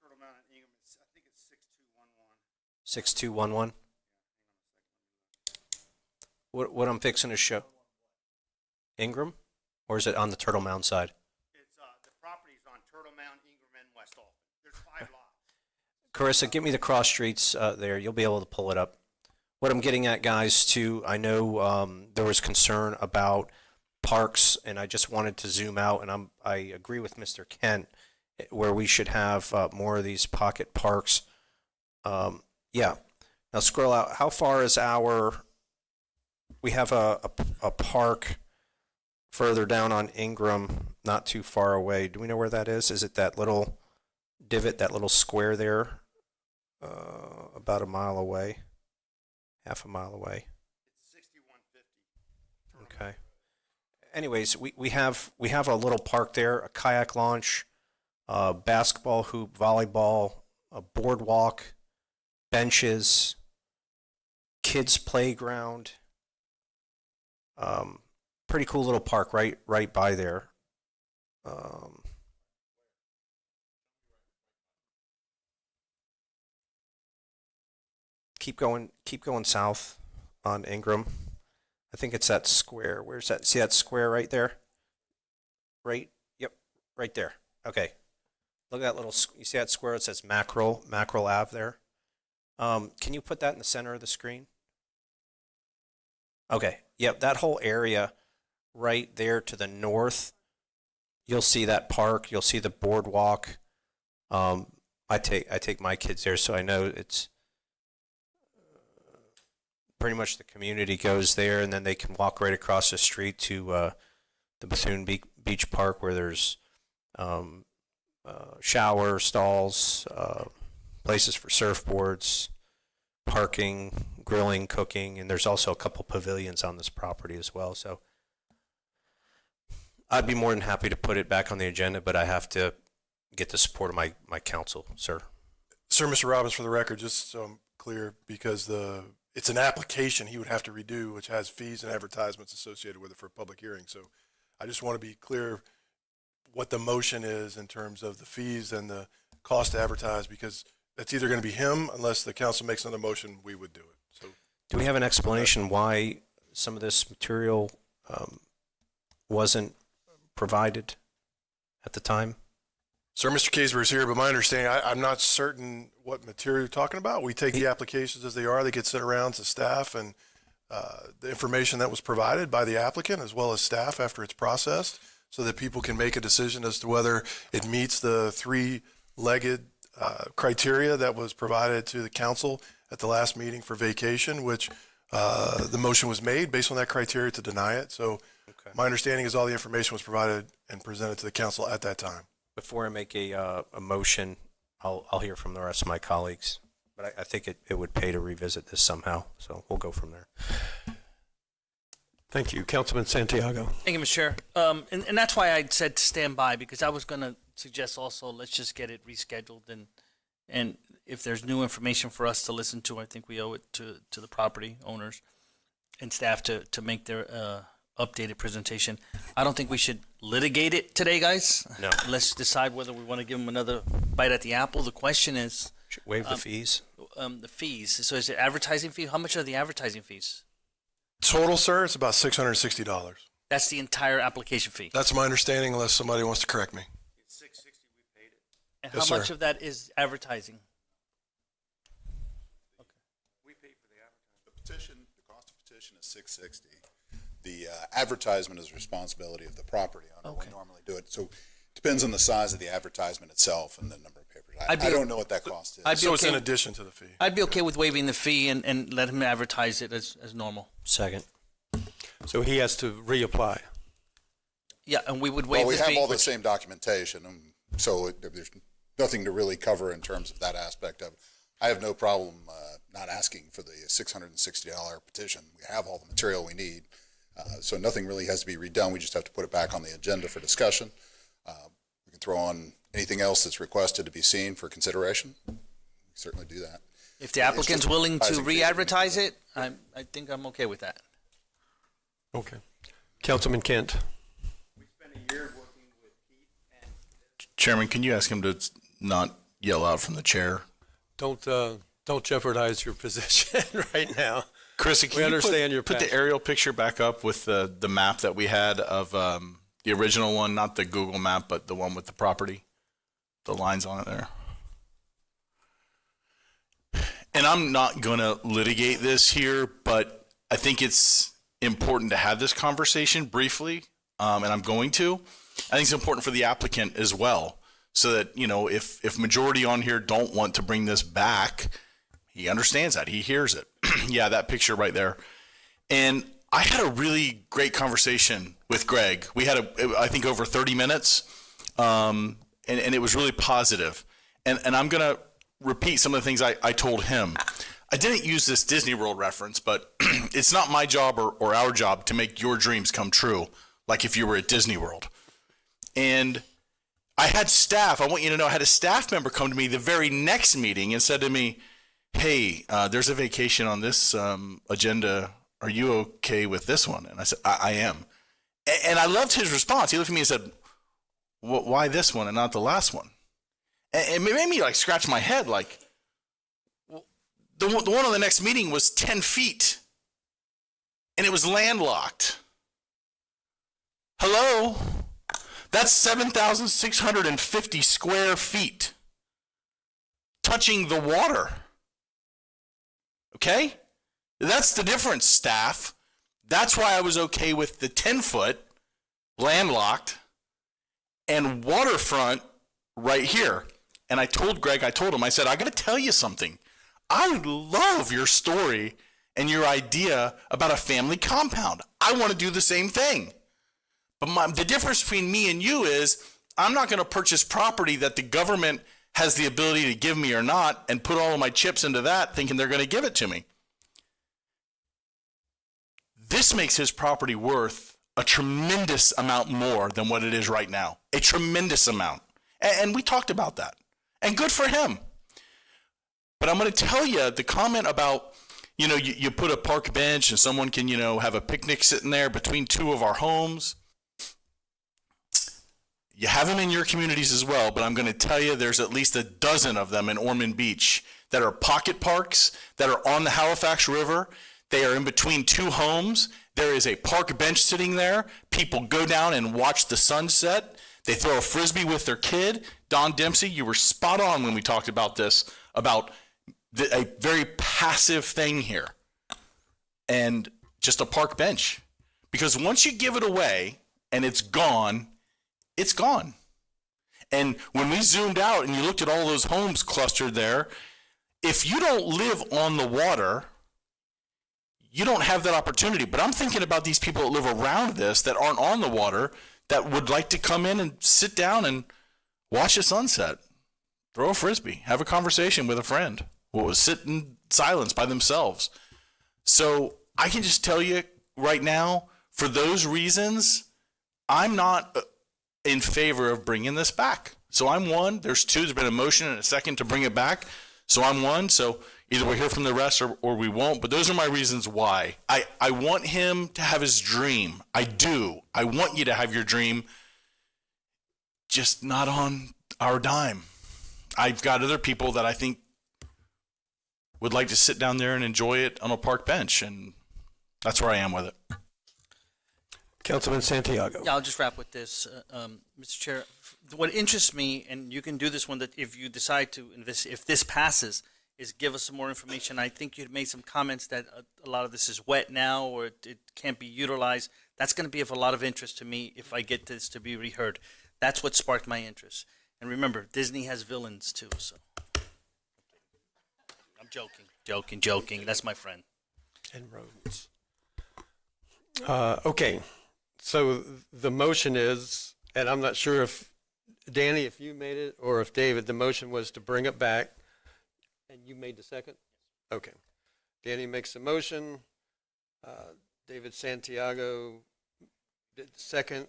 Turtle Mountain, Ingham, I think it's 6211. 6211. What I'm fixing to show? Ingram? Or is it on the Turtle Mound side? It's, the property's on Turtle Mound, Ingham, and West Alton. There's 5 lots. Carissa, give me the cross streets there. You'll be able to pull it up. What I'm getting at, guys, too, I know there was concern about parks, and I just wanted to zoom out, and I agree with Mr. Kent, where we should have more of these pocket parks. Yeah. Now scroll out. How far is we have a park further down on Ingram, not too far away. Do we know where that is? Is it that little divot, that little square there? About a mile away, half a mile away. It's 6150. Okay. Anyways, we have a little park there, a kayak launch, basketball hoop, volleyball, a boardwalk, benches, kids playground. Pretty cool little park right by there. Keep going south on Ingram. I think it's that square. Where's that? See that square right there? Right? Yep, right there. Okay. Look at that little, you see that square? It says Mackerel Ave there. Can you put that in the center of the screen? Okay. Yep, that whole area right there to the north, you'll see that park. You'll see the boardwalk. I take my kids there, so I know it's pretty much the community goes there, and then they can walk right across the street to the Bethune Beach Park, where there's shower stalls, places for surfboards, parking, grilling, cooking, and there's also a couple pavilions on this property as well. So I'd be more than happy to put it back on the agenda, but I have to get the support of my council, sir. Sir, Mr. Robbins, for the record, just so I'm clear, because it's an application he would have to redo, which has fees and advertisements associated with it for a public hearing. So I just want to be clear what the motion is in terms of the fees and the cost to advertise, because that's either going to be him, unless the council makes another motion, we would do it. So, do we have an explanation why some of this material wasn't provided at the time? Sir, Mr. Kaysberg is here, but my understanding, I'm not certain what material you're talking about. We take the applications as they are. They get sent around to staff, and the information that was provided by the applicant as well as staff after it's processed, so that people can make a decision as to whether it meets the three-legged criteria that was provided to the council at the last meeting for vacation, which the motion was made based on that criteria to deny it. So my understanding is all the information was provided and presented to the council at that time. Before I make a motion, I'll hear from the rest of my colleagues, but I think it would pay to revisit this somehow, so we'll go from there. Thank you. Councilman Santiago. Thank you, Mr. Chair. And that's why I said to stand by, because I was going to suggest also let's just get it rescheduled, and if there's new information for us to listen to, I think we owe it to the property owners and staff to make their updated presentation. I don't think we should litigate it today, guys. No. Let's decide whether we want to give them another bite at the apple. The question is, waive the fees. The fees. So is it advertising fee? How much are the advertising fees? Total, sir, it's about $660. That's the entire application fee. That's my understanding, unless somebody wants to correct me. It's $660, we paid it. And Yes, how much sir. of that is advertising? We paid for the advertising. The cost of petition is $660. The advertisement is responsibility of the property owner. Okay. We normally do it. So it depends on the size of the advertisement itself and the number of papers. I I'd be- don't know what that cost is. I'd be So it's okay- in addition to the fee. I'd be okay with waiving the fee and let him advertise it as normal. Second. So he has to reapply. Yeah, and we would Well, waive we the have fee. all the same documentation, so there's nothing to really cover in terms of that aspect of it. I have no problem not asking for the $660 petition. We have all the material we need, so nothing really has to be redone. We just have to put it back on the agenda for discussion. We can throw on anything else that's requested to be seen for consideration. We can certainly do that. If the applicant's willing to advertising fee. re-advertise it, I think I'm okay with that. Okay. Councilman Kent. Chairman, can you ask him to not yell out from the chair? Don't jeopardize your position right now. Chris, can We you understand your put the passion. aerial picture back up with the map that we had of the original one, not the Google map, but the one with the property, the lines on it there. And I'm not going to litigate this here, but I think it's important to have this conversation briefly, and I'm going to. I think it's important for the applicant as well, so that, you know, if majority on here don't want to bring this back, he understands that. He hears it. Yeah, that picture right there. And I had a really great conversation with Greg. We had, I think, over 30 minutes, and it was really positive. And I'm going to repeat some of the things I told him. I didn't use this Disney World reference, but it's not my job or our job to make your dreams come true, like if you were at Disney World. And I had staff, I want you to know, I had a staff member come to me the very next meeting and said to me, hey, there's a vacation on this agenda. Are you okay with this one? And I said, I am. And I loved his response. He looked at me and said, why this one and not the last one? And it made me like scratch my head. Like, the one on the next meeting was 10 feet and it was landlocked. Hello? That's 7,650 square feet touching the water. Okay? That's the difference, staff. That's why I was okay with the 10-foot landlocked and waterfront right here. And I told Greg, I said, I got to tell you something. I love your story and your idea about a family compound. I want to do the same thing. But the difference between me and you is I'm not going to purchase property that the government has the ability to give me or not and put all of my chips into that thinking they're going to give it to me. This makes his property worth a tremendous amount more than what it is right now. A tremendous amount. And we talked about that. And good for him. But I'm going to tell you the comment about, you know, you put a park bench and someone can, you know, have a picnic sitting there between two of our homes. You have them in your communities as well, but I'm going to tell you there's at least a dozen of them in Ormond Beach that are pocket parks that are on the Halifax River. They are in between two homes. There is a park bench sitting there. People go down and watch the sunset. They throw a Frisbee with their kid. Don Dempsey, you were spot on when we talked about this, about a very passive thing here. And just a park bench. Because once you give it away and it's gone, it's gone. And when we zoomed out and you looked at all those homes clustered there, if you don't live on the water, you don't have that opportunity. But I'm thinking about these people that live around this that aren't on the water that would like to come in and sit down and watch a sunset, throw a Frisbee, have a conversation with a friend, or sit in silence by themselves. So I can just tell you right now, for those reasons, I'm not in favor of bringing this back. So I'm one. There's two. There's been a motion and a second to bring it back. So I'm one. So either we'll hear from the rest or we won't. But those are my reasons why. I want him to have his dream. I do. I want you to have your dream, just not on our dime. I've got other people that I think would like to sit down there and enjoy it on a park bench. And that's where I am with it. Councilman Santiago. Yeah, I'll just wrap with this, Mr. Chair. What interests me, and you can do this one, that if you decide to invest, if this passes, is give us some more information. I think you had made some comments that a lot of this is wet now, or it can't be utilized. That's going to be of a lot of interest to me if I get this to be reheard. That's what sparked my interest. And remember, Disney has villains too. So I'm joking. That's my friend. And roads. Okay. So the motion is, and I'm not sure if, Danny, if you made it or if David, the motion was to bring it back. And you made the second? Okay. Danny makes the motion. David Santiago did the second,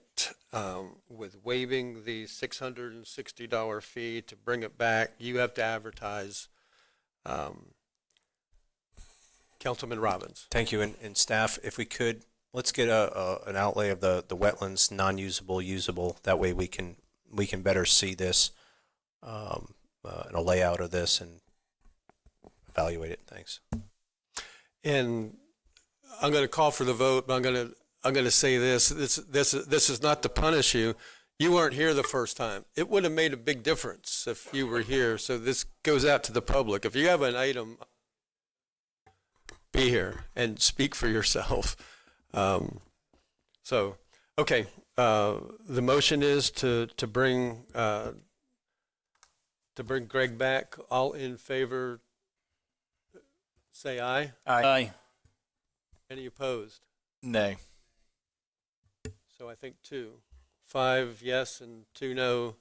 with waiving the $660 fee to bring it back. You have to advertise Councilman Robbins. Thank you. And staff, if we could, let's get an outlay of the wetlands, non-usable, usable. That way we can better see this, and a layout of this and evaluate it. Thanks. And I'm going to call for the vote, but I'm going to say this. This is not to punish you. You weren't here the first time. It would have made a big difference if you were here. So this goes out to the public. If you have an item, be here and speak for yourself. Okay. The motion is to bring Greg back. All in favor, say aye. Aye. Any opposed? Nay. So I think 2. 5 yes and 2 no.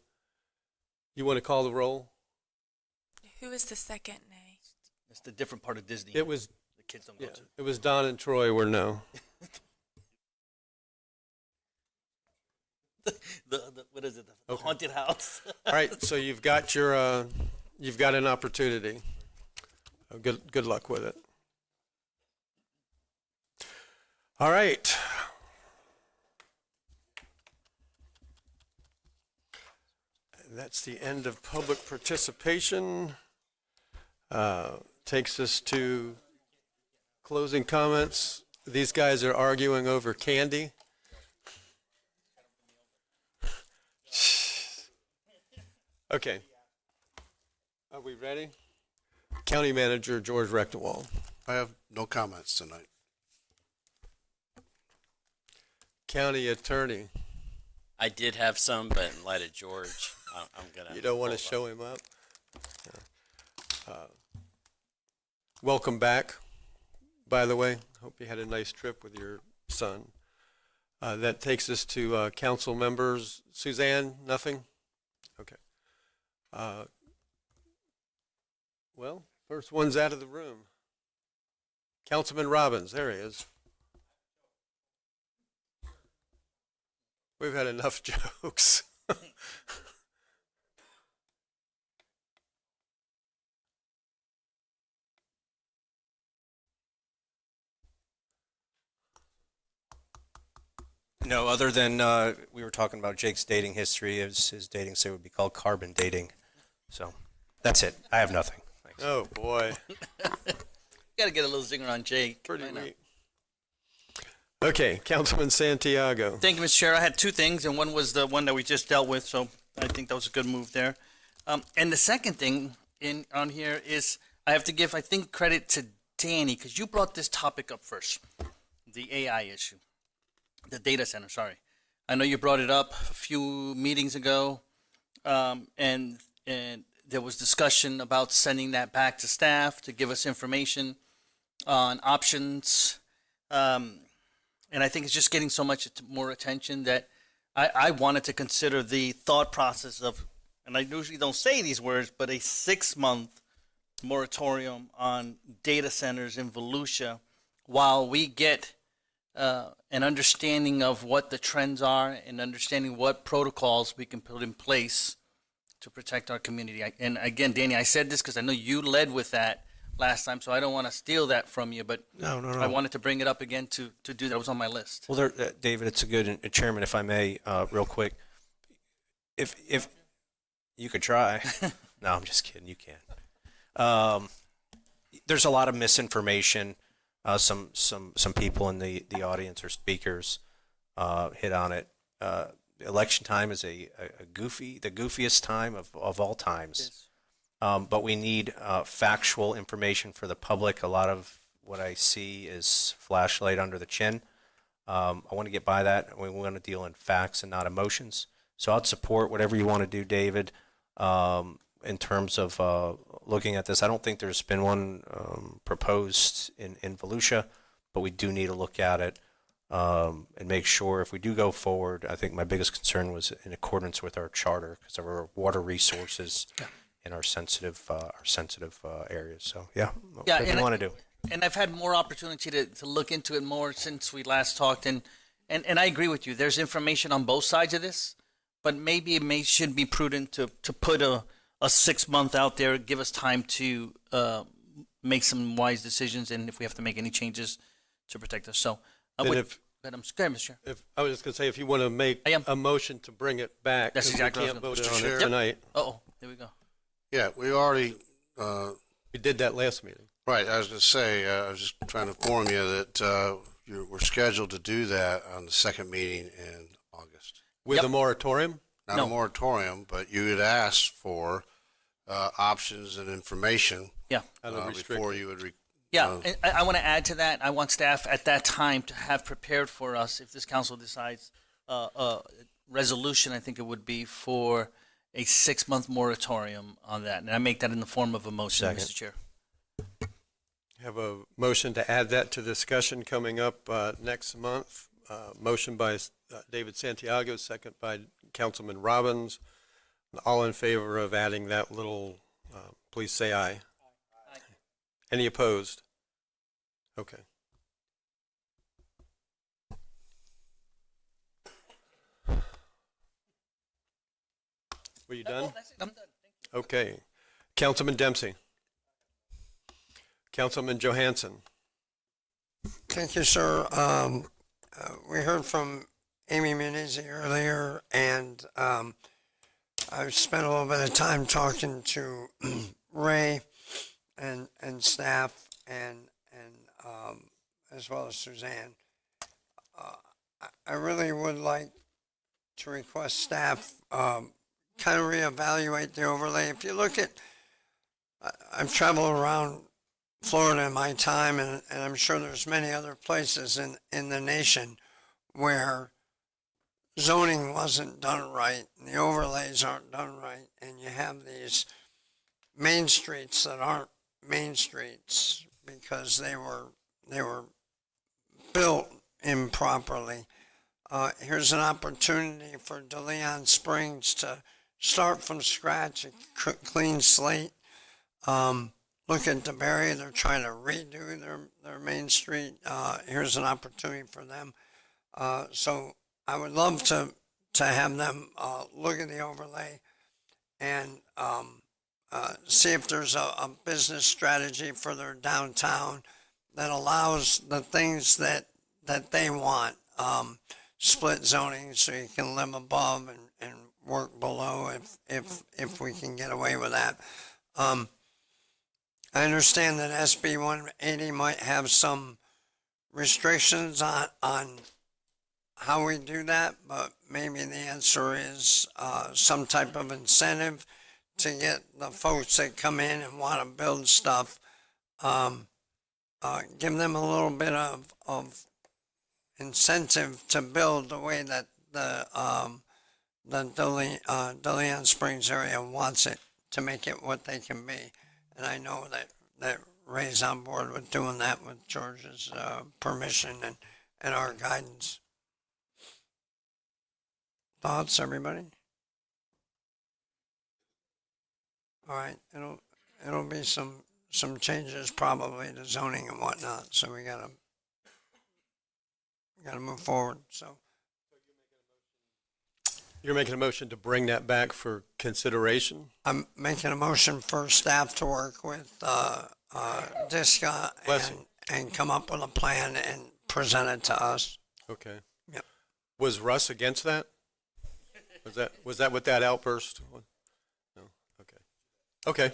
You want to call the roll? Who is the second nay? It's the different part of Disney. It was the kids don't go to. It was Don and Troy were no. What is it? The haunted house. All right, so you've got an opportunity. Good luck with it. All right. That's the end of public participation. Takes us to closing comments. These guys are arguing over candy. Okay. Are we ready? County Manager George Rectenwald. I have no comments tonight. County Attorney. I did have some, but in light of George, I'm going to. You don't want to show him up? Welcome back, by the way. Hope you had a nice trip with your son. That takes us to council members. Suzanne, nothing? Okay. Well, first one's out of the room. Councilman Robbins, there he is. We've had enough jokes. No, other than we were talking about Jake's dating history. His dating say would be called carbon dating. So that's it. I have nothing. Thanks. Oh, boy. Got to get a little zinger on Jake. Pretty neat. Okay, Councilman Santiago. Thank you, Mr. Chair. I had 2 things, and one was the one that we just dealt with, so I think that was a good move there. And the second thing on here is I have to give, I think, credit to Danny, because you brought this topic up first, the AI issue, the data center, sorry. I know you brought it up a few meetings ago, and there was discussion about sending that back to staff to give us information on options. And I think it's just getting so much more attention that I wanted to consider the thought process of, and I usually don't say these words, but a 6-month moratorium on data centers in Volusia while we get an understanding of what the trends are and understanding what protocols we can put in place to protect our community. And again, Danny, I said this because I know you led with that last time, so I don't want to steal that from you, but No. I wanted to bring it up again to do that. It was on my list. Well, David, it's a good, Chairman, if I may, real quick. If you could try. No, I'm just kidding. You can. There's a lot of misinformation. Some people in the audience or speakers hit on it. Election time is the goofiest time of all times. But we need factual information for the public. A lot of what I see is flashlight under the chin. I want to get by that. We want to deal in facts and not emotions. So I'd support whatever you want to do, David, in terms of looking at this. I don't think there's been one proposed in Volusia, but we do need to look at it and make sure if we do go forward. I think my biggest concern was in accordance with our charter because of our water resources in our sensitive areas. So whatever you want to do. And I've had more opportunity to look into it more since we last talked, and I agree with you. There's information on both sides of this, but maybe it should be prudent to put a 6-month out there, give us time to make some wise decisions, and if we have to make any changes to protect us. So, Then go if- ahead, Mr. Chair. I was just going to say, if you want to make a motion to bring it back, That's 'cause exactly we what I can't was vote gonna- on Mr. it Chair? tonight. Uh-oh, there we go. Yeah, we already, We did that last meeting. right, I was going to say, I was just trying to inform you that we're scheduled to do that on the second meeting in August. With a moratorium? Not a moratorium, but you had asked for options and information Yeah. before you would. Yeah, and I want to add to that. I want staff at that time to have prepared for us, if this council decides a resolution, I think it would be for a 6-month moratorium on that. And I make that in the form of a motion, Second. Mr. Chair. Have a motion to add that to discussion coming up next month. Motion by David Santiago, second by Councilman Robbins. All in favor of adding that little, please say aye. Any opposed? Okay. Were you done? That's it. I'm done. Okay. Councilman Dempsey. Councilman Johansson. Thank you, sir. We heard from Amy Munizzi earlier, and I've spent a little bit of time talking to Ray and staff, and as well as Suzanne. I really would like to request staff kind of reevaluate the overlay. If you look at, I've traveled around Florida in my time, and I'm sure there's many other places in the nation where zoning wasn't done right, and the overlays aren't done right, and you have these main streets that aren't main streets because they were built improperly. Here's an opportunity for DeLeon Springs to start from scratch, a clean slate. Look at DeBerry, they're trying to redo their main street. Here's an opportunity for them. So I would love to have them look at the overlay and see if there's a business strategy for their downtown that allows the things that they want. Split zoning so you can live above and work below if we can get away with that. I understand that SB 180 might have some restrictions on how we do that, but maybe the answer is some type of incentive to get the folks that come in and want to build stuff, give them a little bit of incentive to build the way that the DeLeon Springs area wants it, to make it what they can be. And I know that Ray's on board with doing that with George's permission and our guidance. Thoughts, everybody? All right, it'll be some changes probably to zoning and whatnot, so we gotta move forward. So You're making a motion to bring that back for consideration? I'm making a motion for staff to work with DISCA and come up with a plan and present it to us. Okay. Yep. Was Russ against that? Was that what that outburst was? No. Okay. Okay.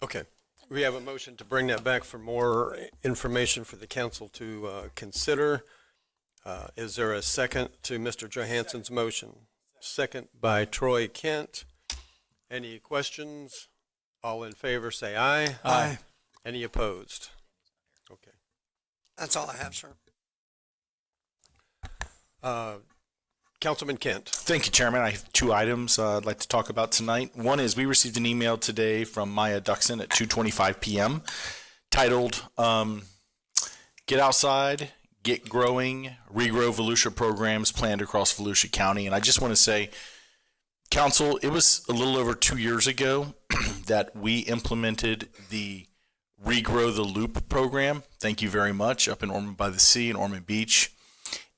Okay. We have a motion to bring that back for more information for the council to consider. Is there a second to Mr. Johansson's motion? Second by Troy Kent. Any questions? All in favor, say aye. Aye. Any opposed? Okay. That's all I have, sir. Councilman Kent. Thank you, Chairman. I have 2 items I'd like to talk about tonight. One is we received an email today from Maya Duxon at 2:25 p.m. titled, Get Outside, Get Growing, Regrow Volusia Programs Planned Across Volusia County. And I just want to say, Council, it was a little over 2 years ago that we implemented the Regrow the Loop program. Thank you very much, up in Ormond by the Sea and Ormond Beach.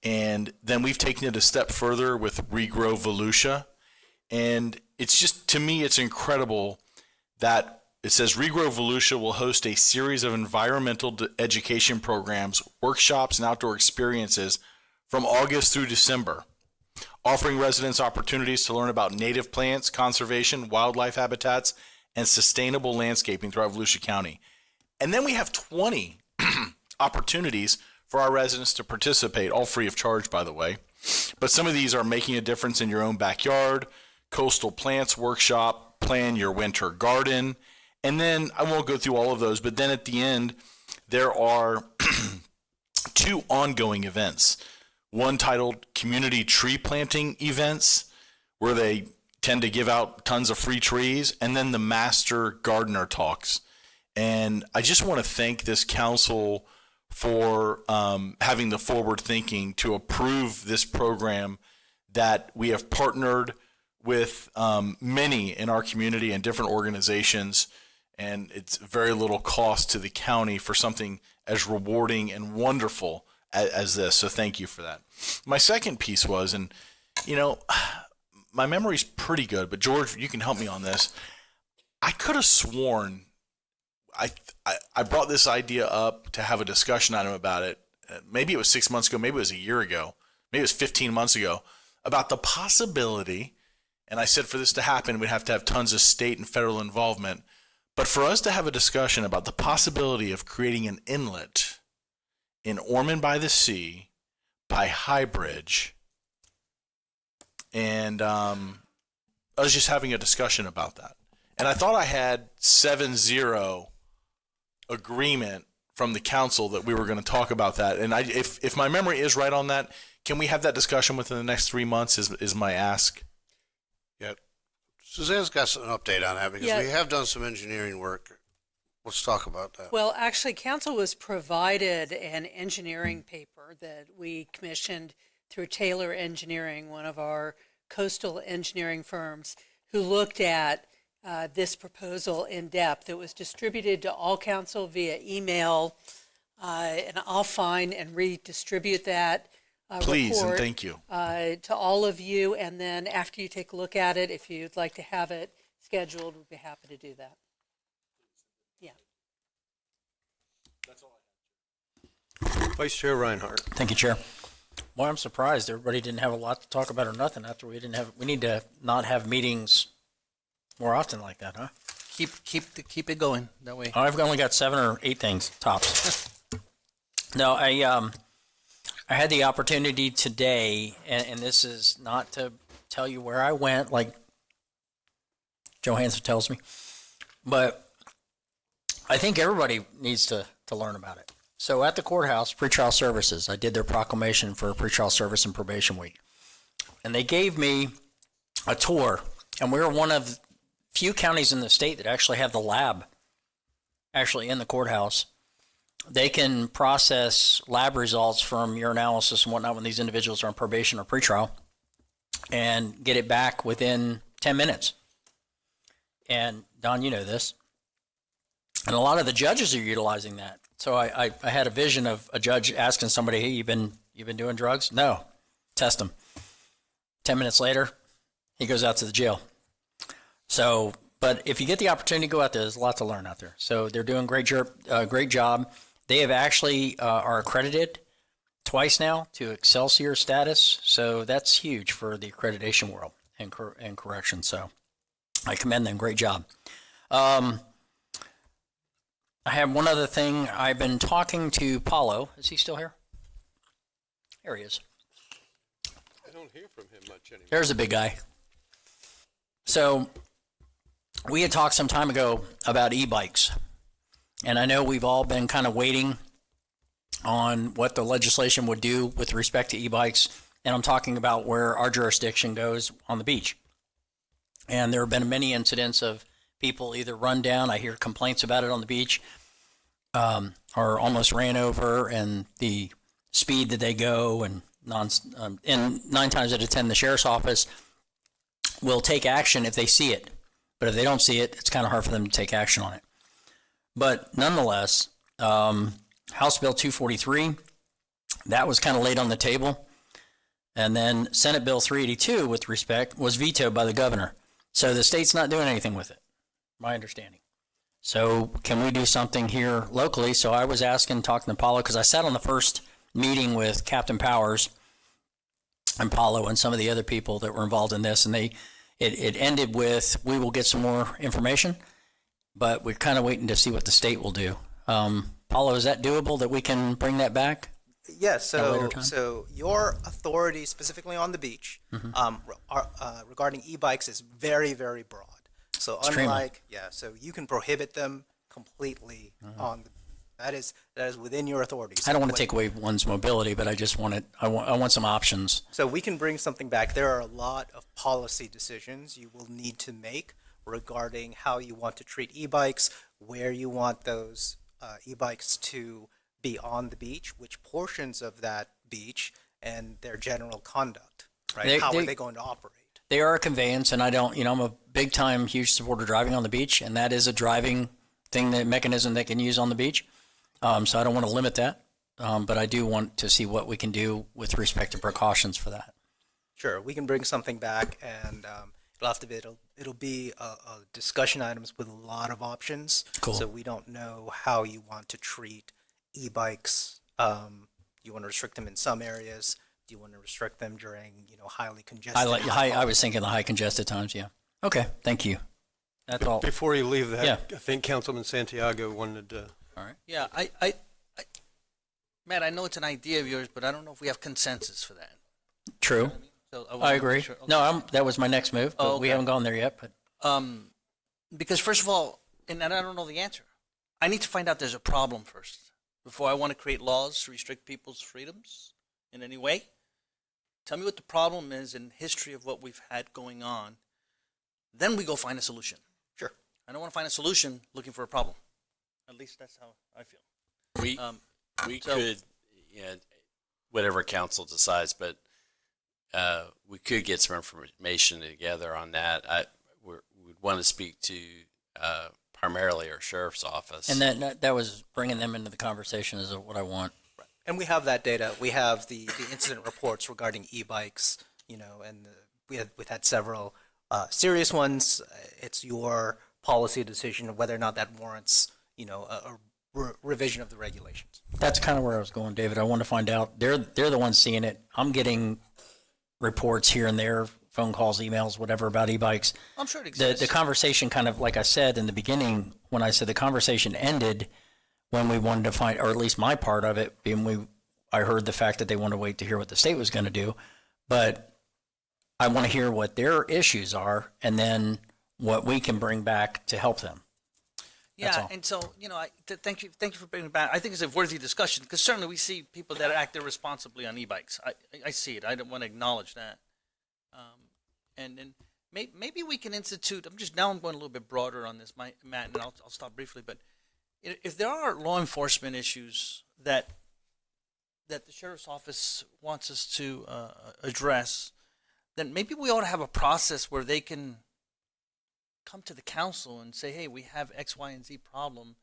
And then we've taken it a step further with Regrow Volusia. And it's just, to me, it's incredible that It says Regrow Volusia will host a series of environmental education programs, workshops, and outdoor experiences from August through December, offering residents opportunities to learn about native plants, conservation, wildlife habitats, and sustainable landscaping throughout Volusia County. And then we have 20 opportunities for our residents to participate, all free of charge, by the way. But some of these are making a difference in your own backyard, coastal plants workshop, plan your winter garden. And then I won't go through all of those, but then at the end, there are 2 ongoing events. One titled Community Tree Planting Events, where they tend to give out tons of free trees, and then the Master Gardener Talks. And I just want to thank this council for having the forward thinking to approve this program, that we have partnered with many in our community and different organizations, and it's very little cost to the county for something as rewarding and wonderful as this. So thank you for that. My second piece was, and you know, my memory's pretty good, but George, you can help me on this. I could have sworn I brought this idea up to have a discussion item about it. Maybe it was 6 months ago, maybe it was a year ago, maybe it was 15 months ago, about the possibility, and I said for this to happen, we'd have to have tons of state and federal involvement, but for us to have a discussion about the possibility of creating an inlet in Ormond by the Sea by High Bridge. And I was just having a discussion about that. And I thought I had 7-0 agreement from the council that we were going to talk about that. And if my memory is right on that, can we have that discussion within the next 3 months is my ask? Yeah. Suzanne's got an update on that because we have done some engineering work. Let's talk about that. Well, actually, council was provided an engineering paper that we commissioned through Taylor Engineering, one of our coastal engineering firms, who looked at this proposal in depth. It was distributed to all council via email, and I'll find and redistribute that Please, report, and thank you. To all of you. And then after you take a look at it, if you'd like to have it scheduled, we'd be happy to do that. Yeah. That's all I have. Vice Chair Reinhardt. Thank you, Chair. Well, I'm surprised everybody didn't have a lot to talk about or nothing after we need to not have meetings more often like that, huh? Keep it going that way. I've only got 7 or 8 things tops. No, I had the opportunity today, and this is not to tell you where I went, like Johansson tells me, but I think everybody needs to learn about it. So at the courthouse, pretrial services, I did their proclamation for pretrial service and probation week, and they gave me a tour, and we were one of few counties in the state that actually have the lab actually in the courthouse. They can process lab results from your analysis and whatnot when these individuals are on probation or pretrial and get it back within 10 minutes. And Don, you know this. And a lot of the judges are utilizing that. So I had a vision of a judge asking somebody, hey, you've been doing drugs? No. Test them. 10 minutes later, he goes out to the jail. So, but if you get the opportunity to go out there, there's a lot to learn out there. So they're doing great job. They have actually are accredited twice now to Excelsior status. So that's huge for the accreditation world and correction. So I commend them. Great job. I have one other thing. I've been talking to Paulo. Is he still here? There he is. I don't hear from him much anymore. There's a big guy. So we had talked some time ago about e-bikes. And I know we've all been kind of waiting on what the legislation would do with respect to e-bikes. And I'm talking about where our jurisdiction goes on the beach. And there have been many incidents of people either run down, I hear complaints about it on the beach, or almost ran over, and the speed that they go, and 9 times out of 10, the sheriff's office will take action if they see it. But if they don't see it, it's kind of hard for them to take action on it. But nonetheless, House Bill 243, that was kind of laid on the table. And then Senate Bill 382, with respect, was vetoed by the governor. So the state's not doing anything with it, my understanding. So can we do something here locally? So I was asking, talking to Paulo, because I sat on the first meeting with Captain Powers and Paulo and some of the other people that were involved in this, and it ended with, we will get some more information, but we're kind of waiting to see what the state will do. Paulo, is that doable, that we can bring that back? Yes, At a later time? so your authority specifically on the beach regarding e-bikes is very, very broad. So Extremely. so you can prohibit them completely on the, that is within your authority. I don't want to take away one's mobility, but I just want it, I want some options. So we can bring something back. There are a lot of policy decisions you will need to make regarding how you want to treat e-bikes, where you want those e-bikes to be on the beach, which portions of that beach, and their general conduct, right? How are they going to operate? They are a conveyance, and I don't, I'm a big time, huge supporter of driving on the beach, and that is a driving thing, that mechanism they can use on the beach. So I don't want to limit that, but I do want to see what we can do with respect to precautions for that. Sure, we can bring something back, and it'll be a discussion items with a lot of options. Cool. So we don't know how you want to treat e-bikes. You want to restrict them in some areas? Do you want to restrict them during highly congested? I was thinking the high congested times. Yeah. Okay. Thank you. That's all. Before you leave that, Yeah. I think Councilman Santiago wanted to. All right. Yeah, Matt, I know it's an idea of yours, but I don't know if we have consensus for that. True. So I wanna agree. make sure- okay. No, that was my next move, but Oh, we okay. haven't gone there yet. But Because first of all, and I don't know the answer, I need to find out there's a problem first before I want to create laws to restrict people's freedoms in any way. Tell me what the problem is in history of what we've had going on. Then we go find a solution. Sure. I don't want to find a solution looking for a problem. At least that's how I feel. We so- could, whatever council decides, but we could get some information together on that. We'd want to speak to primarily our sheriff's office. and that was bringing them into the conversation is what I want. And we have that data. We have the incident reports regarding e-bikes, and we've had several serious ones. It's your policy decision of whether or not that warrants, a revision of the regulations. That's kind of where I was going, David. I want to find out. They're the ones seeing it. I'm getting reports here and there, phone calls, emails, whatever, about e-bikes. I'm sure it exists. The conversation kind of, like I said in the beginning, when I said the conversation ended when we wanted to find, or at least my part of it, being I heard the fact that they wanted to wait to hear what the state was going to do, but I want to hear what their issues are and then what we can bring back to help them. That's Yeah, all. and so thank you for bringing it back. I think it's a worthy discussion because certainly we see people that act irresponsibly on e-bikes. I see it. I don't want to acknowledge that. And then maybe we can institute. I'm going a little bit broader on this, Matt, and I'll stop briefly. But if there are law enforcement issues that the sheriff's office wants us to address, then maybe we ought to have a process where they can come to the council and say, hey, we have X, Y, and Z problem,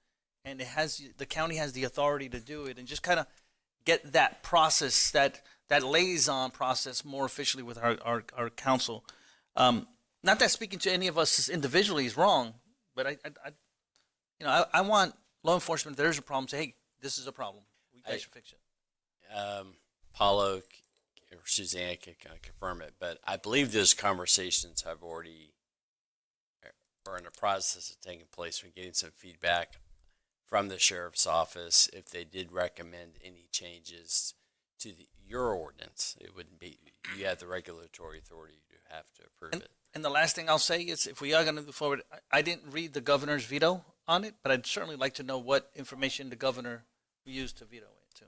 and the county has the authority to do it, and just kind of get that process, that liaison process more officially with our council. Not that speaking to any of us individually is wrong, but I want law enforcement, if there's a problem, say, hey, this is a problem. We guys should fix it. Paulo or Suzanne can confirm it, but I believe those conversations have already are in the process of taking place. We're getting some feedback from the sheriff's office. If they did recommend any changes to your ordinance, it wouldn't be, you have the regulatory authority to have to approve it. And the last thing I'll say is, if we are going to move forward, I didn't read the governor's veto on it, but I'd certainly like to know what information the governor used to veto it too.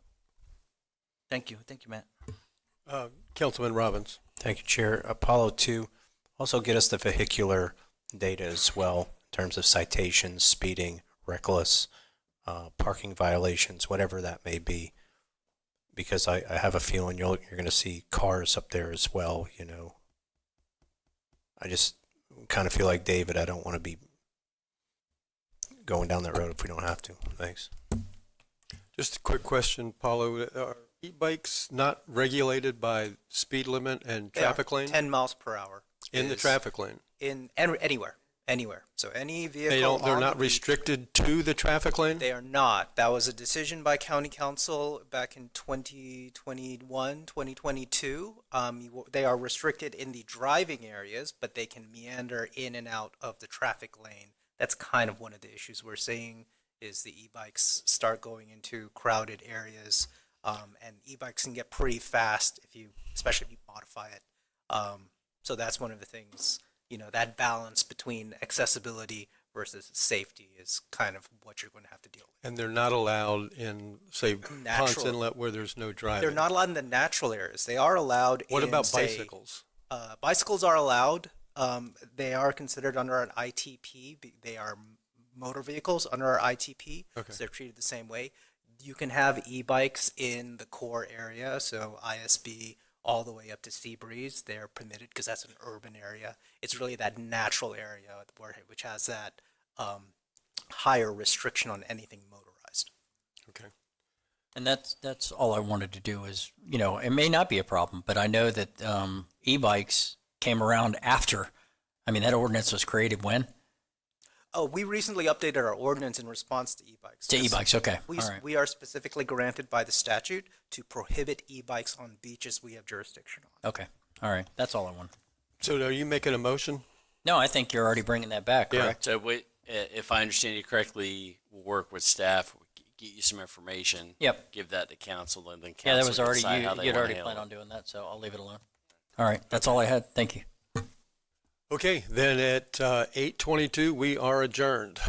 Thank you, Matt. Councilman Robbins. Thank you, Chair. Apollo 2, also get us the vehicular data as well in terms of citations, speeding, reckless, parking violations, whatever that may be. Because I have a feeling you're going to see cars up there as well, I just kind of feel like David, I don't want to be going down that road if we don't have to. Thanks. Just a quick question, Paulo. Are e-bikes not regulated by speed limit and They are. traffic lane? 10 miles per hour. In the is traffic lane? Anywhere. anywhere. So any They're vehicle on not the beach- restricted to the traffic lane? They are not. That was a decision by County Council back in 2021, 2022. They are restricted in the driving areas, but they can meander in and out of the traffic lane. That's kind of one of the issues we're seeing is the e-bikes start going into crowded areas, and e-bikes can get pretty fast especially if you modify it. So that's one of the things, that balance between accessibility versus safety is kind of what you're going to have to deal with. And they're not allowed in, say, Ponce Natural. Inlet where there's no driving? They're not allowed in the natural areas. They are allowed What in, about say, bicycles? Bicycles are allowed. They are considered under an ITP. They are motor vehicles under our ITP, Okay. so they're treated the same way. You can have e-bikes in the core area, so ISB all the way up to Seabreeze. They're permitted because that's an urban area. It's really that natural area which has that higher restriction on anything motorized. Okay. And that's all I wanted to do is, it may not be a problem, but I know that e-bikes came around after. I mean, that ordinance was created when? Oh, we recently updated our ordinance in response to e-bikes. To e-bikes, okay. We, All right. we are specifically granted by the statute to prohibit e-bikes on beaches we have jurisdiction on. Okay. All right. That's all I want. So are you making a motion? No, I think you're already bringing that back, Yeah. correct? So if I understand you correctly, we'll work with staff, we'll get you some information. Yep. Give that to council, and then council Yeah, that was can already, decide how they you'd wanna already handle planned it. on doing that, so I'll leave it alone. All right. That's all I had. Thank you. Okay, then at 8:22, we are adjourned.